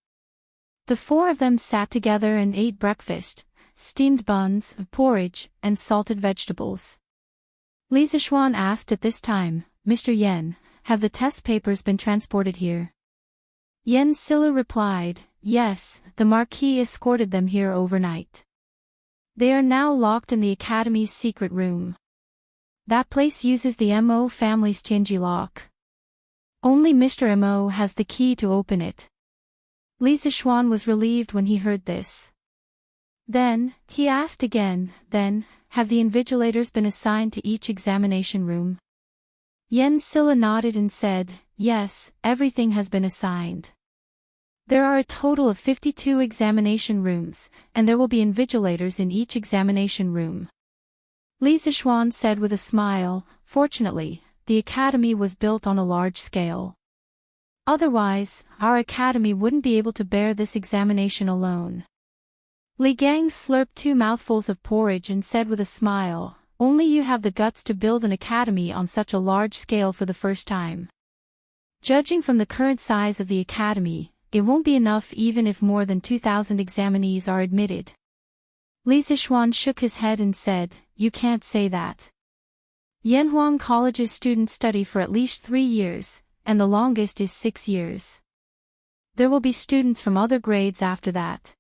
The four of them sat together and ate breakfast, steamed buns, porridge, and salted vegetables. Li Zishuan asked at this time, "Mr. Yen, have the test papers been transported here?" Yen Silu replied, "Yes, the Marquis escorted them here overnight. They are now locked in the academy's secret room. That place uses the Mo family's Tianji lock. Only Mr. Mo has the key to open it." Li Zishuan was relieved when he heard this. Then, he asked again, have the invigilators been assigned to each examination room?" Yen Silla nodded and said, "Yes, everything has been assigned. There are a total of 52 examination rooms, and there will be invigilators in each examination room." Li Zishuan said with a smile, "Fortunately, the academy was built on a large scale. Otherwise, our academy wouldn't be able to bear this examination alone." Li Gang slurped 2 mouthfuls of porridge and said with a smile, "Only you have the guts to build an academy on such a large scale for the first time. Judging from the current size of the academy, it won't be enough even if more than 2,000 examinees are admitted." Li Zishuan shook his head and said, "You can't say that. Yanhuang College's students study for at least 3 years, and the longest is 6 years. There will be students from other grades after that.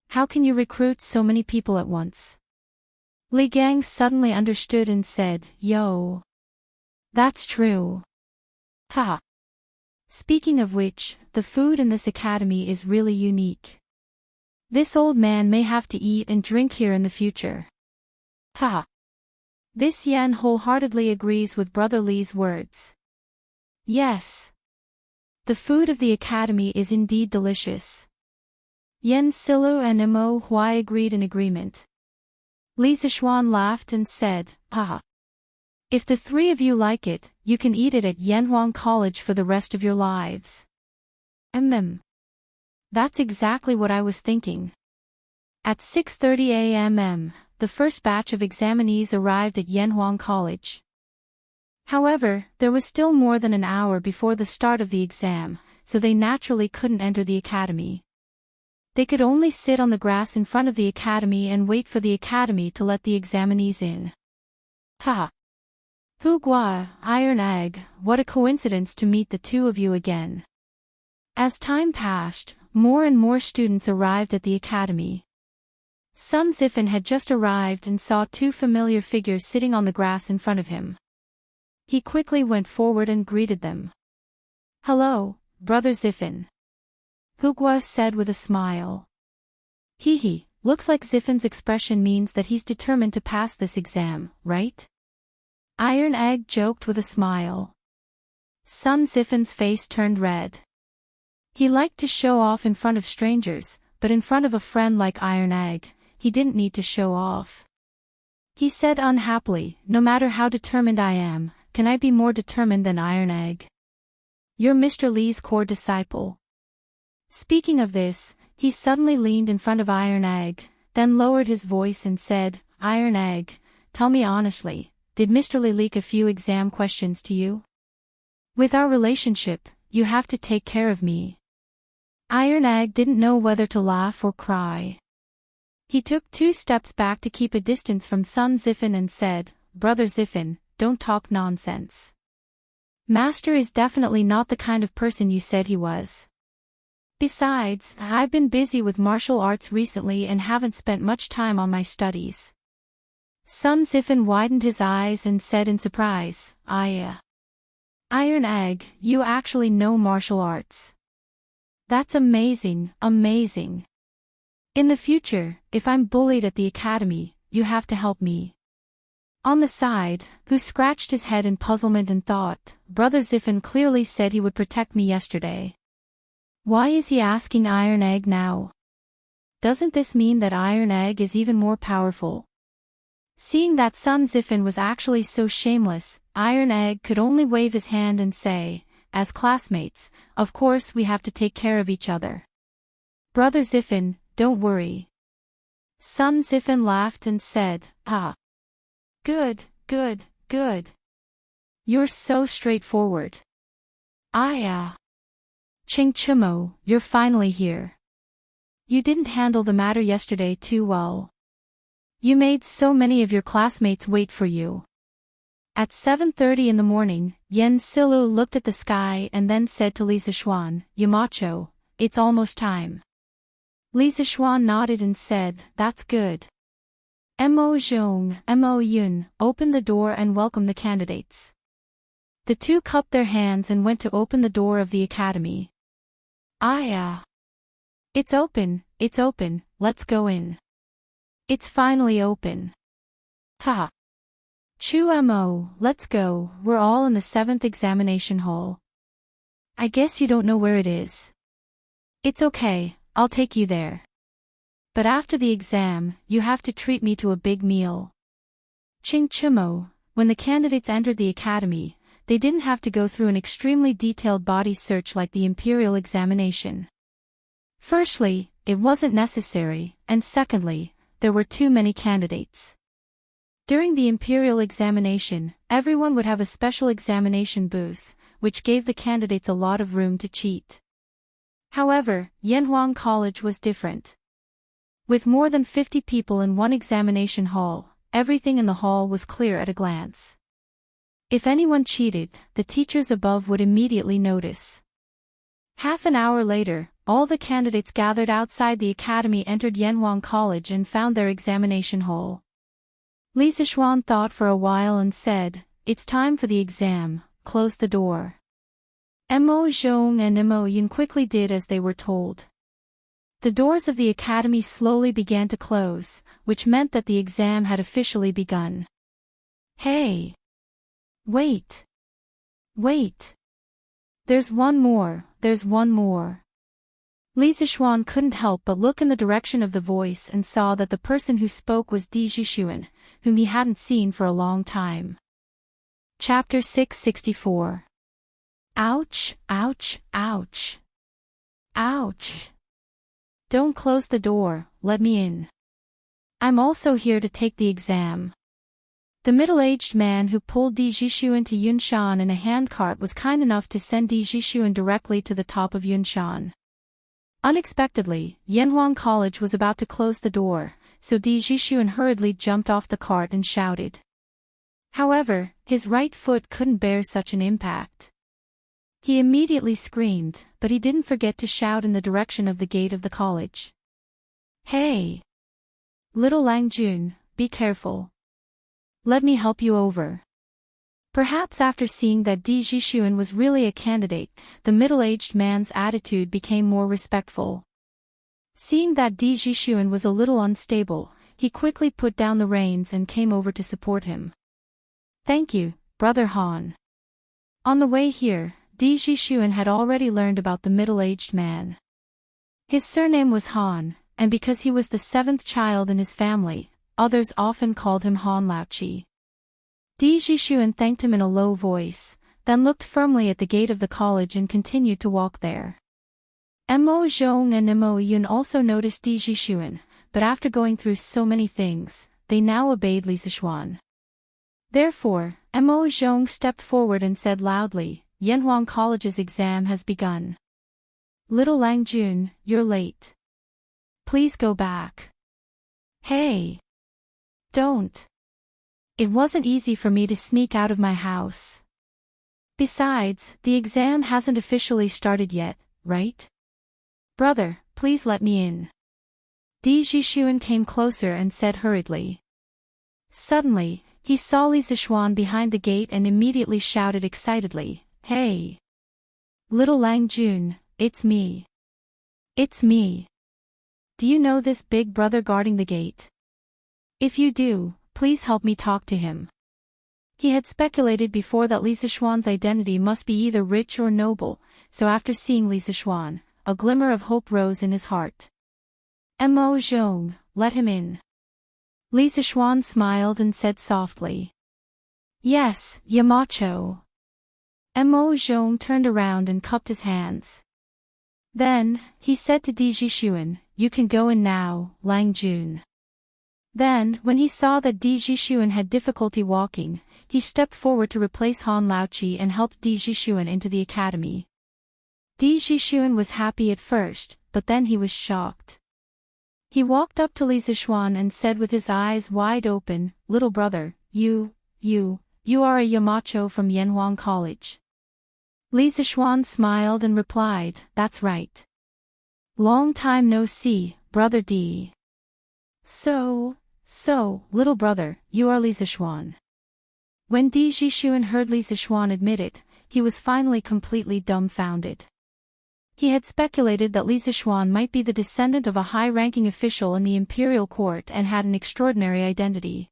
How can you recruit so many people at once?" Li Gang suddenly understood and said, "Yo. That's true. Ha. Speaking of which, the food in this academy is really unique. This old man may have to eat and drink here in the future. Ha." This Yan wholeheartedly agrees with Brother Li's words. Yes. The food of the academy is indeed delicious. Yen Silu and Mo Huai agreed in agreement. Li Zixuan laughed and said, "Haha. If the three of you like it, you can eat it at Yanhuang College for the rest of your lives." That's exactly what I was thinking. At 6:30 a.m., the first batch of examinees arrived at Yanhuang College. However, there was still more than an hour before the start of the exam, so they naturally couldn't enter the academy. They could only sit on the grass in front of the academy and wait for the academy to let the examinees in. Haha. Hu Gua, Iron Egg, what a coincidence to meet the two of you again. As time passed, more and more students arrived at the academy. Sun Zifan had just arrived and saw two familiar figures sitting on the grass in front of him. He quickly went forward and greeted them. "Hello, Brother Zifan," Hu Gua said with a smile. "Hee, looks like Zifan's expression means that he's determined to pass this exam, right?" Iron Egg joked with a smile. Sun Zifan's face turned red. He liked to show off in front of strangers, but in front of a friend like Iron Egg, he didn't need to show off. He said unhappily, "No matter how determined I am, can I be more determined than Iron Egg? You're Mr. Li's core disciple." Speaking of this, he suddenly leaned in front of Iron Egg, then lowered his voice and said, "Iron Egg, tell me honestly, did Mr. Li leak a few exam questions to you? With our relationship, you have to take care of me." Iron Egg didn't know whether to laugh or cry. He took 2 steps back to keep a distance from Sun Zifan and said, "Brother Zifan, don't talk nonsense. Master is definitely not the kind of person you said he was. Besides, I've been busy with martial arts recently and haven't spent much time on my studies." Sun Zifan widened his eyes and said in surprise, Iron Egg, you actually know martial arts. That's amazing, amazing. In the future, if I'm bullied at the academy, you have to help me." On the side, Hu scratched his head in puzzlement and thought, Brother Zifan clearly said he would protect me yesterday. Why is he asking Iron Egg now? Doesn't this mean that Iron Egg is even more powerful? Seeing that Sun Zifan was actually so shameless, Iron Egg could only wave his hand and say, "As classmates, of course we have to take care of each other. Brother Zifan, don't worry." Sun Zifan laughed and said, "Ah. Good. You're so straightforward. Ching Chimo, you're finally here. You didn't handle the matter yesterday too well. You made so many of your classmates wait for you." At 7:30 in the morning, Yen Silu looked at the sky and then said to Li Zixuan, "Yamacho, it's almost time." Li Zixuan nodded and said, "That's good. Mo Zhong, Mo Yun, open the door and welcome the candidates." The two cupped their hands and went to open the door of the academy. It's open, let's go in. It's finally open. Ha. Chu Mo, let's go, we're all in the 7th examination hall. I guess you don't know where it is. It's okay, I'll take you there. But after the exam, you have to treat me to a big meal. Ching Chimo, when the candidates entered the academy, they didn't have to go through an extremely detailed body search like the imperial examination. Firstly, it wasn't necessary, and secondly, there were too many candidates. During the imperial examination, everyone would have a special examination booth, which gave the candidates a lot of room to cheat. However, Yanhuang College was different. With more than 50 people in one examination hall, everything in the hall was clear at a glance. If anyone cheated, the teachers above would immediately notice. Half an hour later, all the candidates gathered outside the academy entered Yanhuang College and found their examination hall. Li Zixuan thought for a while and said, "It's time for the exam, close the door." Mo Zhong and Mo Yun quickly did as they were told. The doors of the academy slowly began to close, which meant that the exam had officially begun. Hey! Wait! There's one more. Li Zixuan couldn't help but look in the direction of the voice and saw that the person who spoke was Di Zixuan, whom he hadn't seen for a long time. Chapter 664. Ouch, ouch, ouch. Ouch. Don't close the door, let me in. I'm also here to take the exam. The middle-aged man who pulled Di Zixuan to Yunshan in a handcart was kind enough to send Di Zixuan directly to the top of Yunshan. Unexpectedly, Yanhuang College was about to close the door, so Di Zixuan hurriedly jumped off the cart and shouted. However, his right foot couldn't bear such an impact. He immediately screamed, but he didn't forget to shout in the direction of the gate of the college. Hey! Little Langjun, be careful. Let me help you over. Perhaps after seeing that Di Zixuan was really a candidate, the middle-aged man's attitude became more respectful. Seeing that Di Zixuan was a little unstable, he quickly put down the reins and came over to support him. Thank you, Brother Han. On the way here, Di Zixuan had already learned about the middle-aged man. His surname was Han, and because he was the seventh child in his family, others often called him Han Laoqi. Di Zixuan thanked him in a low voice, then looked firmly at the gate of the college and continued to walk there. Mo Zhong and Mo Yun also noticed Di Zixuan, but after going through so many things, they now obeyed Li Zixuan. Therefore, Mo Zhong stepped forward and said loudly, Yanhuang College's exam has begun. Little Langjun, you're late. Please go back. Hey! Don't. It wasn't easy for me to sneak out of my house. Besides, the exam hasn't officially started yet, right? Brother, please let me in. Di Zixuan came closer and said hurriedly. Suddenly, he saw Li Zixuan behind the gate and immediately shouted excitedly, Hey! Little Langjun, it's me. It's me. Do you know this big brother guarding the gate? If you do, please help me talk to him. He had speculated before that Li Zixuan's identity must be either rich or noble, so after seeing Li Zixuan, a glimmer of hope rose in his heart. Mo Zhong, let him in. Li Zixuan smiled and said softly. Yes, Yamacho. Mo Zhong turned around and cupped his hands. Then, he said to Di Zixuan, you can go in now, Langjun. Then, when he saw that Di Zixuan had difficulty walking, he stepped forward to replace Han Laoqi and helped Di Zixuan into the academy. Di Zixuan was happy at first, but then he was shocked. He walked up to Li Zixuan and said with his eyes wide open, Little brother, you are a Yamacho from Yanhuang College. Li Zixuan smiled and replied, That's right. Long time no see, brother Di. So, little brother, you are Li Zixuan. When Di Zixuan heard Li Zixuan admit it, he was finally completely dumbfounded. He had speculated that Li Zixuan might be the descendant of a high-ranking official in the imperial court and had an extraordinary identity.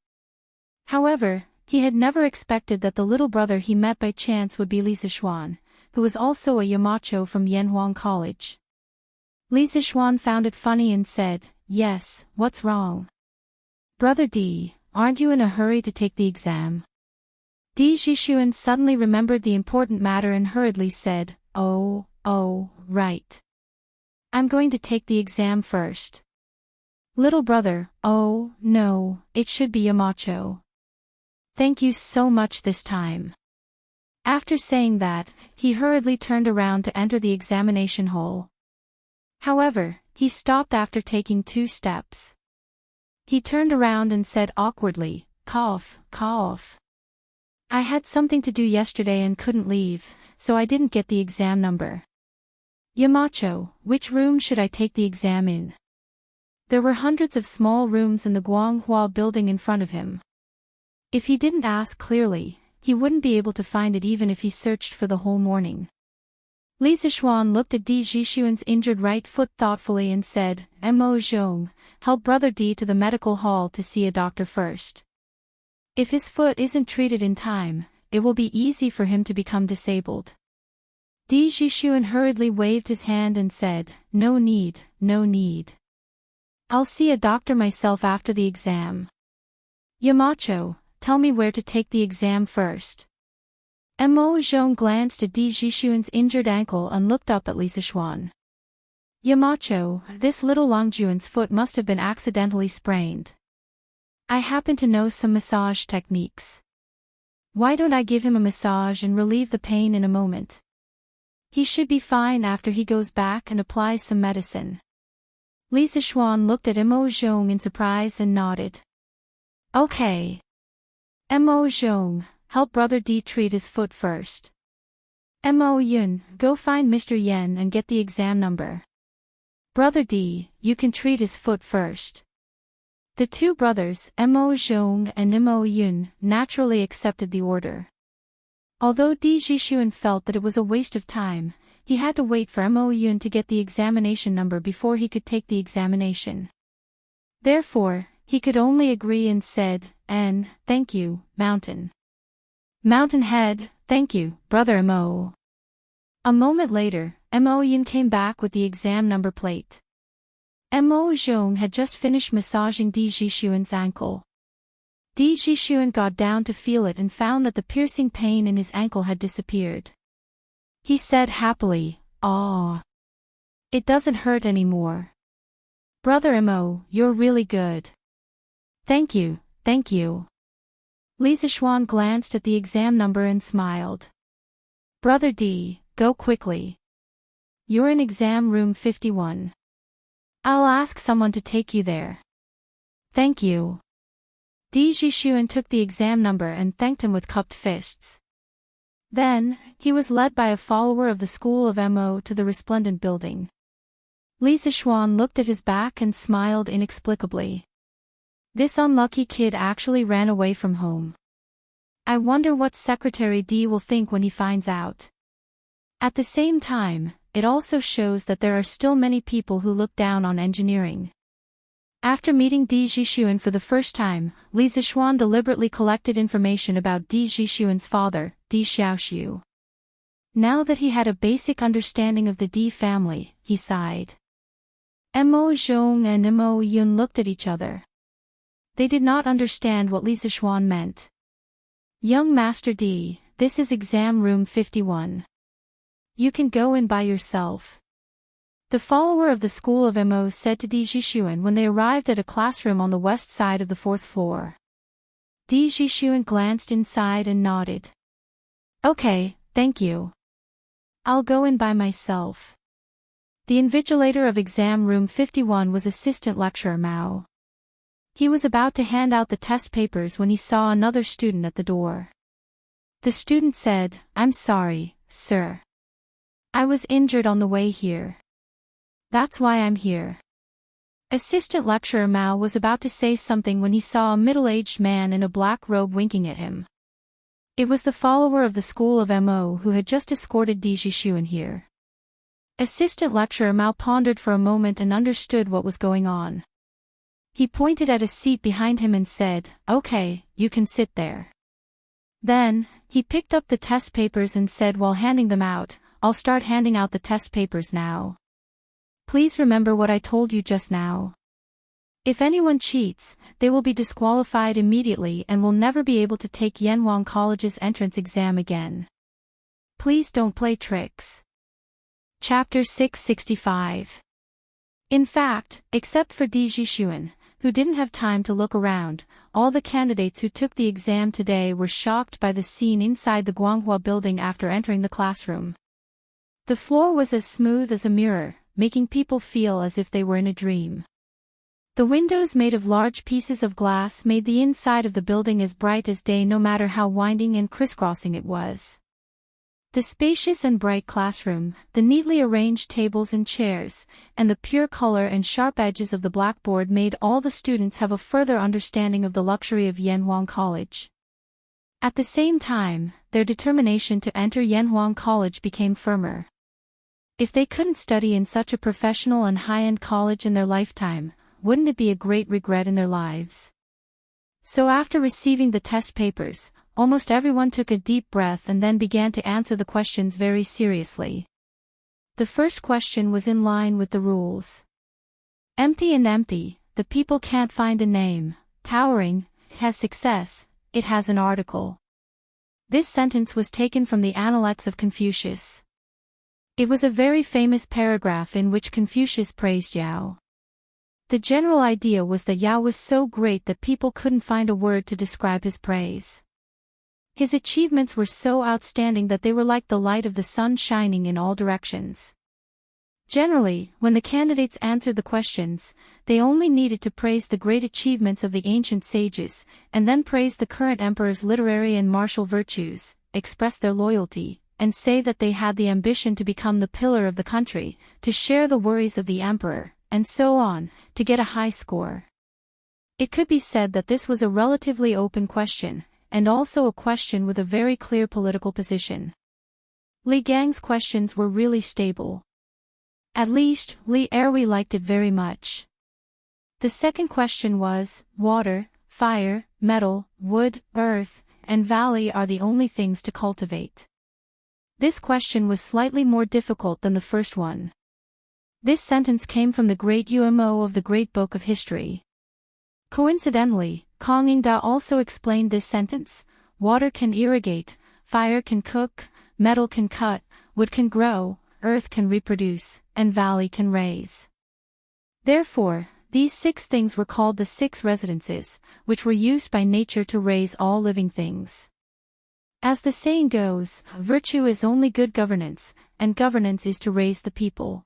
However, he had never expected that the little brother he met by chance would be Li Zixuan, who was also a Yamacho from Yanhuang College. Li Zixuan found it funny and said, Yes, what's wrong? Brother Di, aren't you in a hurry to take the exam? Di Zixuan suddenly remembered the important matter and hurriedly said, Oh, right. I'm going to take the exam first. Little brother, oh, no, it should be Yamacho. Thank you so much this time. After saying that, he hurriedly turned around to enter the examination hall. However, he stopped after taking 2 steps. He turned around and said awkwardly, Cough. I had something to do yesterday and couldn't leave, so I didn't get the exam number. Yamacho, which room should I take the exam in? There were hundreds of small rooms in the Guanghua building in front of him. If he didn't ask clearly, he wouldn't be able to find it even if he searched for the whole morning. Li Zixuan looked at Di Zixuan's injured right foot thoughtfully and said, Mo Zhong, help brother Di to the medical hall to see a doctor first. If his foot isn't treated in time, it will be easy for him to become disabled. Di Jixuan hurriedly waved his hand and said, "No need, no need. I'll see a doctor myself after the exam. Yamacho, tell me where to take the exam first." Mo Zhong glanced at Di Jixuan's injured ankle and looked up at Li Sichuan. "Yamacho, this little Longjuan's foot must have been accidentally sprained. I happen to know some massage techniques. Why don't I give him a massage and relieve the pain in a moment? He should be fine after he goes back and applies some medicine." Li Sichuan looked at Mo Zhong in surprise and nodded. "Okay. Mo Zhong, help Brother Di treat his foot first. Mo Yun, go find Mr. Yen and get the exam number. Brother Di, you can treat his foot first." The two brothers, Mo Zhong and Mo Yun, naturally accepted the order. Although Di Jixuan felt that it was a waste of time, he had to wait for Mo Yun to get the examination number before he could take the examination. Therefore, he could only agree and said, "Thank you, Mountain. Mountain Head, thank you, Brother Mo." A moment later, Mo Yun came back with the exam number plate. Mo Zhong had just finished massaging Di Jixuan's ankle. Di Jixuan got down to feel it and found that the piercing pain in his ankle had disappeared. He said happily, "Aw. It doesn't hurt anymore. Brother Mo, you're really good. Thank you, thank you." Li Sichuan glanced at the exam number and smiled. "Brother Di, go quickly. You're in exam room 51. I'll ask someone to take you there." "Thank you." Di Jixuan took the exam number and thanked him with cupped fists. Then, he was led by a follower of the school of Mo to the resplendent building. Li Sichuan looked at his back and smiled inexplicably. This unlucky kid actually ran away from home. I wonder what Secretary Di will think when he finds out. At the same time, it also shows that there are still many people who look down on engineering. After meeting Di Jixuan for the first time, Li Sichuan deliberately collected information about Di Jixuan's father, Di Xiaoxiu. Now that he had a basic understanding of the Di family, he sighed. Mo Zhong and Mo Yun looked at each other. They did not understand what Li Sichuan meant. "Young Master Di, this is exam room 51. You can go in by yourself." The follower of the school of Mo said to Di Jixuan when they arrived at a classroom on the west side of the 4th floor. Di Jixuan glanced inside and nodded. "Okay, thank you. I'll go in by myself." The invigilator of exam room 51 was Assistant Lecturer Mao. He was about to hand out the test papers when he saw another student at the door. The student said, "I'm sorry, sir. I was injured on the way here. That's why I'm here." Assistant Lecturer Mao was about to say something when he saw a middle-aged man in a black robe winking at him. It was the follower of the school of Mo who had just escorted Di Jixuan here. Assistant Lecturer Mao pondered for a moment and understood what was going on. He pointed at a seat behind him and said, "Okay, you can sit there." Then, he picked up the test papers and said while handing them out, "I'll start handing out the test papers now. Please remember what I told you just now. If anyone cheats, they will be disqualified immediately and will never be able to take Yanwang College's entrance exam again. Please don't play tricks." Chapter 665. In fact, except for Di Jixuan, who didn't have time to look around, all the candidates who took the exam today were shocked by the scene inside the Guanghua building after entering the classroom. The floor was as smooth as a mirror, making people feel as if they were in a dream. The windows made of large pieces of glass made the inside of the building as bright as day no matter how winding and crisscrossing it was. The spacious and bright classroom, the neatly arranged tables and chairs, and the pure color and sharp edges of the blackboard made all the students have a further understanding of the luxury of Yanwang College. At the same time, their determination to enter Yanwang College became firmer. If they couldn't study in such a professional and high-end college in their lifetime, wouldn't it be a great regret in their lives? So after receiving the test papers, almost everyone took a deep breath and then began to answer the questions very seriously. The first question was in line with the rules. Empty and empty, the people can't find a name. Towering, it has success, it has an article. This sentence was taken from the Analects of Confucius. It was a very famous paragraph in which Confucius praised Yao. The general idea was that Yao was so great that people couldn't find a word to describe his praise. His achievements were so outstanding that they were like the light of the sun shining in all directions. Generally, when the candidates answered the questions, they only needed to praise the great achievements of the ancient sages, and then praise the current emperor's literary and martial virtues, express their loyalty, and say that they had the ambition to become the pillar of the country, to share the worries of the emperor, and so on, to get a high score. It could be said that this was a relatively open question, and also a question with a very clear political position. Li Gang's questions were really stable. At least, Li Erui liked it very much. The second question was, water, fire, metal, wood, earth, and valley are the only things to cultivate. This question was slightly more difficult than the first one. This sentence came from the great Umo of the Great Book of History. Coincidentally, Kong Ingda also explained this sentence: water can irrigate, fire can cook, metal can cut, wood can grow, earth can reproduce, and valley can raise. Therefore, these 6 things were called the 6 residences, which were used by nature to raise all living things. As the saying goes, virtue is only good governance, and governance is to raise the people.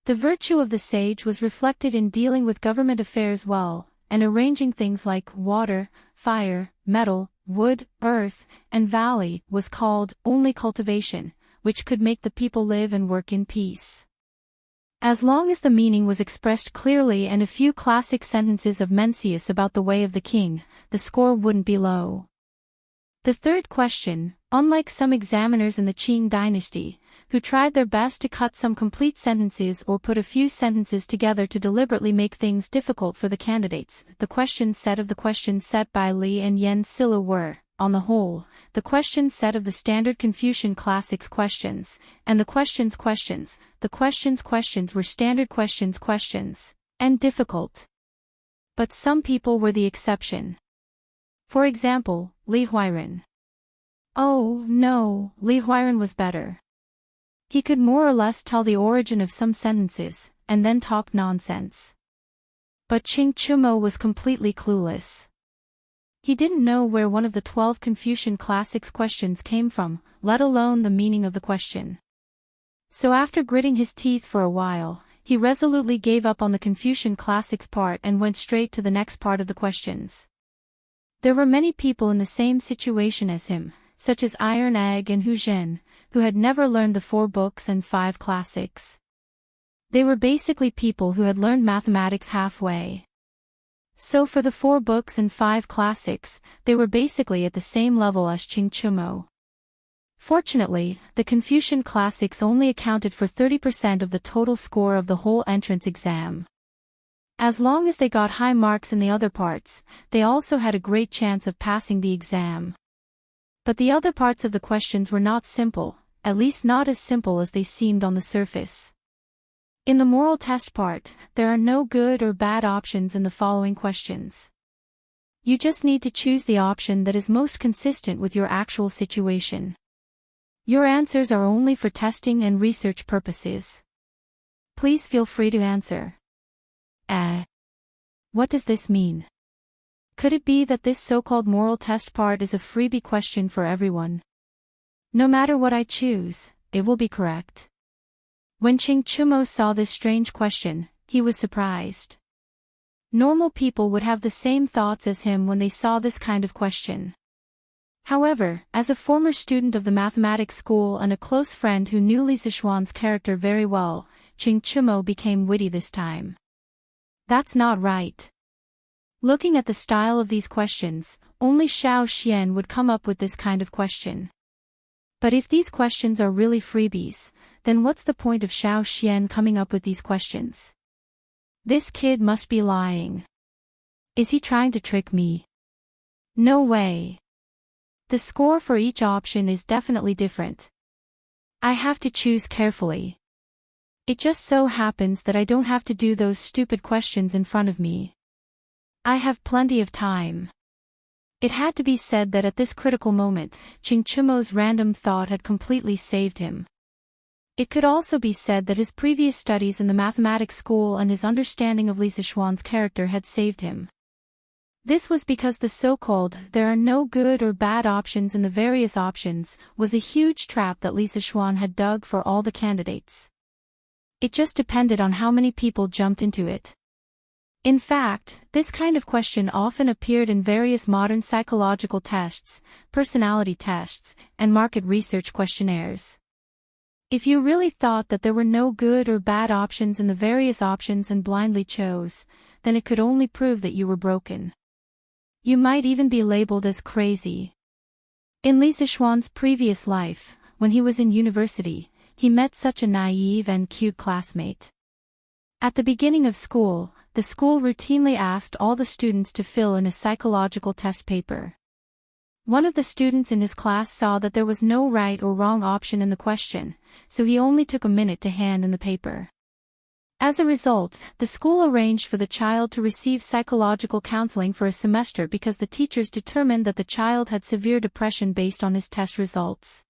The virtue of the sage was reflected in dealing with government affairs well, and arranging things like water, fire, metal, wood, earth, and valley was called only cultivation, which could make the people live and work in peace. As long as the meaning was expressed clearly and a few classic sentences of Mencius about the way of the king, the score wouldn't be low. The third question, unlike some examiners in the Qing dynasty, who tried their best to cut some complete sentences or put a few sentences together to deliberately make things difficult for the candidates, the questions set by Li and Yen Silla were, on the whole, the questions set of the standard Confucian classics questions, and the questions were standard questions, and difficult. But some people were the exception. For example, Li Huairan. Oh, no, Li Huairan was better. He could more or less tell the origin of some sentences, and then talk nonsense. But Qing Chumo was completely clueless. He didn't know where one of the 12 Confucian classics questions came from, let alone the meaning of the question. So after gritting his teeth for a while, he resolutely gave up on the Confucian classics part and went straight to the next part of the questions. There were many people in the same situation as him, such as Iron Egg and Hu Zhen, who had never learned the 4 books and 5 classics. They were basically people who had learned mathematics halfway. So for the 4 books and 5 classics, they were basically at the same level as Qing Chumo. Fortunately, the Confucian classics only accounted for 30% of the total score of the whole entrance exam. As long as they got high marks in the other parts, they also had a great chance of passing the exam. But the other parts of the questions were not simple, at least not as simple as they seemed on the surface. In the moral test part, there are no good or bad options in the following questions. You just need to choose the option that is most consistent with your actual situation. Your answers are only for testing and research purposes. Please feel free to answer. What does this mean? Could it be that this so-called moral test part is a freebie question for everyone? No matter what I choose, it will be correct. When Qing Chumo saw this strange question, he was surprised. Normal people would have the same thoughts as him when they saw this kind of question. However, as a former student of the mathematics school and a close friend who knew Li Zixuan's character very well, Qing Chumo became witty this time. That's not right. Looking at the style of these questions, only Xiao Xian would come up with this kind of question. But if these questions are really freebies, then what's the point of Xiao Xian coming up with these questions? This kid must be lying. Is he trying to trick me? No way. The score for each option is definitely different. I have to choose carefully. It just so happens that I don't have to do those stupid questions in front of me. I have plenty of time. It had to be said that at this critical moment, Ching Chumo's random thought had completely saved him. It could also be said that his previous studies in the mathematics school and his understanding of Lisa Schwann's character had saved him. This was because the so-called "there are no good or bad options in the various options" was a huge trap that Lisa Schwann had dug for all the candidates. It just depended on how many people jumped into it. In fact, this kind of question often appeared in various modern psychological tests, personality tests, and market research questionnaires. If you really thought that there were no good or bad options in the various options and blindly chose, then it could only prove that you were broken. You might even be labeled as crazy. In Lisa Schwann's previous life, when he was in university, he met such a naive and cute classmate. At the beginning of school, the school routinely asked all the students to fill in a psychological test paper. One of the students in his class saw that there was no right or wrong option in the question, so he only took a minute to hand in the paper. As a result, the school arranged for the child to receive psychological counseling for a semester because the teachers determined that the child had severe depression based on his test results.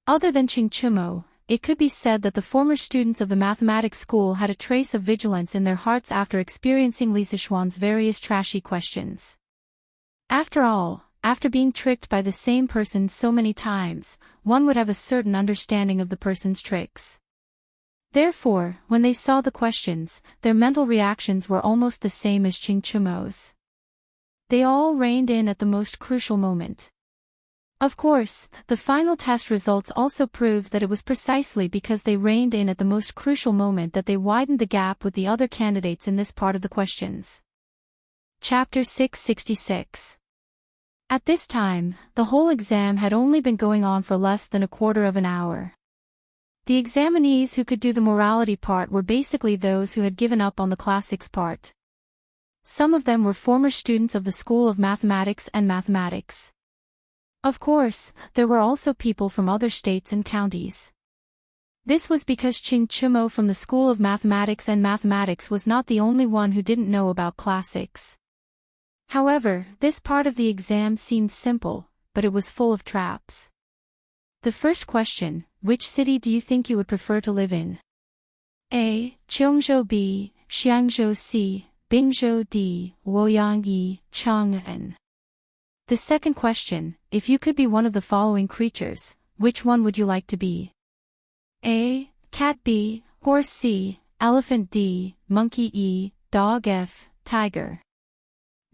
Other than Ching Chumo, it could be said that the former students of the mathematics school had a trace of vigilance in their hearts after experiencing Lisa Schwann's various trashy questions. After all, after being tricked by the same person so many times, one would have a certain understanding of the person's tricks. Therefore, when they saw the questions, their mental reactions were almost the same as Ching Chumo's. They all reined in at the most crucial moment. Of course, the final test results also proved that it was precisely because they reined in at the most crucial moment that they widened the gap with the other candidates in this part of the questions. Chapter 666. At this time, the whole exam had only been going on for less than a quarter of an hour. The examinees who could do the morality part were basically those who had given up on the classics part. Some of them were former students of the School of Mathematics and Mathematics. Of course, there were also people from other states and counties. This was because Ching Chumo from the School of Mathematics and Mathematics was not the only one who didn't know about classics. However, this part of the exam seemed simple, but it was full of traps. The first question: which city do you think you would prefer to live in? A. Cheongzhou. B. Xiangzhou. C. Bingzhou. D. Woyang. E. Chang'an. The second question: if you could be one of the following creatures, which one would you like to be? A. Cat. B. Horse. C. Elephant. D. Monkey. E. Dog. F. Tiger.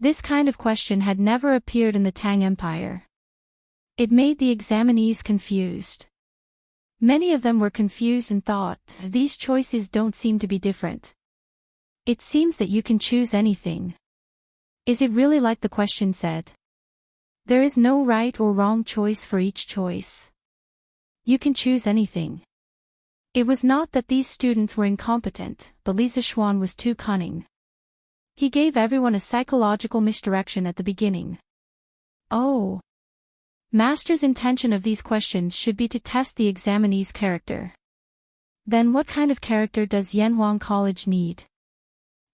This kind of question had never appeared in the Tang Empire. It made the examinees confused. Many of them were confused and thought, these choices don't seem to be different. It seems that you can choose anything. Is it really like the question said? There is no right or wrong choice for each choice. You can choose anything. It was not that these students were incompetent, but Lisa Schwann was too cunning. He gave everyone a psychological misdirection at the beginning. Oh. Master's intention of these questions should be to test the examinee's character. Then what kind of character does Yanhuang College need?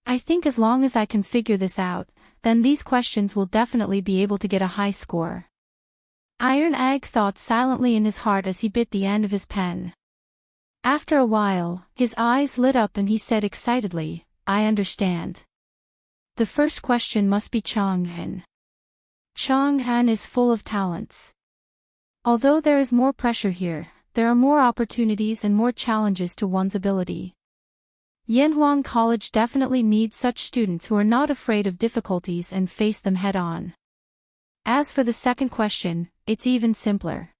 I think as long as I can figure this out, then these questions will definitely be able to get a high score. Iron Egg thought silently in his heart as he bit the end of his pen. After a while, his eyes lit up and he said excitedly, I understand. The first question must be Chang'an. Chang'an is full of talents. Although there is more pressure here, there are more opportunities and more challenges to one's ability. Yanhuang College definitely needs such students who are not afraid of difficulties and face them head-on. As for the second question, it's even simpler.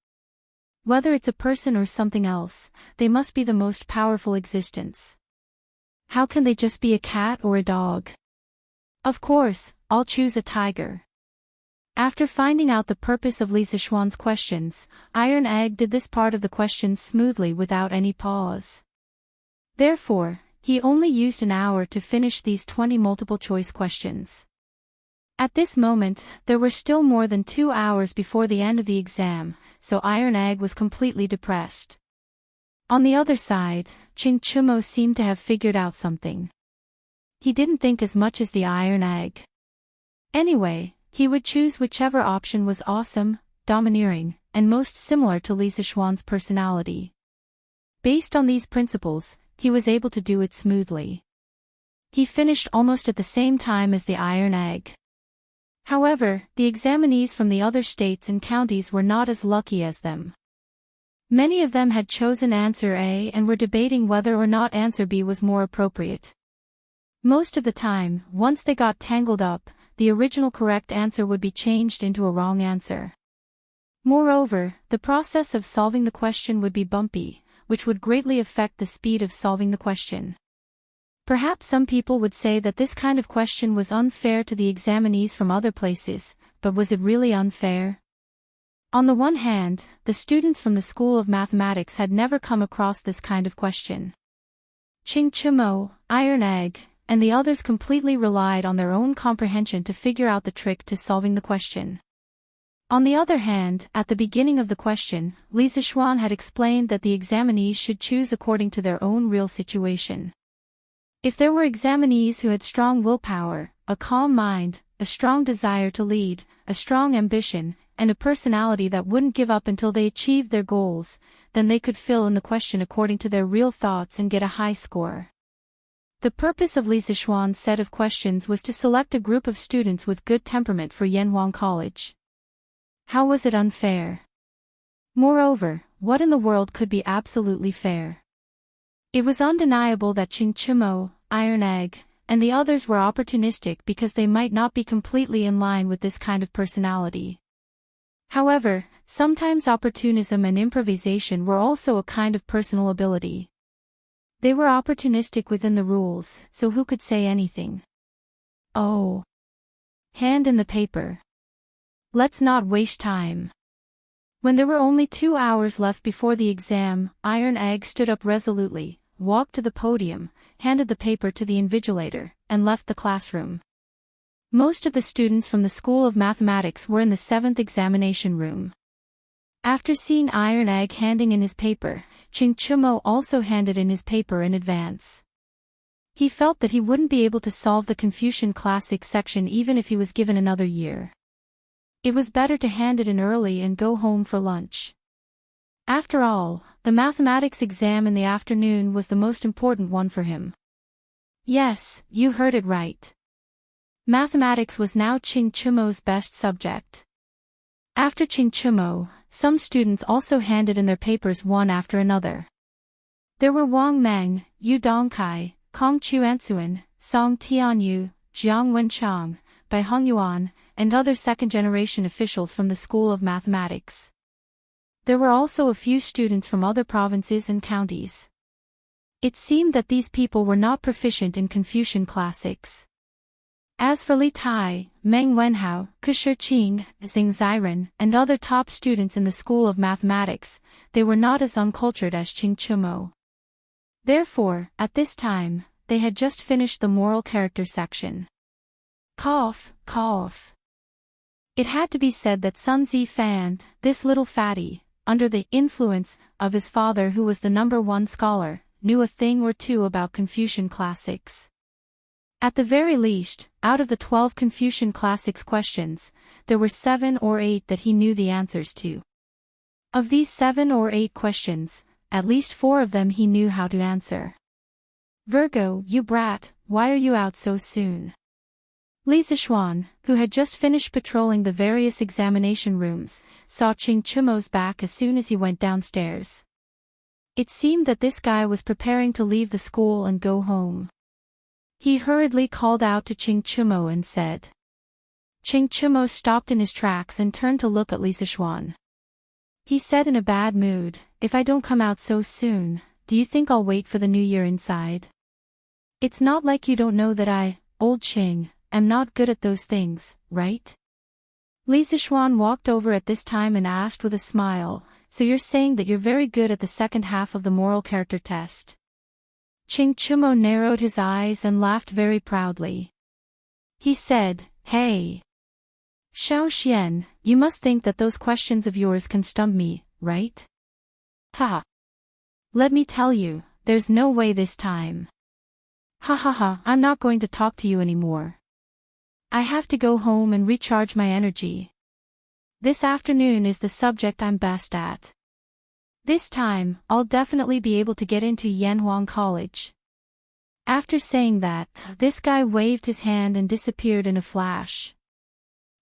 Whether it's a person or something else, they must be the most powerful existence. How can they just be a cat or a dog? Of course, I'll choose a tiger. After finding out the purpose of Lisa Schwann's questions, Iron Egg did this part of the questions smoothly without any pause. Therefore, he only used an hour to finish these 20 multiple-choice questions. At this moment, there were still more than 2 hours before the end of the exam, so Iron Egg was completely depressed. On the other side, Ching Chumo seemed to have figured out something. He didn't think as much as the Iron Egg. Anyway, he would choose whichever option was awesome, domineering, and most similar to Li Zixuan's personality. Based on these principles, he was able to do it smoothly. He finished almost at the same time as the Iron Egg. However, the examinees from the other states and counties were not as lucky as them. Many of them had chosen answer A and were debating whether or not answer B was more appropriate. Most of the time, once they got tangled up, the original correct answer would be changed into a wrong answer. Moreover, the process of solving the question would be bumpy, which would greatly affect the speed of solving the question. Perhaps some people would say that this kind of question was unfair to the examinees from other places, but was it really unfair? On the one hand, the students from the School of Mathematics had never come across this kind of question. Ching Chumo, Iron Egg, and the others completely relied on their own comprehension to figure out the trick to solving the question. On the other hand, at the beginning of the question, Li Zixuan had explained that the examinees should choose according to their own real situation. If there were examinees who had strong willpower, a calm mind, a strong desire to lead, a strong ambition, and a personality that wouldn't give up until they achieved their goals, then they could fill in the question according to their real thoughts and get a high score. The purpose of Li Zixuan's set of questions was to select a group of students with good temperament for Yanhuang College. How was it unfair? Moreover, what in the world could be absolutely fair? It was undeniable that Ching Chumo, Iron Egg, and the others were opportunistic because they might not be completely in line with this kind of personality. However, sometimes opportunism and improvisation were also a kind of personal ability. They were opportunistic within the rules, so who could say anything? Oh. Hand in the paper. Let's not waste time. When there were only 2 hours left before the exam, Iron Egg stood up resolutely, walked to the podium, handed the paper to the invigilator, and left the classroom. Most of the students from the School of Mathematics were in the 7th examination room. After seeing Iron Egg handing in his paper, Ching Chumo also handed in his paper in advance. He felt that he wouldn't be able to solve the Confucian Classics section even if he was given another year. It was better to hand it in early and go home for lunch. After all, the mathematics exam in the afternoon was the most important one for him. Yes, you heard it right. Mathematics was now Ching Chumo's best subject. After Ching Chumo, some students also handed in their papers one after another. There were Wang Meng, Yu Dongkai, Kong Chuansuan, Song Tianyu, Jiang Wenchang, Bai Hongyuan, and other second-generation officials from the School of Mathematics. There were also a few students from other provinces and counties. It seemed that these people were not proficient in Confucian classics. As for Li Tai, Meng Wenhao, Ke Shiqing, Xing Ziren, and other top students in the School of Mathematics, they were not as uncultured as Ching Chumo. Therefore, at this time, they had just finished the moral character section. Cough, cough. It had to be said that Sun Zifan, this little fatty, under the influence of his father who was the #1 scholar, knew a thing or two about Confucian classics. At the very least, out of the 12 Confucian classics questions, there were 7 or 8 that he knew the answers to. Of these 7 or 8 questions, at least 4 of them he knew how to answer. Virgo, you brat, why are you out so soon? Li Zixuan, who had just finished patrolling the various examination rooms, saw Ching Chumo's back as soon as he went downstairs. It seemed that this guy was preparing to leave the school and go home. He hurriedly called out to Ching Chumo and said. Ching Chumo stopped in his tracks and turned to look at Li Zixuan. He said in a bad mood, "If I don't come out so soon, do you think I'll wait for the new year inside? It's not like you don't know that I, old Ching, am not good at those things, right?" Li Zixuan walked over at this time and asked with a smile, "So you're saying that you're very good at the second half of the moral character test?" Ching Chumo narrowed his eyes and laughed very proudly. He said, "Hey, Xiao Xian, you must think that those questions of yours can stump me, right? Ha! Let me tell you, there's no way this time. Ha ha ha, I'm not going to talk to you anymore. I have to go home and recharge my energy. This afternoon is the subject I'm best at. This time, I'll definitely be able to get into Yanhuang College. After saying that, this guy waved his hand and disappeared in a flash.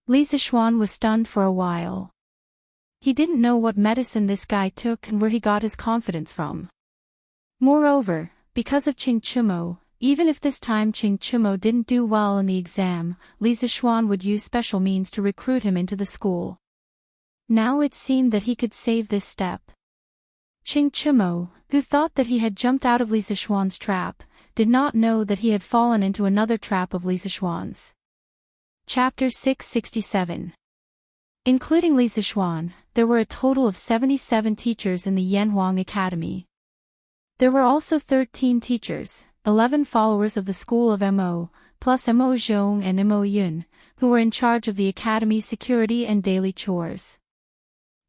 Li Zixuan was stunned for a while. He didn't know what medicine this guy took and where he got his confidence from. Moreover, because of Qing Chumo, even if this time Qing Chumo didn't do well in the exam, Li Zixuan would use special means to recruit him into the school. Now it seemed that he could save this step. Qing Chumo, who thought that he had jumped out of Li Zixuan's trap, did not know that he had fallen into another trap of Li Zixuan's. Chapter 667. Including Li Zixuan, there were a total of 77 teachers in the Yanhuang Academy. There were also 13 teachers, 11 followers of the school of Mo, plus Mo Zhong and Mo Yun, who were in charge of the academy's security and daily chores.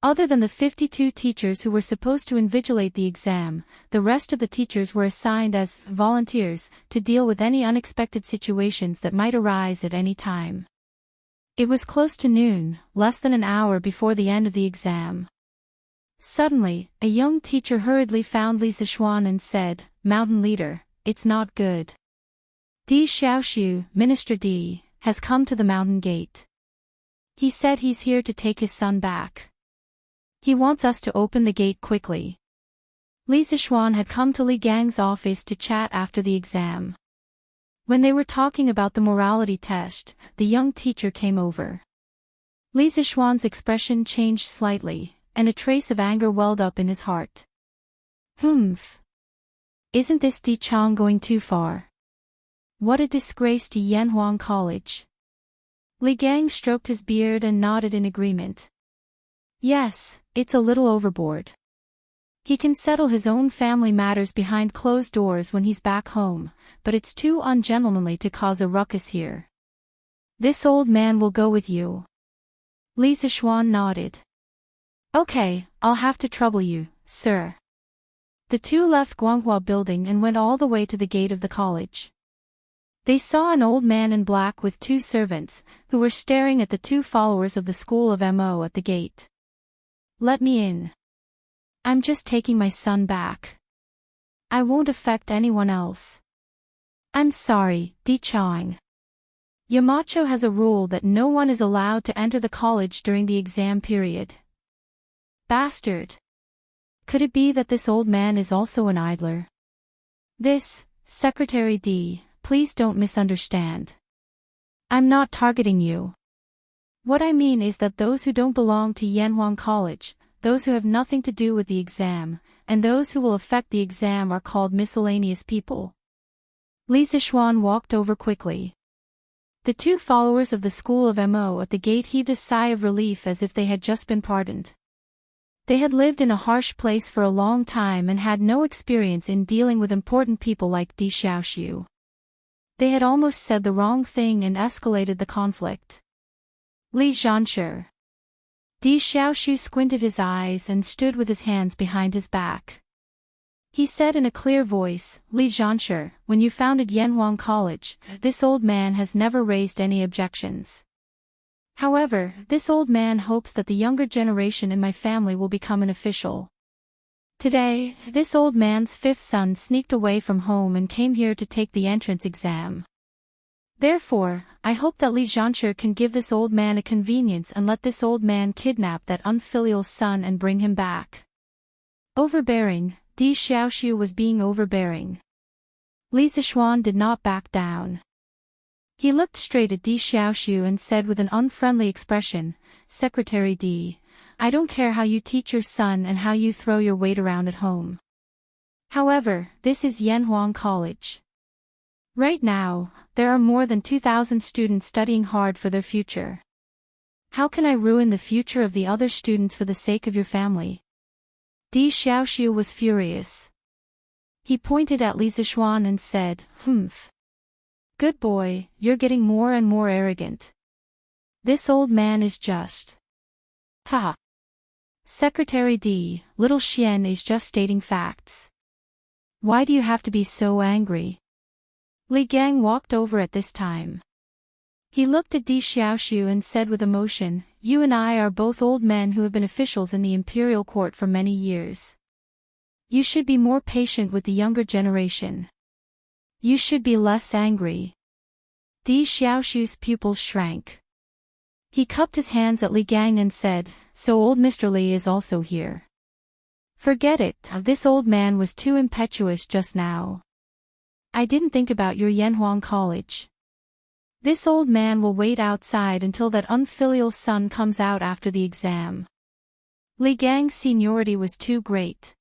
Other than the 52 teachers who were supposed to invigilate the exam, the rest of the teachers were assigned as volunteers to deal with any unexpected situations that might arise at any time. It was close to noon, less than an hour before the end of the exam. Suddenly, a young teacher hurriedly found Li Zixuan and said, "Mountain leader, it's not good. Di Xiaoxiu, Minister Di, has come to the mountain gate. He said he's here to take his son back. He wants us to open the gate quickly." Li Zixuan had come to Li Gang's office to chat after the exam. When they were talking about the morality test, the young teacher came over. Li Zixuan's expression changed slightly, and a trace of anger welled up in his heart. Humph. Isn't this Di Chang going too far? What a disgrace to Yanhuang College. Li Gang stroked his beard and nodded in agreement. Yes, it's a little overboard. He can settle his own family matters behind closed doors when he's back home, but it's too ungentlemanly to cause a ruckus here. This old man will go with you. Li Zixuan nodded. Okay, I'll have to trouble you, sir. The two left Guanghua building and went all the way to the gate of the college. They saw an old man in black with two servants, who were staring at the two followers of the school of Mo at the gate. Let me in. I'm just taking my son back. I won't affect anyone else. I'm sorry, Di Chang. Yamacho has a rule that no one is allowed to enter the college during the exam period. Bastard. Could it be that this old man is also an idler? This, Secretary D, please don't misunderstand. I'm not targeting you. What I mean is that those who don't belong to Yanhuang College, those who have nothing to do with the exam, and those who will affect the exam are called miscellaneous people. Li Zixuan walked over quickly. The two followers of the school of Mo at the gate heaved a sigh of relief as if they had just been pardoned. They had lived in a harsh place for a long time and had no experience in dealing with important people like Di Xiaoxiu. They had almost said the wrong thing and escalated the conflict. Li Zhanshi. Di Xiaoxiu squinted his eyes and stood with his hands behind his back. He said in a clear voice, Li Zhanshi, when you founded Yanhuang College, this old man has never raised any objections. However, this old man hopes that the younger generation in my family will become an official. Today, this old man's fifth son sneaked away from home and came here to take the entrance exam. Therefore, I hope that Li Zhanshi can give this old man a convenience and let this old man kidnap that unfilial son and bring him back. Overbearing, Di Xiaoxiu was being overbearing. Li Zixuan did not back down. He looked straight at Di Xiaoxiu and said with an unfriendly expression, Secretary Di, I don't care how you teach your son and how you throw your weight around at home. However, this is Yanhuang College. Right now, there are more than 2,000 students studying hard for their future. How can I ruin the future of the other students for the sake of your family? Di Xiaoxiu was furious. He pointed at Li Zixuan and said, Humph. Good boy, you're getting more and more arrogant. This old man is just. Ha. Secretary D, little Xian is just stating facts. Why do you have to be so angry? Li Gang walked over at this time. He looked at Di Xiaoxiu and said with emotion, you and I are both old men who have been officials in the imperial court for many years. You should be more patient with the younger generation. You should be less angry. Di Xiaoxiu's pupils shrank. He cupped his hands at Li Gang and said, so old Mr. Li is also here. Forget it, this old man was too impetuous just now. I didn't think about your Yanhuang College. This old man will wait outside until that unfilial son comes out after the exam. Li Gang's seniority was too great.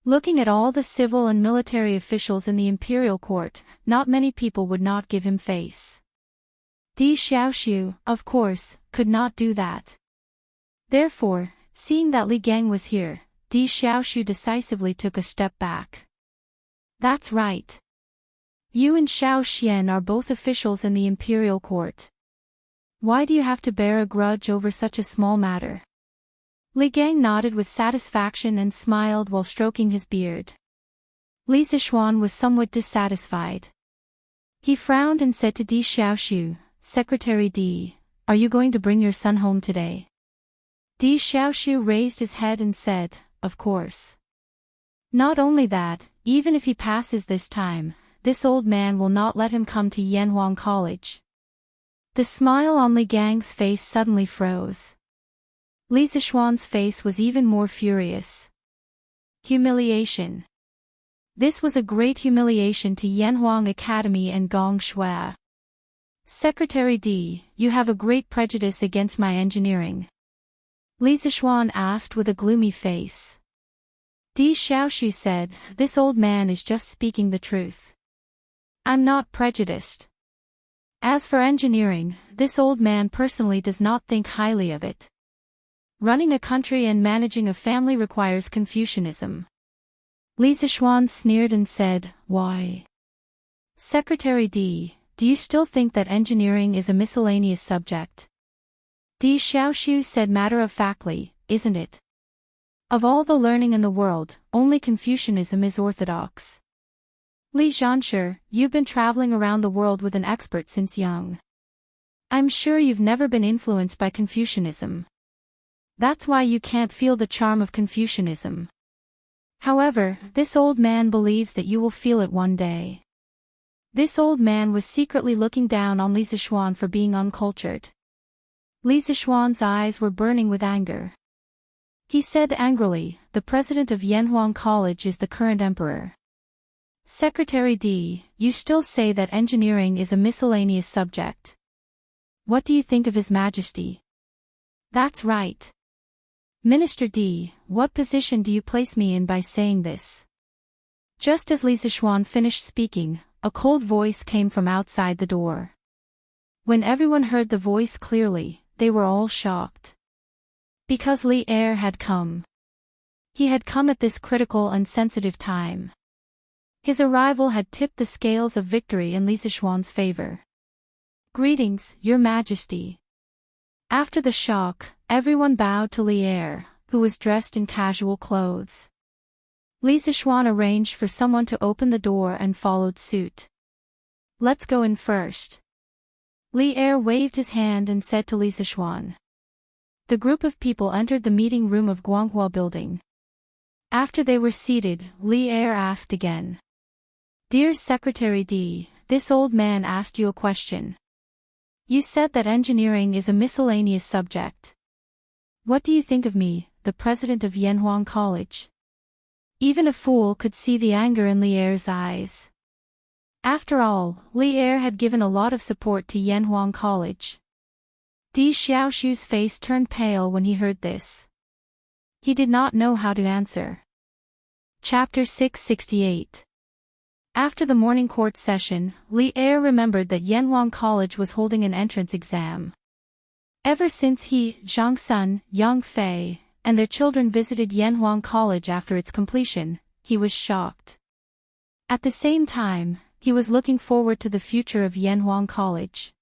Looking at all the civil and military officials in the imperial court, not many people would not give him face. Di Xiaoxiu, of course, could not do that. Therefore, seeing that Li Gang was here, Di Xiaoxiu decisively took a step back. That's right. You and Xiao Xian are both officials in the imperial court. Why do you have to bear a grudge over such a small matter? Li Gang nodded with satisfaction and smiled while stroking his beard. Li Zixuan was somewhat dissatisfied. He frowned and said to Di Xiaoxiu, Secretary Di, are you going to bring your son home today? Di Xiaoxiu raised his head and said, of course. Not only that, even if he passes this time, this old man will not let him come to Yanhuang College. The smile on Li Gang's face suddenly froze. Li Zixuan's face was even more furious. Humiliation. This was a great humiliation to Yanhuang Academy and Gong Shui. Secretary Di, you have a great prejudice against my engineering. Li Zixuan asked with a gloomy face. Di Xiaoxiu said, this old man is just speaking the truth. I'm not prejudiced. As for engineering, this old man personally does not think highly of it. Running a country and managing a family requires Confucianism. Li Zixuan sneered and said, why? Secretary Di, do you still think that engineering is a miscellaneous subject? Di Xiaoxiu said matter-of-factly, isn't it? Of all the learning in the world, only Confucianism is orthodox. Li Zhanshi, you've been traveling around the world with an expert since young. I'm sure you've never been influenced by Confucianism. That's why you can't feel the charm of Confucianism. However, this old man believes that you will feel it one day. This old man was secretly looking down on Li Zixuan for being uncultured. Li Zixuan's eyes were burning with anger. He said angrily, the president of Yanhuang College is the current emperor. Secretary Di, you still say that engineering is a miscellaneous subject. What do you think of His Majesty? That's right. Minister Di, what position do you place me in by saying this? Just as Li Zixuan finished speaking, a cold voice came from outside the door. When everyone heard the voice clearly, they were all shocked. Because Li Er had come. He had come at this critical and sensitive time. His arrival had tipped the scales of victory in Li Zixuan's favor. Greetings, Your Majesty. After the shock, everyone bowed to Li Er, who was dressed in casual clothes. Li Zixuan arranged for someone to open the door and followed suit. Let's go in first. Li Er waved his hand and said to Li Zixuan. The group of people entered the meeting room of Guanghua Building. After they were seated, Li Er asked again. Dear Secretary Di, this old man asked you a question. You said that engineering is a miscellaneous subject. What do you think of me, the president of Yanhuang College? Even a fool could see the anger in Li Er's eyes. After all, Li Er had given a lot of support to Yanhuang College. Di Xiaoxiu's face turned pale when he heard this. He did not know how to answer. Chapter 668. After the morning court session, Li Er remembered that Yanhuang College was holding an entrance exam. Ever since he, Zhang Sun, Yang Fei, and their children visited Yanhuang College after its completion, he was shocked. At the same time, he was looking forward to the future of Yanhuang College.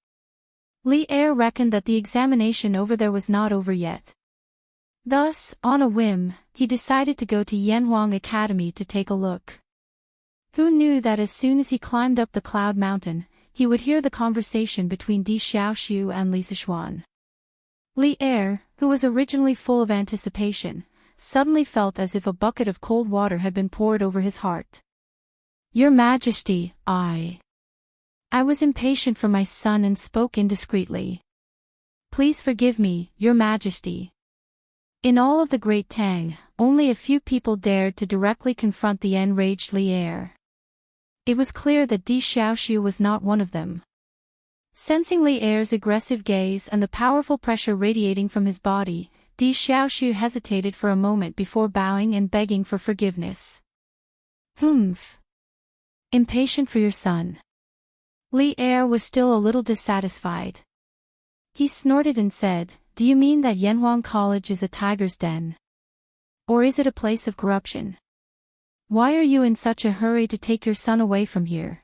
Li Er reckoned that the examination over there was not over yet. Thus, on a whim, he decided to go to Yanhuang Academy to take a look. Who knew that as soon as he climbed up the cloud mountain, he would hear the conversation between Di Xiaoxiu and Li Sichuan. Li Er, who was originally full of anticipation, suddenly felt as if a bucket of cold water had been poured over his heart. Your Majesty, I was impatient for my son and spoke indiscreetly. Please forgive me, Your Majesty. In all of the Great Tang, only a few people dared to directly confront the enraged Li Er. It was clear that Di Xiaoxiu was not one of them. Sensing Li Er's aggressive gaze and the powerful pressure radiating from his body, Di Xiaoxiu hesitated for a moment before bowing and begging for forgiveness. Humph. Impatient for your son. Li Er was still a little dissatisfied. He snorted and said, Do you mean that Yanhuang College is a tiger's den? Or is it a place of corruption? Why are you in such a hurry to take your son away from here?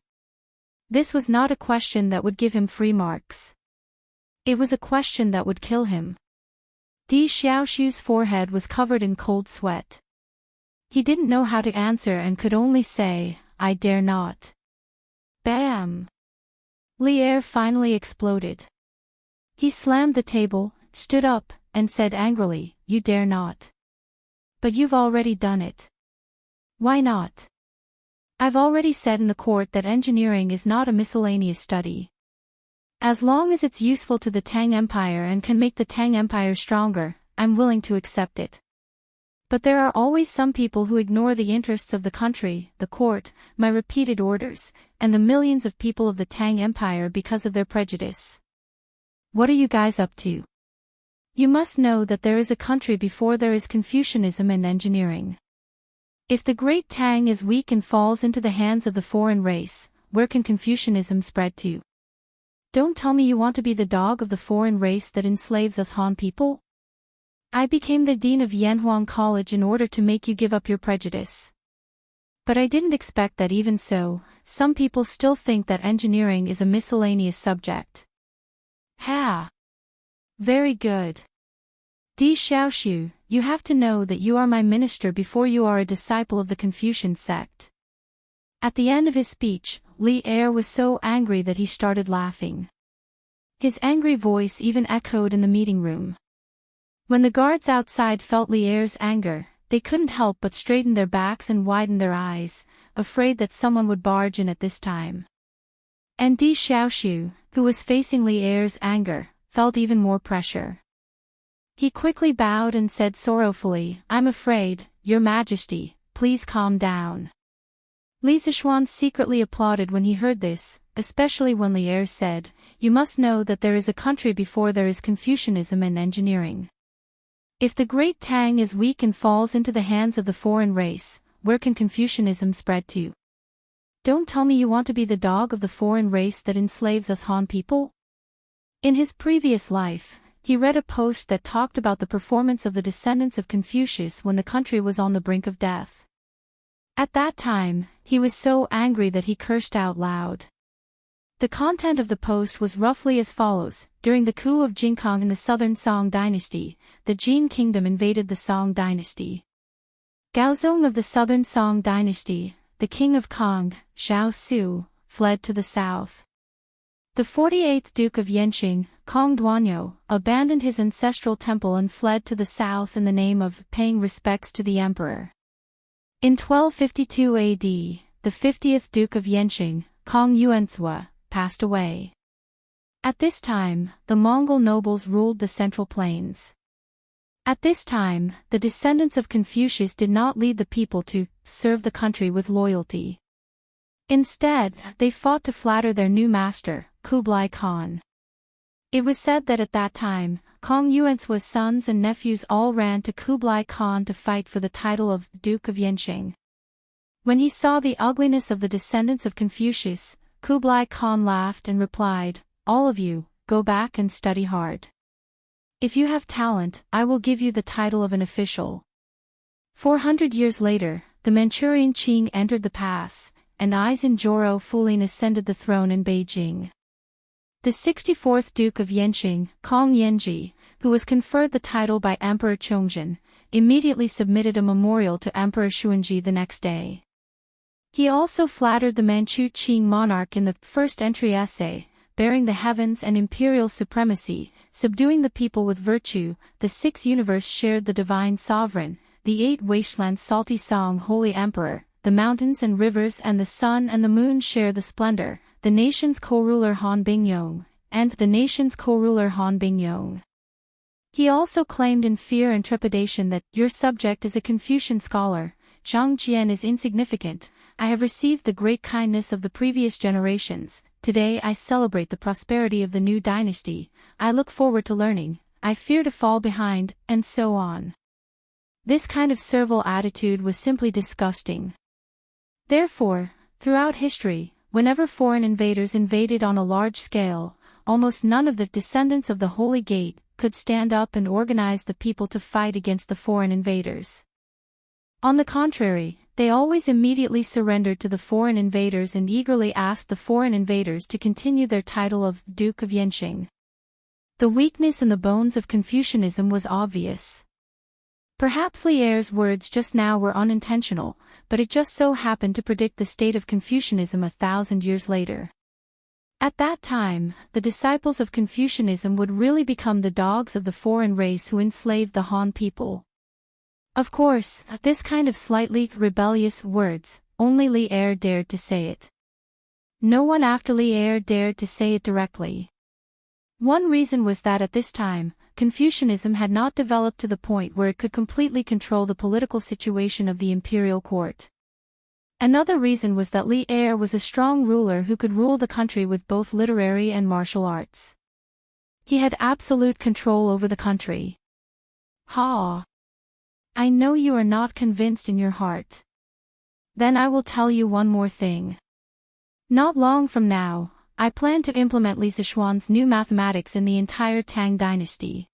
This was not a question that would give him free marks. It was a question that would kill him. Di Xiaoxiu's forehead was covered in cold sweat. He didn't know how to answer and could only say, I dare not. Bam! Li Er finally exploded. He slammed the table, stood up, and said angrily, You dare not. But you've already done it. Why not? I've already said in the court that engineering is not a miscellaneous study. As long as it's useful to the Tang Empire and can make the Tang Empire stronger, I'm willing to accept it. But there are always some people who ignore the interests of the country, the court, my repeated orders, and the millions of people of the Tang Empire because of their prejudice. What are you guys up to? You must know that there is a country before there is Confucianism and engineering. If the great Tang is weak and falls into the hands of the foreign race, where can Confucianism spread to? Don't tell me you want to be the dog of the foreign race that enslaves us Han people? I became the dean of Yanhuang College in order to make you give up your prejudice. But I didn't expect that even so, some people still think that engineering is a miscellaneous subject. Ha! Very good. Di Xiaoxiu, you have to know that you are my minister before you are a disciple of the Confucian sect. At the end of his speech, Li Er was so angry that he started laughing. His angry voice even echoed in the meeting room. When the guards outside felt Li Er's anger, they couldn't help but straighten their backs and widen their eyes, afraid that someone would barge in at this time. And Di Xiaoxiu, who was facing Li Er's anger, felt even more pressure. He quickly bowed and said sorrowfully, I'm afraid, Your Majesty, please calm down. Li Sichuan secretly applauded when he heard this, especially when Li Er said, You must know that there is a country before there is Confucianism and engineering. If the great Tang is weak and falls into the hands of the foreign race, where can Confucianism spread to? Don't tell me you want to be the dog of the foreign race that enslaves us Han people? In his previous life, he read a post that talked about the performance of the descendants of Confucius when the country was on the brink of death. At that time, he was so angry that he cursed out loud. The content of the post was roughly as follows. During the coup of Jingkong in the southern Song dynasty, the Jin kingdom invaded the Song dynasty. Gaozong of the southern Song dynasty, the king of Kong, Xiao Su, fled to the south. The 48th Duke of Yenqing, Kong Duanyo, abandoned his ancestral temple and fled to the south in the name of paying respects to the emperor. In 1252 AD, the 50th Duke of Yenqing, Kong Yuanzhua, passed away. At this time, the Mongol nobles ruled the Central Plains. At this time, the descendants of Confucius did not lead the people to serve the country with loyalty. Instead, they fought to flatter their new master, Kublai Khan. It was said that at that time, Kong Yuanzhua's sons and nephews all ran to Kublai Khan to fight for the title of Duke of Yenqing. When he saw the ugliness of the descendants of Confucius, Kublai Khan laughed and replied, All of you, go back and study hard. If you have talent, I will give you the title of an official. 400 years later, the Manchurian Qing entered the pass, and Aisin Joro Fulin ascended the throne in Beijing. The 64th Duke of Yenqing, Kong Yenji, who was conferred the title by Emperor Chongzhen, immediately submitted a memorial to Emperor Xuanji the next day. He also flattered the Manchu Qing monarch in the first entry essay, bearing the heavens and imperial supremacy, subduing the people with virtue. The six universe shared the divine sovereign, the eight wastelands salty song holy emperor, the mountains and rivers and the sun and the moon share the splendor, the nation's co-ruler Han Bingyong, and the nation's co-ruler Han Bingyong. He also claimed in fear and trepidation that your subject is a Confucian scholar, Zhang Jian is insignificant. I have received the great kindness of the previous generations. Today I celebrate the prosperity of the new dynasty. I look forward to learning. I fear to fall behind, and so on. This kind of servile attitude was simply disgusting. Therefore, throughout history, whenever foreign invaders invaded on a large scale, almost none of the descendants of the Holy Gate could stand up and organize the people to fight against the foreign invaders. On the contrary, they always immediately surrendered to the foreign invaders and eagerly asked the foreign invaders to continue their title of Duke of Yenqing. The weakness in the bones of Confucianism was obvious. Perhaps Li Er's words just now were unintentional, but it just so happened to predict the state of Confucianism 1,000 years later. At that time, the disciples of Confucianism would really become the dogs of the foreign race who enslaved the Han people. Of course, this kind of slightly rebellious words, only Li Er dared to say it. No one after Li Er dared to say it directly. One reason was that at this time, Confucianism had not developed to the point where it could completely control the political situation of the imperial court. Another reason was that Li Er was a strong ruler who could rule the country with both literary and martial arts. He had absolute control over the country. Ha! I know you are not convinced in your heart. Then I will tell you one more thing. Not long from now, I plan to implement Li Zishuan's new mathematics in the entire Tang dynasty.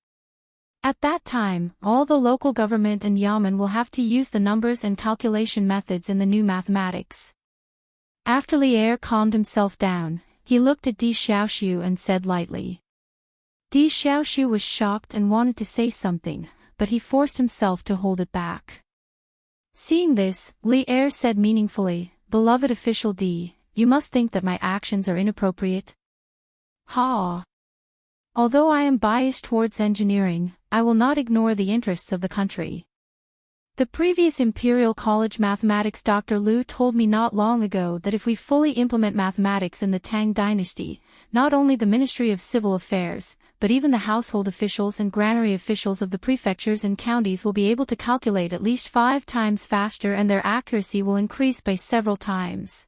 At that time, all the local government and yamen will have to use the numbers and calculation methods in the new mathematics. After Li Er calmed himself down, he looked at Di Xiaoxiu and said lightly. Di Xiaoxiu was shocked and wanted to say something, but he forced himself to hold it back. Seeing this, Li Er said meaningfully, "Beloved official D, you must think that my actions are inappropriate." Ha! Although I am biased towards engineering, I will not ignore the interests of the country. The previous Imperial College mathematics Dr. Liu told me not long ago that if we fully implement mathematics in the Tang dynasty, not only the Ministry of Civil Affairs, but even the household officials and granary officials of the prefectures and counties will be able to calculate at least 5 times faster and their accuracy will increase by several times.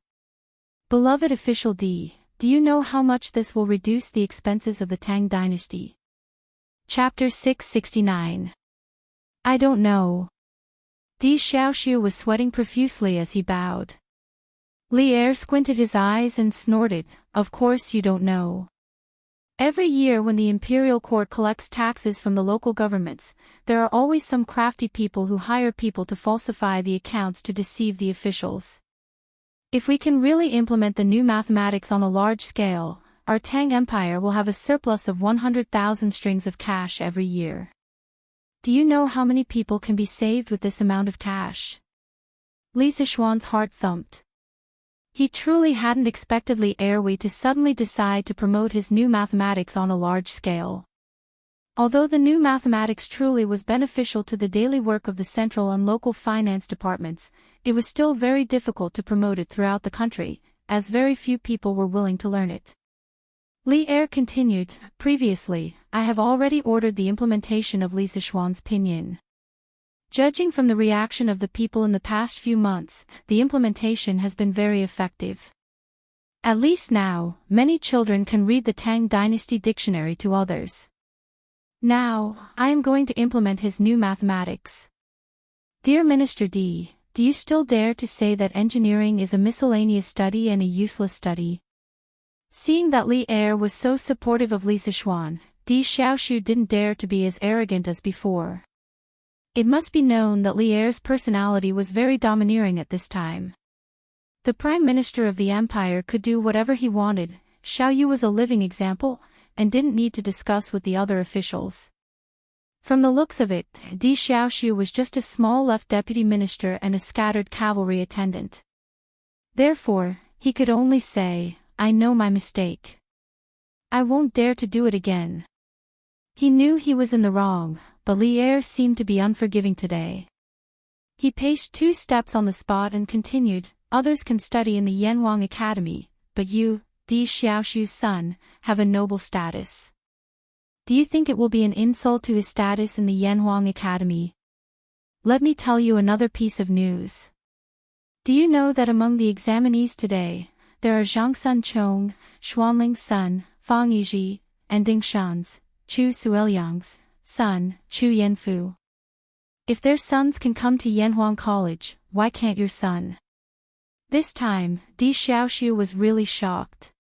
Beloved official D, do you know how much this will reduce the expenses of the Tang dynasty? Chapter 669. I don't know. Di Xiaoxiu was sweating profusely as he bowed. Li Er squinted his eyes and snorted, "Of course you don't know." Every year when the imperial court collects taxes from the local governments, there are always some crafty people who hire people to falsify the accounts to deceive the officials. If we can really implement the new mathematics on a large scale, our Tang Empire will have a surplus of 100,000 strings of cash every year. Do you know how many people can be saved with this amount of cash? Li Zishuan's heart thumped. He truly hadn't expected Li Erwi to suddenly decide to promote his new mathematics on a large scale. Although the new mathematics truly was beneficial to the daily work of the central and local finance departments, it was still very difficult to promote it throughout the country, as very few people were willing to learn it. Li Er continued, "Previously, I have already ordered the implementation of Li Zishuan's pinyin. Judging from the reaction of the people in the past few months, the implementation has been very effective. At least now, many children can read the Tang Dynasty dictionary to others. Now, I am going to implement his new mathematics. Dear Minister D, do you still dare to say that engineering is a miscellaneous study and a useless study?" Seeing that Li Er was so supportive of Li Zishuan, Di Xiaoxiu didn't dare to be as arrogant as before. It must be known that Li Er's personality was very domineering at this time. The Prime Minister of the Empire could do whatever he wanted, Xiaoyu was a living example, and didn't need to discuss with the other officials. From the looks of it, Di Xiaoxiu was just a small left deputy minister and a scattered cavalry attendant. Therefore, he could only say, I know my mistake. I won't dare to do it again. He knew he was in the wrong, but Li Er seemed to be unforgiving today. He paced 2 steps on the spot and continued, others can study in the Yanhuang Academy, but you, Di Xiaoxiu's son, have a noble status. Do you think it will be an insult to his status in the Yanhuang Academy? Let me tell you another piece of news. Do you know that among the examinees today, there are Zhang Sunchong, Xuanling's son, Fang Yizhi, and Ding Shan's, Chu Suiliang's, son, Chu Yanfu? If their sons can come to Yanhuang College, why can't your son? This time, Di Xiaoxiu was really shocked.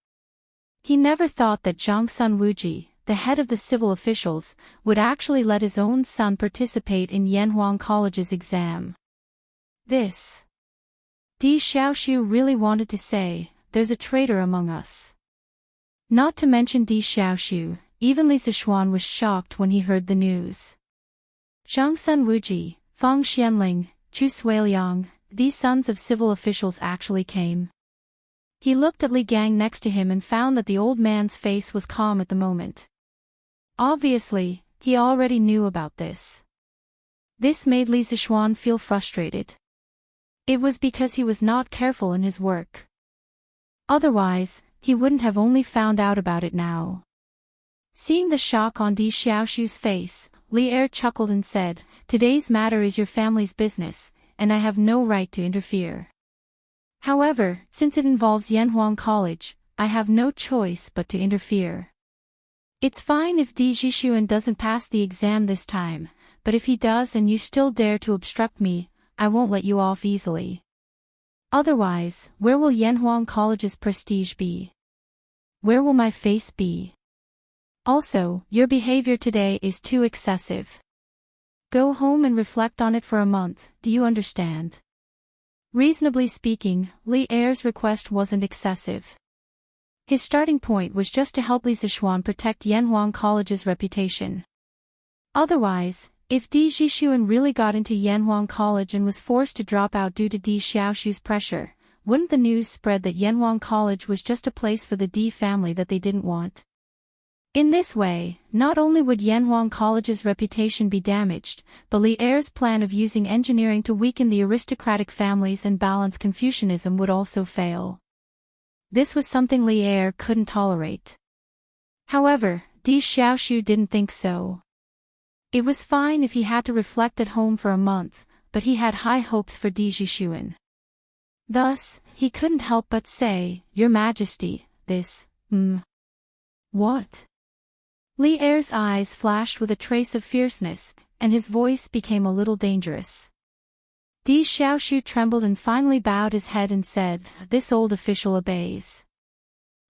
He never thought that Zhang Sun Wuji, the head of the civil officials, would actually let his own son participate in Yanhuang College's exam. This. Di Xiaoxiu really wanted to say, there's a traitor among us. Not to mention Di Xiaoxiu, even Li Sichuan was shocked when he heard the news. Zhang Sun Wuji, Fang Xianling, Chu Suiliang, these sons of civil officials actually came. He looked at Li Gang next to him and found that the old man's face was calm at the moment. Obviously, he already knew about this. This made Li Sichuan feel frustrated. It was because he was not careful in his work. Otherwise, he wouldn't have only found out about it now. Seeing the shock on Di Xiaoxiu's face, Li Er chuckled and said, today's matter is your family's business, and I have no right to interfere. However, since it involves Yanhuang College, I have no choice but to interfere. It's fine if Di Zhishuan doesn't pass the exam this time, but if he does and you still dare to obstruct me, I won't let you off easily. Otherwise, where will Yanhuang College's prestige be? Where will my face be? Also, your behavior today is too excessive. Go home and reflect on it for a month, do you understand? Reasonably speaking, Li Er's request wasn't excessive. His starting point was just to help Li Sichuan protect Yanhuang College's reputation. Otherwise, if Di Zhishuan really got into Yanhuang College and was forced to drop out due to Di Xiaoxiu's pressure, wouldn't the news spread that Yanhuang College was just a place for the Di family that they didn't want? In this way, not only would Yanhuang College's reputation be damaged, but Li Er's plan of using engineering to weaken the aristocratic families and balance Confucianism would also fail. This was something Li Er couldn't tolerate. However, Di Xiaoxiu didn't think so. It was fine if he had to reflect at home for a month, but he had high hopes for Di Zhishuan. Thus, he couldn't help but say, Your Majesty, this, What? Li Er's eyes flashed with a trace of fierceness, and his voice became a little dangerous. Di Xiaoxiu trembled and finally bowed his head and said, This old official obeys.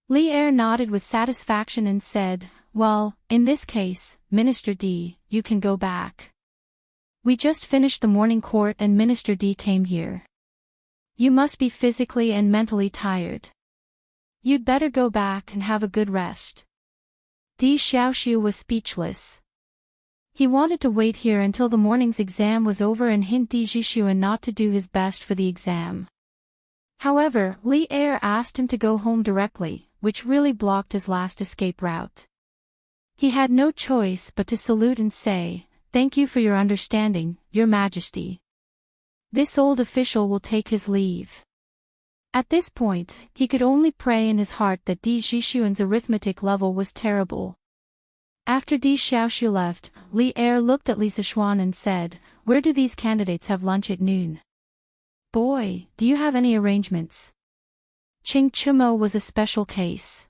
Li Er nodded with satisfaction and said, Well, in this case, Minister Di, you can go back. We just finished the morning court and Minister Di came here. You must be physically and mentally tired. You'd better go back and have a good rest. Di Xiaoxiu was speechless. He wanted to wait here until the morning's exam was over and hint Di Zhishuan not to do his best for the exam. However, Li Er asked him to go home directly, which really blocked his last escape route. He had no choice but to salute and say, Thank you for your understanding, Your Majesty. This old official will take his leave. At this point, he could only pray in his heart that Di Zhishuan's arithmetic level was terrible. After Di Xiaoxiu left, Li Er looked at Li Sichuan and said, Where do these candidates have lunch at noon? Boy, do you have any arrangements? Qing Chumo was a special case.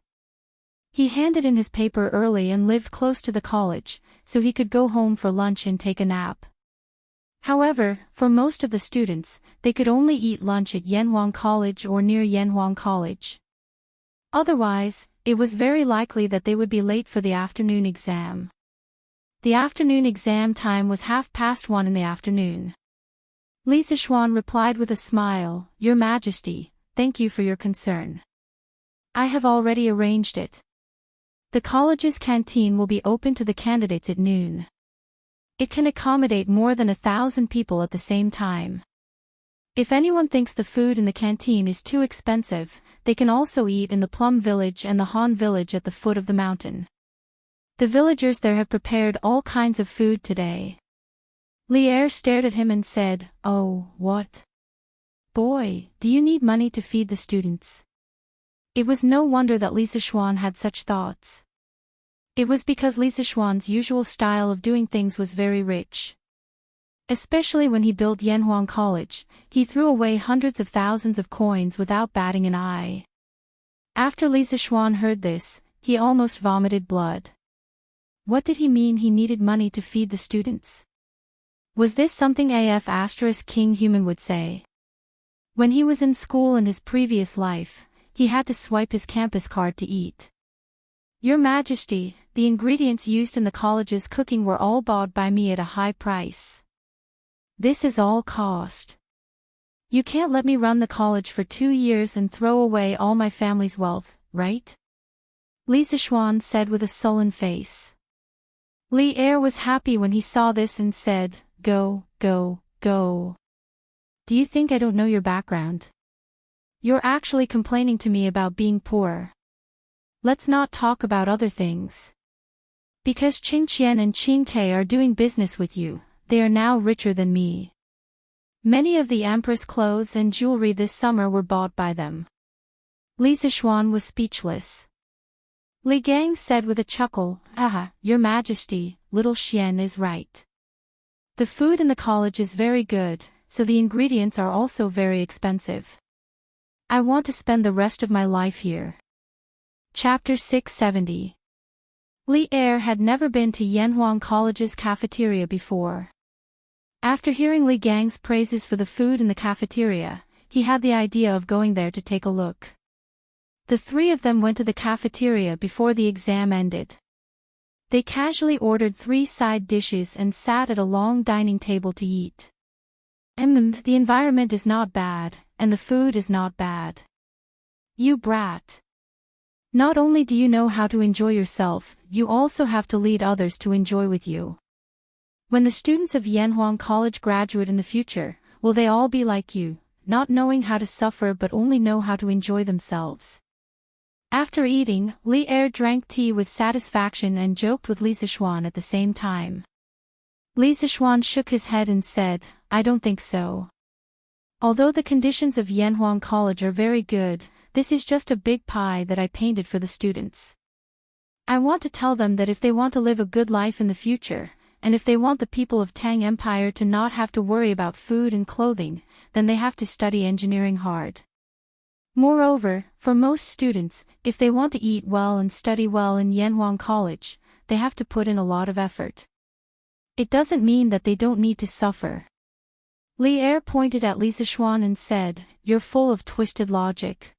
He handed in his paper early and lived close to the college, so he could go home for lunch and take a nap. However, for most of the students, they could only eat lunch at Yanhuang College or near Yanhuang College. Otherwise, it was very likely that they would be late for the afternoon exam. The afternoon exam time was 1:30 in the afternoon. Li Sichuan replied with a smile, Your Majesty, thank you for your concern. I have already arranged it. The college's canteen will be open to the candidates at noon. It can accommodate more than 1,000 people at the same time. If anyone thinks the food in the canteen is too expensive, they can also eat in the Plum Village and the Han Village at the foot of the mountain. The villagers there have prepared all kinds of food today. Lier stared at him and said, "Oh, what? Boy, do you need money to feed the students?" It was no wonder that Li Sichuan had such thoughts. It was because Li Sichuan's usual style of doing things was very rich. Especially when he built Yanhuang College, he threw away hundreds of thousands of coins without batting an eye. After Li Sichuan heard this, he almost vomited blood. What did he mean he needed money to feed the students? Was this something King Human would say? When he was in school in his previous life, he had to swipe his campus card to eat. Your Majesty, the ingredients used in the college's cooking were all bought by me at a high price. This is all cost. You can't let me run the college for 2 years and throw away all my family's wealth, right? Li Sichuan said with a sullen face. Li Er was happy when he saw this and said, "Go, go, go. Do you think I don't know your background? You're actually complaining to me about being poor. Let's not talk about other things. Because Qing Qian and Qing Ke are doing business with you, they are now richer than me. Many of the Empress clothes and jewelry this summer were bought by them." Li Sichuan was speechless. Li Gang said with a chuckle, Your Majesty, little Xian is right. The food in the college is very good, so the ingredients are also very expensive. I want to spend the rest of my life here." Chapter 670. Li Er had never been to Yanhuang College's cafeteria before. After hearing Li Gang's praises for the food in the cafeteria, he had the idea of going there to take a look. The three of them went to the cafeteria before the exam ended. They casually ordered 3 side dishes and sat at a long dining table to eat. The environment is not bad, and the food is not bad. You brat. Not only do you know how to enjoy yourself, you also have to lead others to enjoy with you. When the students of Yanhuang College graduate in the future, will they all be like you, not knowing how to suffer but only know how to enjoy themselves? After eating, Li Er drank tea with satisfaction and joked with Li Sichuan at the same time. Li Sichuan shook his head and said, "I don't think so. Although the conditions of Yanhuang College are very good, this is just a big pie that I painted for the students. I want to tell them that if they want to live a good life in the future, and if they want the people of Tang Empire to not have to worry about food and clothing, then they have to study engineering hard. Moreover, for most students, if they want to eat well and study well in Yanhuang College, they have to put in a lot of effort. It doesn't mean that they don't need to suffer." Li Er pointed at Li Sichuan and said, "You're full of twisted logic."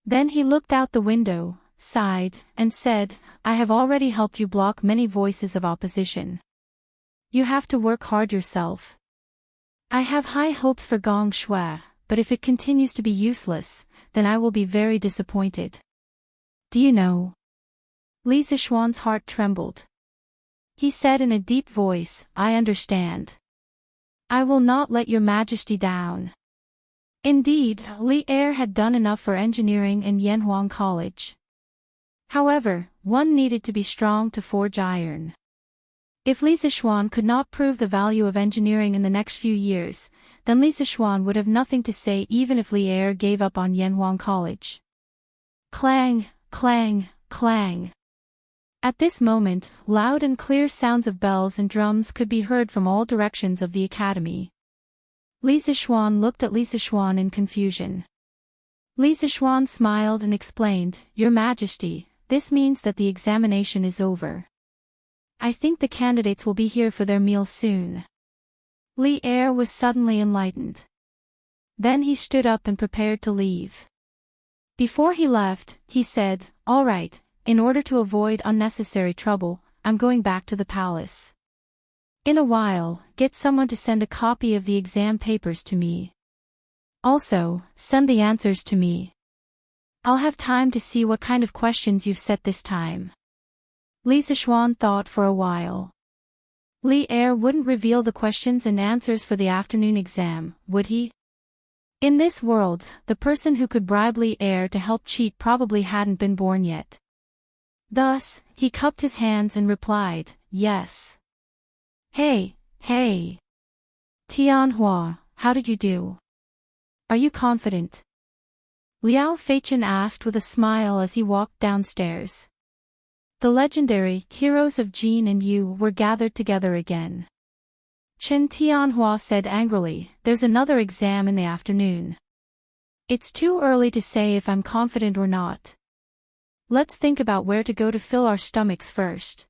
Then he looked out the window, sighed, and said, "I have already helped you block many voices of opposition. You have to work hard yourself. I have high hopes for Gong Shui, but if it continues to be useless, then I will be very disappointed. Do you know?" Li Sichuan's heart trembled. He said in a deep voice, "I understand. I will not let your Majesty down." Indeed, Li Er had done enough for engineering in Yanhuang College. However, one needed to be strong to forge iron. If Li Sichuan could not prove the value of engineering in the next few years, then Li Sichuan would have nothing to say even if Li Er gave up on Yanhuang College. Clang, clang, clang. At this moment, loud and clear sounds of bells and drums could be heard from all directions of the academy. Li Sichuan looked at Li Sichuan in confusion. Li Sichuan smiled and explained, "Your Majesty, this means that the examination is over. I think the candidates will be here for their meal soon." Li Er was suddenly enlightened. Then he stood up and prepared to leave. Before he left, he said, "All right, in order to avoid unnecessary trouble, I'm going back to the palace. In a while, get someone to send a copy of the exam papers to me. Also, send the answers to me." I'll have time to see what kind of questions you've set this time. Li Sichuan thought for a while. Li Er wouldn't reveal the questions and answers for the afternoon exam, would he? In this world, the person who could bribe Li Er to help cheat probably hadn't been born yet. Thus, he cupped his hands and replied, yes. Hey. Tianhua, how did you do? Are you confident? Liao Feichen asked with a smile as he walked downstairs. The legendary heroes of Jin and Yu were gathered together again. Chen Tianhua said angrily, there's another exam in the afternoon. It's too early to say if I'm confident or not. Let's think about where to go to fill our stomachs first.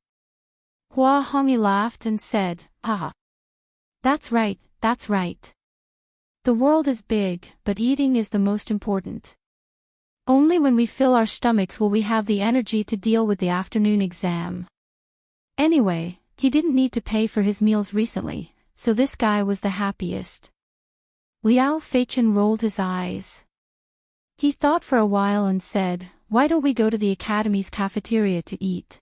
Hua Hongyi laughed and said, ah. That's right. The world is big, but eating is the most important. Only when we fill our stomachs will we have the energy to deal with the afternoon exam. Anyway, he didn't need to pay for his meals recently, so this guy was the happiest. Liao Feichen rolled his eyes. He thought for a while and said, why don't we go to the academy's cafeteria to eat?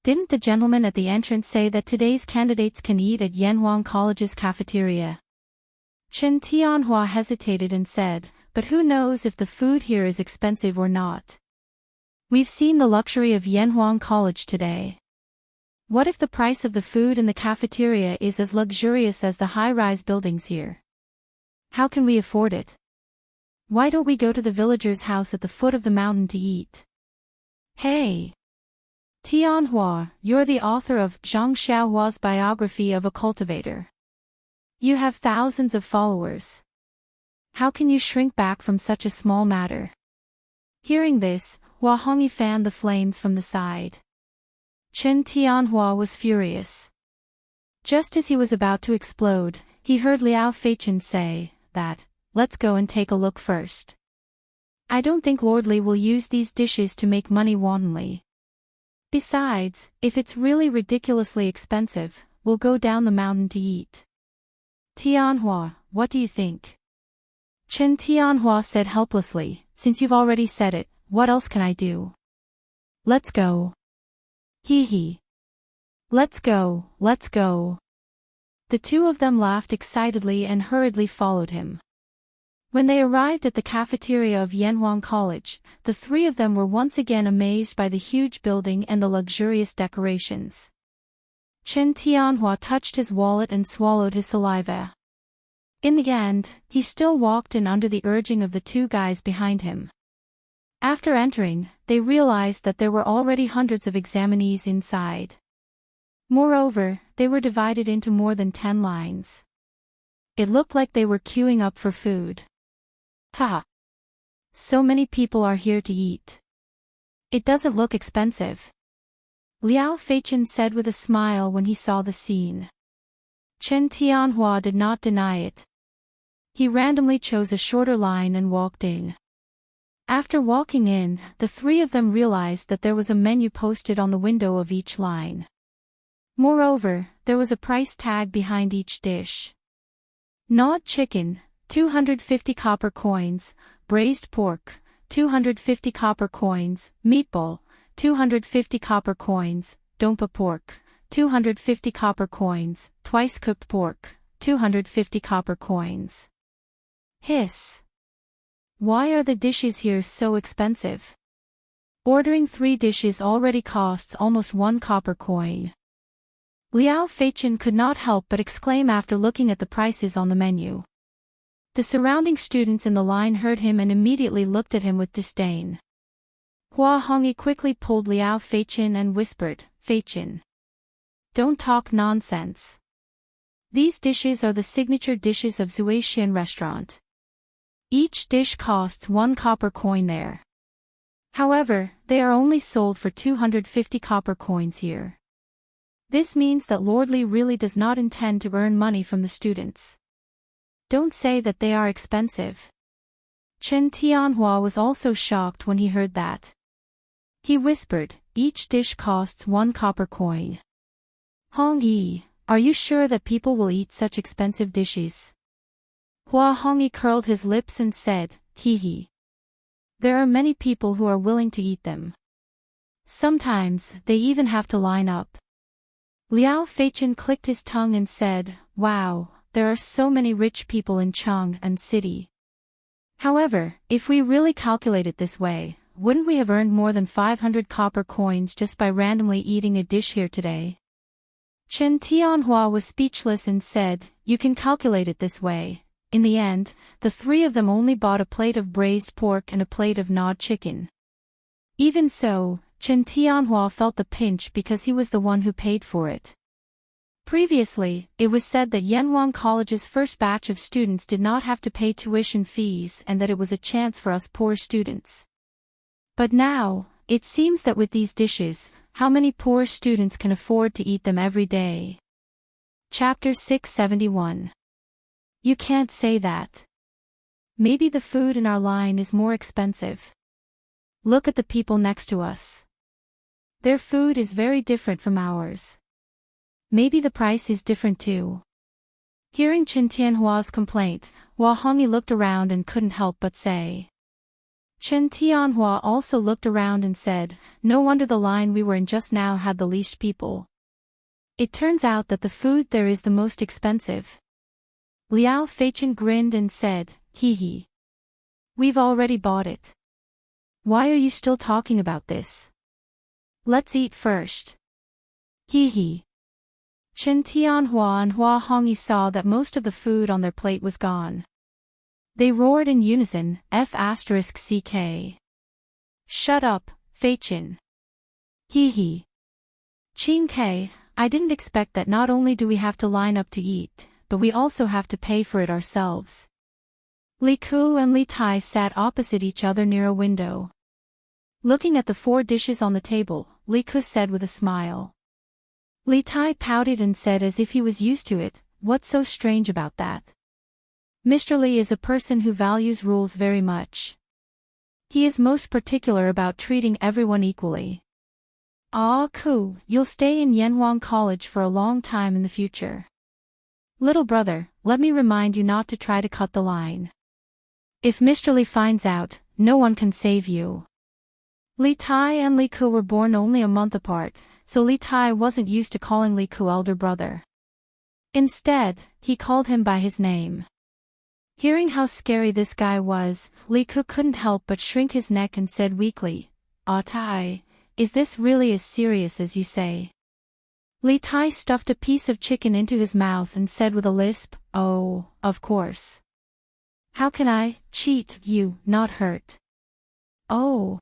Didn't the gentleman at the entrance say that today's candidates can eat at Yanhuang College's cafeteria? Chen Tianhua hesitated and said, but who knows if the food here is expensive or not? We've seen the luxury of Yanhuang College today. What if the price of the food in the cafeteria is as luxurious as the high-rise buildings here? How can we afford it? Why don't we go to the villager's house at the foot of the mountain to eat? Hey! Tianhua, you're the author of Zhang Xiaohua's biography of a cultivator. You have thousands of followers. How can you shrink back from such a small matter? Hearing this, Hua Hongyi fanned the flames from the side. Chen Tianhua was furious. Just as he was about to explode, he heard Liao Feichen say, let's go and take a look first. I don't think Lord Li will use these dishes to make money wantonly. Besides, if it's really ridiculously expensive, we'll go down the mountain to eat. Tianhua, what do you think? Chen Tianhua said helplessly, since you've already said it, what else can I do? Let's go. Hee. Let's go. The two of them laughed excitedly and hurriedly followed him. When they arrived at the cafeteria of Yanhuang College, the three of them were once again amazed by the huge building and the luxurious decorations. Chen Tianhua touched his wallet and swallowed his saliva. In the end, he still walked in under the urging of the two guys behind him. After entering, they realized that there were already hundreds of examinees inside. Moreover, they were divided into more than 10 lines. It looked like they were queuing up for food. Ha! So many people are here to eat. It doesn't look expensive. Liao Feichen said with a smile when he saw the scene. Chen Tianhua did not deny it. He randomly chose a shorter line and walked in. After walking in, the three of them realized that there was a menu posted on the window of each line. Moreover, there was a price tag behind each dish. Gnawed chicken, 250 copper coins, braised pork, 250 copper coins, meatball, 250 copper coins, dompa pork, 250 copper coins, twice cooked pork, 250 copper coins. Hiss. Why are the dishes here so expensive? Ordering 3 dishes already costs almost 1 copper coin. Liao Feichen could not help but exclaim after looking at the prices on the menu. The surrounding students in the line heard him and immediately looked at him with disdain. Hua Hongyi quickly pulled Liao Feichen and whispered, Feichen. Don't talk nonsense. These dishes are the signature dishes of Zuixian restaurant. Each dish costs 1 copper coin there. However, they are only sold for 250 copper coins here. This means that Lord Li really does not intend to earn money from the students. Don't say that they are expensive. Chen Tianhua was also shocked when he heard that. He whispered, each dish costs 1 copper coin. Hongyi, are you sure that people will eat such expensive dishes? Hua Hongyi curled his lips and said, hee. There are many people who are willing to eat them. Sometimes, they even have to line up. Liao Feichen clicked his tongue and said, "Wow, there are so many rich people in Chang'an City. However, if we really calculate it this way, wouldn't we have earned more than 500 copper coins just by randomly eating a dish here today?" Chen Tianhua was speechless and said, "You can calculate it this way." In the end, the three of them only bought a plate of braised pork and a plate of gnawed chicken. Even so, Chen Tianhua felt the pinch because he was the one who paid for it. Previously, it was said that Yanhuang College's first batch of students did not have to pay tuition fees and that it was a chance for us poor students. But now, it seems that with these dishes, how many poor students can afford to eat them every day? Chapter 671. You can't say that. Maybe the food in our line is more expensive. Look at the people next to us. Their food is very different from ours. Maybe the price is different too. Hearing Chen Tianhua's complaint, Hua Hongyi looked around and couldn't help but say. Chen Tianhua also looked around and said, "No wonder the line we were in just now had the least people. It turns out that the food there is the most expensive." Liao Feichen grinned and said, "Hee hee. We've already bought it. Why are you still talking about this? Let's eat first." Hee hee. Chen Tianhua and Hua Hongyi saw that most of the food on their plate was gone. They roared in unison, F***CK. "Shut up, Feichen. Hee hee. Qin K, I didn't expect that not only do we have to line up to eat, but we also have to pay for it ourselves." Li Ku and Li Tai sat opposite each other near a window. Looking at the 4 dishes on the table, Li Ku said with a smile. Li Tai pouted and said as if he was used to it, "What's so strange about that? Mr. Li is a person who values rules very much. He is most particular about treating everyone equally. Ah Ku, you'll stay in Yanhuang College for a long time in the future. Little brother, let me remind you not to try to cut the line. If Mr. Li finds out, no one can save you." Li Tai and Li Ku were born only a month apart, so Li Tai wasn't used to calling Li Ku elder brother. Instead, he called him by his name. Hearing how scary this guy was, Li Ku couldn't help but shrink his neck and said weakly, "Ah Tai, is this really as serious as you say?" Li Tai stuffed a piece of chicken into his mouth and said with a lisp, "Oh, of course. How can I cheat you, not hurt?" "Oh."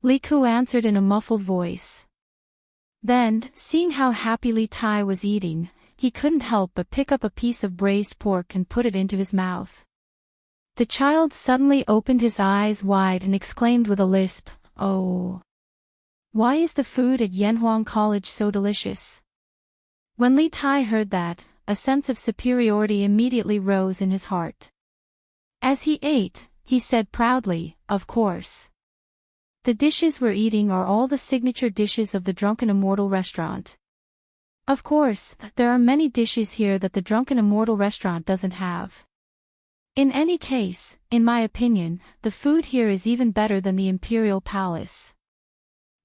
Li Ku answered in a muffled voice. Then, seeing how happy Li Tai was eating, he couldn't help but pick up a piece of braised pork and put it into his mouth. The child suddenly opened his eyes wide and exclaimed with a lisp, "Oh. Why is the food at Yanhuang College so delicious?" When Li Tai heard that, a sense of superiority immediately rose in his heart. As he ate, he said proudly, "Of course. The dishes we're eating are all the signature dishes of the Drunken Immortal restaurant. Of course, there are many dishes here that the Drunken Immortal restaurant doesn't have. In any case, in my opinion, the food here is even better than the Imperial Palace."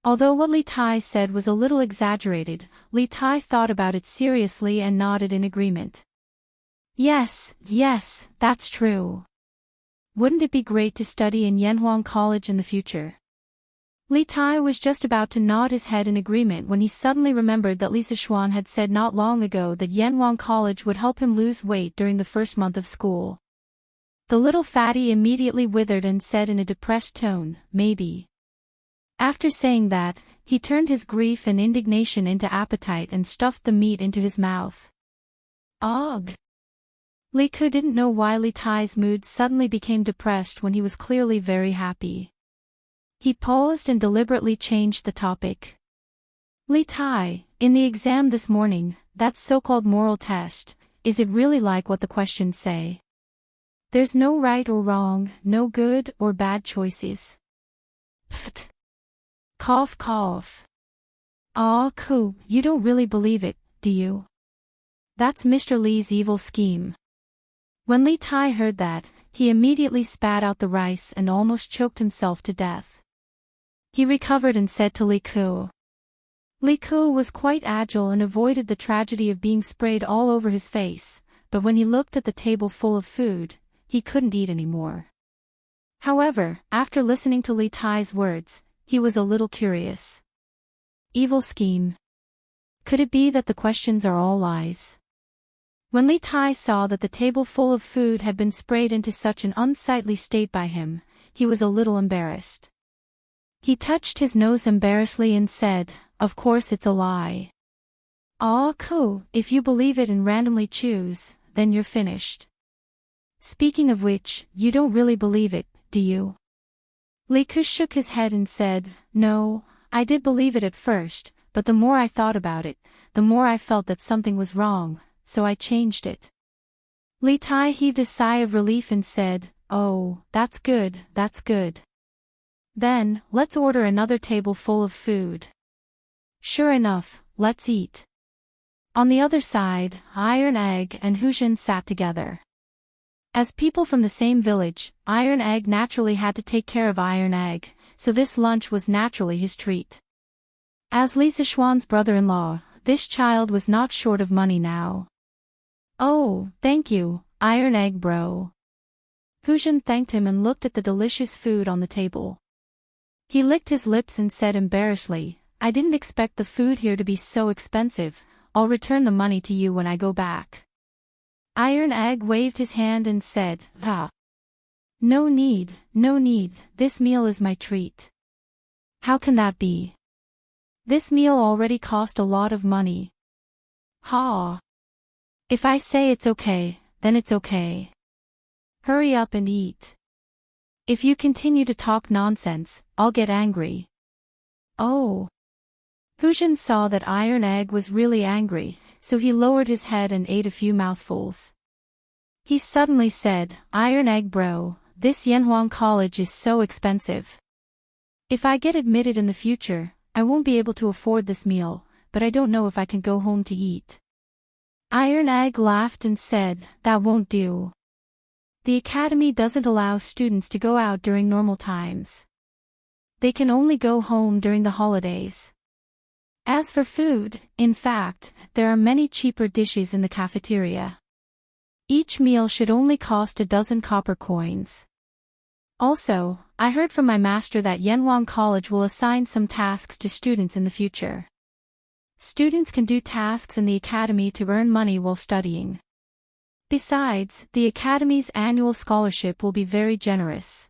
Although what Li Tai said was a little exaggerated, Li Tai thought about it seriously and nodded in agreement. Yes, that's true. Wouldn't it be great to study in Yanhuang College in the future?" Li Tai was just about to nod his head in agreement when he suddenly remembered that Li Sichuan had said not long ago that Yanhuang College would help him lose weight during the first month of school. The little fatty immediately withered and said in a depressed tone, "Maybe." After saying that, he turned his grief and indignation into appetite and stuffed the meat into his mouth. Ugh! Li Ku didn't know why Li Tai's mood suddenly became depressed when he was clearly very happy. He paused and deliberately changed the topic. "Li Tai, in the exam this morning, that so-called moral test, is it really like what the questions say? There's no right or wrong, no good or bad choices." Pfft. Cough cough. Ah Ku, you don't really believe it, do you? That's Mr. Li's evil scheme. When Li Tai heard that, he immediately spat out the rice and almost choked himself to death. He recovered and said to Li Ku. Li Ku was quite agile and avoided the tragedy of being sprayed all over his face, but when he looked at the table full of food, he couldn't eat anymore. However, after listening to Li Tai's words, he was a little curious. Evil scheme. Could it be that the questions are all lies? When Li Tai saw that the table full of food had been sprayed into such an unsightly state by him, he was a little embarrassed. He touched his nose embarrassedly and said, "Of course it's a lie." "Ah, Ku, if you believe it and randomly choose, then you're finished. Speaking of which, you don't really believe it, do you?" Li Ku shook his head and said, "No, I did believe it at first, but the more I thought about it, the more I felt that something was wrong, so I changed it." Li Tai heaved a sigh of relief and said, "Oh, that's good, that's good. Then, let's order another table full of food." Sure enough, let's eat. On the other side, Iron Egg and Huzhen sat together. As people from the same village, Iron Egg naturally had to take care of Iron Egg, so this lunch was naturally his treat. As Li Sichuan's brother-in-law, this child was not short of money now. "Oh, thank you, Iron Egg bro." Huzhen thanked him and looked at the delicious food on the table. He licked his lips and said embarrassedly, "I didn't expect the food here to be so expensive. I'll return the money to you when I go back." Iron Egg waved his hand and said, "Ah. No need, no need, this meal is my treat." "How can that be? This meal already cost a lot of money." "Ha. If I say it's okay, then it's okay. Hurry up and eat. If you continue to talk nonsense, I'll get angry." "Oh." Huzhen saw that Iron Egg was really angry, so he lowered his head and ate a few mouthfuls. He suddenly said, "Iron Egg bro, this Yanhuang College is so expensive. If I get admitted in the future, I won't be able to afford this meal, but I don't know if I can go home to eat." Iron Egg laughed and said, "That won't do. The academy doesn't allow students to go out during normal times. They can only go home during the holidays. As for food, in fact, there are many cheaper dishes in the cafeteria. Each meal should only cost a dozen copper coins. Also, I heard from my master that Yanhuang College will assign some tasks to students in the future. Students can do tasks in the academy to earn money while studying. Besides, the academy's annual scholarship will be very generous.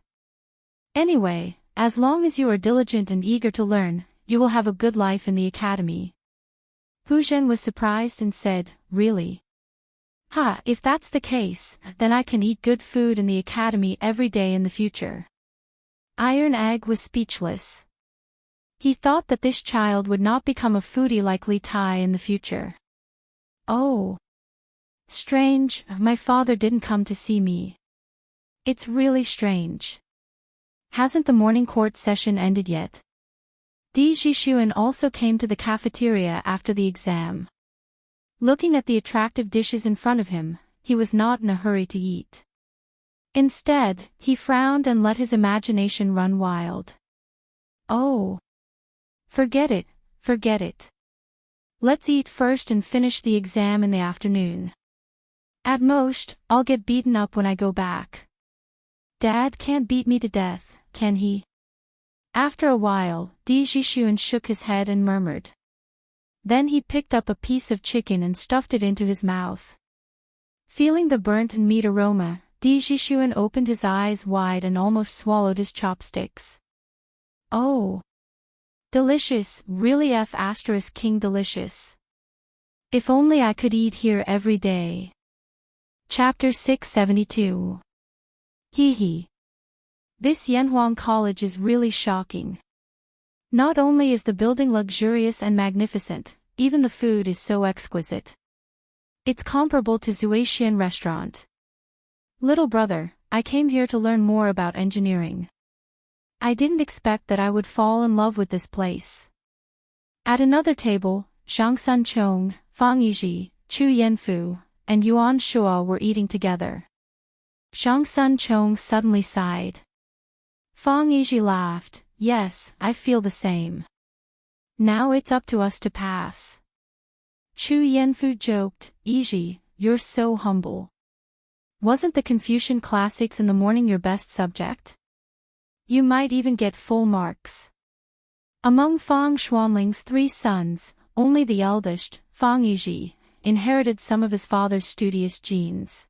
Anyway, as long as you are diligent and eager to learn, you will have a good life in the academy." Huzhen was surprised and said, "Really? Ha, if that's the case, then I can eat good food in the academy every day in the future." Iron Egg was speechless. He thought that this child would not become a foodie like Li Tai in the future. "Oh. Strange, my father didn't come to see me. It's really strange. Hasn't the morning court session ended yet?" Di Jishuan also came to the cafeteria after the exam. Looking at the attractive dishes in front of him, he was not in a hurry to eat. Instead, he frowned and let his imagination run wild. "Oh. Forget it, forget it. Let's eat first and finish the exam in the afternoon. At most, I'll get beaten up when I go back. Dad can't beat me to death, can he?" After a while, Di Jishuan shook his head and murmured. Then he picked up a piece of chicken and stuffed it into his mouth. Feeling the burnt and meat aroma, Di Jishuan opened his eyes wide and almost swallowed his chopsticks. "Oh. Delicious, really F***king delicious. If only I could eat here every day." Chapter 672. Hee hee. This Yanhuang College is really shocking. Not only is the building luxurious and magnificent, even the food is so exquisite. It's comparable to Zuaxian restaurant. Little brother, I came here to learn more about engineering. I didn't expect that I would fall in love with this place. At another table, Zhang Sunchong, Fang Yizhi, Chu Yanfu, and Yuan Shua were eating together. Zhang Sun Chong suddenly sighed. Fang Yizhi laughed. Yes, I feel the same. Now it's up to us to pass. Chu Yanfu joked, Yizhi, you're so humble. Wasn't the Confucian classics in the morning your best subject? You might even get full marks. Among Fang Xuanling's 3 sons, only the eldest, Fang Yizhi, inherited some of his father's studious genes.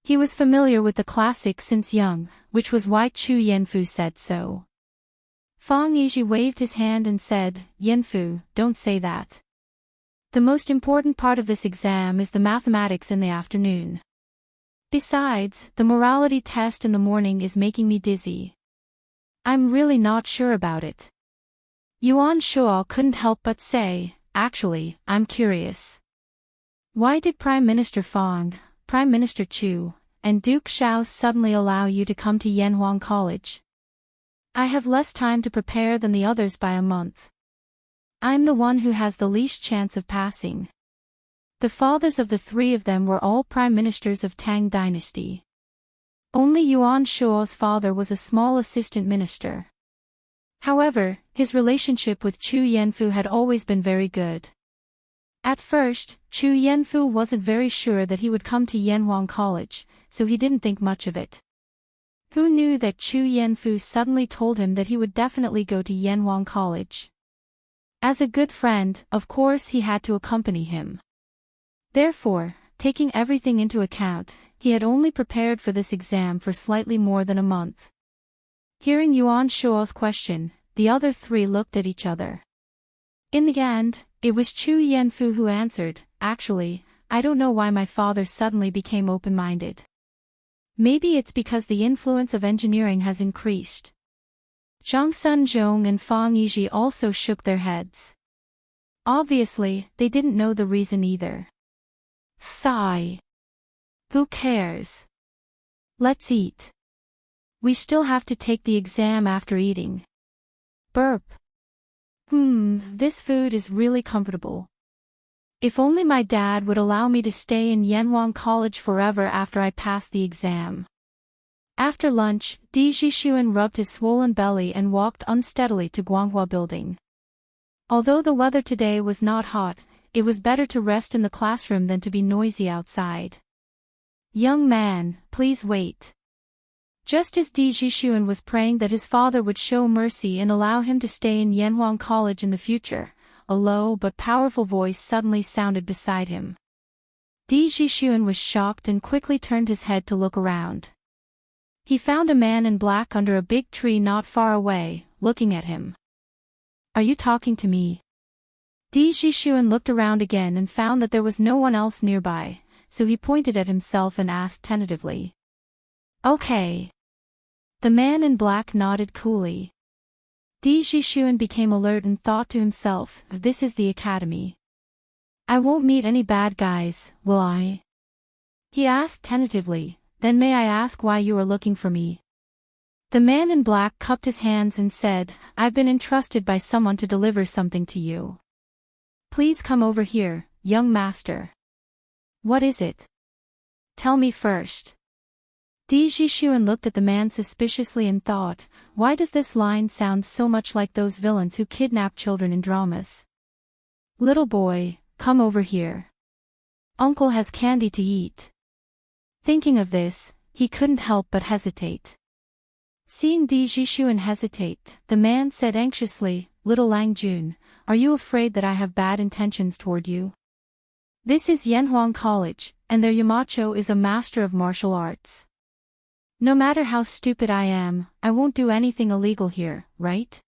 He was familiar with the classics since young, which was why Chu Yanfu said so. Fang Yizhi waved his hand and said, Yanfu, don't say that. The most important part of this exam is the mathematics in the afternoon. Besides, the morality test in the morning is making me dizzy. I'm really not sure about it. Yuan Shuo couldn't help but say, actually, I'm curious. Why did Prime Minister Fang, Prime Minister Chu, and Duke Xiao suddenly allow you to come to Yanhuang College? I have less time to prepare than the others by a month. I'm the one who has the least chance of passing. The fathers of the 3 of them were all prime ministers of Tang dynasty. Only Yuan Shuo's father was a small assistant minister. However, his relationship with Chu Yanfu had always been very good. At first, Chu Yanfu wasn't very sure that he would come to Yanhuang College, so he didn't think much of it. Who knew that Chu Yanfu suddenly told him that he would definitely go to Yanhuang College? As a good friend, of course he had to accompany him. Therefore, taking everything into account, he had only prepared for this exam for slightly more than a month. Hearing Yuan Shuo's question, the other 3 looked at each other. In the end, it was Chu Yanfu who answered, actually, I don't know why my father suddenly became open-minded. Maybe it's because the influence of engineering has increased. Zhang Sunzhong and Fang Yizhi also shook their heads. Obviously, they didn't know the reason either. Sigh. Who cares? Let's eat. We still have to take the exam after eating. Burp. This food is really comfortable. If only my dad would allow me to stay in Yanhuang College forever after I pass the exam. After lunch, Di Jixuan rubbed his swollen belly and walked unsteadily to Guanghua Building. Although the weather today was not hot, it was better to rest in the classroom than to be noisy outside. Young man, please wait. Just as Di Jixuan was praying that his father would show mercy and allow him to stay in Yanhuang College in the future, a low but powerful voice suddenly sounded beside him. Di Jixuan was shocked and quickly turned his head to look around. He found a man in black under a big tree not far away, looking at him. Are you talking to me? Di Jixuan looked around again and found that there was no one else nearby, so he pointed at himself and asked tentatively. Okay. The man in black nodded coolly. Di Jixuan became alert and thought to himself, this is the academy. I won't meet any bad guys, will I? He asked tentatively, then may I ask why you are looking for me? The man in black cupped his hands and said, I've been entrusted by someone to deliver something to you. Please come over here, young master. What is it? Tell me first. Di Jixuan looked at the man suspiciously and thought, why does this line sound so much like those villains who kidnap children in dramas? Little boy, come over here. Uncle has candy to eat. Thinking of this, he couldn't help but hesitate. Seeing Di Jixuan hesitate, the man said anxiously, Little Lang Jun, are you afraid that I have bad intentions toward you? This is Yanhuang College, and their Yamacho is a master of martial arts. No matter how stupid I am, I won't do anything illegal here, right?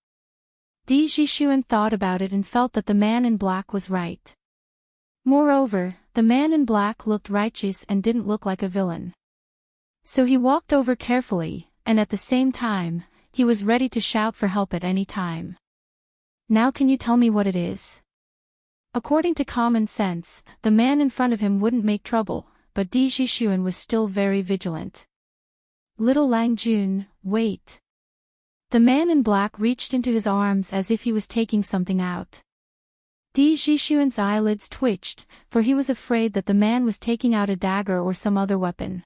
Di Jixuan thought about it and felt that the man in black was right. Moreover, the man in black looked righteous and didn't look like a villain. So he walked over carefully, and at the same time, he was ready to shout for help at any time. Now can you tell me what it is? According to common sense, the man in front of him wouldn't make trouble, but Di Jixuan was still very vigilant. Little Lang Jun, wait. The man in black reached into his arms as if he was taking something out. Di Jixuan's eyelids twitched, for he was afraid that the man was taking out a dagger or some other weapon.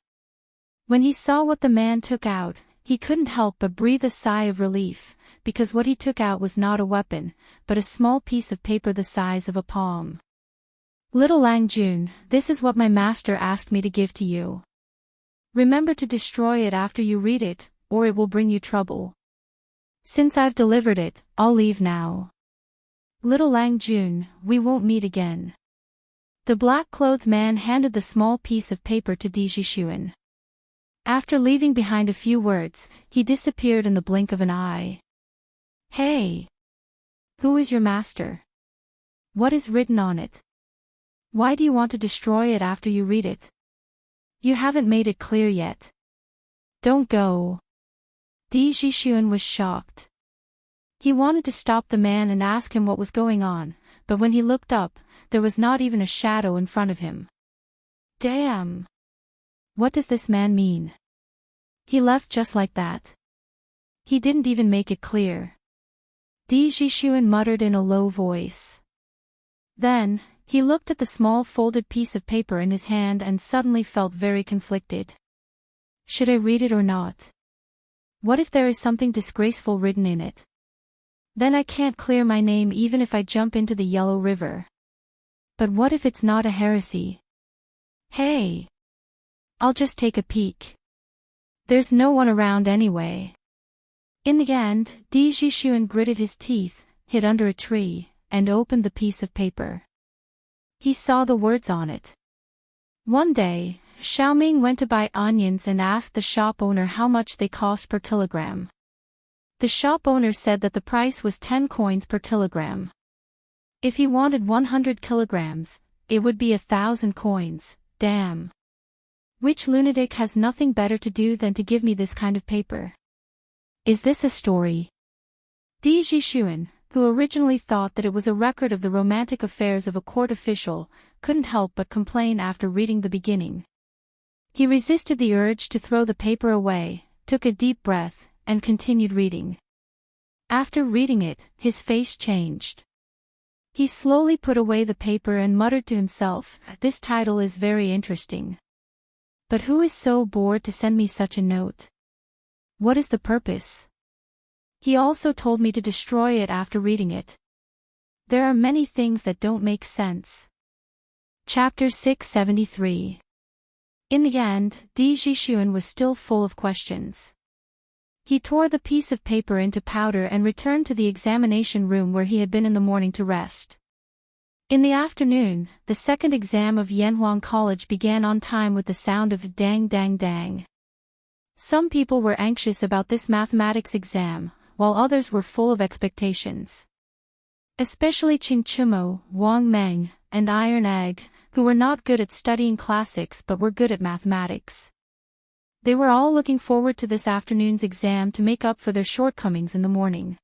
When he saw what the man took out, he couldn't help but breathe a sigh of relief, because what he took out was not a weapon, but a small piece of paper the size of a palm. "Little Lang Jun, this is what my master asked me to give to you. Remember to destroy it after you read it, or it will bring you trouble. Since I've delivered it, I'll leave now. Little Lang Jun, we won't meet again." The black-clothed man handed the small piece of paper to Di Jixuan. After leaving behind a few words, he disappeared in the blink of an eye. "Hey! Who is your master? What is written on it? Why do you want to destroy it after you read it? You haven't made it clear yet. Don't go." Di Jixuan was shocked. He wanted to stop the man and ask him what was going on, but when he looked up, there was not even a shadow in front of him. Damn! What does this man mean? He left just like that. He didn't even make it clear. Di Jixuan muttered in a low voice. Then, he looked at the small folded piece of paper in his hand and suddenly felt very conflicted. Should I read it or not? What if there is something disgraceful written in it? Then I can't clear my name even if I jump into the Yellow River. But what if it's not a heresy? Hey! I'll just take a peek. There's no one around anyway. In the end, Di Jixuan gritted his teeth, hid under a tree, and opened the piece of paper. He saw the words on it. One day, Xiaoming went to buy onions and asked the shop owner how much they cost per kilogram. The shop owner said that the price was 10 coins per kilogram. If he wanted 100 kilograms, it would be 1,000 coins, damn. Which lunatic has nothing better to do than to give me this kind of paper? Is this a story? Di Jixuan, who originally thought that it was a record of the romantic affairs of a court official, couldn't help but complain after reading the beginning. He resisted the urge to throw the paper away, took a deep breath, and continued reading. After reading it, his face changed. He slowly put away the paper and muttered to himself, "This title is very interesting. But who is so bored to send me such a note? What is the purpose? He also told me to destroy it after reading it. There are many things that don't make sense." Chapter 673. In the end, Di Jixuan was still full of questions. He tore the piece of paper into powder and returned to the examination room where he had been in the morning to rest. In the afternoon, the second exam of Yanhuang College began on time with the sound of dang dang dang. Some people were anxious about this mathematics exam, while others were full of expectations. Especially Qing Chumo, Wang Meng, and Iron Egg, who were not good at studying classics but were good at mathematics. They were all looking forward to this afternoon's exam to make up for their shortcomings in the morning.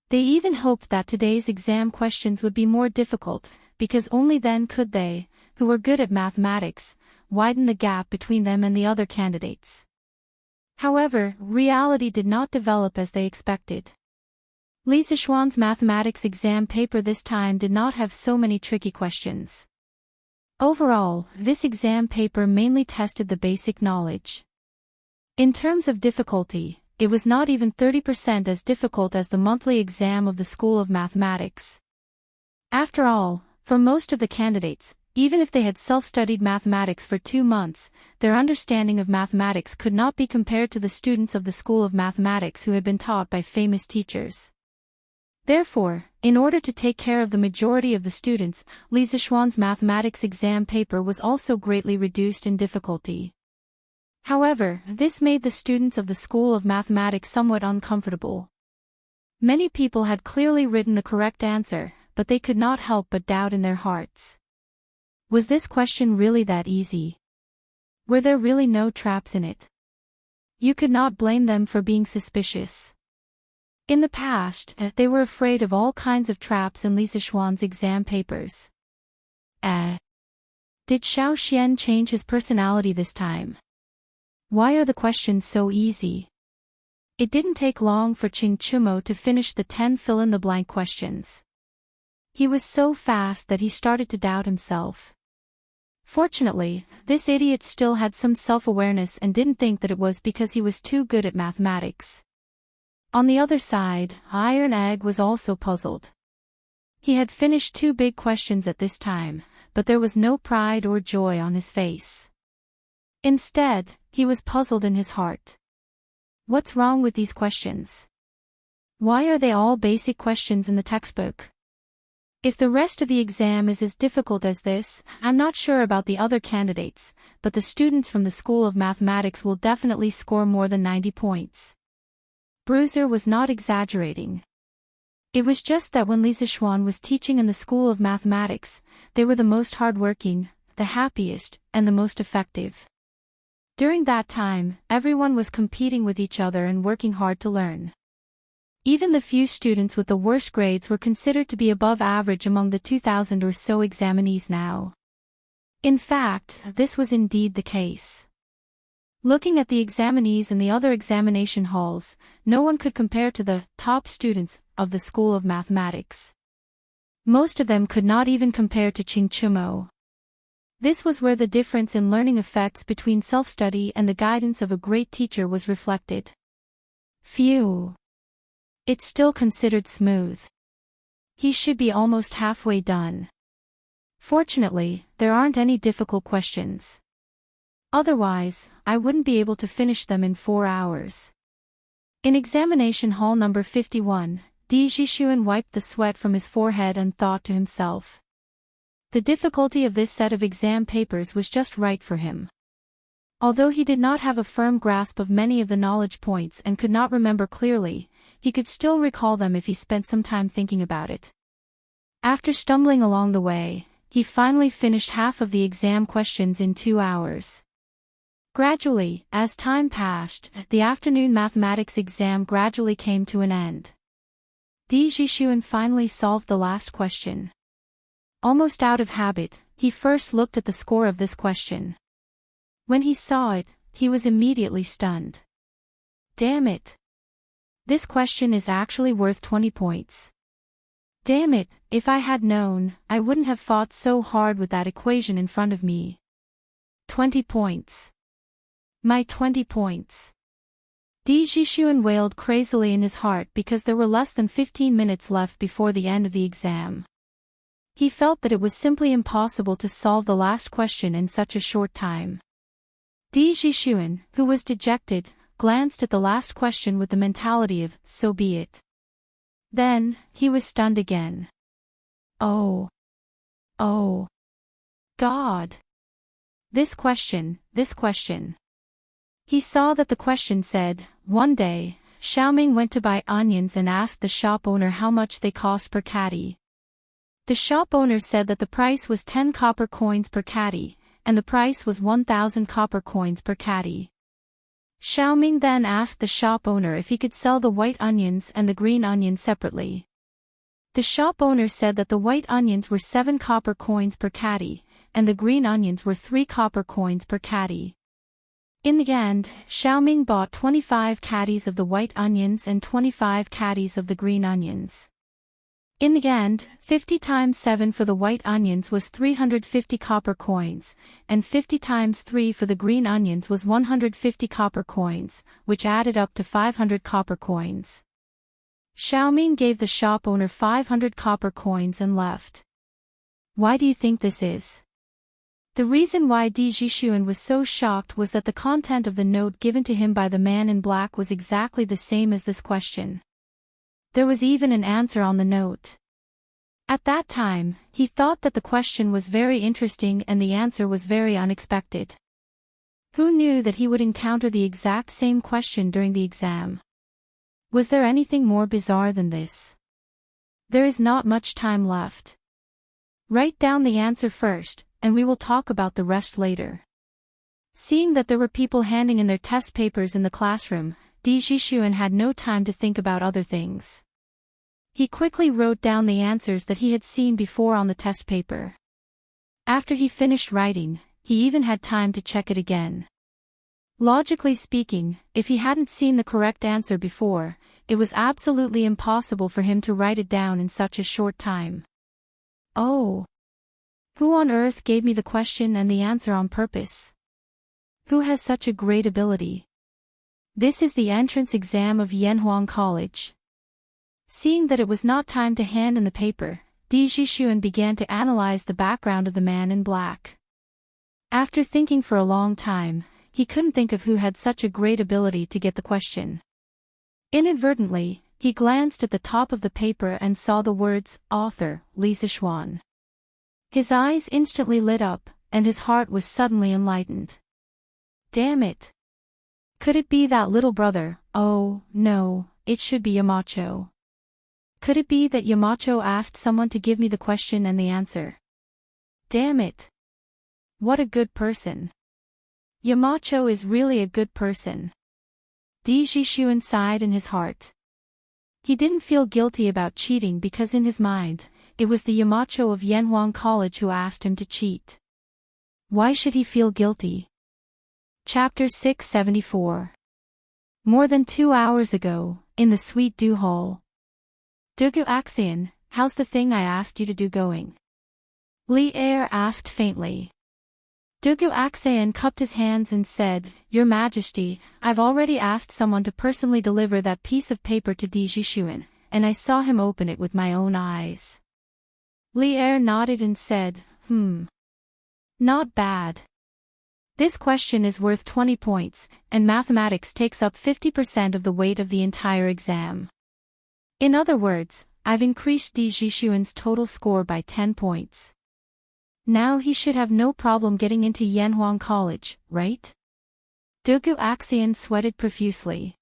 They even hoped that today's exam questions would be more difficult, because only then could they, who were good at mathematics, widen the gap between them and the other candidates. However, reality did not develop as they expected. Li Zixuan's mathematics exam paper this time did not have so many tricky questions. Overall, this exam paper mainly tested the basic knowledge. In terms of difficulty, it was not even 30% as difficult as the monthly exam of the School of Mathematics. After all, for most of the candidates, even if they had self-studied mathematics for 2 months, their understanding of mathematics could not be compared to the students of the School of Mathematics who had been taught by famous teachers. Therefore, in order to take care of the majority of the students, Li Zixuan's mathematics exam paper was also greatly reduced in difficulty. However, this made the students of the School of Mathematics somewhat uncomfortable. Many people had clearly written the correct answer, but they could not help but doubt in their hearts. Was this question really that easy? Were there really no traps in it? You could not blame them for being suspicious. In the past, they were afraid of all kinds of traps in Li Zixuan's exam papers. Did Xiao Xian change his personality this time? Why are the questions so easy? It didn't take long for Qing Chumo to finish the 10 fill-in-the-blank questions. He was so fast that he started to doubt himself. Fortunately, this idiot still had some self-awareness and didn't think that it was because he was too good at mathematics. On the other side, Iron Egg was also puzzled. He had finished 2 big questions at this time, but there was no pride or joy on his face. Instead, he was puzzled in his heart. What's wrong with these questions? Why are they all basic questions in the textbook? If the rest of the exam is as difficult as this, I'm not sure about the other candidates, but the students from the School of Mathematics will definitely score more than 90 points. Bruiser was not exaggerating. It was just that when Lisa Schwann was teaching in the School of Mathematics, they were the most hardworking, the happiest, and the most effective. During that time, everyone was competing with each other and working hard to learn. Even the few students with the worst grades were considered to be above average among the 2,000 or so examinees now. In fact, this was indeed the case. Looking at the examinees in the other examination halls, no one could compare to the top students of the School of Mathematics. Most of them could not even compare to Ching Chumo. This was where the difference in learning effects between self-study and the guidance of a great teacher was reflected. Phew. It's still considered smooth. He should be almost halfway done. Fortunately, there aren't any difficult questions. Otherwise, I wouldn't be able to finish them in 4 hours. In examination hall number 51, Di Jixuan wiped the sweat from his forehead and thought to himself. The difficulty of this set of exam papers was just right for him. Although he did not have a firm grasp of many of the knowledge points and could not remember clearly, he could still recall them if he spent some time thinking about it. After stumbling along the way, he finally finished half of the exam questions in 2 hours. Gradually, as time passed, the afternoon mathematics exam gradually came to an end. Di Jixuan finally solved the last question. Almost out of habit, he first looked at the score of this question. When he saw it, he was immediately stunned. Damn it! This question is actually worth 20 points. Damn it, if I had known, I wouldn't have fought so hard with that equation in front of me. 20 points. My 20 points. Di Jixuan wailed crazily in his heart because there were less than 15 minutes left before the end of the exam. He felt that it was simply impossible to solve the last question in such a short time. Di Jixuan, who was dejected, glanced at the last question with the mentality of, so be it. Then, he was stunned again. Oh. God. This question. He saw that the question said, one day, Xiaoming went to buy onions and asked the shop owner how much they cost per caddy. The shop owner said that the price was 10 copper coins per caddy, and the price was 1,000 copper coins per caddy. Xiaoming then asked the shop owner if he could sell the white onions and the green onions separately. The shop owner said that the white onions were 7 copper coins per caddy, and the green onions were 3 copper coins per caddy. In the end, Xiaoming bought 25 caddies of the white onions and 25 caddies of the green onions. In the end, 50 times 7 for the white onions was 350 copper coins, and 50 times 3 for the green onions was 150 copper coins, which added up to 500 copper coins. Xiaoming gave the shop owner 500 copper coins and left. Why do you think this is? The reason why Di Jixuan was so shocked was that the content of the note given to him by the man in black was exactly the same as this question. There was even an answer on the note. At that time, he thought that the question was very interesting and the answer was very unexpected. Who knew that he would encounter the exact same question during the exam? Was there anything more bizarre than this? There is not much time left. Write down the answer first, and we will talk about the rest later. Seeing that there were people handing in their test papers in the classroom, Di Jixuan had no time to think about other things. He quickly wrote down the answers that he had seen before on the test paper. After he finished writing, he even had time to check it again. Logically speaking, if he hadn't seen the correct answer before, it was absolutely impossible for him to write it down in such a short time. Oh. Who on earth gave me the question and the answer on purpose? Who has such a great ability? This is the entrance exam of Yanhuang College. Seeing that it was not time to hand in the paper, Di Jixuan began to analyze the background of the man in black. After thinking for a long time, he couldn't think of who had such a great ability to get the question. Inadvertently, he glanced at the top of the paper and saw the words, Author, Li Zixuan. His eyes instantly lit up, and his heart was suddenly enlightened. Damn it! Could it be that little brother? Oh, no, it should be Yamacho. Could it be that Yamacho asked someone to give me the question and the answer? Damn it! What a good person. Yamacho is really a good person. Di Jixuan sighed in his heart. He didn't feel guilty about cheating because in his mind, it was the Yamacho of Yanhuang College who asked him to cheat. Why should he feel guilty? Chapter 674. More than 2 hours ago, in the Sweet Dew Hall. Dugu Axian, how's the thing I asked you to do going? Li Er asked faintly. Dugu Axian cupped his hands and said, Your Majesty, I've already asked someone to personally deliver that piece of paper to Di Jixuan, and I saw him open it with my own eyes. Li Er nodded and said, Not bad. This question is worth 20 points, and mathematics takes up 50% of the weight of the entire exam. In other words, I've increased Di Jixuan's total score by 10 points. Now he should have no problem getting into Yanhuang College, right? Dugu Axian sweated profusely.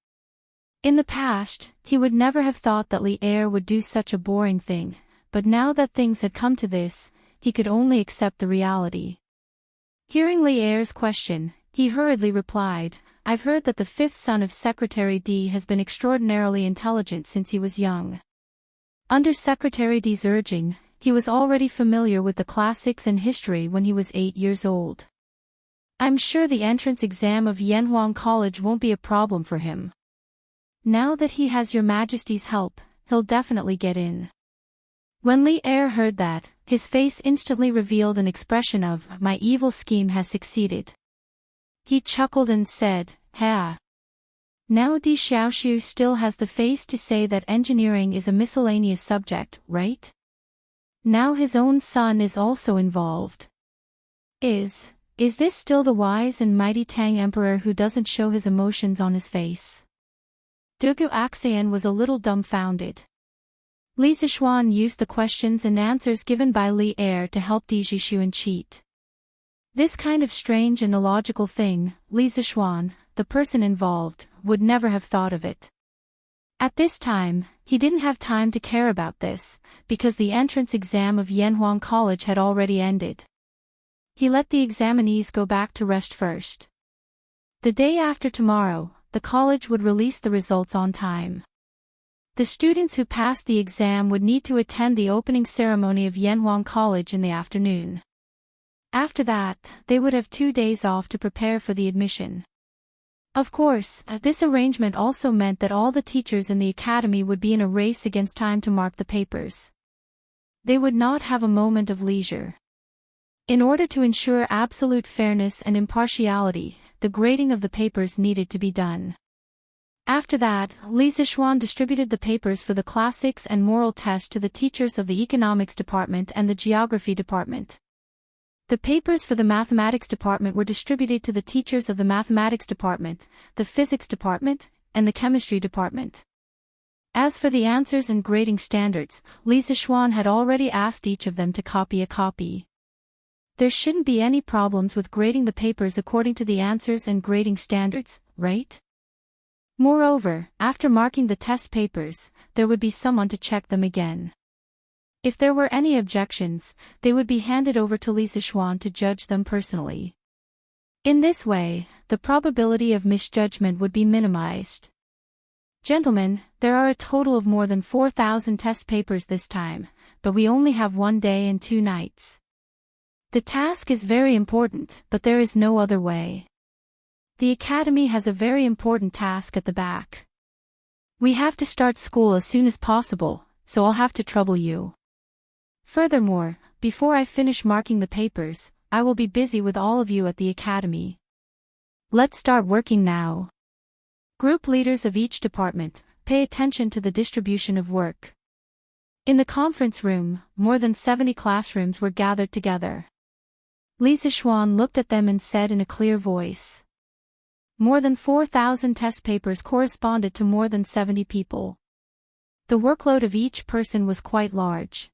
In the past, he would never have thought that Li Er would do such a boring thing, but now that things had come to this, he could only accept the reality. Hearing Li Er's question, he hurriedly replied, I've heard that the fifth son of Secretary Di has been extraordinarily intelligent since he was young. Under Secretary Di's urging, he was already familiar with the classics and history when he was 8 years old. I'm sure the entrance exam of Yanhuang College won't be a problem for him. Now that he has Your Majesty's help, he'll definitely get in. When Li Er heard that, his face instantly revealed an expression of, my evil scheme has succeeded. He chuckled and said, Ha! Now Di Xiaoxiu still has the face to say that engineering is a miscellaneous subject, right? Now his own son is also involved. Is this still the wise and mighty Tang Emperor who doesn't show his emotions on his face? Dugu Axian was a little dumbfounded. Li Zixuan used the questions and answers given by Li Er to help Di Jixuan cheat. This kind of strange and illogical thing, Li Zixuan, the person involved, would never have thought of it. At this time, he didn't have time to care about this, because the entrance exam of Yanhuang College had already ended. He let the examinees go back to rest first. The day after tomorrow, the college would release the results on time. The students who passed the exam would need to attend the opening ceremony of Yanhuang College in the afternoon. After that, they would have 2 days off to prepare for the admission. Of course, this arrangement also meant that all the teachers in the academy would be in a race against time to mark the papers. They would not have a moment of leisure. In order to ensure absolute fairness and impartiality, the grading of the papers needed to be done. After that, Li Zixuan distributed the papers for the classics and moral test to the teachers of the economics department and the geography department. The papers for the mathematics department were distributed to the teachers of the mathematics department, the physics department, and the chemistry department. As for the answers and grading standards, Li Zixuan had already asked each of them to copy a copy. There shouldn't be any problems with grading the papers according to the answers and grading standards, right? Moreover, after marking the test papers, there would be someone to check them again. If there were any objections, they would be handed over to Li Zixuan to judge them personally. In this way, the probability of misjudgment would be minimized. Gentlemen, there are a total of more than 4,000 test papers this time, but we only have 1 day and 2 nights. The task is very important, but there is no other way. The academy has a very important task at the back. We have to start school as soon as possible, so I'll have to trouble you. Furthermore, before I finish marking the papers, I will be busy with all of you at the academy. Let's start working now. Group leaders of each department, pay attention to the distribution of work. In the conference room, more than 70 classrooms were gathered together. Li Zixuan looked at them and said in a clear voice. More than 4,000 test papers corresponded to more than 70 people. The workload of each person was quite large.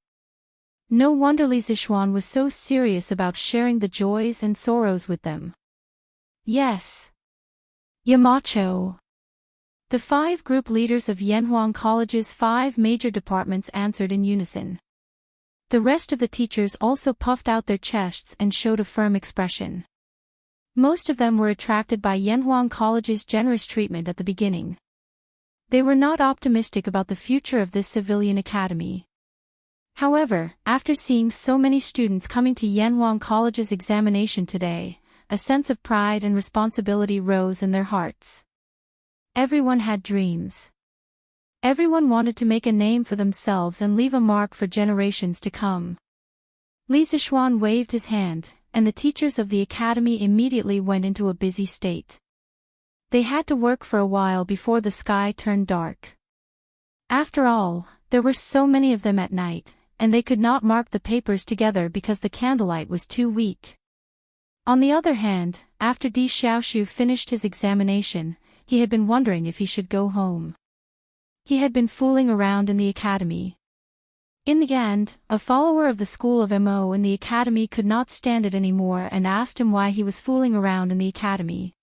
No wonder Li Zixuan was so serious about sharing the joys and sorrows with them. Yes. Yamacho. The 5 group leaders of Yanhuang College's 5 major departments answered in unison. The rest of the teachers also puffed out their chests and showed a firm expression. Most of them were attracted by Yanhuang College's generous treatment at the beginning. They were not optimistic about the future of this civilian academy. However, after seeing so many students coming to Yanhuang College's examination today, a sense of pride and responsibility rose in their hearts. Everyone had dreams. Everyone wanted to make a name for themselves and leave a mark for generations to come. Li Zixuan waved his hand, and the teachers of the academy immediately went into a busy state. They had to work for a while before the sky turned dark. After all, there were so many of them at night, and they could not mark the papers together because the candlelight was too weak. On the other hand, after Di Xiaoxu finished his examination, he had been wondering if he should go home. He had been fooling around in the academy. In the end, a follower of the school of Mo in the academy could not stand it anymore and asked him why he was fooling around in the academy.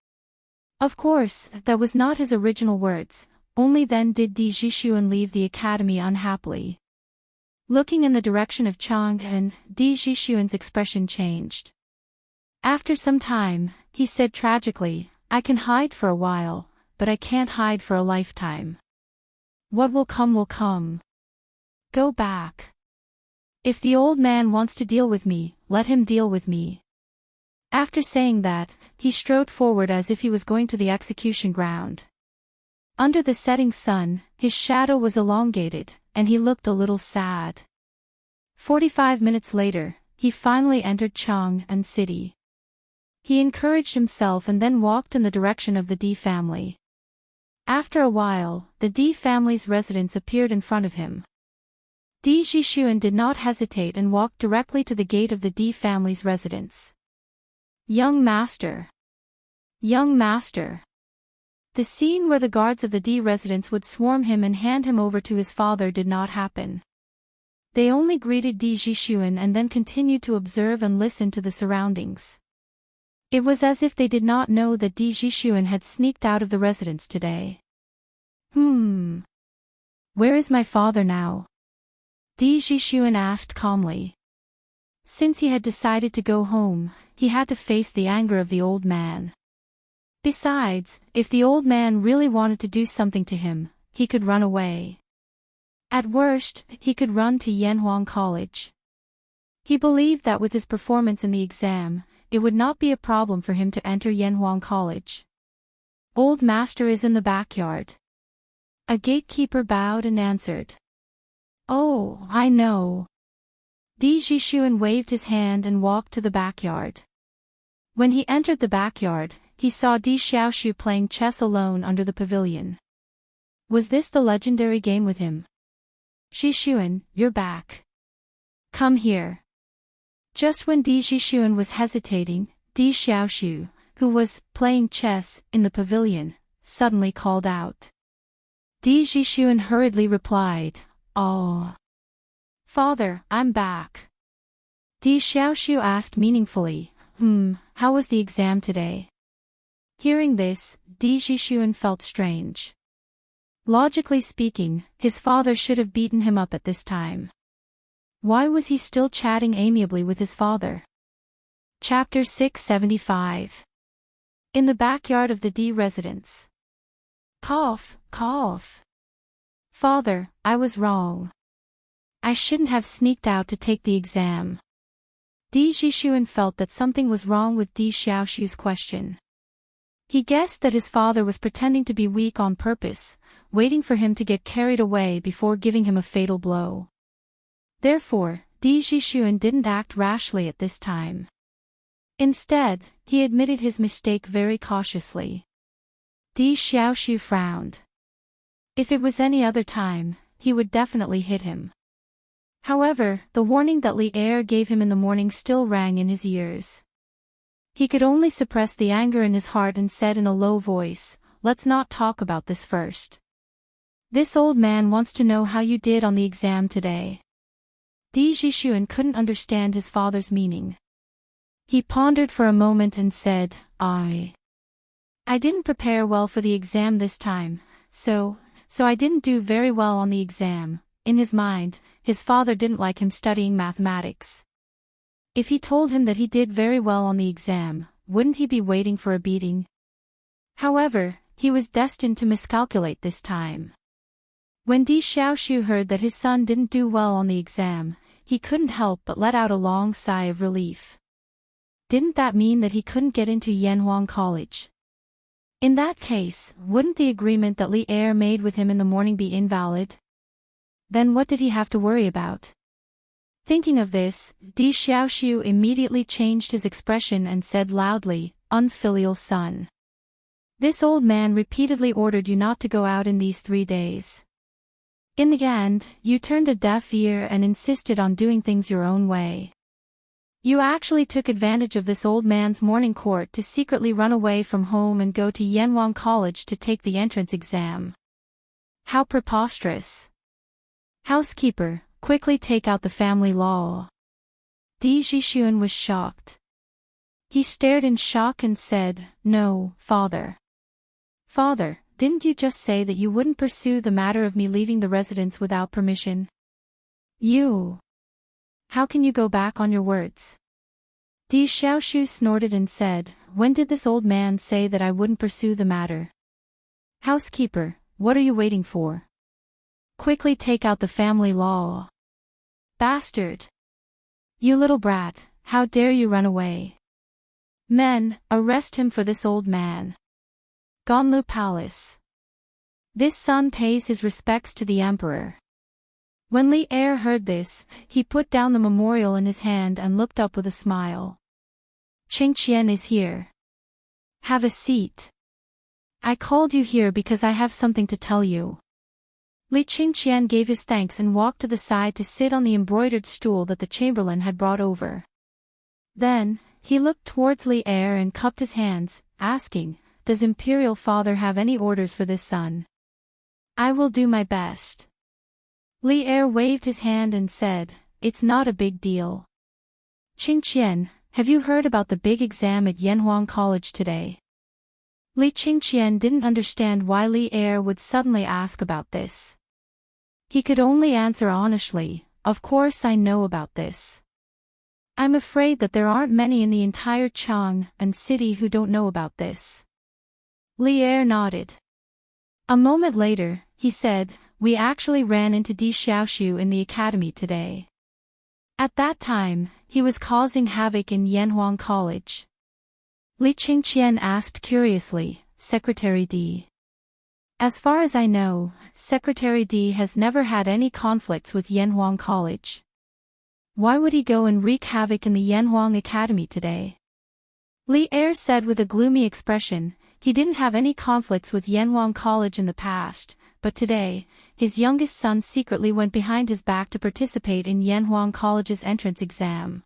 Of course, that was not his original words, only then did Di Zixuan leave the academy unhappily. Looking in the direction of Chang'an, Di Zixuan's expression changed. After some time, he said tragically, "I can hide for a while, but I can't hide for a lifetime. What will come will come. Go back. If the old man wants to deal with me, let him deal with me." After saying that, he strode forward as if he was going to the execution ground. Under the setting sun, his shadow was elongated, and he looked a little sad. 45 minutes later, he finally entered Chang'an City. He encouraged himself and then walked in the direction of the Di family. After a while, the Di family's residence appeared in front of him. Di Zixuan did not hesitate and walked directly to the gate of the Di family's residence. Young master. Young master. The scene where the guards of the Di residence would swarm him and hand him over to his father did not happen. They only greeted Di Zixuan and then continued to observe and listen to the surroundings. It was as if they did not know that Di Zixuan had sneaked out of the residence today. Where is my father now? Di Zixuan asked calmly. Since he had decided to go home, he had to face the anger of the old man. Besides, if the old man really wanted to do something to him, he could run away. At worst, he could run to Yanhuang College. He believed that with his performance in the exam, it would not be a problem for him to enter Yanhuang College. Old master is in the backyard. A gatekeeper bowed and answered. Oh, I know. Di Zixuan waved his hand and walked to the backyard. When he entered the backyard, he saw Di Xiaoxu playing chess alone under the pavilion. Was this the legendary game with him? Zixuan, you're back. Come here. Just when Di Zixuan was hesitating, Di Xiaoxu, who was playing chess in the pavilion, suddenly called out. Di Zixuan hurriedly replied, "Oh. Father, I'm back." Di Xiaoxu asked meaningfully, how was the exam today?" Hearing this, Di Zixuan felt strange. Logically speaking, his father should have beaten him up at this time. Why was he still chatting amiably with his father? Chapter 675. In the backyard of the Di residence. Cough, cough. Father, I was wrong. I shouldn't have sneaked out to take the exam. Di Zixuan felt that something was wrong with Di Xiaoxu's question. He guessed that his father was pretending to be weak on purpose, waiting for him to get carried away before giving him a fatal blow. Therefore, Di Jixuan didn't act rashly at this time. Instead, he admitted his mistake very cautiously. Di Xiaoxiu frowned. If it was any other time, he would definitely hit him. However, the warning that Li Er gave him in the morning still rang in his ears. He could only suppress the anger in his heart and said in a low voice, "Let's not talk about this first. This old man wants to know how you did on the exam today." Di Jixuan couldn't understand his father's meaning. He pondered for a moment and said, I didn't prepare well for the exam this time, so I didn't do very well on the exam." In his mind, his father didn't like him studying mathematics. If he told him that he did very well on the exam, wouldn't he be waiting for a beating? However, he was destined to miscalculate this time. When Di Xiaoxiu heard that his son didn't do well on the exam, he couldn't help but let out a long sigh of relief. Didn't that mean that he couldn't get into Yanhuang College? In that case, wouldn't the agreement that Li Er made with him in the morning be invalid? Then what did he have to worry about? Thinking of this, Di Xiaoxiu immediately changed his expression and said loudly, "Unfilial son. This old man repeatedly ordered you not to go out in these 3 days. In the end, you turned a deaf ear and insisted on doing things your own way. You actually took advantage of this old man's morning court to secretly run away from home and go to Yanhuang College to take the entrance exam. How preposterous. Housekeeper, quickly take out the family law." Di Jixuan was shocked. He stared in shock and said, "No, father. Father, didn't you just say that you wouldn't pursue the matter of me leaving the residence without permission? How can you go back on your words?" Di Xiaoxiu snorted and said, "When did this old man say that I wouldn't pursue the matter? Housekeeper, what are you waiting for? Quickly take out the family law. Bastard! You little brat, how dare you run away? Men, arrest him for this old man. Ganlu Palace. This son pays his respects to the emperor." When Li Er heard this, he put down the memorial in his hand and looked up with a smile. "Qingqian is here. Have a seat. I called you here because I have something to tell you." Li Qingqian gave his thanks and walked to the side to sit on the embroidered stool that the chamberlain had brought over. Then, he looked towards Li Er and cupped his hands, asking, "Does Imperial Father have any orders for this son?" "I will do my best." Li Er waved his hand and said, "It's not a big deal. Qingqian, have you heard about the big exam at Yanhuang College today?" Li Qingqian didn't understand why Li Er would suddenly ask about this. He could only answer honestly, "Of course I know about this. I'm afraid that there aren't many in the entire Chang'an city who don't know about this." Li Er nodded. A moment later, he said, "We actually ran into Di Xiaoxiu in the academy today. At that time, he was causing havoc in Yanhuang College." Li Qingqian asked curiously, "Secretary Di?" "As far as I know, Secretary Di has never had any conflicts with Yanhuang College. Why would he go and wreak havoc in the Yanhuang Academy today?" Li Er said with a gloomy expression, he didn't have any conflicts with Yanhuang College in the past, but today, his youngest son secretly went behind his back to participate in Yanhuang College's entrance exam.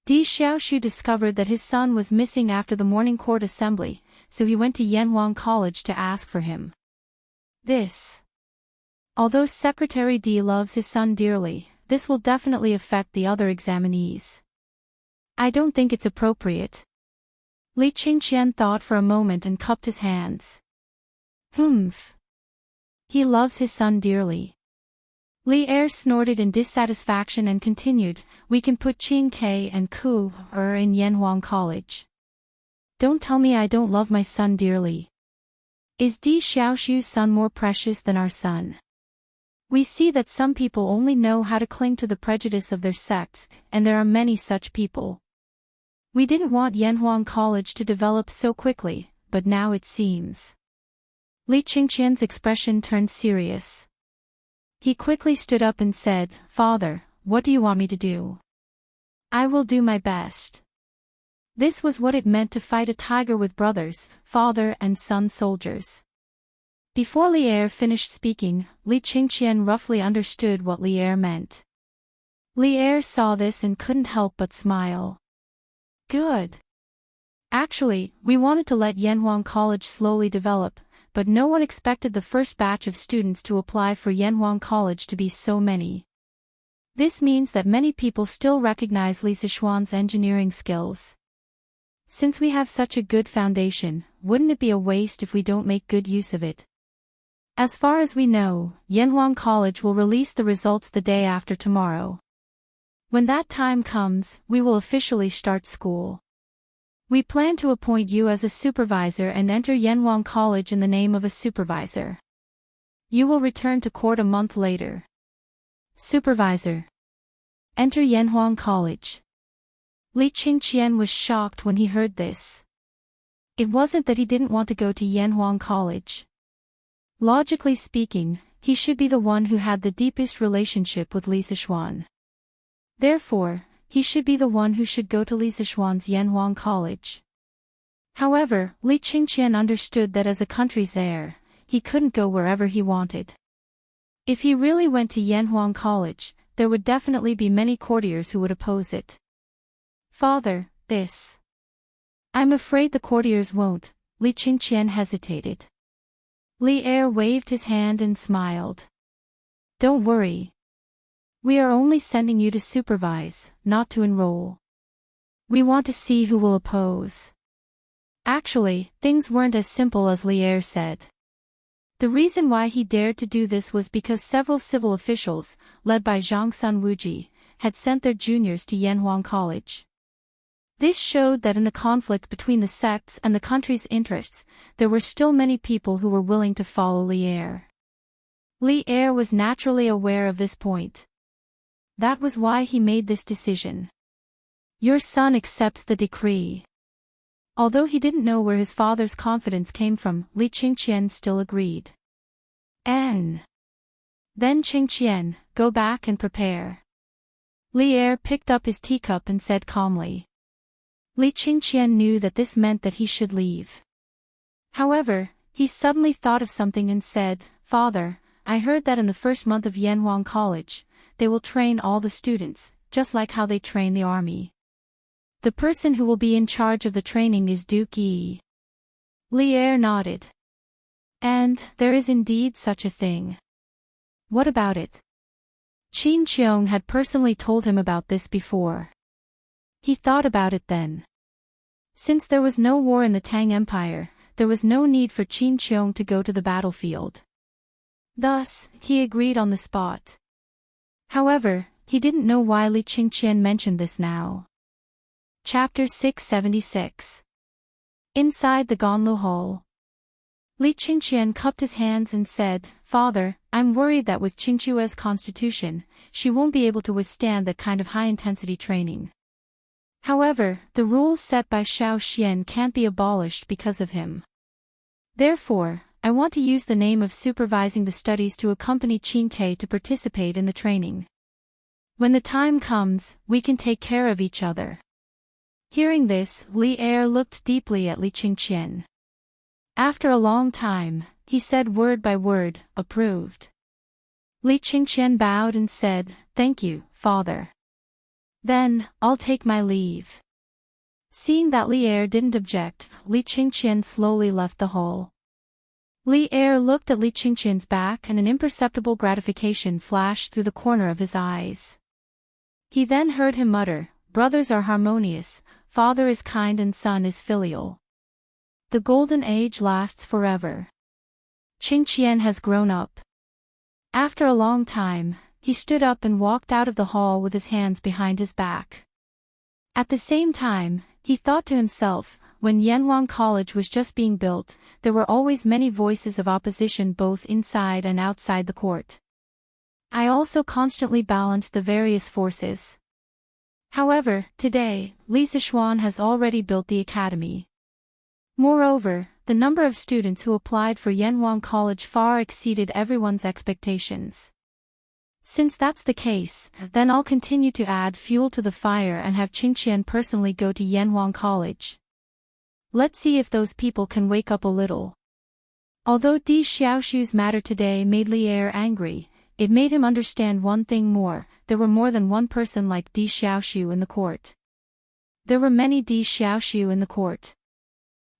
Di Xiaoxiu discovered that his son was missing after the morning court assembly, so he went to Yanhuang College to ask for him. Although Secretary Di loves his son dearly, this will definitely affect the other examinees. I don't think it's appropriate. Li Qingqian thought for a moment and cupped his hands. He loves his son dearly. Li Er snorted in dissatisfaction and continued, "We can put Qing Ke and Ku in Yanhuang College. Don't tell me I don't love my son dearly. Is Di Xiaoxiu's son more precious than our son? We see that some people only know how to cling to the prejudice of their sects, and there are many such people. We didn't want Yanhuang College to develop so quickly, but now it seems." Li Qingqian's expression turned serious. He quickly stood up and said, "Father, what do you want me to do? I will do my best. This was what it meant to fight a tiger with brothers, father and son soldiers. Before Lier finished speaking, Li Qingqian roughly understood what Lier meant. Lier saw this and couldn't help but smile. Good. Actually, we wanted to let Yanhuang College slowly develop, but no one expected the first batch of students to apply for Yanhuang College to be so many. This means that many people still recognize Li Sichuan's engineering skills. Since we have such a good foundation, wouldn't it be a waste if we don't make good use of it? As far as we know, Yanhuang College will release the results the day after tomorrow. When that time comes, we will officially start school. We plan to appoint you as a supervisor and enter Yanhuang College in the name of a supervisor. You will return to court a month later. Supervisor. Enter Yanhuang College. Li Qingqian was shocked when he heard this. It wasn't that he didn't want to go to Yanhuang College. Logically speaking, he should be the one who had the deepest relationship with Li Sichuan. Therefore, he should be the one who should go to Li Sichuan's Yanhuang College. However, Li Qingqian understood that as a country's heir, he couldn't go wherever he wanted. If he really went to Yanhuang College, there would definitely be many courtiers who would oppose it. Father, this. I'm afraid the courtiers won't, Li Qingqian hesitated. Li Er waved his hand and smiled. Don't worry. We are only sending you to supervise, not to enroll. We want to see who will oppose. Actually, things weren't as simple as Li Er said. The reason why he dared to do this was because several civil officials, led by Zhang Sun Wuji, had sent their juniors to Yanhuang College. This showed that in the conflict between the sects and the country's interests, there were still many people who were willing to follow Li Er. Li Er was naturally aware of this point. That was why he made this decision. Your son accepts the decree. Although he didn't know where his father's confidence came from, Li Qingqian still agreed. Then Qingqian, go back and prepare. Li Er picked up his teacup and said calmly. Li Qingqian knew that this meant that he should leave. However, he suddenly thought of something and said, Father, I heard that in the first month of Yanhuang College, they will train all the students, just like how they train the army. The person who will be in charge of the training is Duke Yi. Li Er nodded. And there is indeed such a thing. What about it? Qin Qiong had personally told him about this before. He thought about it then. Since there was no war in the Tang Empire, there was no need for Qin Qiong to go to the battlefield. Thus, he agreed on the spot. However, he didn't know why Li Qingqian mentioned this now. Chapter 676. Inside the Ganlu Hall. Li Qingqian cupped his hands and said, Father, I'm worried that with Qingchua's constitution, she won't be able to withstand that kind of high-intensity training. However, the rules set by Xiao Xian can't be abolished because of him. Therefore, I want to use the name of supervising the studies to accompany Qin Ke to participate in the training. When the time comes, we can take care of each other. Hearing this, Li Er looked deeply at Li Qingqian. After a long time, he said word by word, approved. Li Qingqian bowed and said, Thank you, Father. Then, I'll take my leave. Seeing that Li Er didn't object, Li Qingqian slowly left the hall. Li Er looked at Li Qingqian's back and an imperceptible gratification flashed through the corner of his eyes. He then heard him mutter, Brothers are harmonious, father is kind and son is filial. The golden age lasts forever. Qingqian has grown up. After a long time, he stood up and walked out of the hall with his hands behind his back. At the same time, he thought to himself, when Yanhuang College was just being built, there were always many voices of opposition both inside and outside the court. I also constantly balanced the various forces. However, today, Li Sichuan has already built the academy. Moreover, the number of students who applied for Yanhuang College far exceeded everyone's expectations. Since that's the case, then I'll continue to add fuel to the fire and have Qingqian personally go to Yanhuang College. Let's see if those people can wake up a little. Although Di Xiaoshu's matter today made Li Er angry, it made him understand one thing more: there were more than one person like Di Xiaoshu in the court. There were many Di Xiaoshu in the court.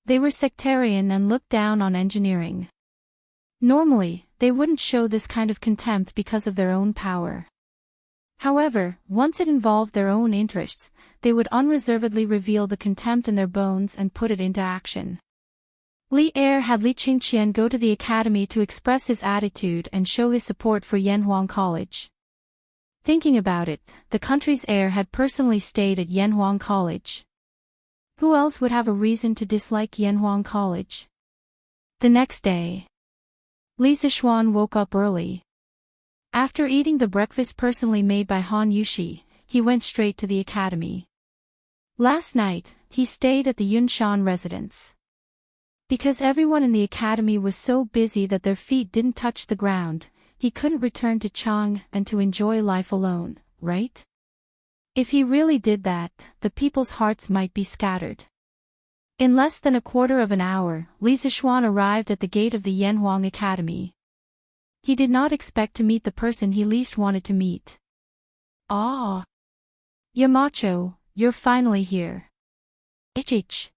They were sectarian and looked down on engineering. Normally, they wouldn't show this kind of contempt because of their own power. However, once it involved their own interests, they would unreservedly reveal the contempt in their bones and put it into action. Li Er had Li Qingqian go to the academy to express his attitude and show his support for Yanhuang College. Thinking about it, the country's heir had personally stayed at Yanhuang College. Who else would have a reason to dislike Yanhuang College? The next day, Li Zishuan woke up early. After eating the breakfast personally made by Han Yushi, he went straight to the academy. Last night, he stayed at the Yunshan residence. Because everyone in the academy was so busy that their feet didn't touch the ground, he couldn't return to Chang and to enjoy life alone, right? If he really did that, the people's hearts might be scattered. In less than a quarter of an hour, Li Zishuan arrived at the gate of the Yanhuang Academy. He did not expect to meet the person he least wanted to meet. Ah! Yamacho, you're finally here. Ich.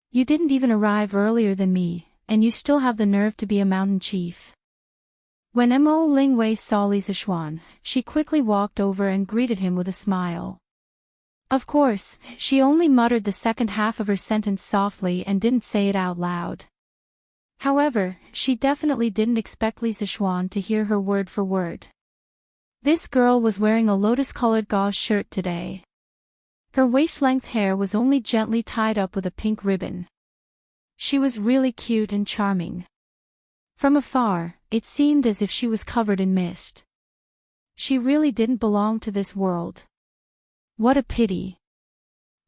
You didn't even arrive earlier than me, and you still have the nerve to be a mountain chief. When Mo Lingwei saw Li Zishuan, she quickly walked over and greeted him with a smile. Of course, she only muttered the second half of her sentence softly and didn't say it out loud. However, she definitely didn't expect Li Zishuan to hear her word for word. This girl was wearing a lotus-colored gauze shirt today. Her waist-length hair was only gently tied up with a pink ribbon. She was really cute and charming. From afar, it seemed as if she was covered in mist. She really didn't belong to this world. What a pity.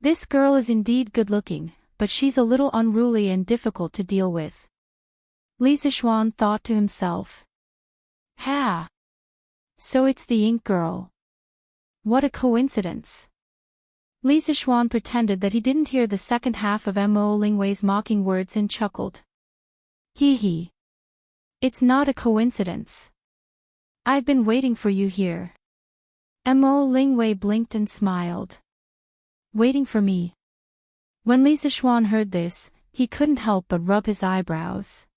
This girl is indeed good-looking, but she's a little unruly and difficult to deal with. Li Zishuan thought to himself. Ha! So it's the ink girl. What a coincidence. Li Zishuan pretended that he didn't hear the second half of Mo Lingwei's mocking words and chuckled. Hee. It's not a coincidence. I've been waiting for you here. Mo Lingwei blinked and smiled. Waiting for me. When Li Zishuan heard this, he couldn't help but rub his eyebrows.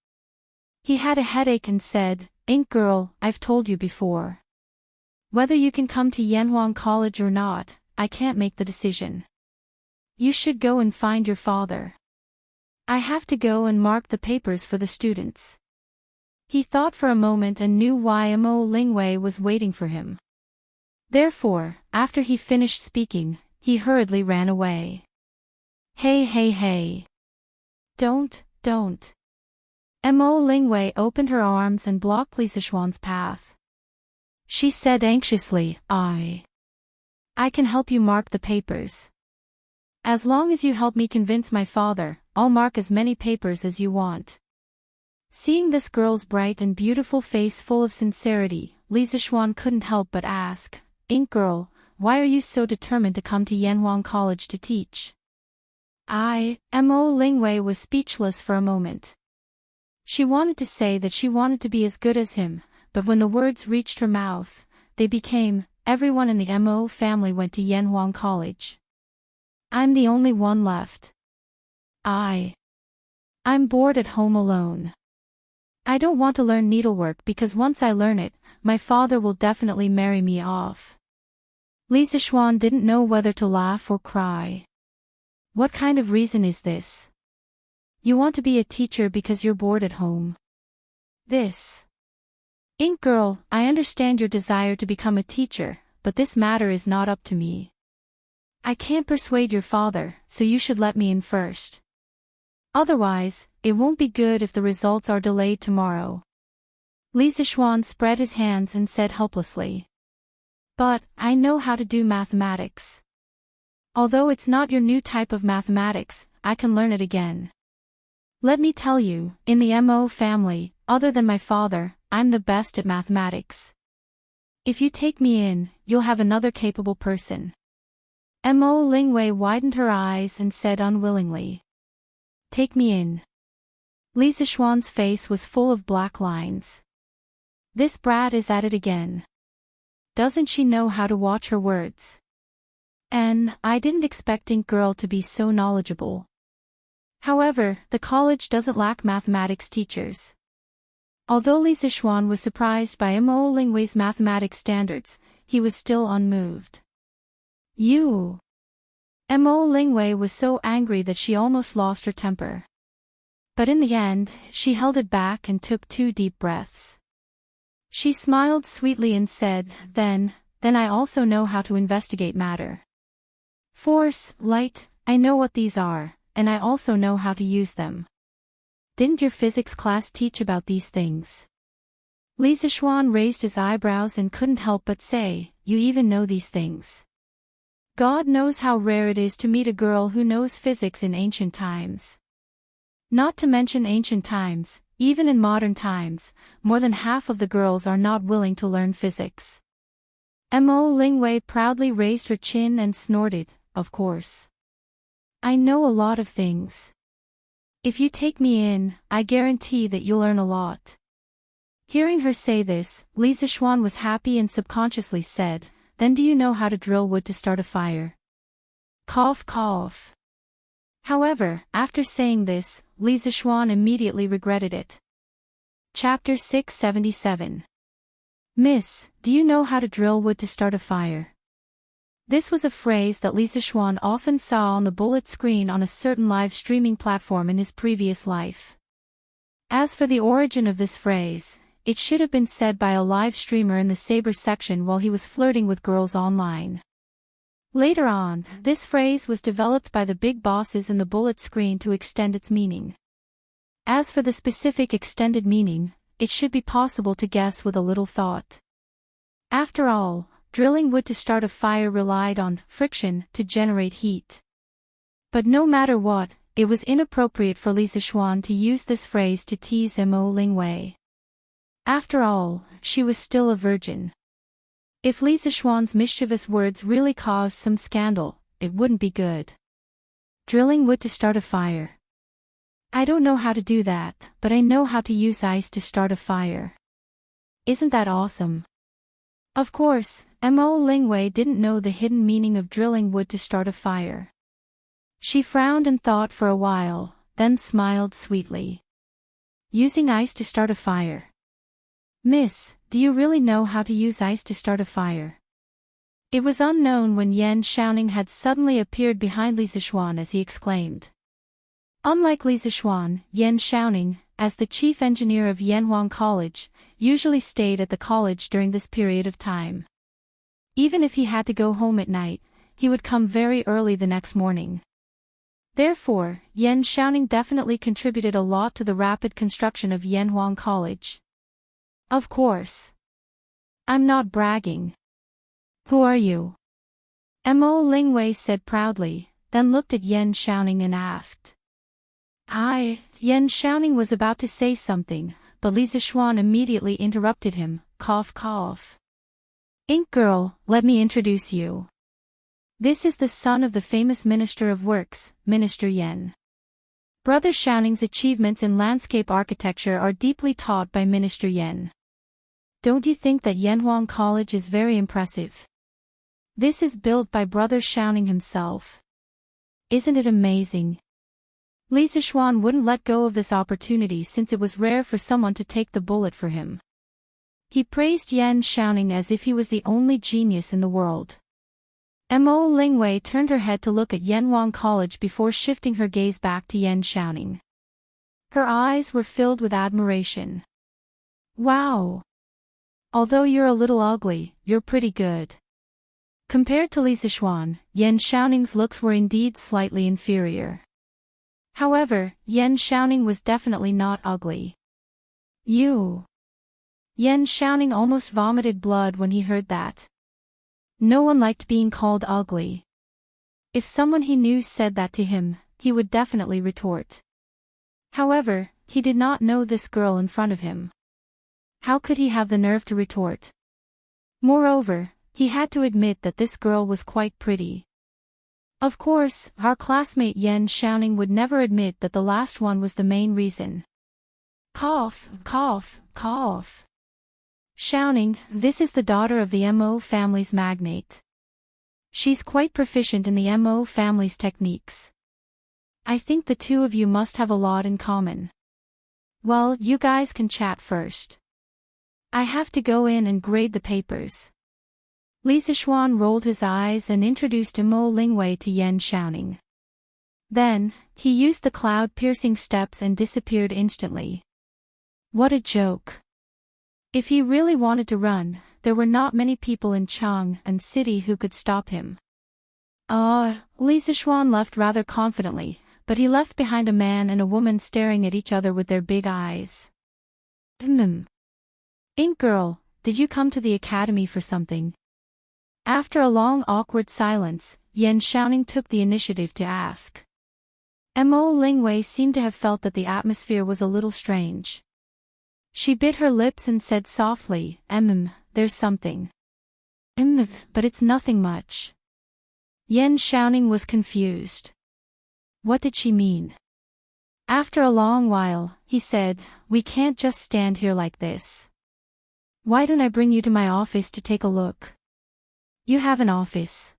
He had a headache and said, Ink girl, I've told you before. Whether you can come to Yanhuang College or not, I can't make the decision. You should go and find your father. I have to go and mark the papers for the students. He thought for a moment and knew why Mo Lingwei was waiting for him. Therefore, after he finished speaking, he hurriedly ran away. Hey. Don't. Mo Lingwei opened her arms and blocked Li Zishuan's path. She said anxiously, I can help you mark the papers. As long as you help me convince my father, I'll mark as many papers as you want. Seeing this girl's bright and beautiful face full of sincerity, Li Zishuan couldn't help but ask, Ink girl, why are you so determined to come to Yanhuang College to teach? Mo Lingwei was speechless for a moment. She wanted to say that she wanted to be as good as him, but when the words reached her mouth, they became, everyone in the Mo family went to Yanhuang College. I'm the only one left. I'm bored at home alone. I don't want to learn needlework because once I learn it, my father will definitely marry me off. Li Zishuan didn't know whether to laugh or cry. What kind of reason is this? You want to be a teacher because you're bored at home. This. Ink girl, I understand your desire to become a teacher, but this matter is not up to me. I can't persuade your father, so you should let me in first. Otherwise, it won't be good if the results are delayed tomorrow. Li Zishuan spread his hands and said helplessly. But, I know how to do mathematics. Although it's not your new type of mathematics, I can learn it again. Let me tell you, in the Mo family, other than my father, I'm the best at mathematics. If you take me in, you'll have another capable person. Mo Lingwei widened her eyes and said unwillingly. Take me in. Li Zixuan's face was full of black lines. This brat is at it again. Doesn't she know how to watch her words? And I didn't expect Ink Girl to be so knowledgeable. However, the college doesn't lack mathematics teachers. Although Li Zixuan was surprised by Mo Lingwei's mathematics standards, he was still unmoved. You! Mo Lingwei was so angry that she almost lost her temper. But in the end, she held it back and took 2 deep breaths. She smiled sweetly and said, Then I also know how to investigate matter. Force, light, I know what these are, and I also know how to use them. Didn't your physics class teach about these things? Li Zixuan raised his eyebrows and couldn't help but say, You even know these things. God knows how rare it is to meet a girl who knows physics in ancient times. Not to mention ancient times, even in modern times, more than half of the girls are not willing to learn physics. Mo Lingwei proudly raised her chin and snorted, Of course. I know a lot of things. If you take me in, I guarantee that you'll learn a lot. Hearing her say this, Li Zixuan was happy and subconsciously said, Then do you know how to drill wood to start a fire? Cough cough. However, after saying this, Li Zixuan immediately regretted it. Chapter 677. Miss, do you know how to drill wood to start a fire? This was a phrase that Li Zixuan often saw on the bullet screen on a certain live streaming platform in his previous life. As for the origin of this phrase, it should have been said by a live streamer in the Saber section while he was flirting with girls online. Later on, this phrase was developed by the big bosses in the bullet screen to extend its meaning. As for the specific extended meaning, it should be possible to guess with a little thought. After all, drilling wood to start a fire relied on friction to generate heat. But no matter what, it was inappropriate for Li Zixuan to use this phrase to tease Mo Lingwei. After all, she was still a virgin. If Li Zixuan's mischievous words really caused some scandal, it wouldn't be good. Drilling wood to start a fire. I don't know how to do that, but I know how to use ice to start a fire. Isn't that awesome? Of course, Mo Lingwei didn't know the hidden meaning of drilling wood to start a fire. She frowned and thought for a while, then smiled sweetly. Using ice to start a fire. Miss, do you really know how to use ice to start a fire? It was unknown when Yan Xiaoning had suddenly appeared behind Li Zixuan as he exclaimed. Unlike Li Zixuan, Yan Xiaoning, as the chief engineer of Yanhuang College, usually stayed at the college during this period of time. Even if he had to go home at night, he would come very early the next morning. Therefore, Yan Xiaoning definitely contributed a lot to the rapid construction of Yanhuang College. Of course. I'm not bragging. Who are you? Mo Lingwei said proudly, then looked at Yan Xiaoning and asked. Yan Xiaoning was about to say something, but Li Zixuan immediately interrupted him, cough cough. Ink Girl, let me introduce you. This is the son of the famous Minister of Works, Minister Yan. Brother Xiaoning's achievements in landscape architecture are deeply taught by Minister Yan. Don't you think that Yanhuang College is very impressive? This is built by Brother Xiaoning himself. Isn't it amazing? Li Zixuan wouldn't let go of this opportunity since it was rare for someone to take the bullet for him. He praised Yan Xiaoning as if he was the only genius in the world. Mo Lingwei turned her head to look at Yanhuang College before shifting her gaze back to Yan Xiaoning. Her eyes were filled with admiration. Wow! Although you're a little ugly, you're pretty good. Compared to Li Zixuan, Yan Xiaoning's looks were indeed slightly inferior. However, Yan Xiaoning was definitely not ugly. You! Yan Xiaoning almost vomited blood when he heard that. No one liked being called ugly. If someone he knew said that to him, he would definitely retort. However, he did not know this girl in front of him. How could he have the nerve to retort? Moreover, he had to admit that this girl was quite pretty. Of course, our classmate Yen Xiaoning would never admit that the last one was the main reason. Cough, cough, cough. Xiaoning, this is the daughter of the Mo family's magnate. She's quite proficient in the Mo family's techniques. I think the two of you must have a lot in common. Well, you guys can chat first. I have to go in and grade the papers. Li Zixuan rolled his eyes and introduced Mo Lingwei to Yen Xiaoning. Then, he used the cloud-piercing steps and disappeared instantly. What a joke. If he really wanted to run, there were not many people in Chang'an City who could stop him. Li Zixuan left rather confidently, but he left behind a man and a woman staring at each other with their big eyes. Ink girl, did you come to the academy for something? After a long awkward silence, Yen Xiaoning took the initiative to ask. Mo Lingwei seemed to have felt that the atmosphere was a little strange. She bit her lips and said softly, there's something. But it's nothing much. Yen Xiaoning was confused. What did she mean? After a long while, he said, we can't just stand here like this. Why don't I bring you to my office to take a look? You have an office.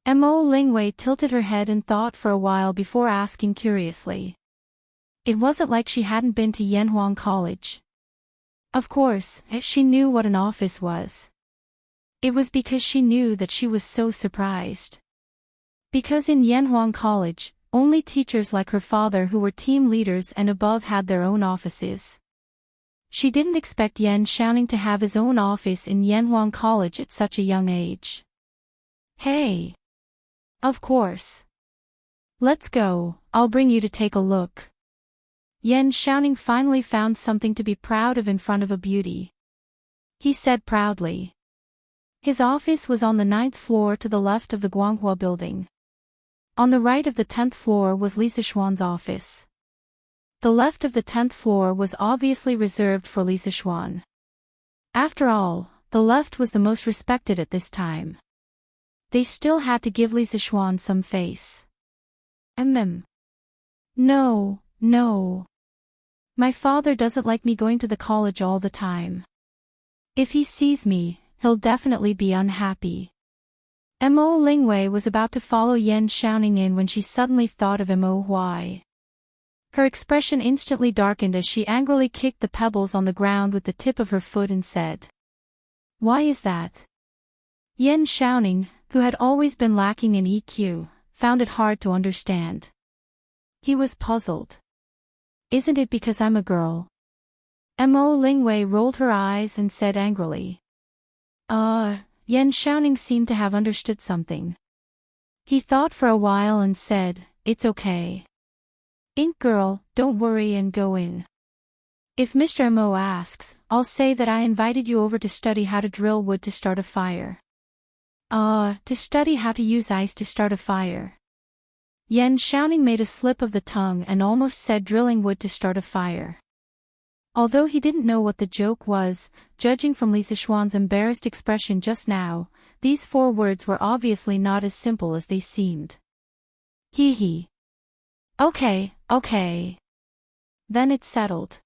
Mo Lingwei tilted her head and thought for a while before asking curiously. It wasn't like she hadn't been to Yanhuang College. Of course, she knew what an office was. It was because she knew that she was so surprised. Because in Yanhuang College, only teachers like her father who were team leaders and above had their own offices. She didn't expect Yen Xiaoning to have his own office in Yanhuang College at such a young age. Hey! Of course. Let's go, I'll bring you to take a look. Yen Xiaoning finally found something to be proud of in front of a beauty. He said proudly. His office was on the 9th floor to the left of the Guanghua building. On the right of the 10th floor was Li Zixuan's office. The left of the 10th floor was obviously reserved for Li Zixuan. After all, the left was the most respected at this time. They still had to give Li Zixuan some face. No, no. My father doesn't like me going to the college all the time. If he sees me, he'll definitely be unhappy. Mo Lingwei was about to follow Yen Xiaoning in when she suddenly thought of Mo Huai. Her expression instantly darkened as she angrily kicked the pebbles on the ground with the tip of her foot and said. Why is that? Yen Xiaoning, who had always been lacking in EQ, found it hard to understand. He was puzzled. Isn't it because I'm a girl? Mo Lingwei rolled her eyes and said angrily. Yen Xiaoning seemed to have understood something. He thought for a while and said, it's okay. Ink girl, don't worry and go in. If Mr. Mo asks, I'll say that I invited you over to study how to drill wood to start a fire. To study how to use ice to start a fire. Yen Xiaoning made a slip of the tongue and almost said drilling wood to start a fire. Although he didn't know what the joke was, judging from Li Zixuan's embarrassed expression just now, these 4 words were obviously not as simple as they seemed. Hee hee. Okay. Then it's settled.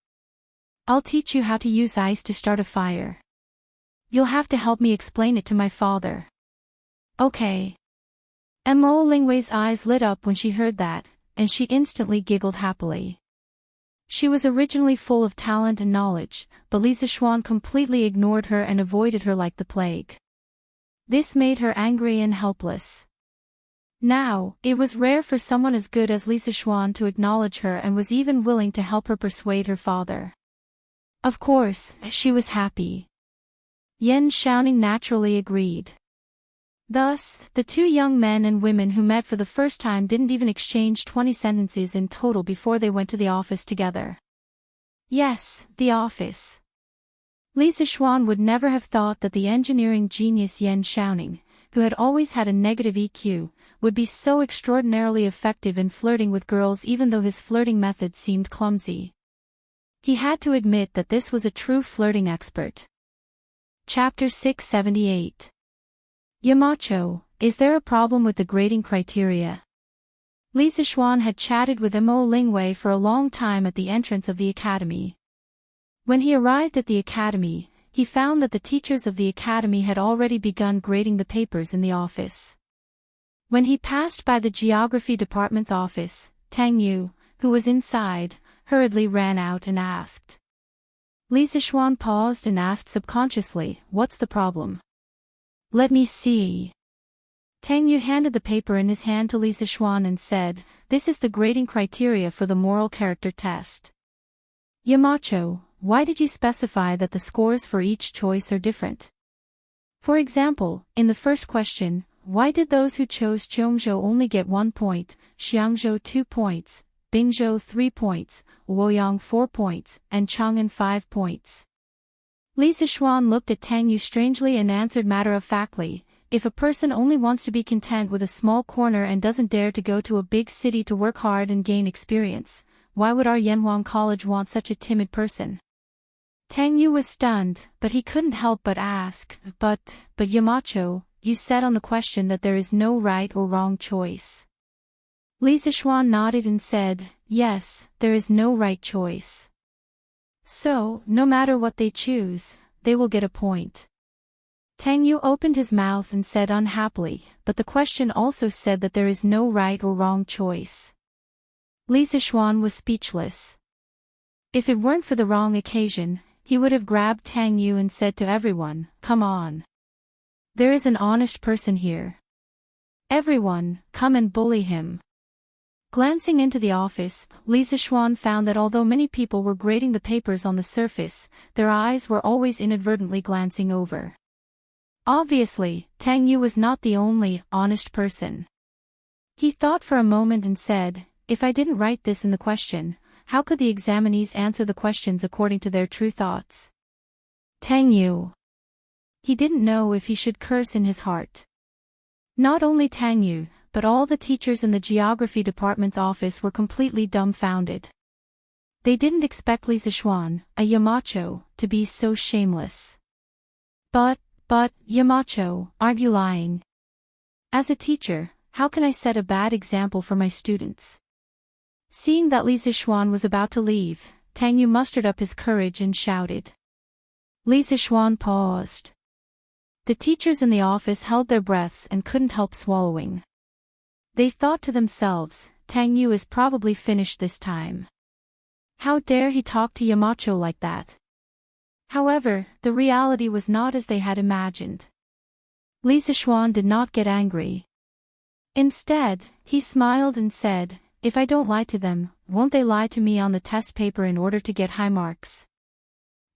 I'll teach you how to use ice to start a fire. You'll have to help me explain it to my father. Okay. Mo Lingwei's eyes lit up when she heard that, and she instantly giggled happily. She was originally full of talent and knowledge, but Li Zixuan completely ignored her and avoided her like the plague. This made her angry and helpless. Now, it was rare for someone as good as Li Zixuan to acknowledge her and was even willing to help her persuade her father. Of course, she was happy. Yen Xiaoning naturally agreed. Thus, the 2 young men and women who met for the first time didn't even exchange 20 sentences in total before they went to the office together. Yes, the office. Li Zixuan would never have thought that the engineering genius Yen Xiaoning, who had always had a negative EQ, would be so extraordinarily effective in flirting with girls even though his flirting methods seemed clumsy. He had to admit that this was a true flirting expert. Chapter 678. Yamacho, is there a problem with the grading criteria? Li Zixuan had chatted with Mo Lingwei for a long time at the entrance of the academy. When he arrived at the academy, he found that the teachers of the academy had already begun grading the papers in the office. When he passed by the geography department's office, Tang Yu, who was inside, hurriedly ran out and asked. Li Zixuan paused and asked subconsciously, "What's the problem?" "Let me see." Tang Yu handed the paper in his hand to Li Zixuan and said, "This is the grading criteria for the moral character test. Yamacho, why did you specify that the scores for each choice are different? For example, in the first question, why did those who chose Zhongzhou only get 1 point, Xiangzhou 2 points, Bingzhou 3 points, Luoyang 4 points, and Chang'an 5 points?" Li Zixuan looked at Tang Yu strangely and answered matter-of-factly, "If a person only wants to be content with a small corner and doesn't dare to go to a big city to work hard and gain experience, why would our Yanhuang College want such a timid person?" Tang Yu was stunned, but he couldn't help but ask, But Yamacho, you said on the question that there is no right or wrong choice." Li Zixuan nodded and said, "Yes, there is no right choice. So, no matter what they choose, they will get a point." Tang Yu opened his mouth and said unhappily, "But the question also said that there is no right or wrong choice." Li Zixuan was speechless. If it weren't for the wrong occasion, he would have grabbed Tang Yu and said to everyone, "Come on. There is an honest person here. Everyone, come and bully him." Glancing into the office, Li Zixuan found that although many people were grading the papers on the surface, their eyes were always inadvertently glancing over. Obviously, Tang Yu was not the only honest person. He thought for a moment and said, "If I didn't write this in the question, how could the examinees answer the questions according to their true thoughts?" Tang Yu. He didn't know if he should curse in his heart. Not only Tang Yu, but all the teachers in the geography department's office were completely dumbfounded. They didn't expect Li Zixuan, a Yamacho, to be so shameless. But, Yamacho, aren't you lying? As a teacher, how can I set a bad example for my students? Seeing that Li Zixuan was about to leave, Tang Yu mustered up his courage and shouted. Li Zixuan paused. The teachers in the office held their breaths and couldn't help swallowing. They thought to themselves, Tang Yu is probably finished this time. How dare he talk to Yamacho like that? However, the reality was not as they had imagined. Li Zixuan did not get angry. Instead, he smiled and said, "If I don't lie to them, won't they lie to me on the test paper in order to get high marks?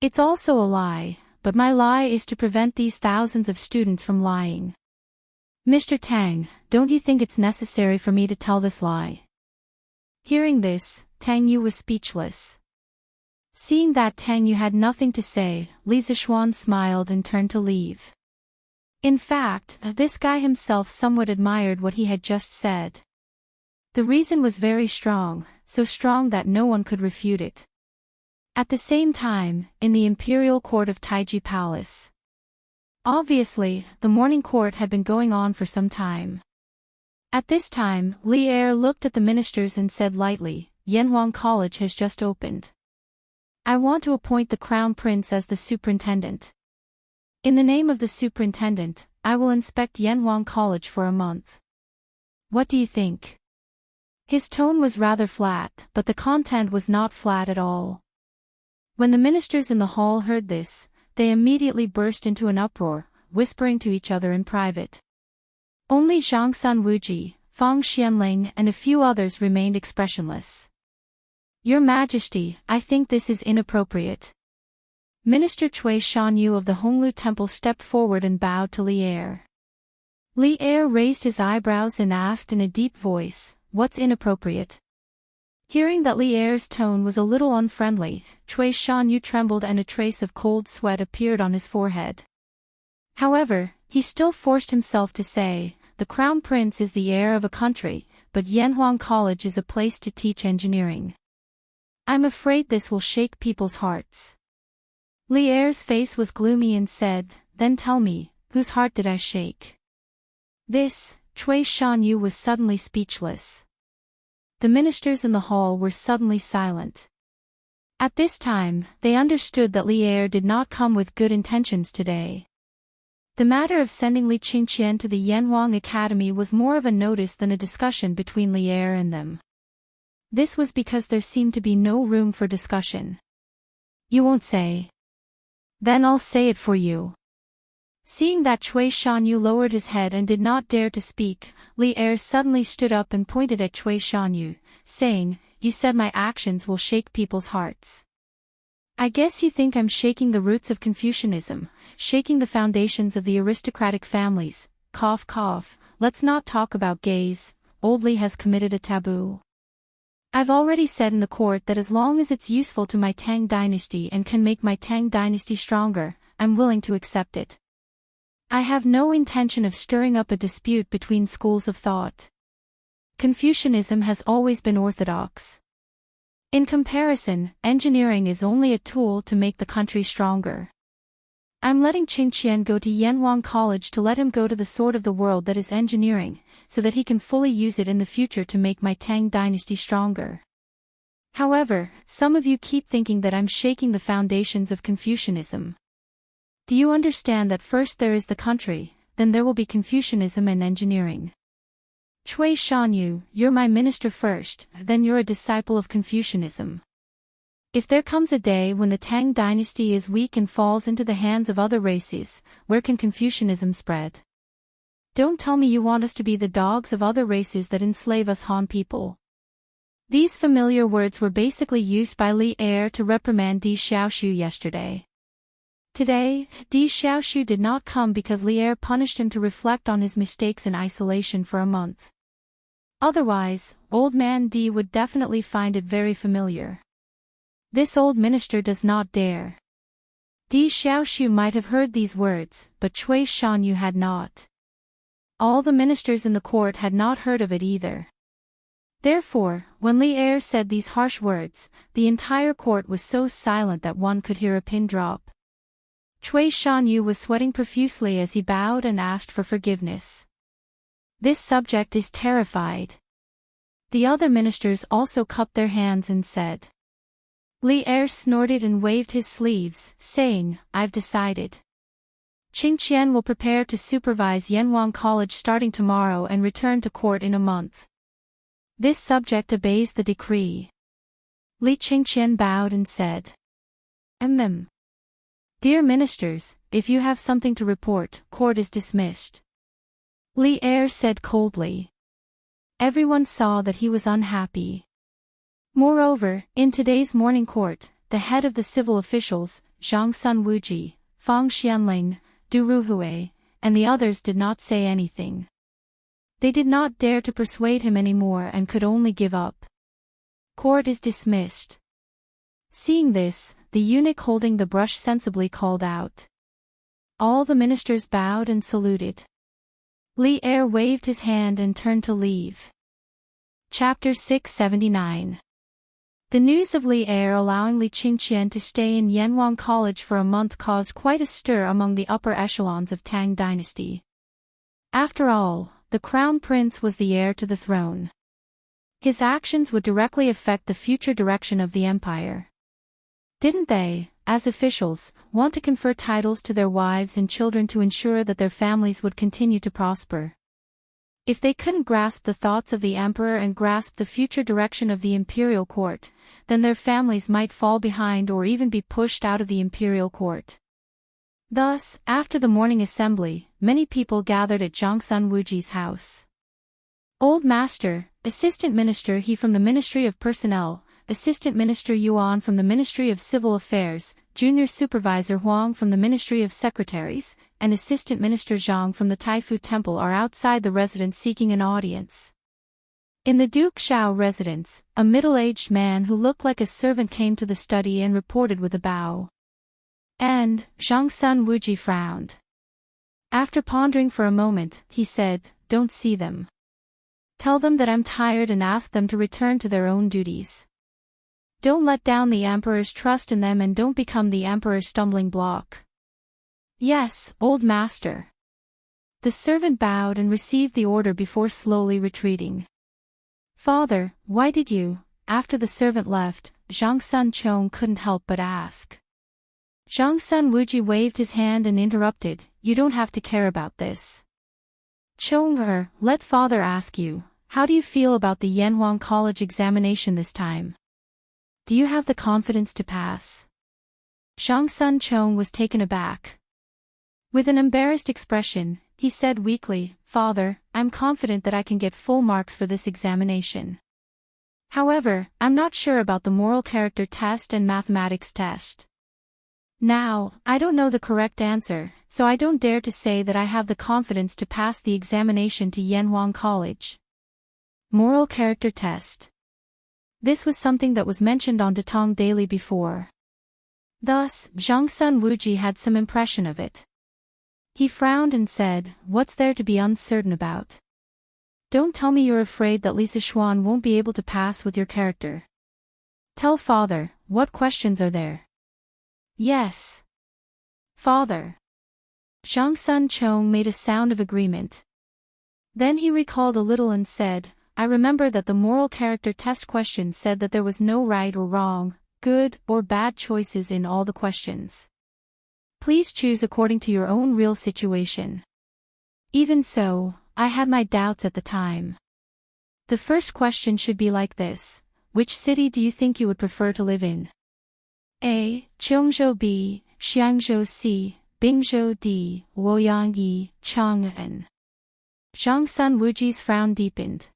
It's also a lie, but my lie is to prevent these thousands of students from lying. Mr. Tang, don't you think it's necessary for me to tell this lie?" Hearing this, Tang Yu was speechless. Seeing that Tang Yu had nothing to say, Li Zixuan smiled and turned to leave. In fact, this guy himself somewhat admired what he had just said. The reason was very strong, so strong that no one could refute it. At the same time, in the imperial court of Taiji Palace. Obviously, the morning court had been going on for some time. At this time, Li Er looked at the ministers and said lightly, "Yanhuang College has just opened. I want to appoint the Crown Prince as the superintendent. In the name of the superintendent, I will inspect Yanhuang College for a month. What do you think?" His tone was rather flat, but the content was not flat at all. When the ministers in the hall heard this, they immediately burst into an uproar, whispering to each other in private. Only Zhang Sanwuji, Fang Xianling and a few others remained expressionless. "Your Majesty, I think this is inappropriate." Minister Cui Shanyu of the Honglu Temple stepped forward and bowed to Li Er. Li Er raised his eyebrows and asked in a deep voice, "What's inappropriate?" Hearing that Li Er's tone was a little unfriendly, Cui Shanyu trembled and a trace of cold sweat appeared on his forehead. However, he still forced himself to say, "The Crown Prince is the heir of a country, but Yanhuang College is a place to teach engineering. I'm afraid this will shake people's hearts." Li Er's face was gloomy and said, "Then tell me, whose heart did I shake?" This, Cui Shanyu was suddenly speechless. The ministers in the hall were suddenly silent. At this time, they understood that Li Er did not come with good intentions today. The matter of sending Li Qingqian to the Yanwang Academy was more of a notice than a discussion between Li Er and them. This was because there seemed to be no room for discussion. "You won't say? Then I'll say it for you." Seeing that Cui Shanyu lowered his head and did not dare to speak, Li Er suddenly stood up and pointed at Cui Shanyu, saying, "You said my actions will shake people's hearts. I guess you think I'm shaking the roots of Confucianism, shaking the foundations of the aristocratic families. Cough cough, let's not talk about gays, old Li has committed a taboo. I've already said in the court that as long as it's useful to my Tang dynasty and can make my Tang dynasty stronger, I'm willing to accept it. I have no intention of stirring up a dispute between schools of thought. Confucianism has always been orthodox. In comparison, engineering is only a tool to make the country stronger. I'm letting Qingqian go to Yanwang College to let him go to the sword of the world that is engineering, so that he can fully use it in the future to make my Tang dynasty stronger. However, some of you keep thinking that I'm shaking the foundations of Confucianism. Do you understand that first there is the country, then there will be Confucianism and engineering? Cui Shanyu, you're my minister first, then you're a disciple of Confucianism. If there comes a day when the Tang dynasty is weak and falls into the hands of other races, where can Confucianism spread? Don't tell me you want us to be the dogs of other races that enslave us Han people." These familiar words were basically used by Li Er to reprimand Di Xiaoshu yesterday. Today, Di Xiaoshu did not come because Li Er punished him to reflect on his mistakes in isolation for a month. Otherwise, old man Di would definitely find it very familiar. This old minister does not dare. Di Xiaoshu might have heard these words, but Cui Shanyu had not. All the ministers in the court had not heard of it either. Therefore, when Li Er said these harsh words, the entire court was so silent that one could hear a pin drop. Cui Shanyu was sweating profusely as he bowed and asked for forgiveness. This subject is terrified. The other ministers also cupped their hands and said. Li Er snorted and waved his sleeves, saying, "I've decided. Qingqian will prepare to supervise Yanwang College starting tomorrow and return to court in a month. This subject obeys the decree." Li Qingqian bowed and said. Dear ministers, if you have something to report, court is dismissed." Li Er said coldly. Everyone saw that he was unhappy. Moreover, in today's morning court, the head of the civil officials, Zhang Sun Wuji, Fang Xianling, Du Ruhui, and the others did not say anything. They did not dare to persuade him anymore and could only give up. Court is dismissed. Seeing this, the eunuch holding the brush sensibly called out. All the ministers bowed and saluted. Li Er waved his hand and turned to leave. Chapter 679. The news of Li Er allowing Li Qingqian to stay in Yanwang College for a month caused quite a stir among the upper echelons of Tang dynasty. After all, the crown prince was the heir to the throne. His actions would directly affect the future direction of the empire. Didn't they, as officials, want to confer titles to their wives and children to ensure that their families would continue to prosper? If they couldn't grasp the thoughts of the emperor and grasp the future direction of the imperial court, then their families might fall behind or even be pushed out of the imperial court. Thus, after the morning assembly, many people gathered at Zhangsun Wuji's house. Old Master, Assistant Minister He from the Ministry of Personnel, Assistant Minister Yuan from the Ministry of Civil Affairs, Junior Supervisor Huang from the Ministry of Secretaries, and Assistant Minister Zhang from the Taifu Temple are outside the residence seeking an audience. In the Duke Xiao residence, a middle-aged man who looked like a servant came to the study and reported with a bow. And, Zhangsun Wuji frowned. After pondering for a moment, he said, "Don't see them. Tell them that I'm tired and ask them to return to their own duties." Don't let down the emperor's trust in them and don't become the emperor's stumbling block. Yes, old master. The servant bowed and received the order before slowly retreating. Father, why did you? After the servant left, Zhang Sun Chong couldn't help but ask. Zhang Sun Wuji waved his hand and interrupted, you don't have to care about this. Chong let father ask you, how do you feel about the Yanhuang College examination this time? Do you have the confidence to pass? Zhang Sun Chong was taken aback. With an embarrassed expression, he said weakly, Father, I'm confident that I can get full marks for this examination. However, I'm not sure about the moral character test and mathematics test. Now, I don't know the correct answer, so I don't dare to say that I have the confidence to pass the examination to Yanhuang College. Moral character test. This was something that was mentioned on Datong Daily before. Thus, Zhang Sun Wuji had some impression of it. He frowned and said, what's there to be uncertain about? Don't tell me you're afraid that Li Sichuan won't be able to pass with your character. Tell father, what questions are there? Yes. Father. Zhang Sun Chong made a sound of agreement. Then he recalled a little and said, I remember that the moral character test question said that there was no right or wrong, good or bad choices in all the questions. Please choose according to your own real situation. Even so, I had my doubts at the time. The first question should be like this, which city do you think you would prefer to live in? A. Cheongzhou B. Xiangzhou C. Bingzhou D. Woyang E. Chang'an. Zhang Sun Wuji's frown deepened.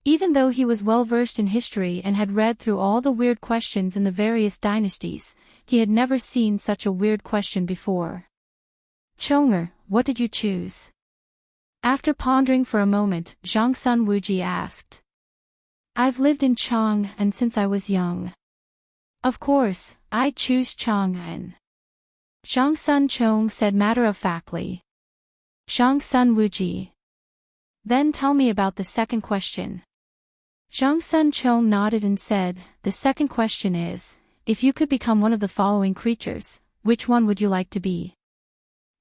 Even though he was well versed in history and had read through all the weird questions in the various dynasties, he had never seen such a weird question before. Chonger, what did you choose? After pondering for a moment, Zhang Sun Wuji asked. I've lived in Chang'an since I was young. Of course, I choose Chang'an. Zhang Sun Chong said matter-of-factly. Zhang Sun Wuji. Then tell me about the second question. Zhang Sun Chong nodded and said, the second question is, if you could become one of the following creatures, which one would you like to be?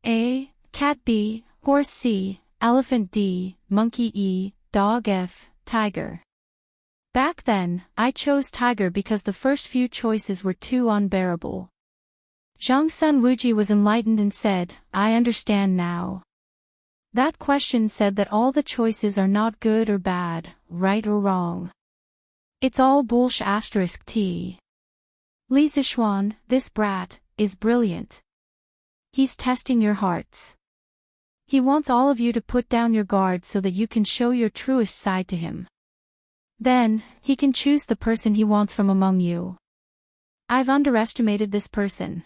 A. Cat B. Horse C. Elephant D. Monkey E. Dog F. Tiger. Back then, I chose tiger because the first few choices were too unbearable. Zhang Sun Wuji was enlightened and said, I understand now. That question said that all the choices are not good or bad, right or wrong. It's all bullsh asterisk T. Li Sichuan, this brat, is brilliant. He's testing your hearts. He wants all of you to put down your guard so that you can show your truest side to him. Then, he can choose the person he wants from among you. I've underestimated this person.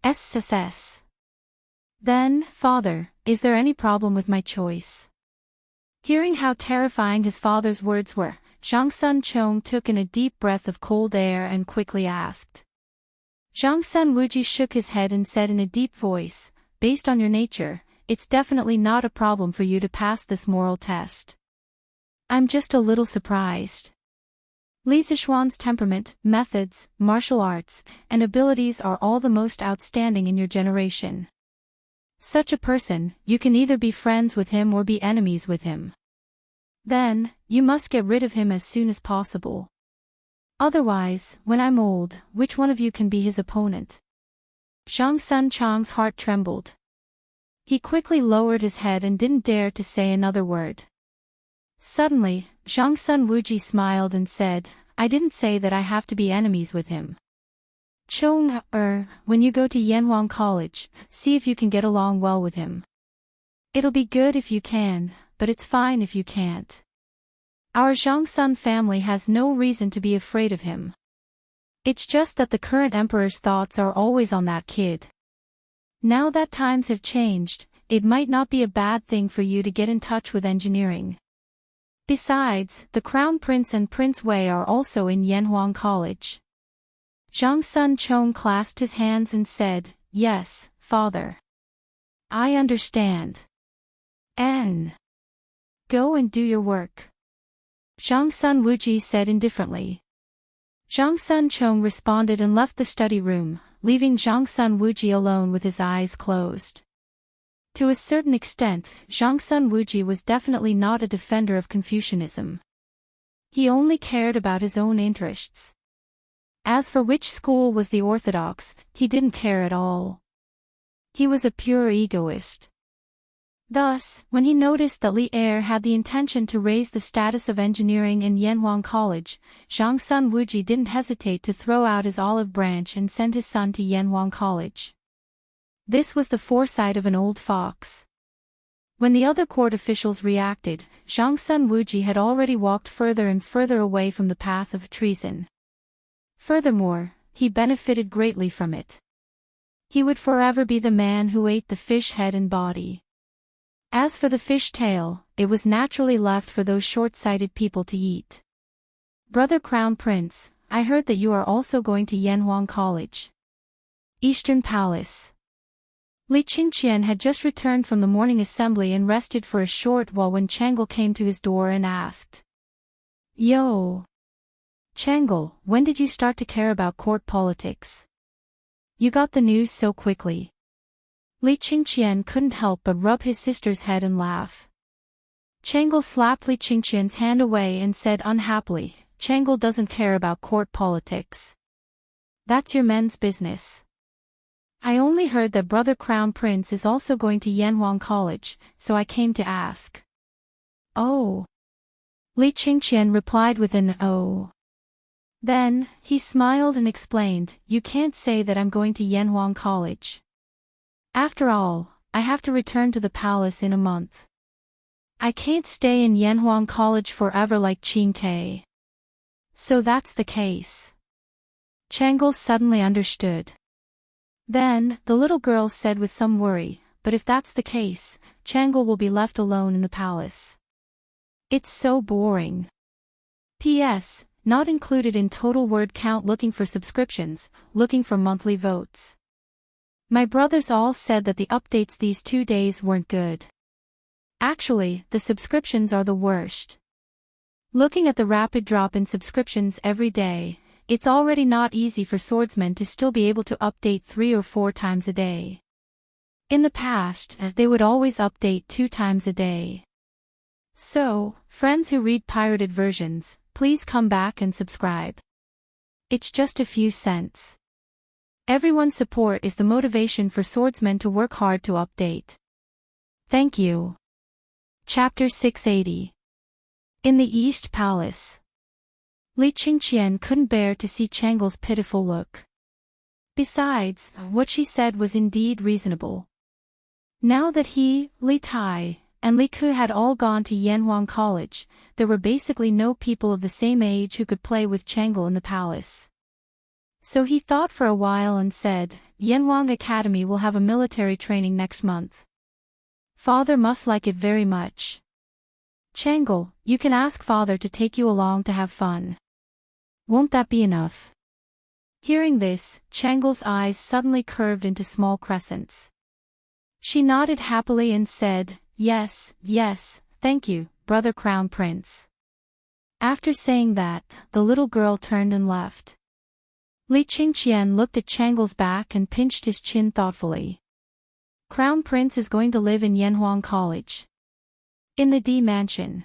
SSS. Then, father, is there any problem with my choice? Hearing how terrifying his father's words were, Zhang Sun Chong took in a deep breath of cold air and quickly asked. Zhang Sun Wuji shook his head and said in a deep voice, based on your nature, it's definitely not a problem for you to pass this moral test. I'm just a little surprised. Li Sichuan's temperament, methods, martial arts, and abilities are all the most outstanding in your generation. Such a person, you can either be friends with him or be enemies with him. Then, you must get rid of him as soon as possible. Otherwise, when I'm old, which one of you can be his opponent? Zhang Sun Chong's heart trembled. He quickly lowered his head and didn't dare to say another word. Suddenly, Zhang Sun Wuji smiled and said, I didn't say that I have to be enemies with him. Chong, when you go to Yanhuang College, see if you can get along well with him. It'll be good if you can, but it's fine if you can't. Our Zhang Sun family has no reason to be afraid of him. It's just that the current emperor's thoughts are always on that kid. Now that times have changed, it might not be a bad thing for you to get in touch with engineering. Besides, the Crown Prince and Prince Wei are also in Yanhuang College. Zhang Sun Chong clasped his hands and said, Yes, father. I understand. N. Go and do your work. Zhang Sun Wuji said indifferently. Zhang Sun Chong responded and left the study room, leaving Zhang Sun Wuji alone with his eyes closed. To a certain extent, Zhang Sun Wuji was definitely not a defender of Confucianism. He only cared about his own interests. As for which school was the orthodox, he didn't care at all. He was a pure egoist. Thus, when he noticed that Li Er had the intention to raise the status of engineering in Yanhuang College, Zhang Sun Wuji didn't hesitate to throw out his olive branch and send his son to Yanhuang College. This was the foresight of an old fox. When the other court officials reacted, Zhang Sun Wuji had already walked further and further away from the path of treason. Furthermore, he benefited greatly from it. He would forever be the man who ate the fish head and body. As for the fish tail, it was naturally left for those short-sighted people to eat. Brother Crown Prince, I heard that you are also going to Yanhuang College. Eastern Palace. Li Qingqian had just returned from the morning assembly and rested for a short while when Changle came to his door and asked. Yo! Changle, when did you start to care about court politics? You got the news so quickly. Li Qingqian couldn't help but rub his sister's head and laugh. Changle slapped Li Qingqian's hand away and said unhappily, Changle doesn't care about court politics. That's your men's business. I only heard that Brother Crown Prince is also going to Yanhuang College, so I came to ask. Oh. Li Qingqian replied with an oh. Then, he smiled and explained, you can't say that I'm going to Yanhuang College. After all, I have to return to the palace in a month. I can't stay in Yanhuang College forever like Qin Ke. So that's the case. Changle suddenly understood. Then, the little girl said with some worry, but if that's the case, Changle will be left alone in the palace. It's so boring. P.S. Not included in total word count looking for subscriptions, looking for monthly votes. My brothers all said that the updates these 2 days weren't good. Actually, the subscriptions are the worst. Looking at the rapid drop in subscriptions every day, it's already not easy for swordsmen to still be able to update 3 or 4 times a day. In the past, they would always update 2 times a day. So, friends who read pirated versions, please come back and subscribe. It's just a few cents. Everyone's support is the motivation for swordsmen to work hard to update. Thank you. Chapter 680. In the East Palace. Li Qingqian couldn't bear to see Changle's pitiful look. Besides, what she said was indeed reasonable. Now that he, Li Tai, and Li Ku had all gone to Yanhuang College, there were basically no people of the same age who could play with Changle in the palace. So he thought for a while and said, Yanhuang Academy will have a military training next month. Father must like it very much. Changle, you can ask father to take you along to have fun. Won't that be enough? Hearing this, Changle's eyes suddenly curved into small crescents. She nodded happily and said, yes, yes, thank you, Brother Crown Prince. After saying that, the little girl turned and left. Li Qingqian looked at Changle's back and pinched his chin thoughtfully. Crown Prince is going to live in Yanhuang College. In the D Mansion.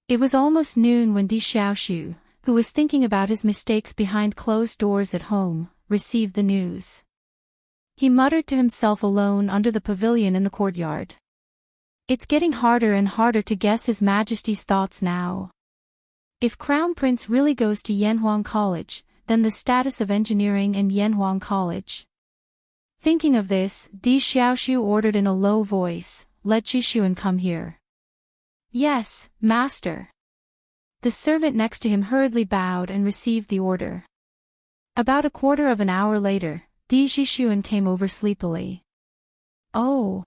It was almost noon when Di Xiaoxiu, who was thinking about his mistakes behind closed doors at home, received the news. He muttered to himself alone under the pavilion in the courtyard. It's getting harder and harder to guess His Majesty's thoughts now. If Crown Prince really goes to Yanhuang College, then the status of engineering in Yanhuang College. Thinking of this, Di Xiaoxiu ordered in a low voice, let Jixuan come here. Yes, master. The servant next to him hurriedly bowed and received the order. About a quarter of an hour later, Di Jixuan came over sleepily. Oh.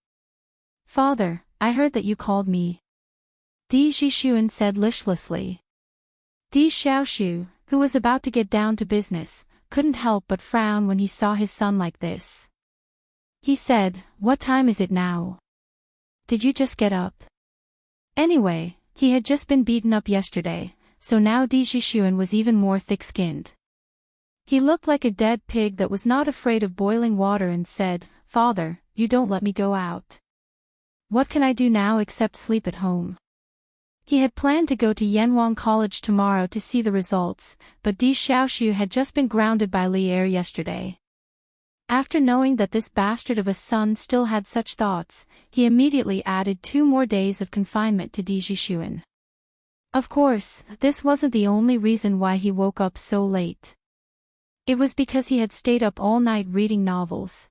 Father, I heard that you called me. Di Jixuan said listlessly. Di Xiaoxiu, who was about to get down to business, couldn't help but frown when he saw his son like this. He said, what time is it now? Did you just get up? Anyway, he had just been beaten up yesterday, so now Di Jixuan was even more thick-skinned. He looked like a dead pig that was not afraid of boiling water and said, "Father, you don't let me go out. What can I do now except sleep at home?" He had planned to go to Yanwang College tomorrow to see the results, but Di Xiaoxiu had just been grounded by Li Er yesterday. After knowing that this bastard of a son still had such thoughts, he immediately added 2 more days of confinement to Di Jixuan. Of course, this wasn't the only reason why he woke up so late. It was because he had stayed up all night reading novels.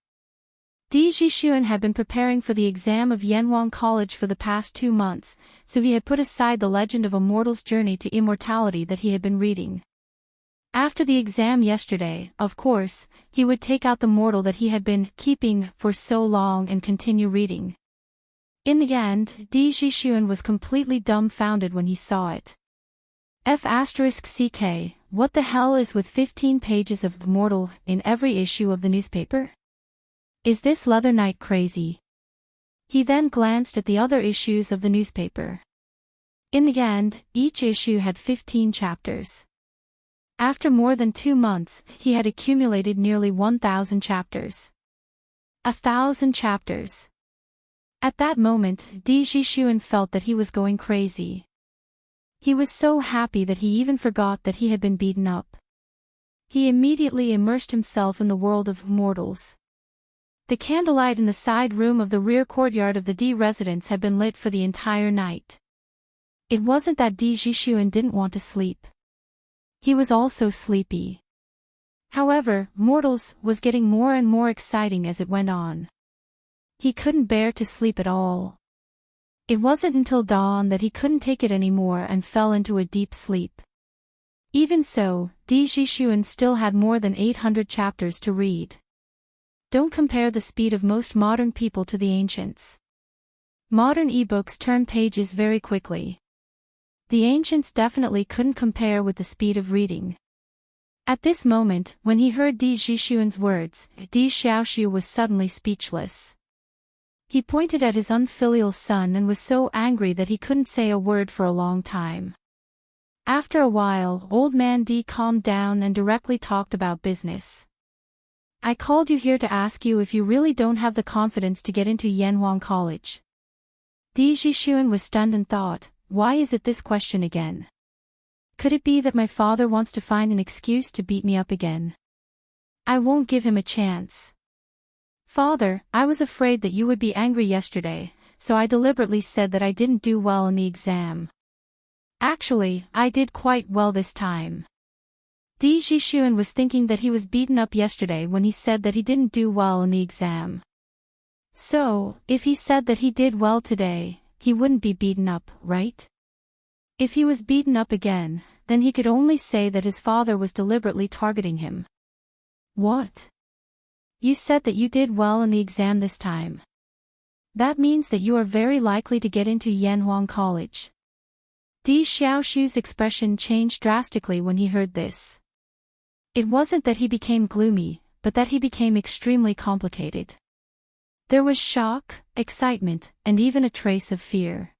Di Jixuan had been preparing for the exam of Yanwang College for the past 2 months, so he had put aside the Legend of a Mortal's Journey to Immortality that he had been reading. After the exam yesterday, of course, he would take out the mortal that he had been keeping for so long and continue reading. In the end, Di Jixuan was completely dumbfounded when he saw it. F***ck, what the hell is with 15 pages of the mortal in every issue of the newspaper? Is this Leather Knight crazy? He then glanced at the other issues of the newspaper. In the end, each issue had 15 chapters. After more than 2 months, he had accumulated nearly 1,000 chapters. 1,000 chapters. At that moment, Di Jixuan felt that he was going crazy. He was so happy that he even forgot that he had been beaten up. He immediately immersed himself in the world of mortals. The candlelight in the side room of the rear courtyard of the Di residence had been lit for the entire night. It wasn't that Di Jixuan didn't want to sleep. He was also sleepy. However, mortals was getting more and more exciting as it went on. He couldn't bear to sleep at all. It wasn't until dawn that he couldn't take it anymore and fell into a deep sleep. Even so, Di Jixuan still had more than 800 chapters to read. Don't compare the speed of most modern people to the ancients. Modern ebooks turn pages very quickly. The ancients definitely couldn't compare with the speed of reading. At this moment, when he heard Di Jixuan's words, Di Xiaoxiu was suddenly speechless. He pointed at his unfilial son and was so angry that he couldn't say a word for a long time. After a while, old man Di calmed down and directly talked about business. "I called you here to ask you if you really don't have the confidence to get into Yanwang College." Di Jixuan was stunned and thought, why is it this question again? Could it be that my father wants to find an excuse to beat me up again? I won't give him a chance. "Father, I was afraid that you would be angry yesterday, so I deliberately said that I didn't do well in the exam. Actually, I did quite well this time." Di Jixuan was thinking that he was beaten up yesterday when he said that he didn't do well in the exam. So, if he said that he did well today, he wouldn't be beaten up, right? If he was beaten up again, then he could only say that his father was deliberately targeting him. "What? You said that you did well in the exam this time. That means that you are very likely to get into Yanwang College." Di Xiaoxiu's expression changed drastically when he heard this. It wasn't that he became gloomy, but that he became extremely complicated. There was shock, excitement, and even a trace of fear.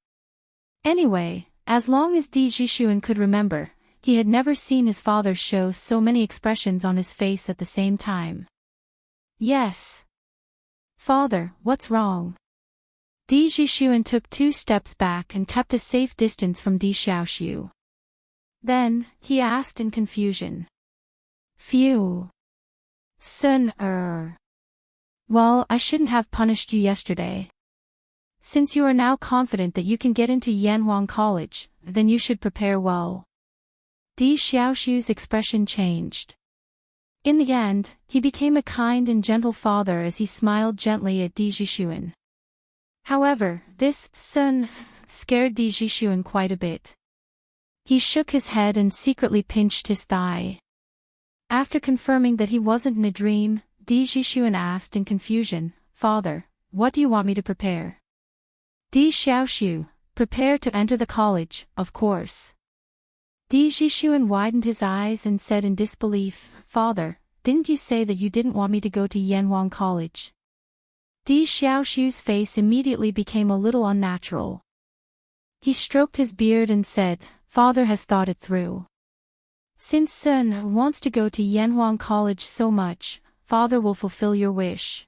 Anyway, as long as Di Jixuan could remember, he had never seen his father show so many expressions on his face at the same time. "Yes. Father, what's wrong?" Di Jixuan took 2 steps back and kept a safe distance from Di Xiaoxiu. Then, he asked in confusion. "Phew. Well, I shouldn't have punished you yesterday. Since you are now confident that you can get into Yanwang College, then you should prepare well." Di Xiaoxiu's expression changed. In the end, he became a kind and gentle father as he smiled gently at Di Jixuan. However, this scared Di Jixuan quite a bit. He shook his head and secretly pinched his thigh. After confirming that he wasn't in a dream, Di Jixuan asked in confusion, "Father, what do you want me to prepare?" Di Xiaoxiu, "Prepare to enter the college, of course." Di Jixuan widened his eyes and said in disbelief, "Father, didn't you say that you didn't want me to go to Yanwang College?" Di Xiaoxiu's face immediately became a little unnatural. He stroked his beard and said, "Father has thought it through. Since Sun wants to go to Yanhuang College so much, Father will fulfill your wish.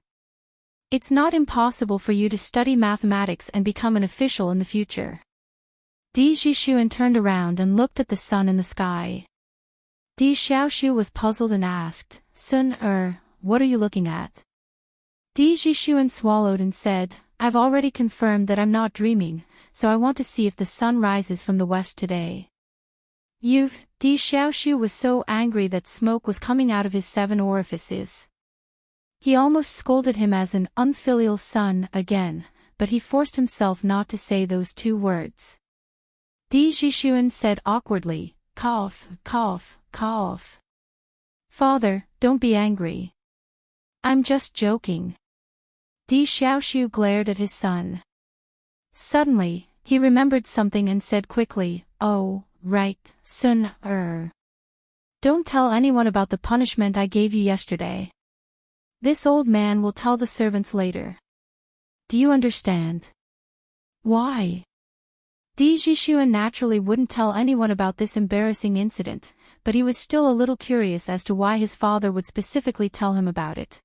It's not impossible for you to study mathematics and become an official in the future. Di Zhishuan turned around and looked at the sun in the sky. Di Xiaoshu was puzzled and asked, Sun, what are you looking at? Di Zhishuan swallowed and said, I've already confirmed that I'm not dreaming, so I want to see if the sun rises from the west today. Di Xiaoshu was so angry that smoke was coming out of his 7 orifices. He almost scolded him as an unfilial son again, but he forced himself not to say those 2 words. Di Zhishuan said awkwardly, cough, cough, cough. Father, don't be angry. I'm just joking. Di Xiaoshu glared at his son. Suddenly, he remembered something and said quickly, oh, right, Sun, Don't tell anyone about the punishment I gave you yesterday. This old man will tell the servants later. Do you understand? Why? Di Zhishuan naturally wouldn't tell anyone about this embarrassing incident, but he was still a little curious as to why his father would specifically tell him about it.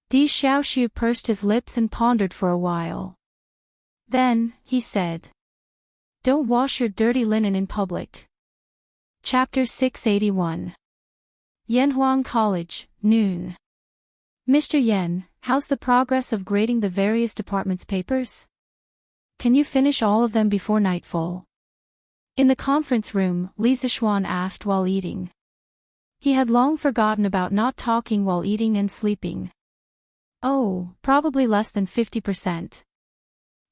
Di Xiaoshu pursed his lips and pondered for a while. Then, he said, Don't wash your dirty linen in public. Chapter 681. Yanhuang College, noon. Mr. Yan, how's the progress of grading the various departments' papers? Can you finish all of them before nightfall? In the conference room, Li Zishuan asked while eating. He had long forgotten about not talking while eating and sleeping. Oh, probably less than 50%.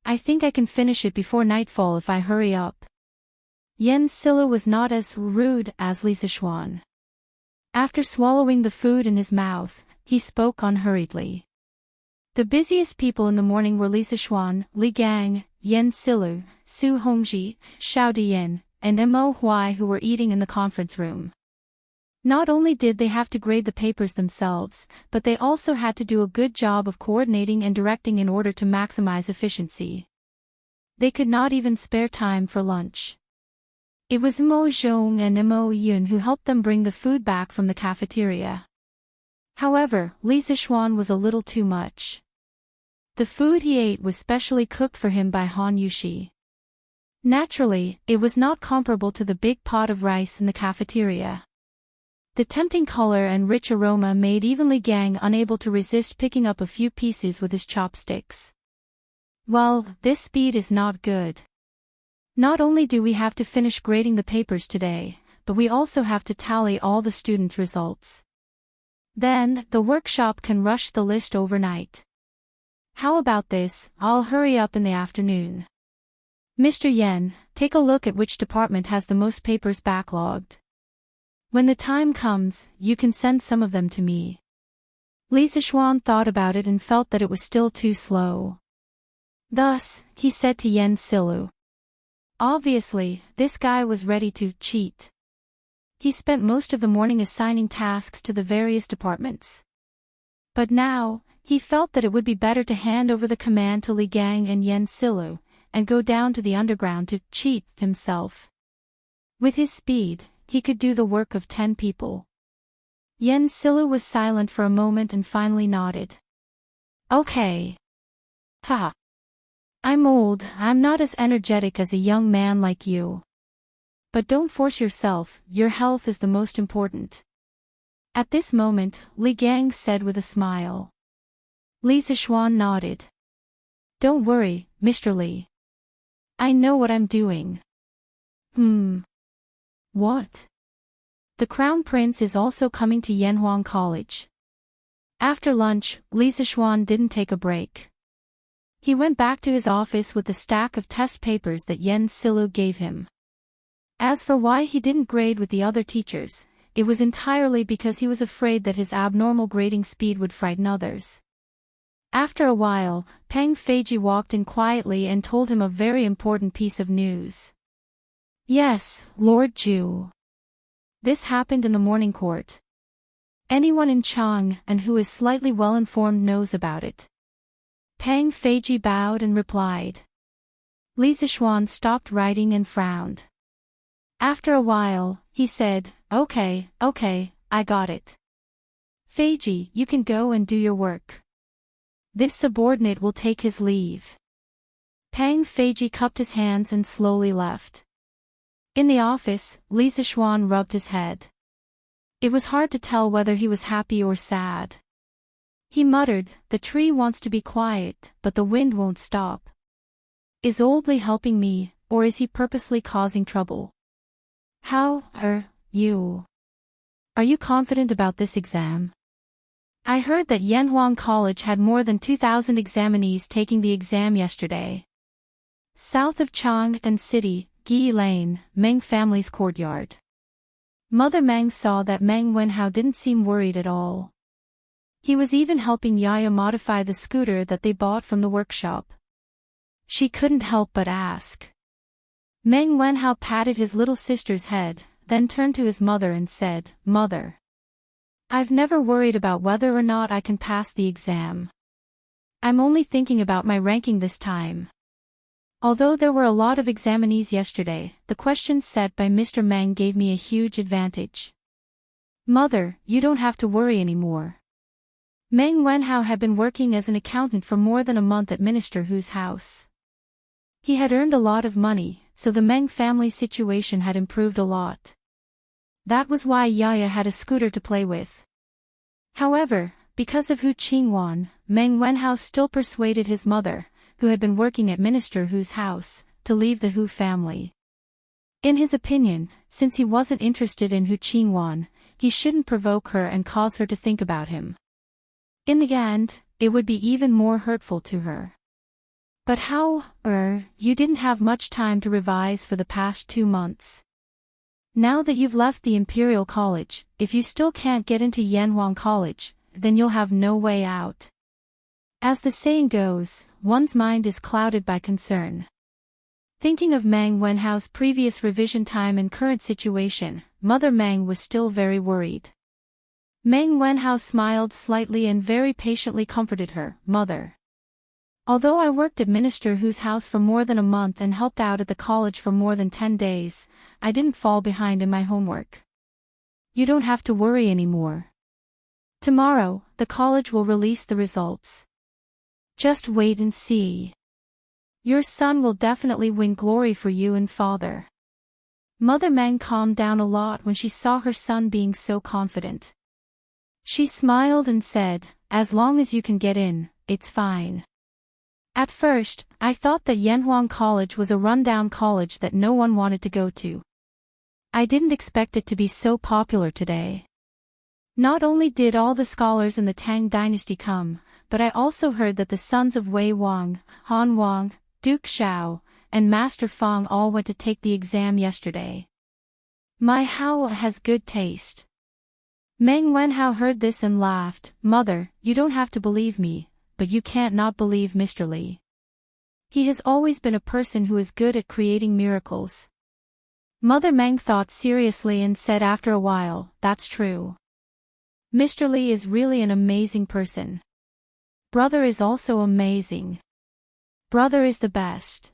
I think I can finish it before nightfall if I hurry up. Yan Silla was not as rude as Li Zishuan. After swallowing the food in his mouth, he spoke unhurriedly. The busiest people in the morning were Li Zishuan, Li Gang, Yan Silu, Su Hongji, Xiao Diyan, and Mo Huai, who were eating in the conference room. Not only did they have to grade the papers themselves, but they also had to do a good job of coordinating and directing in order to maximize efficiency. They could not even spare time for lunch. It was Mo Zhong and Mo Yun who helped them bring the food back from the cafeteria. However, Li Zishuan was a little too much. The food he ate was specially cooked for him by Han Yushi. Naturally, it was not comparable to the big pot of rice in the cafeteria. The tempting color and rich aroma made even Li Gang unable to resist picking up a few pieces with his chopsticks. Well, this speed is not good. Not only do we have to finish grading the papers today, but we also have to tally all the students' results. Then, the workshop can rush the list overnight. How about this? I'll hurry up in the afternoon. Mr. Yen, take a look at which department has the most papers backlogged. When the time comes, you can send some of them to me. Li Zishuan thought about it and felt that it was still too slow. Thus, he said to Yen Silu. Obviously, this guy was ready to cheat. He spent most of the morning assigning tasks to the various departments. But now, he felt that it would be better to hand over the command to Li Gang and Yen Silu, and go down to the underground to cheat himself. With his speed, he could do the work of 10 people. Yen Silu was silent for a moment and finally nodded. Okay. Ha. I'm old, I'm not as energetic as a young man like you. But don't force yourself, your health is the most important. At this moment, Li Gang said with a smile. Li Zishuan nodded. Don't worry, Mr. Li. I know what I'm doing. What? The Crown Prince is also coming to Yanhuang College. After lunch, Li Zishuan didn't take a break. He went back to his office with the stack of test papers that Yen Silu gave him. As for why he didn't grade with the other teachers, it was entirely because he was afraid that his abnormal grading speed would frighten others. After a while, Peng Feiji walked in quietly and told him a very important piece of news. Yes, Lord Ju. This happened in the morning court. Anyone in Chang and who is slightly well-informed knows about it. Peng Feiji bowed and replied. Li Zishuan stopped writing and frowned. After a while, he said, Okay, I got it. Feiji, you can go and do your work. This subordinate will take his leave. Pang Feiji cupped his hands and slowly left. In the office, Li Zixuan rubbed his head. It was hard to tell whether he was happy or sad. He muttered, the tree wants to be quiet, but the wind won't stop. Is Old Li helping me, or is he purposely causing trouble? How are you? Are you confident about this exam? I heard that Yanhuang College had more than 2,000 examinees taking the exam yesterday. South of Chang'an City, Gi Lane, Meng family's courtyard. Mother Meng saw that Meng Wenhao didn't seem worried at all. He was even helping Yaya modify the scooter that they bought from the workshop. She couldn't help but ask. Meng Wenhao patted his little sister's head, then turned to his mother and said, Mother. I've never worried about whether or not I can pass the exam. I'm only thinking about my ranking this time. Although there were a lot of examinees yesterday, the questions set by Mr. Meng gave me a huge advantage. Mother, you don't have to worry anymore. Meng Wenhao had been working as an accountant for more than a month at Minister Hu's house. He had earned a lot of money, so the Meng family situation had improved a lot. That was why Yaya had a scooter to play with. However, because of Hu Qingwan, Meng Wenhao still persuaded his mother, who had been working at Minister Hu's house, to leave the Hu family. In his opinion, since he wasn't interested in Hu Qingwan, he shouldn't provoke her and cause her to think about him. In the end, it would be even more hurtful to her. But how, you didn't have much time to revise for the past 2 months. Now that you've left the Imperial College, if you still can't get into Yanhuang College, then you'll have no way out. As the saying goes, one's mind is clouded by concern. Thinking of Meng Wenhao's previous revision time and current situation, Mother Meng was still very worried. Meng Wenhao smiled slightly and very patiently comforted her, Mother. Although I worked at Minister Hu's house for more than a month and helped out at the college for more than 10 days, I didn't fall behind in my homework. You don't have to worry anymore. Tomorrow, the college will release the results. Just wait and see. Your son will definitely win glory for you and father. Mother Meng calmed down a lot when she saw her son being so confident. She smiled and said, as long as you can get in, it's fine. At first, I thought that Yanhuang College was a rundown college that no one wanted to go to. I didn't expect it to be so popular today. Not only did all the scholars in the Tang dynasty come, but I also heard that the sons of Wei Wang, Han Wang, Duke Xiao, and Master Fang all went to take the exam yesterday. My Hao has good taste. Meng Wenhao heard this and laughed. Mother, you don't have to believe me, but you can't not believe Mr. Li. He has always been a person who is good at creating miracles. Mother Meng thought seriously and said after a while, that's true. Mr. Li is really an amazing person. Brother is also amazing. Brother is the best.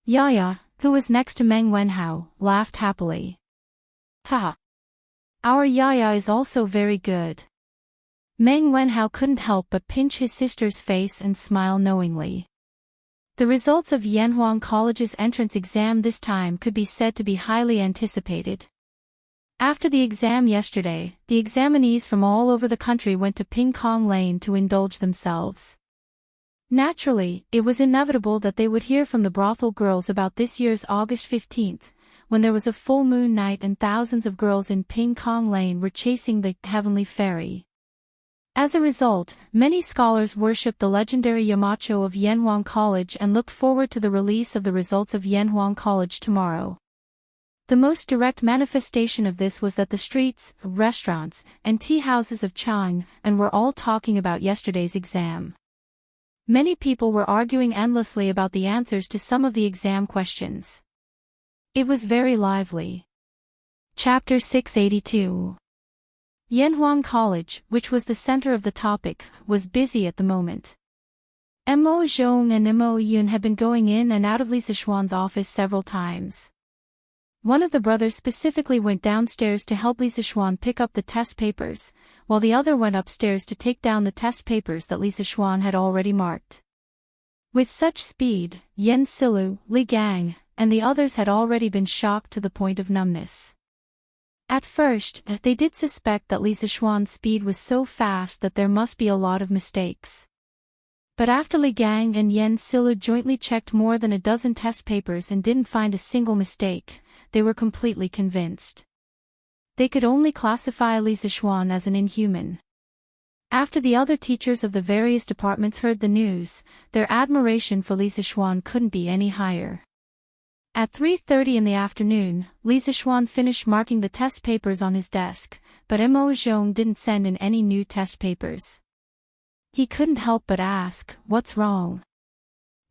Yaya, who was next to Meng Wenhao, laughed happily. Ha! Our Yaya is also very good. Meng Wenhao couldn't help but pinch his sister's face and smile knowingly. The results of Yanhuang College's entrance exam this time could be said to be highly anticipated. After the exam yesterday, the examinees from all over the country went to Ping Kong Lane to indulge themselves. Naturally, it was inevitable that they would hear from the brothel girls about this year's August 15th, when there was a full moon night and thousands of girls in Ping Kong Lane were chasing the heavenly fairy. As a result, many scholars worshipped the legendary Yamacho of Yanhuang College and looked forward to the release of the results of Yanhuang College tomorrow. The most direct manifestation of this was that the streets, restaurants, and tea houses of Chang'an were all talking about yesterday's exam. Many people were arguing endlessly about the answers to some of the exam questions. It was very lively. Chapter 682. Yanhuang College, which was the center of the topic, was busy at the moment. Mo Zhong and Mo Yun had been going in and out of Li Zixuan's office several times. One of the brothers specifically went downstairs to help Lisa Schwan pick up the test papers, while the other went upstairs to take down the test papers that Lisa Schwan had already marked. With such speed, Yen Silu, Li Gang, and the others had already been shocked to the point of numbness. At first, they did suspect that Lisa Schwan's speed was so fast that there must be a lot of mistakes. But after Li Gang and Yen Silu jointly checked more than a dozen test papers and didn't find a single mistake, they were completely convinced. They could only classify Lisa Schwan as an inhuman. After the other teachers of the various departments heard the news, their admiration for Lisa Schwan couldn't be any higher. At 3:30 in the afternoon, Lisa Schwan finished marking the test papers on his desk, but Mo Zhong didn't send in any new test papers. He couldn't help but ask, "What's wrong?"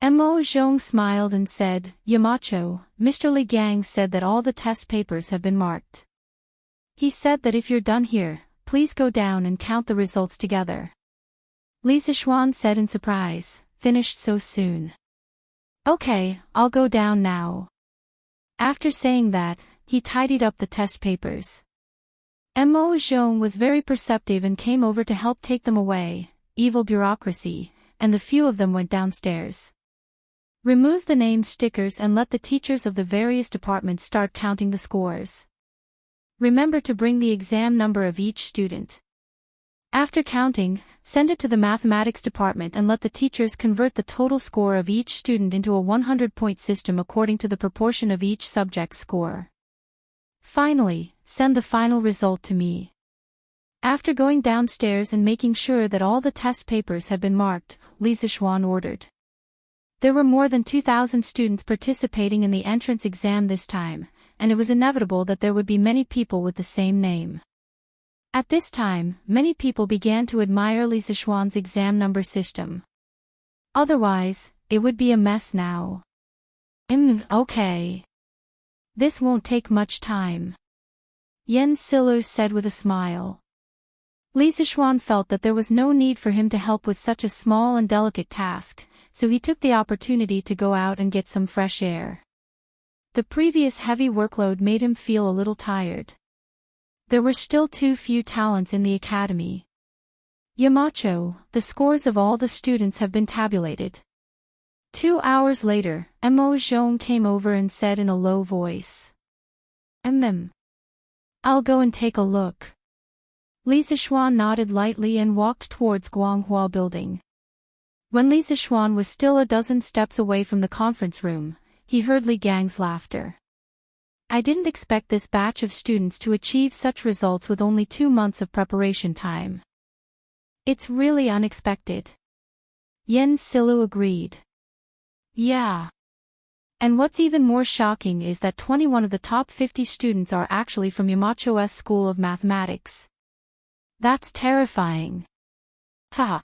Mo Zhong smiled and said, "Yamacho, Mr. Li Gang said that all the test papers have been marked. He said that if you're done here, please go down and count the results together." Lisa Schwan said in surprise, "Finished so soon? Okay, I'll go down now." After saying that, he tidied up the test papers. Mo Zhong was very perceptive and came over to help take them away, evil bureaucracy, and the few of them went downstairs. Remove the name stickers and let the teachers of the various departments start counting the scores. Remember to bring the exam number of each student. After counting, send it to the mathematics department and let the teachers convert the total score of each student into a 100-point system according to the proportion of each subject's score. Finally, send the final result to me. After going downstairs and making sure that all the test papers had been marked, Lisa Schwan ordered. There were more than 2,000 students participating in the entrance exam this time, and it was inevitable that there would be many people with the same name. At this time, many people began to admire Lisa Schwan's exam number system. Otherwise, it would be a mess now. Okay. This won't take much time, Yen Silu said with a smile. Lisa Schwan felt that there was no need for him to help with such a small and delicate task, so he took the opportunity to go out and get some fresh air. The previous heavy workload made him feel a little tired. There were still too few talents in the academy. Yamacho, the scores of all the students have been tabulated. 2 hours later, Mo Zhong came over and said in a low voice. I'll go and take a look. Lisa Schwan nodded lightly and walked towards Guanghua Building. When Lisa Schwan was still a dozen steps away from the conference room, he heard Li Gang's laughter. I didn't expect this batch of students to achieve such results with only 2 months of preparation time. It's really unexpected. Yen Silu agreed. Yeah. And what's even more shocking is that 21 of the top 50 students are actually from Yamacho's School of Mathematics. That's terrifying. Ha!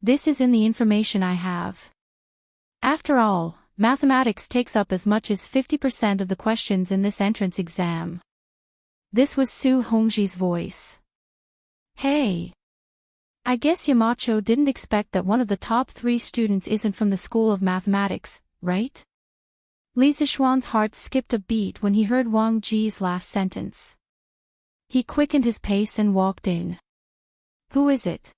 This is in the information I have. After all, mathematics takes up as much as 50% of the questions in this entrance exam. This was Su Hongji's voice. Hey! I guess Yamacho didn't expect that one of the top 3 students isn't from the School of Mathematics, right? Lisa Schwan's heart skipped a beat when he heard Wang Ji's last sentence. He quickened his pace and walked in. Who is it?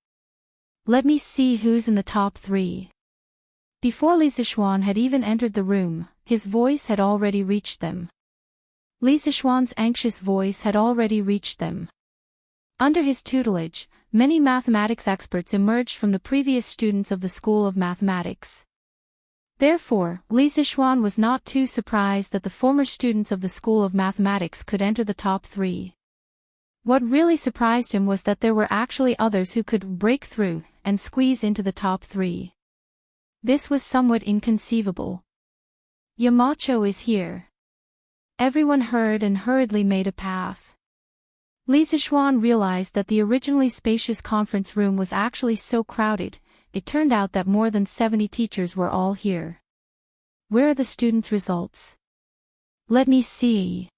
Let me see who's in the top 3. Before Lisa Schwan had even entered the room, his voice had already reached them. Lisa Schwan's anxious voice had already reached them. Under his tutelage, many mathematics experts emerged from the previous students of the School of Mathematics. Therefore, Lisa Schwan was not too surprised that the former students of the School of Mathematics could enter the top 3. What really surprised him was that there were actually others who could break through and squeeze into the top 3. This was somewhat inconceivable. Yamacho is here. Everyone heard and hurriedly made a path. Lisa Schwan realized that the originally spacious conference room was actually so crowded. It turned out that more than 70 teachers were all here. Where are the students' results? Let me see.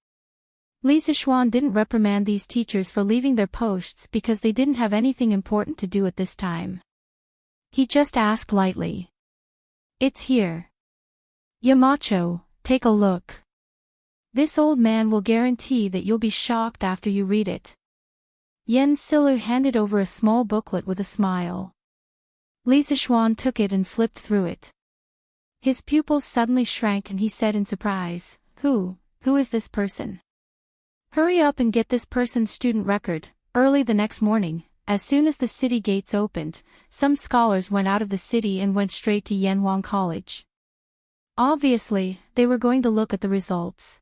Lisa Schwan didn't reprimand these teachers for leaving their posts because they didn't have anything important to do at this time. He just asked lightly. It's here. Yamacho, take a look. This old man will guarantee that you'll be shocked after you read it. Yen Silu handed over a small booklet with a smile. Li Zixuan took it and flipped through it. His pupils suddenly shrank and he said in surprise, Who is this person? Hurry up and get this person's student record. Early the next morning, as soon as the city gates opened, some scholars went out of the city and went straight to Yanhuang College. Obviously, they were going to look at the results.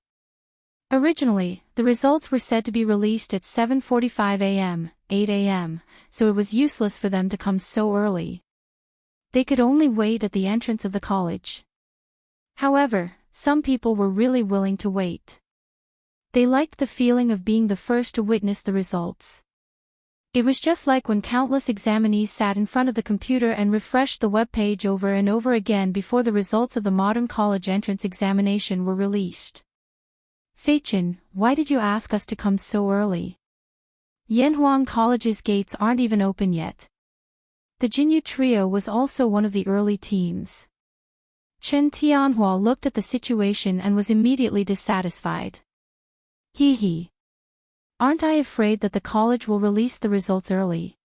Originally, the results were said to be released at 7:45 a.m., 8 a.m., so it was useless for them to come so early. They could only wait at the entrance of the college. However, some people were really willing to wait. They liked the feeling of being the first to witness the results. It was just like when countless examinees sat in front of the computer and refreshed the web page over and over again before the results of the modern college entrance examination were released. Feichin, why did you ask us to come so early? Yanhuang College's gates aren't even open yet. The Jinyu trio was also one of the early teams. Chen Tianhua looked at the situation and was immediately dissatisfied. Hee. Aren't I afraid that the college will release the results early?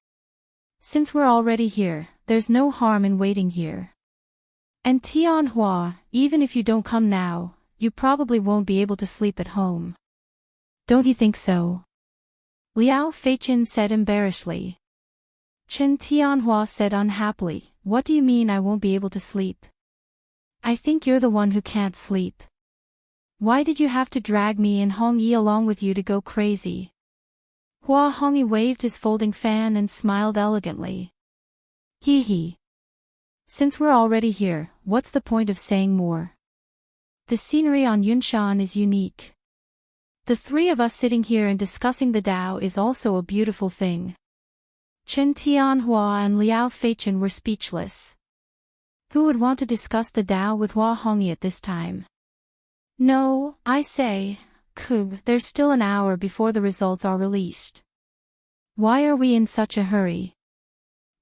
Since we're already here, there's no harm in waiting here. And Tianhua, even if you don't come now, you probably won't be able to sleep at home. Don't you think so? Liao Feichin said embarrassedly. Chen Tianhua said unhappily, What do you mean I won't be able to sleep? I think you're the one who can't sleep. Why did you have to drag me and Hong Yi along with you to go crazy? Hua Hongyi waved his folding fan and smiled elegantly. Hee. Since we're already here, what's the point of saying more? The scenery on Yunshan is unique. The three of us sitting here and discussing the Tao is also a beautiful thing. Chen Tianhua and Liao Feichin were speechless. Who would want to discuss the Tao with Hua Hongyi at this time? No, I say, there's still an hour before the results are released. Why are we in such a hurry?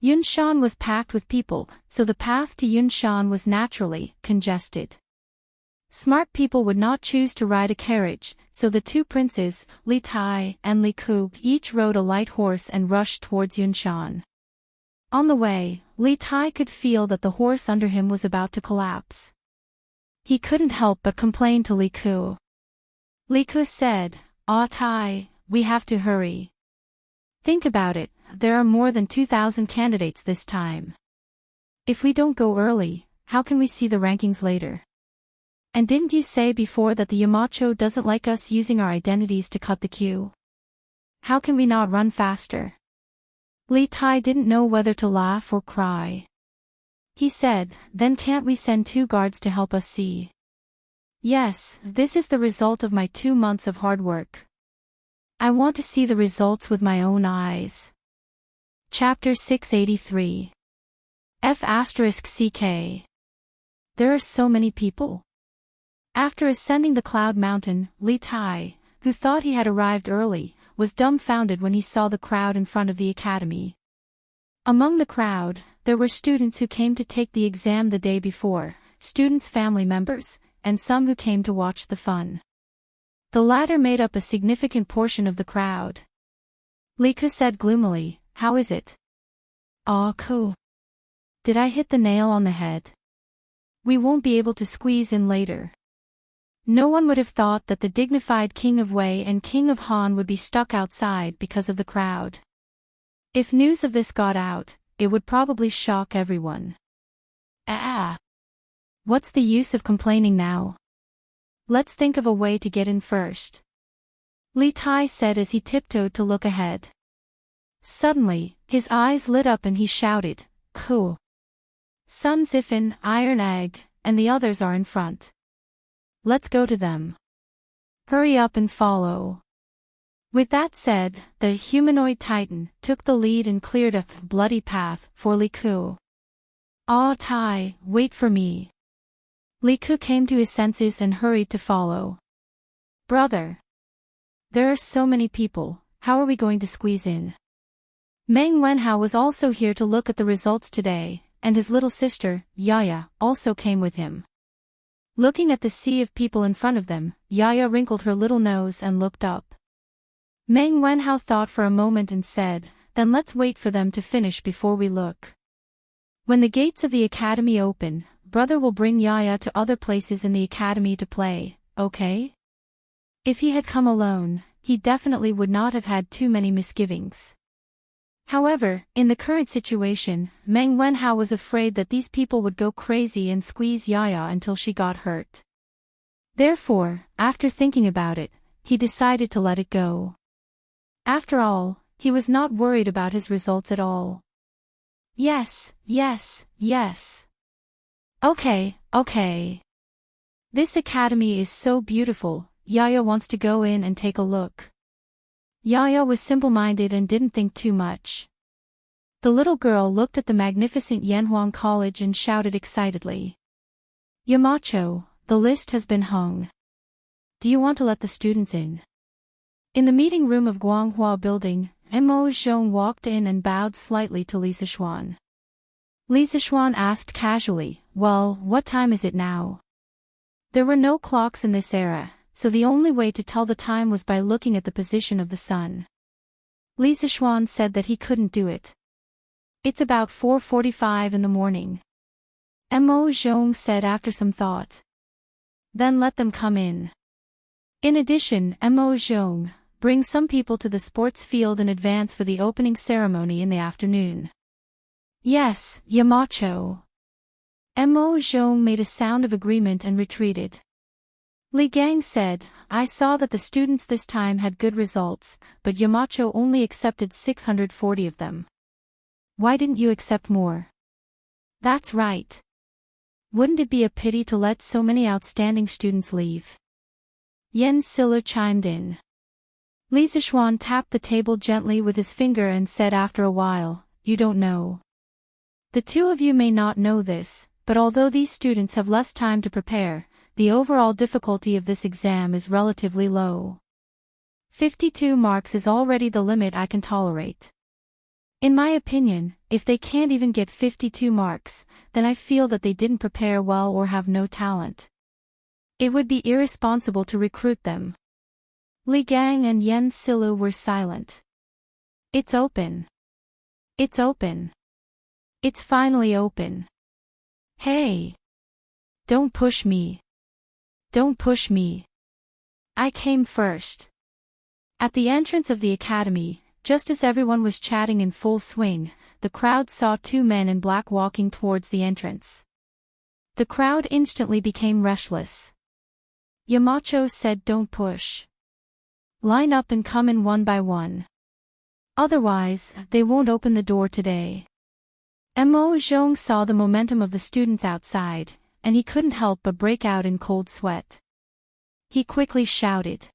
Yunshan was packed with people, so the path to Yunshan was naturally congested. Smart people would not choose to ride a carriage, so the two princes, Li Tai and Li Ku, each rode a light horse and rushed towards Yunshan. On the way, Li Tai could feel that the horse under him was about to collapse. He couldn't help but complain to Li Ku. Li Ku said, Tai, we have to hurry. Think about it, there are more than 2,000 candidates this time. If we don't go early, how can we see the rankings later? And didn't you say before that the Yamacho doesn't like us using our identities to cut the queue? How can we not run faster? Li Tai didn't know whether to laugh or cry. He said, Then can't we send 2 guards to help us see? Yes, this is the result of my 2 months of hard work. I want to see the results with my own eyes. Chapter 683. F***CK. There are so many people. After ascending the cloud mountain, Li Tai, who thought he had arrived early, was dumbfounded when he saw the crowd in front of the academy. Among the crowd, there were students who came to take the exam the day before, students' family members, and some who came to watch the fun. The latter made up a significant portion of the crowd. Li Ku said gloomily, How is it? Ku. Did I hit the nail on the head? We won't be able to squeeze in later. No one would have thought that the dignified King of Wei and King of Han would be stuck outside because of the crowd. If news of this got out, it would probably shock everyone. What's the use of complaining now? Let's think of a way to get in first. Li Tai said as he tiptoed to look ahead. Suddenly, his eyes lit up and he shouted, Cool. Sun Zifan, Iron Egg, and the others are in front. Let's go to them. Hurry up and follow. With that said, the humanoid titan took the lead and cleared a bloody path for Li Ku. Tai, wait for me. Li Ku came to his senses and hurried to follow. Brother. There are so many people, how are we going to squeeze in? Meng Wenhao was also here to look at the results today, and his little sister, Yaya, also came with him. Looking at the sea of people in front of them, Yaya wrinkled her little nose and looked up. Meng Wenhao thought for a moment and said, "Then let's wait for them to finish before we look. When the gates of the academy open, brother will bring Yaya to other places in the academy to play, okay?" If he had come alone, he definitely would not have had too many misgivings. However, in the current situation, Meng Wenhao was afraid that these people would go crazy and squeeze Yaya until she got hurt. Therefore, after thinking about it, he decided to let it go. After all, he was not worried about his results at all. Yes. Okay. This academy is so beautiful, Yaya wants to go in and take a look. Yaya was simple-minded and didn't think too much. The little girl looked at the magnificent Yanhuang College and shouted excitedly. "Yamacho, the list has been hung. Do you want to let the students in?" In the meeting room of Guanghua Building, Mo Zhong walked in and bowed slightly to Li Zixuan. Li Zixuan asked casually, "Well, what time is it now?" There were no clocks in this era, so the only way to tell the time was by looking at the position of the sun. Li Zixuan said that he couldn't do it. "It's about 4:45 in the morning." Mo Zhong said after some thought. "Then let them come in. In addition, Mo Zhong, bring some people to the sports field in advance for the opening ceremony in the afternoon." "Yes, Yamacho." Mo Zhong made a sound of agreement and retreated. Li Gang said, "I saw that the students this time had good results, but Yamacho only accepted 640 of them. Why didn't you accept more?" "That's right. Wouldn't it be a pity to let so many outstanding students leave?" Yen Silla chimed in. Li Zixuan tapped the table gently with his finger and said after a while, "You don't know. The two of you may not know this, but although these students have less time to prepare, the overall difficulty of this exam is relatively low. 52 marks is already the limit I can tolerate. In my opinion, if they can't even get 52 marks, then I feel that they didn't prepare well or have no talent. It would be irresponsible to recruit them." Li Gang and Yen Silu were silent. "It's open. It's open. It's finally open. Hey! Don't push me. Don't push me. I came first." At the entrance of the academy, just as everyone was chatting in full swing, the crowd saw two men in black walking towards the entrance. The crowd instantly became restless. Yamacho said, "Don't push. Line up and come in one by one. Otherwise, they won't open the door today." Mo Zhong saw the momentum of the students outside, and he couldn't help but break out in cold sweat. He quickly shouted.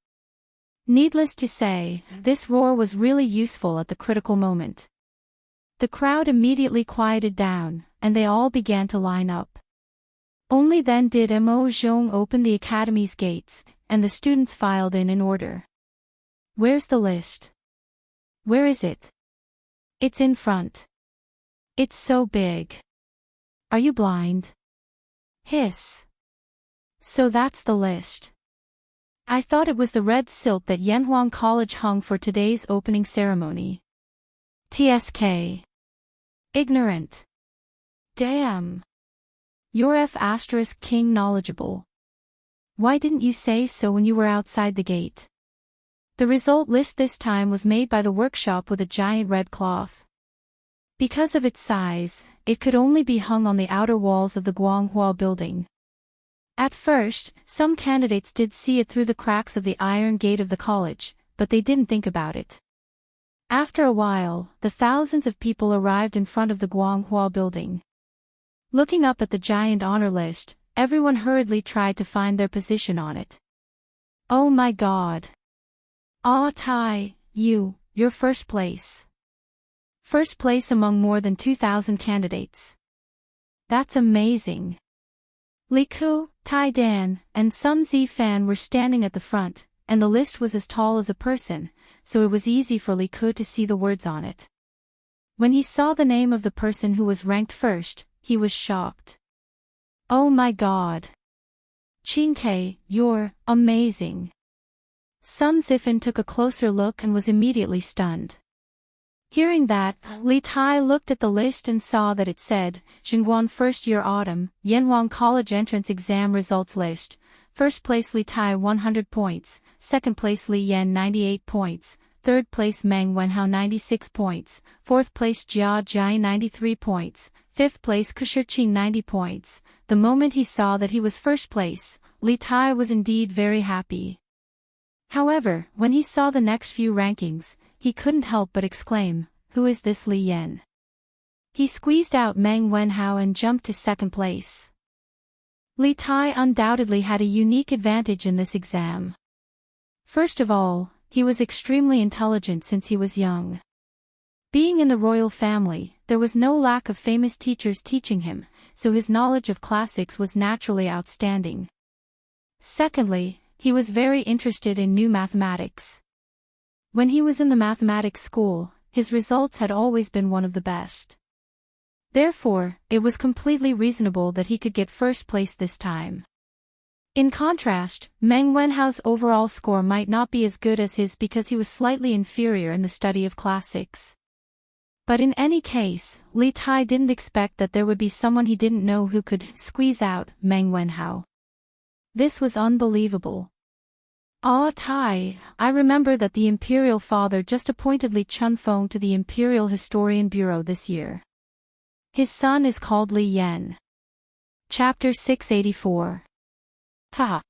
Needless to say, this roar was really useful at the critical moment. The crowd immediately quieted down, and they all began to line up. Only then did Mo Zhong open the academy's gates, and the students filed in order. "Where's the list? Where is it?" "It's in front. It's so big. Are you blind?" Hiss. "So that's the list. I thought it was the red silk that Yanhuang College hung for today's opening ceremony. TSK. Ignorant. Damn. You're F*King knowledgeable. Why didn't you say so when you were outside the gate?" The result list this time was made by the workshop with a giant red cloth. Because of its size, it could only be hung on the outer walls of the Guanghua building. At first, some candidates did see it through the cracks of the iron gate of the college, but they didn't think about it. After a while, the thousands of people arrived in front of the Guanghua building. Looking up at the giant honor list, everyone hurriedly tried to find their position on it. "Oh my god. Ah Tai, you're first place. First place among more than 2,000 candidates. That's amazing." Li Ku, Tai Dan, and Sun Zifan were standing at the front, and the list was as tall as a person, so it was easy for Li Ku to see the words on it. When he saw the name of the person who was ranked first, he was shocked. "Oh my god. Qingke, you're amazing. Sun Zifan took a closer look and was immediately stunned. Hearing that, Li Tai looked at the list and saw that it said, Xingguan First Year Autumn, Yanhuang College Entrance Exam Results List. First place Li Tai 100 points, second place Li Yan 98 points, third place Meng Wenhao 96 points, fourth place Jia Jai 93 points, fifth place Kushirqing 90 points. The moment he saw that he was first place, Li Tai was indeed very happy. However, when he saw the next few rankings, he couldn't help but exclaim, "Who is this Li Yan?" He squeezed out Meng Wenhao and jumped to second place. Li Tai undoubtedly had a unique advantage in this exam. First of all, he was extremely intelligent since he was young. Being in the royal family, there was no lack of famous teachers teaching him, so his knowledge of classics was naturally outstanding. Secondly, he was very interested in new mathematics. When he was in the mathematics school, his results had always been one of the best. Therefore, it was completely reasonable that he could get first place this time. In contrast, Meng Wenhao's overall score might not be as good as his because he was slightly inferior in the study of classics. But in any case, Li Tai didn't expect that there would be someone he didn't know who could squeeze out Meng Wenhao. This was unbelievable. Ah, Tai, I remember that the Imperial Father just appointed Li Chunfeng to the Imperial Historian Bureau this year. His son is called Li Yan. Chapter 684. Ha!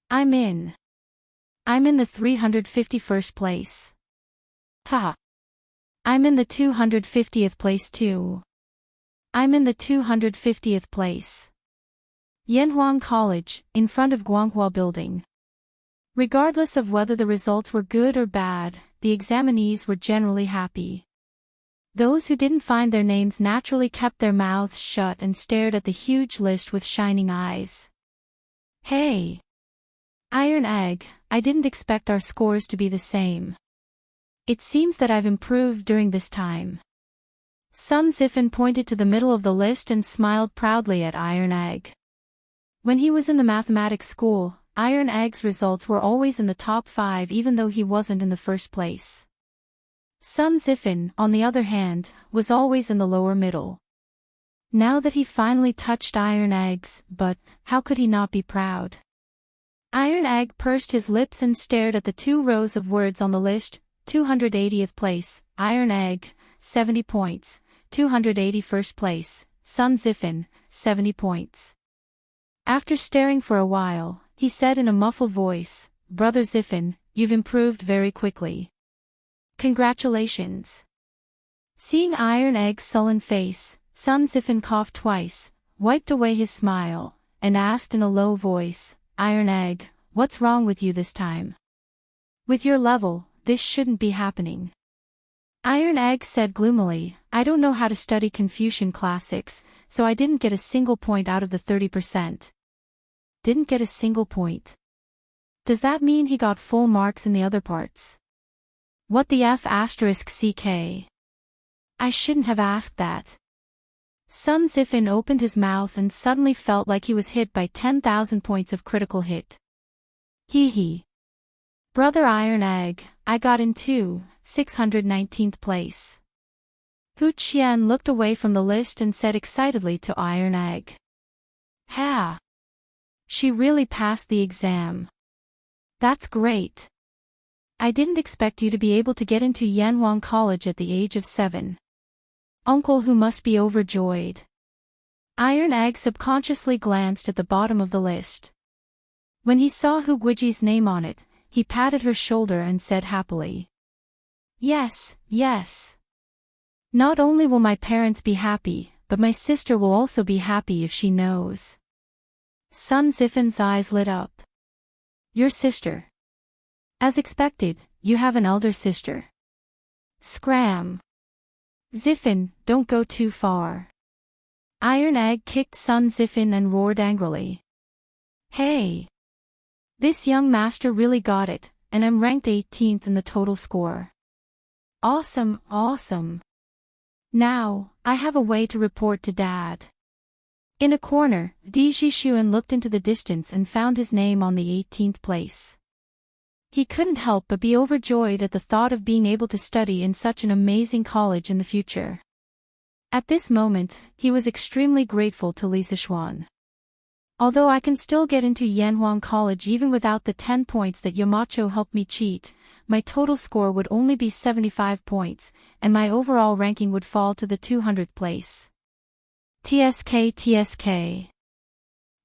I'm in the 351st place. Ha! I'm in the 250th place too. I'm in the 250th place. Yanhuang College, in front of Guanghua Building. Regardless of whether the results were good or bad, the examinees were generally happy. Those who didn't find their names naturally kept their mouths shut and stared at the huge list with shining eyes. Hey! Iron Egg, I didn't expect our scores to be the same. It seems that I've improved during this time. Sun Zifan pointed to the middle of the list and smiled proudly at Iron Egg. When he was in the mathematics school, Iron Egg's results were always in the top 5 even though he wasn't in the first place. Sun Zifan, on the other hand, was always in the lower middle. Now that he finally touched Iron Egg's, but how could he not be proud? Iron Egg pursed his lips and stared at the 2 rows of words on the list. 280th place, Iron Egg, 70 points. 281st place, Sun Zifan, 70 points. After staring for a while, he said in a muffled voice, "Brother Zifan, you've improved very quickly. Congratulations." Seeing Iron Egg's sullen face, Sun Zifan coughed twice, wiped away his smile, and asked in a low voice, "Iron Egg, what's wrong with you this time? With your level, this shouldn't be happening." Iron Egg said gloomily, "I don't know how to study Confucian classics, so I didn't get a single point out of the 30%. Didn't get a single point. Does that mean he got full marks in the other parts? What the F***ck? I shouldn't have asked that." Sun Zifan opened his mouth and suddenly felt like he was hit by 10,000 points of critical hit. Hee hee. Brother Iron Egg, I got in too, 619th place. Hu Qian looked away from the list and said excitedly to Iron Egg. Ha! She really passed the exam. That's great. I didn't expect you to be able to get into Yanhuang College at the age of 7. Uncle Hu must be overjoyed. Iron Egg subconsciously glanced at the bottom of the list. When he saw Hu Guiji's name on it, he patted her shoulder and said happily. Yes, yes. Not only will my parents be happy, but my sister will also be happy if she knows. Sun Zifan's eyes lit up. Your sister. As expected, you have an elder sister. Scram. Zifan, don't go too far. Iron Egg kicked Sun Zifan and roared angrily. Hey! This young master really got it, and I'm ranked 18th in the total score. Awesome, awesome. Now, I have a way to report to Dad. In a corner, Di Jixuan looked into the distance and found his name on the 18th place. He couldn't help but be overjoyed at the thought of being able to study in such an amazing college in the future. At this moment, he was extremely grateful to Li Sichuan. Although I can still get into Yanhuang College even without the 10 points that Yamacho helped me cheat, my total score would only be 75 points, and my overall ranking would fall to the 200th place. TSK.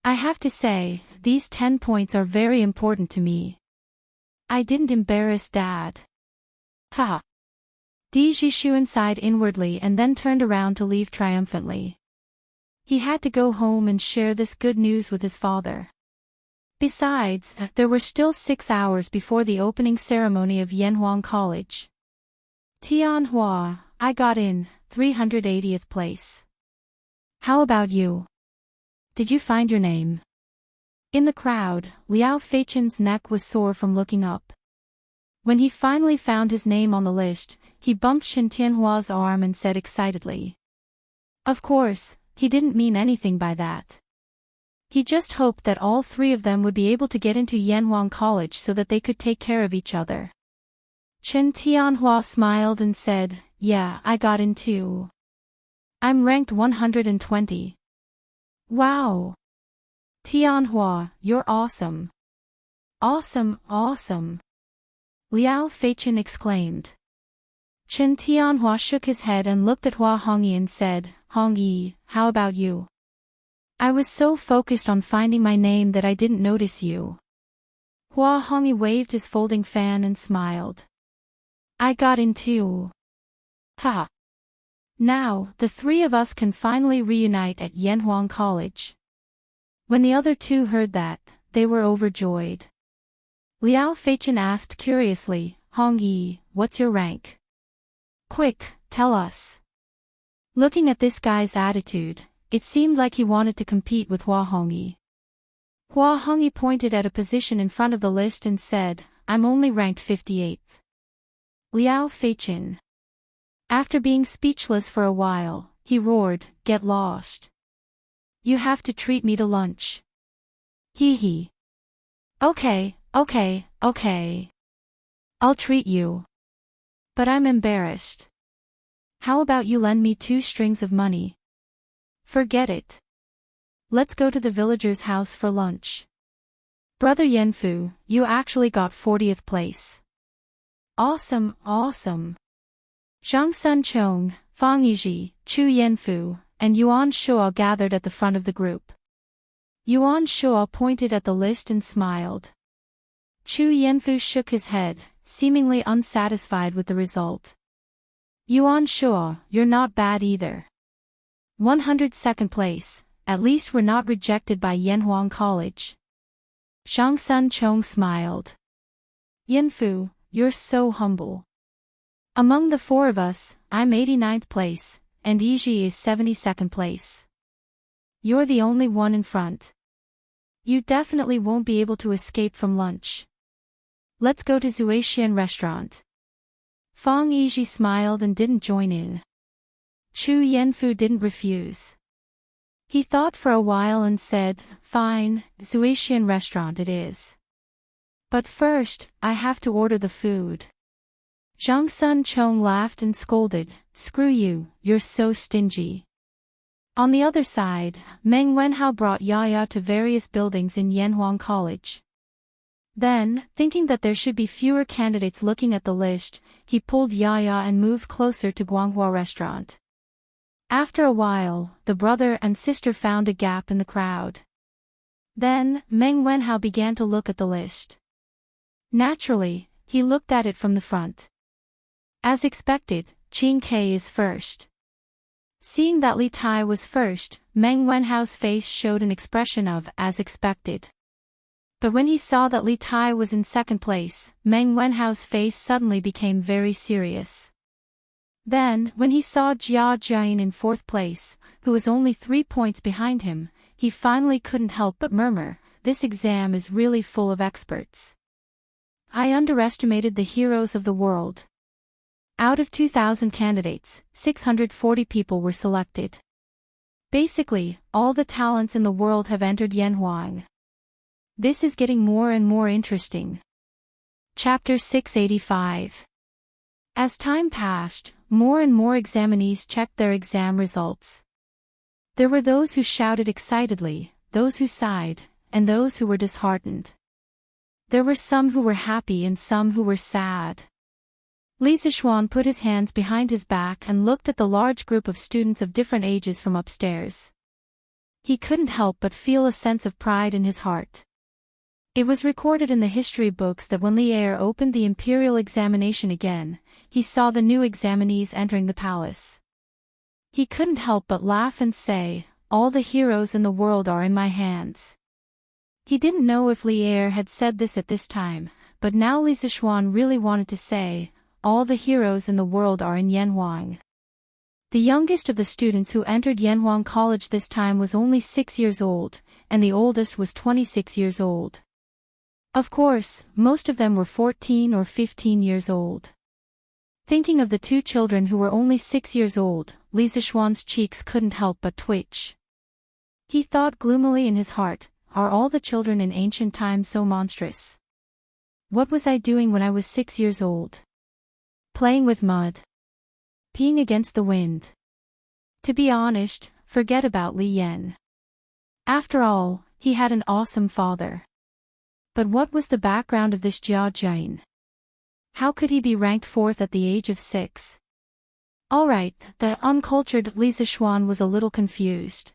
I have to say, these 10 points are very important to me. I didn't embarrass Dad. Haha. Di Jixuan sighed inwardly and then turned around to leave triumphantly. He had to go home and share this good news with his father. Besides, there were still 6 hours before the opening ceremony of Yanhuang College. Tianhua, I got in, 380th place. How about you? Did you find your name? In the crowd, Liao Feichen's neck was sore from looking up. When he finally found his name on the list, he bumped Shen Tianhua's arm and said excitedly. Of course, he didn't mean anything by that. He just hoped that all 3 of them would be able to get into Yanhuang College so that they could take care of each other. Chen Tianhua smiled and said, yeah, I got in too. I'm ranked 120. Wow! Tianhua, you're awesome. Awesome. Liao Feichen exclaimed. Chen Tianhua shook his head and looked at Hua Hongyi and said, Hongyi, how about you? I was so focused on finding my name that I didn't notice you. Hua Hongyi waved his folding fan and smiled. I got in too. Ha! Now, the 3 of us can finally reunite at Yanhuang College. When the other 2 heard that, they were overjoyed. Liao Feichen asked curiously, Hongyi, what's your rank? Quick, tell us. Looking at this guy's attitude, it seemed like he wanted to compete with Hua Hongyi. Hua Hongyi pointed at a position in front of the list and said, I'm only ranked 58th. Liao Feichen. After being speechless for a while, he roared, get lost. You have to treat me to lunch. Hee hee. Okay. I'll treat you. But I'm embarrassed. How about you lend me 2 strings of money? Forget it. Let's go to the villager's house for lunch. Brother Yanfu, you actually got 40th place. Awesome. Zhang Sunchong, Fang Yizhi, Chu Yanfu, and Yuan Shuo gathered at the front of the group. Yuan Shuo pointed at the list and smiled. Chu Yanfu shook his head, seemingly unsatisfied with the result. Yuan Shuo, you're not bad either. 102nd place, at least we're not rejected by Yanhuang College. Zhang Sunchong smiled. Yanfu, you're so humble. Among the 4 of us, I'm 89th place, and Yizhi is 72nd place. You're the only one in front. You definitely won't be able to escape from lunch. Let's go to Zuixian restaurant. Fang Yizhi smiled and didn't join in. Chu Yanfu didn't refuse. He thought for a while and said, fine, Zuixian restaurant it is. But first, I have to order the food. Zhang Sunchong laughed and scolded, screw you, you're so stingy. On the other side, Meng Wenhao brought Yaya to various buildings in Yanhuang College. Then, thinking that there should be fewer candidates looking at the list, he pulled Yaya and moved closer to Guanghua restaurant. After a while, the brother and sister found a gap in the crowd. Then, Meng Wenhao began to look at the list. Naturally, he looked at it from the front. As expected, Qing Ke is first. Seeing that Li Tai was first, Meng Wenhao's face showed an expression of, as expected. But when he saw that Li Tai was in second place, Meng Wenhao's face suddenly became very serious. Then, when he saw Jia Jiayin in fourth place, who was only 3 points behind him, he finally couldn't help but murmur, this exam is really full of experts. I underestimated the heroes of the world. Out of 2,000 candidates, 640 people were selected. Basically, all the talents in the world have entered Yanhuang. This is getting more and more interesting. Chapter 685. As time passed, more and more examinees checked their exam results. There were those who shouted excitedly, those who sighed, and those who were disheartened. There were some who were happy and some who were sad. Li Zixuan put his hands behind his back and looked at the large group of students of different ages from upstairs. He couldn't help but feel a sense of pride in his heart. It was recorded in the history books that when Li Er opened the imperial examination again, he saw the new examinees entering the palace. He couldn't help but laugh and say, "All the heroes in the world are in my hands." He didn't know if Li Er had said this at this time, but now Li Zixuan really wanted to say, "All the heroes in the world are in Yanhuang." The youngest of the students who entered Yanhuang College this time was only 6 years old, and the oldest was 26 years old. Of course, most of them were 14 or 15 years old. Thinking of the two children who were only 6 years old, Li Zixuan's cheeks couldn't help but twitch. He thought gloomily in his heart, "Are all the children in ancient times so monstrous? What was I doing when I was 6 years old? Playing with mud. Peeing against the wind. To be honest, forget about Li Yan. After all, he had an awesome father. But what was the background of this Jia Jian? How could he be ranked 4th at the age of 6? Alright, the uncultured Li Zixuan was a little confused.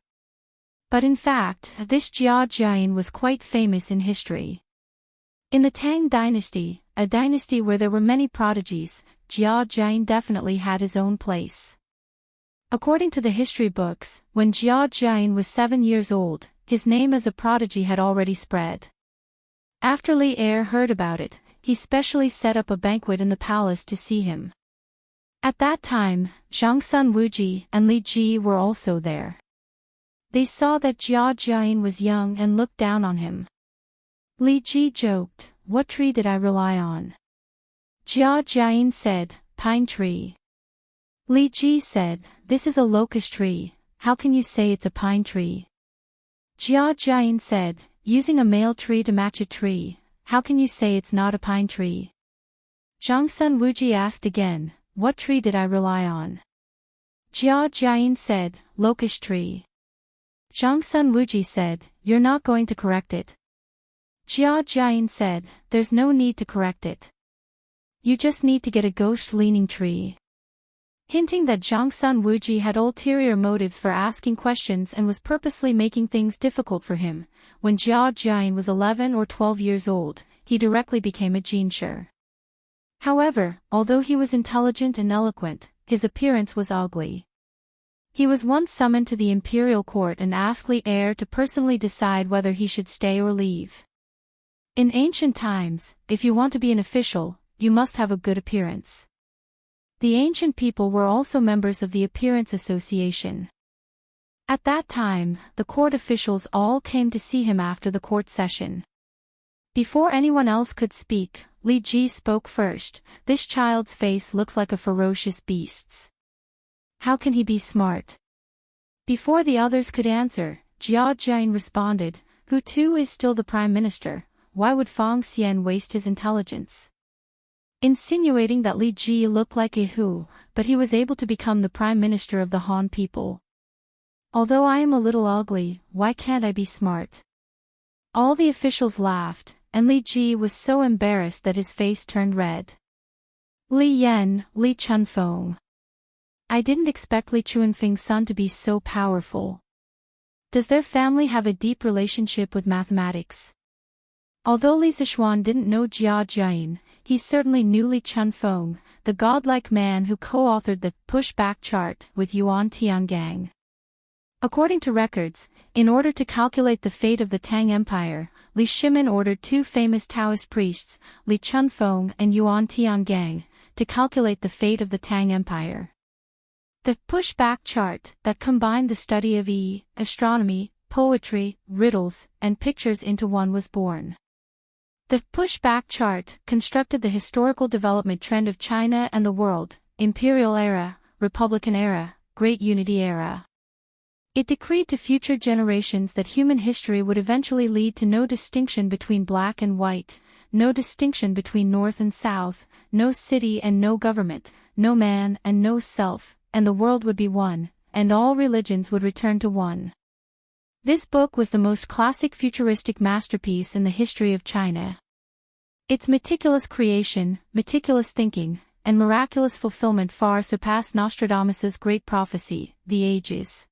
But in fact, this Jia Jian was quite famous in history. In the Tang dynasty, a dynasty where there were many prodigies, Jia Jian definitely had his own place. According to the history books, when Jia Jian was 7 years old, his name as a prodigy had already spread. After Li Er heard about it, he specially set up a banquet in the palace to see him. At that time, Zhang Sun Wuji and Li Ji were also there. They saw that Jia Jian was young and looked down on him. Li Ji joked, "What tree did I rely on?" Jia Jian said, "Pine tree." Li Ji said, "This is a locust tree, how can you say it's a pine tree?" Jia Jian said, "Using a male tree to match a tree, how can you say it's not a pine tree?" Zhang Sun Wuji asked again, "What tree did I rely on?" Jia Jian said, "Locust tree." Zhang Sun Wuji said, "You're not going to correct it." Jia Jian said, "There's no need to correct it. You just need to get a ghost-leaning tree." Hinting that Zhang Sun Wuji had ulterior motives for asking questions and was purposely making things difficult for him, when Jia Jian was 11 or 12 years old, he directly became a jinshi. However, although he was intelligent and eloquent, his appearance was ugly. He was once summoned to the imperial court and asked Li Er to personally decide whether he should stay or leave. In ancient times, if you want to be an official, you must have a good appearance. The ancient people were also members of the Appearance Association. At that time, the court officials all came to see him after the court session. Before anyone else could speak, Li Ji spoke first. "This child's face looks like a ferocious beast's. How can he be smart?" Before the others could answer, Jia Jian responded, "Who too is still the prime minister, why would Fang Xian waste his intelligence?" Insinuating that Li Ji looked like a Hu, but he was able to become the prime minister of the Han people. "Although I am a little ugly, why can't I be smart?" All the officials laughed, and Li Ji was so embarrassed that his face turned red. "Li Yan, Li Chunfeng. I didn't expect Li Chunfeng's son to be so powerful. Does their family have a deep relationship with mathematics?" Although Li Zixuan didn't know Jia Jian, he certainly knew Li Chunfeng, the godlike man who co-authored the pushback chart with Yuan Tiangang. According to records, in order to calculate the fate of the Tang Empire, Li Shimin ordered two famous Taoist priests, Li Chunfeng and Yuan Tiangang, to calculate the fate of the Tang Empire. The pushback chart that combined the study of astronomy, poetry, riddles, and pictures into one was born. The pushback chart constructed the historical development trend of China and the world: Imperial Era, Republican Era, Great Unity Era. It decreed to future generations that human history would eventually lead to no distinction between black and white, no distinction between north and south, no city and no government, no man and no self, and the world would be one, and all religions would return to one. This book was the most classic futuristic masterpiece in the history of China. Its meticulous creation, meticulous thinking, and miraculous fulfillment far surpassed Nostradamus's great prophecy, The Ages.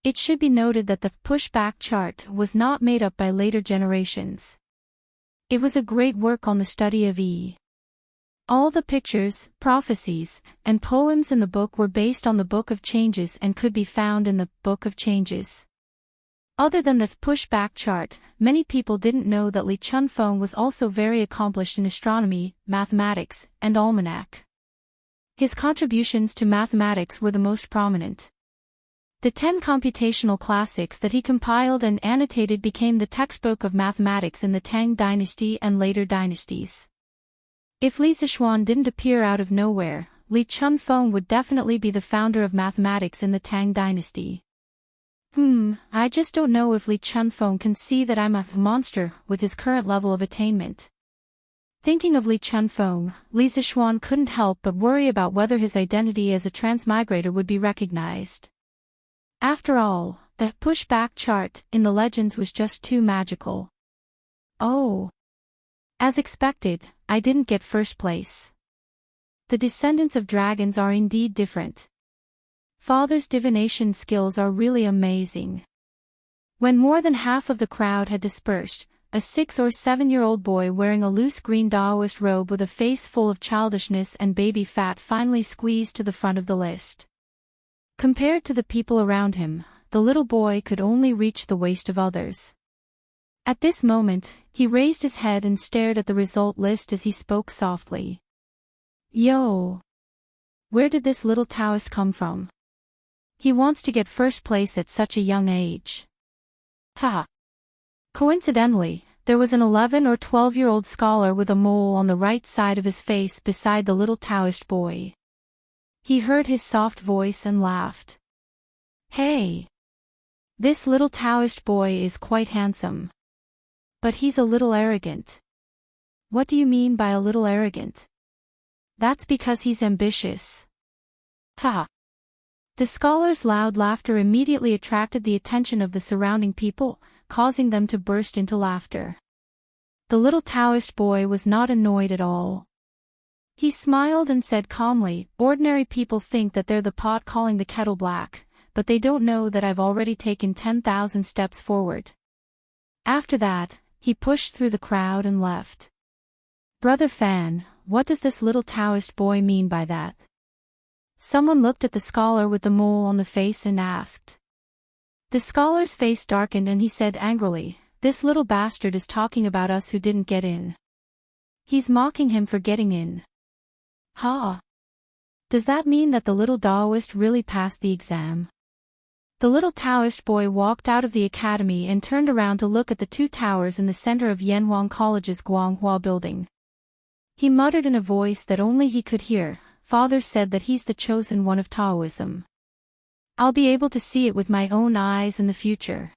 It should be noted that the pushback chart was not made up by later generations. It was a great work on the study of all the pictures, prophecies, and poems in the book were based on the Book of Changes and could be found in the Book of Changes. Other than the pushback chart, many people didn't know that Li Chunfeng was also very accomplished in astronomy, mathematics, and almanac. His contributions to mathematics were the most prominent. The 10 computational classics that he compiled and annotated became the textbook of mathematics in the Tang dynasty and later dynasties. If Li Zixuan didn't appear out of nowhere, Li Chunfeng would definitely be the founder of mathematics in the Tang dynasty. I just don't know if Li Chunfeng can see that I'm a monster with his current level of attainment. Thinking of Li Chunfeng, Li Zixuan couldn't help but worry about whether his identity as a transmigrator would be recognized. After all, the pushback chart in the legends was just too magical. Oh. As expected, I didn't get first place. The descendants of dragons are indeed different. Father's divination skills are really amazing. When more than half of the crowd had dispersed, a 6 or 7-year-old boy wearing a loose green Taoist robe with a face full of childishness and baby fat finally squeezed to the front of the list. Compared to the people around him, the little boy could only reach the waist of others. At this moment, he raised his head and stared at the result list as he spoke softly. Yo! Where did this little Taoist come from? He wants to get first place at such a young age. Ha! Coincidentally, there was an 11 or 12-year-old scholar with a mole on the right side of his face beside the little Taoist boy. He heard his soft voice and laughed. Hey! This little Taoist boy is quite handsome. But he's a little arrogant. What do you mean by a little arrogant? That's because he's ambitious. Ha! The scholar's loud laughter immediately attracted the attention of the surrounding people, causing them to burst into laughter. The little Taoist boy was not annoyed at all. He smiled and said calmly, ordinary people think that they're the pot calling the kettle black, but they don't know that I've already taken 10,000 steps forward. After that, he pushed through the crowd and left. Brother Fan, what does this little Taoist boy mean by that? Someone looked at the scholar with the mole on the face and asked. The scholar's face darkened and he said angrily, this little bastard is talking about us who didn't get in. He's mocking him for getting in. Ha! Does that mean that the little Taoist really passed the exam? The little Taoist boy walked out of the academy and turned around to look at the 2 towers in the center of Yanhuang College's Guanghua building. He muttered in a voice that only he could hear, Father said that he's the chosen one of Taoism. I'll be able to see it with my own eyes in the future.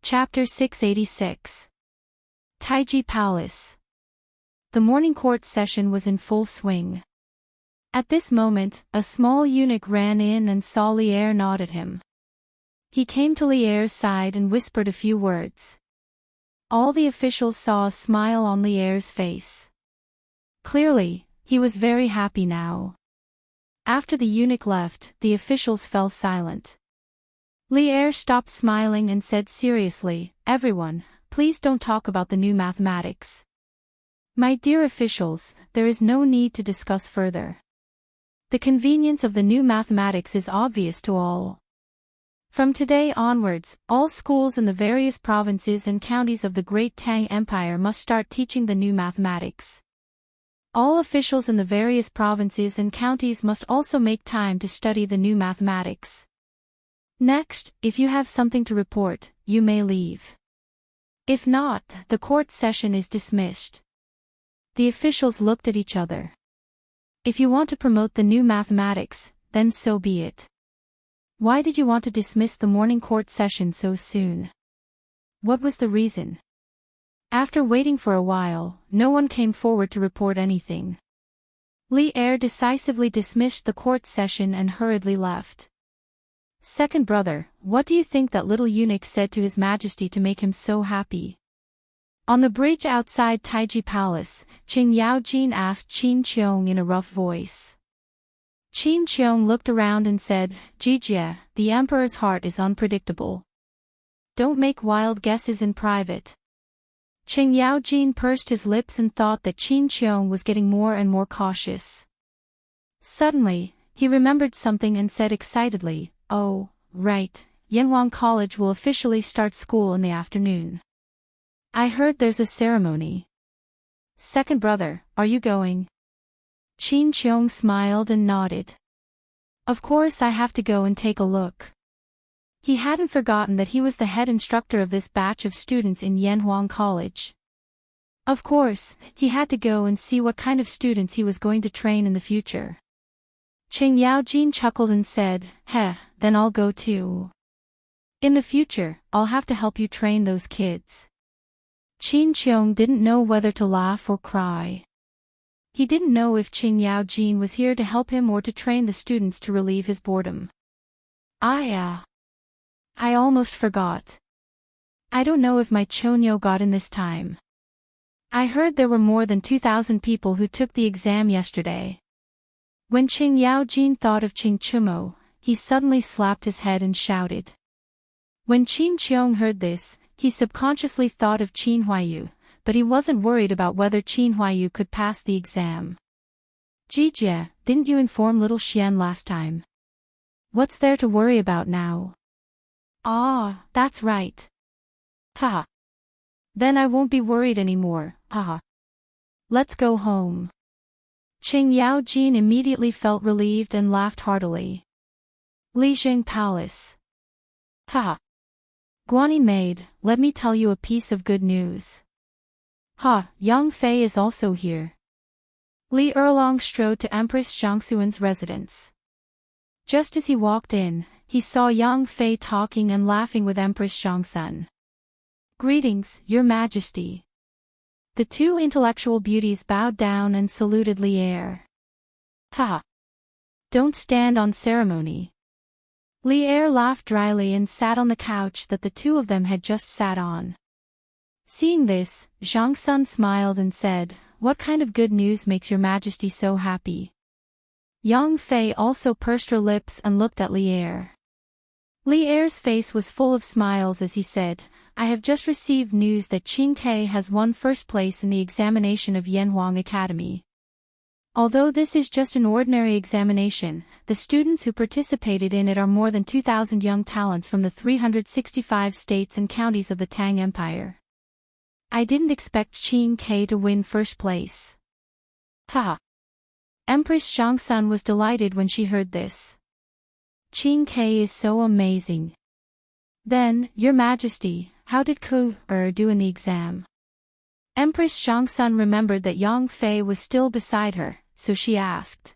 Chapter 686. Taiji Palace. The morning court session was in full swing. At this moment, a small eunuch ran in and saw Lier nod at him. He came to Lier's side and whispered a few words. All the officials saw a smile on Lier's face. Clearly, he was very happy now. After the eunuch left, the officials fell silent. Lier stopped smiling and said seriously, everyone, please don't talk about the new mathematics. My dear officials, there is no need to discuss further. The convenience of the new mathematics is obvious to all. From today onwards, all schools in the various provinces and counties of the Great Tang Empire must start teaching the new mathematics. All officials in the various provinces and counties must also make time to study the new mathematics. Next, if you have something to report, you may leave. If not, the court session is dismissed. The officials looked at each other. If you want to promote the new mathematics, then so be it. Why did you want to dismiss the morning court session so soon? What was the reason? After waiting for a while, no one came forward to report anything. Li Er decisively dismissed the court session and hurriedly left. Second brother, what do you think that little eunuch said to His Majesty to make him so happy? On the bridge outside Taiji Palace, Qing Yaojin asked Qin Qiong in a rough voice. Qin Qiong looked around and said, Jijie, the emperor's heart is unpredictable. Don't make wild guesses in private. Qing Yaojin pursed his lips and thought that Qin Qiong was getting more and more cautious. Suddenly, he remembered something and said excitedly, oh, right, Yanhuang College will officially start school in the afternoon. I heard there's a ceremony. Second brother, are you going? Qin Qiong smiled and nodded. Of course I have to go and take a look. He hadn't forgotten that he was the head instructor of this batch of students in Yanhuang College. Of course, he had to go and see what kind of students he was going to train in the future. Qing Yaojin chuckled and said, heh, then I'll go too. In the future, I'll have to help you train those kids. Qin Qiong didn't know whether to laugh or cry. He didn't know if Qing Yaojin was here to help him or to train the students to relieve his boredom. I almost forgot. I don't know if my Chonyo got in this time. I heard there were more than 2,000 people who took the exam yesterday. When Qing Yaojin thought of Qing Chumo, he suddenly slapped his head and shouted. When Qin Qiong heard this, he subconsciously thought of Qin Huayu, but he wasn't worried about whether Qin Huayu could pass the exam. Jijie, didn't you inform little Xian last time? What's there to worry about now? Ah, that's right. Haha. Then I won't be worried anymore, haha. Let's go home. Qing Yaojin immediately felt relieved and laughed heartily. Lijing Palace. Haha. Guanyin maid, let me tell you a piece of good news. Yang Fei is also here. Li Erlong strode to Empress Zhangxuan's residence. Just as he walked in, he saw Yang Fei talking and laughing with Empress Zhangxun. Greetings, Your Majesty. The two intellectual beauties bowed down and saluted Li Er. Don't stand on ceremony. Li Er laughed dryly and sat on the couch that the two of them had just sat on. Seeing this, Zhangxun smiled and said, what kind of good news makes Your Majesty so happy? Yang Fei also pursed her lips and looked at Li Er. Li Er's face was full of smiles as he said, I have just received news that Qin Ke has won first place in the examination of Yanhuang Academy. Although this is just an ordinary examination, the students who participated in it are more than 2,000 young talents from the 365 states and counties of the Tang Empire. I didn't expect Qin Ke to win first place. Empress Zhangxun was delighted when she heard this. Qin Ke is so amazing. Then, Your Majesty, how did Ku-er do in the exam? Empress Zhangxun remembered that Yang Fei was still beside her, so she asked.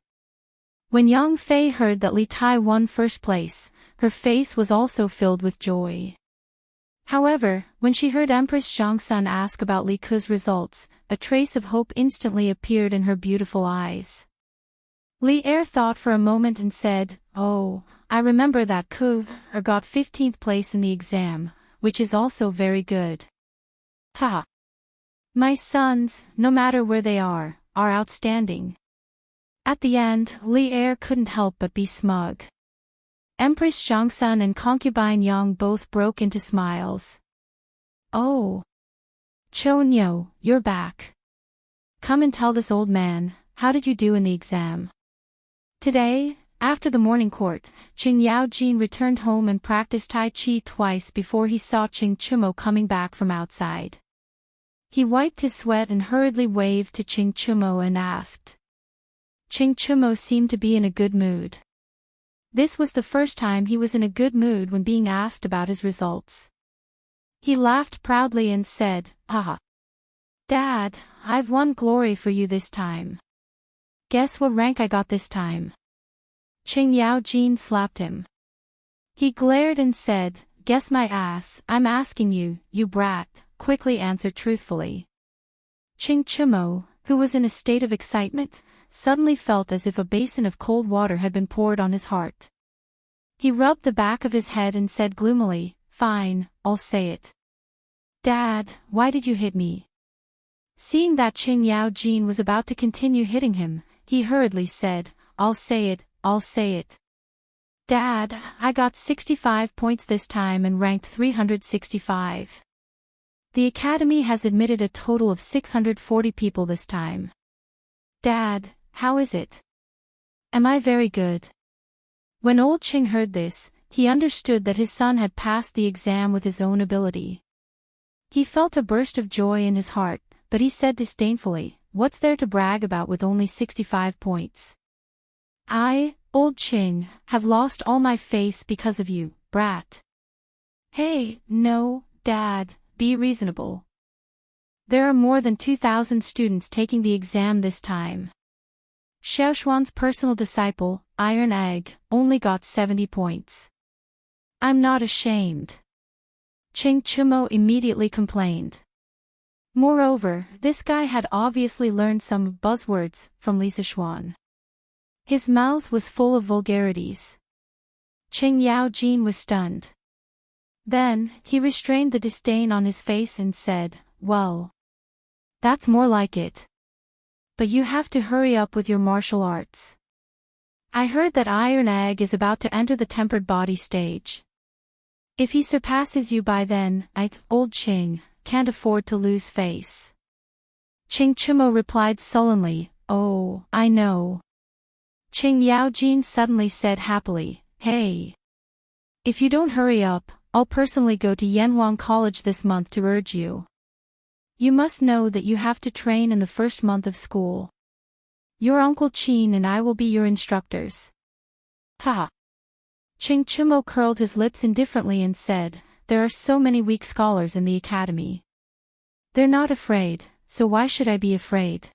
When Yang Fei heard that Li Tai won first place, her face was also filled with joy. However, when she heard Empress Zhangxun ask about Li Ku's results, a trace of hope instantly appeared in her beautiful eyes. Li Er thought for a moment and said, oh, I remember that Ku-er got 15th place in the exam, which is also very good. My sons, no matter where they are outstanding. At the end, Li Er couldn't help but be smug. Empress Zhangxun and Concubine Yang both broke into smiles. Oh. Chonyo, you're back. Come and tell this old man, how did you do in the exam? Today, after the morning court, Qing Yaojin returned home and practiced Tai Chi twice before he saw Qing Chumo coming back from outside. He wiped his sweat and hurriedly waved to Qing Chumo and asked. Qing Chumo seemed to be in a good mood. This was the first time he was in a good mood when being asked about his results. He laughed proudly and said, Dad, I've won glory for you this time. Guess what rank I got this time? Qing Yaojin slapped him. He glared and said, "Guess my ass, I'm asking you, you brat," quickly answered truthfully. Ching Chimo, who was in a state of excitement, suddenly felt as if a basin of cold water had been poured on his heart. He rubbed the back of his head and said gloomily, "Fine, I'll say it." "Dad, why did you hit me?" Seeing that Ching Yao Jin was about to continue hitting him, he hurriedly said, I'll say it, I'll say it. "Dad, I got 65 points this time and ranked 365. The academy has admitted a total of 640 people this time. Dad, how is it? Am I very good?" When old Ching heard this, he understood that his son had passed the exam with his own ability. He felt a burst of joy in his heart, but he said disdainfully, "What's there to brag about with only 65 points? I, old Ching, have lost all my face because of you, brat." "Hey, no, Dad, be reasonable. There are more than 2,000 students taking the exam this time. Xiaoshuan's personal disciple, Iron Egg, only got 70 points. I'm not ashamed." Ching Chimo immediately complained. Moreover, this guy had obviously learned some buzzwords from Li Sichuan. His mouth was full of vulgarities. Ching Yao Jin was stunned. Then, he restrained the disdain on his face and said, "Well, that's more like it. But you have to hurry up with your martial arts. I heard that Iron Egg is about to enter the tempered body stage. If he surpasses you by then, old Ching, can't afford to lose face." Ching Chimo replied sullenly, "Oh, I know." Ching Yao Jin suddenly said happily, "Hey. If you don't hurry up, I'll personally go to Yanhuang College this month to urge you. You must know that you have to train in the first month of school. Your Uncle Chin and I will be your instructors." Ha! Ching Chimo curled his lips indifferently and said, "There are so many weak scholars in the academy. They're not afraid, so why should I be afraid?"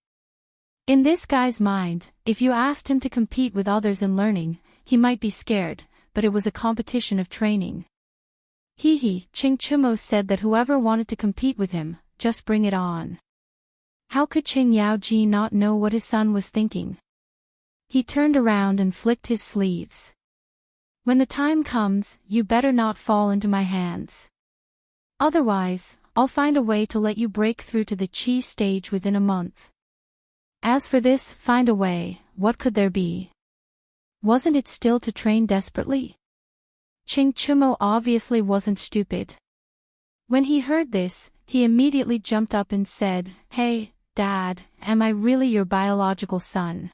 In this guy's mind, if you asked him to compete with others in learning, he might be scared, but it was a competition of training. Hee, Ching Chimo said that whoever wanted to compete with him, just bring it on. How could Ching Yao Ji not know what his son was thinking? He turned around and flicked his sleeves. "When the time comes, you better not fall into my hands. Otherwise, I'll find a way to let you break through to the Qi stage within a month." As for this find a way, what could there be? Wasn't it still to train desperately? Ching Chimo obviously wasn't stupid. When he heard this, he immediately jumped up and said, "Hey, Dad, am I really your biological son?"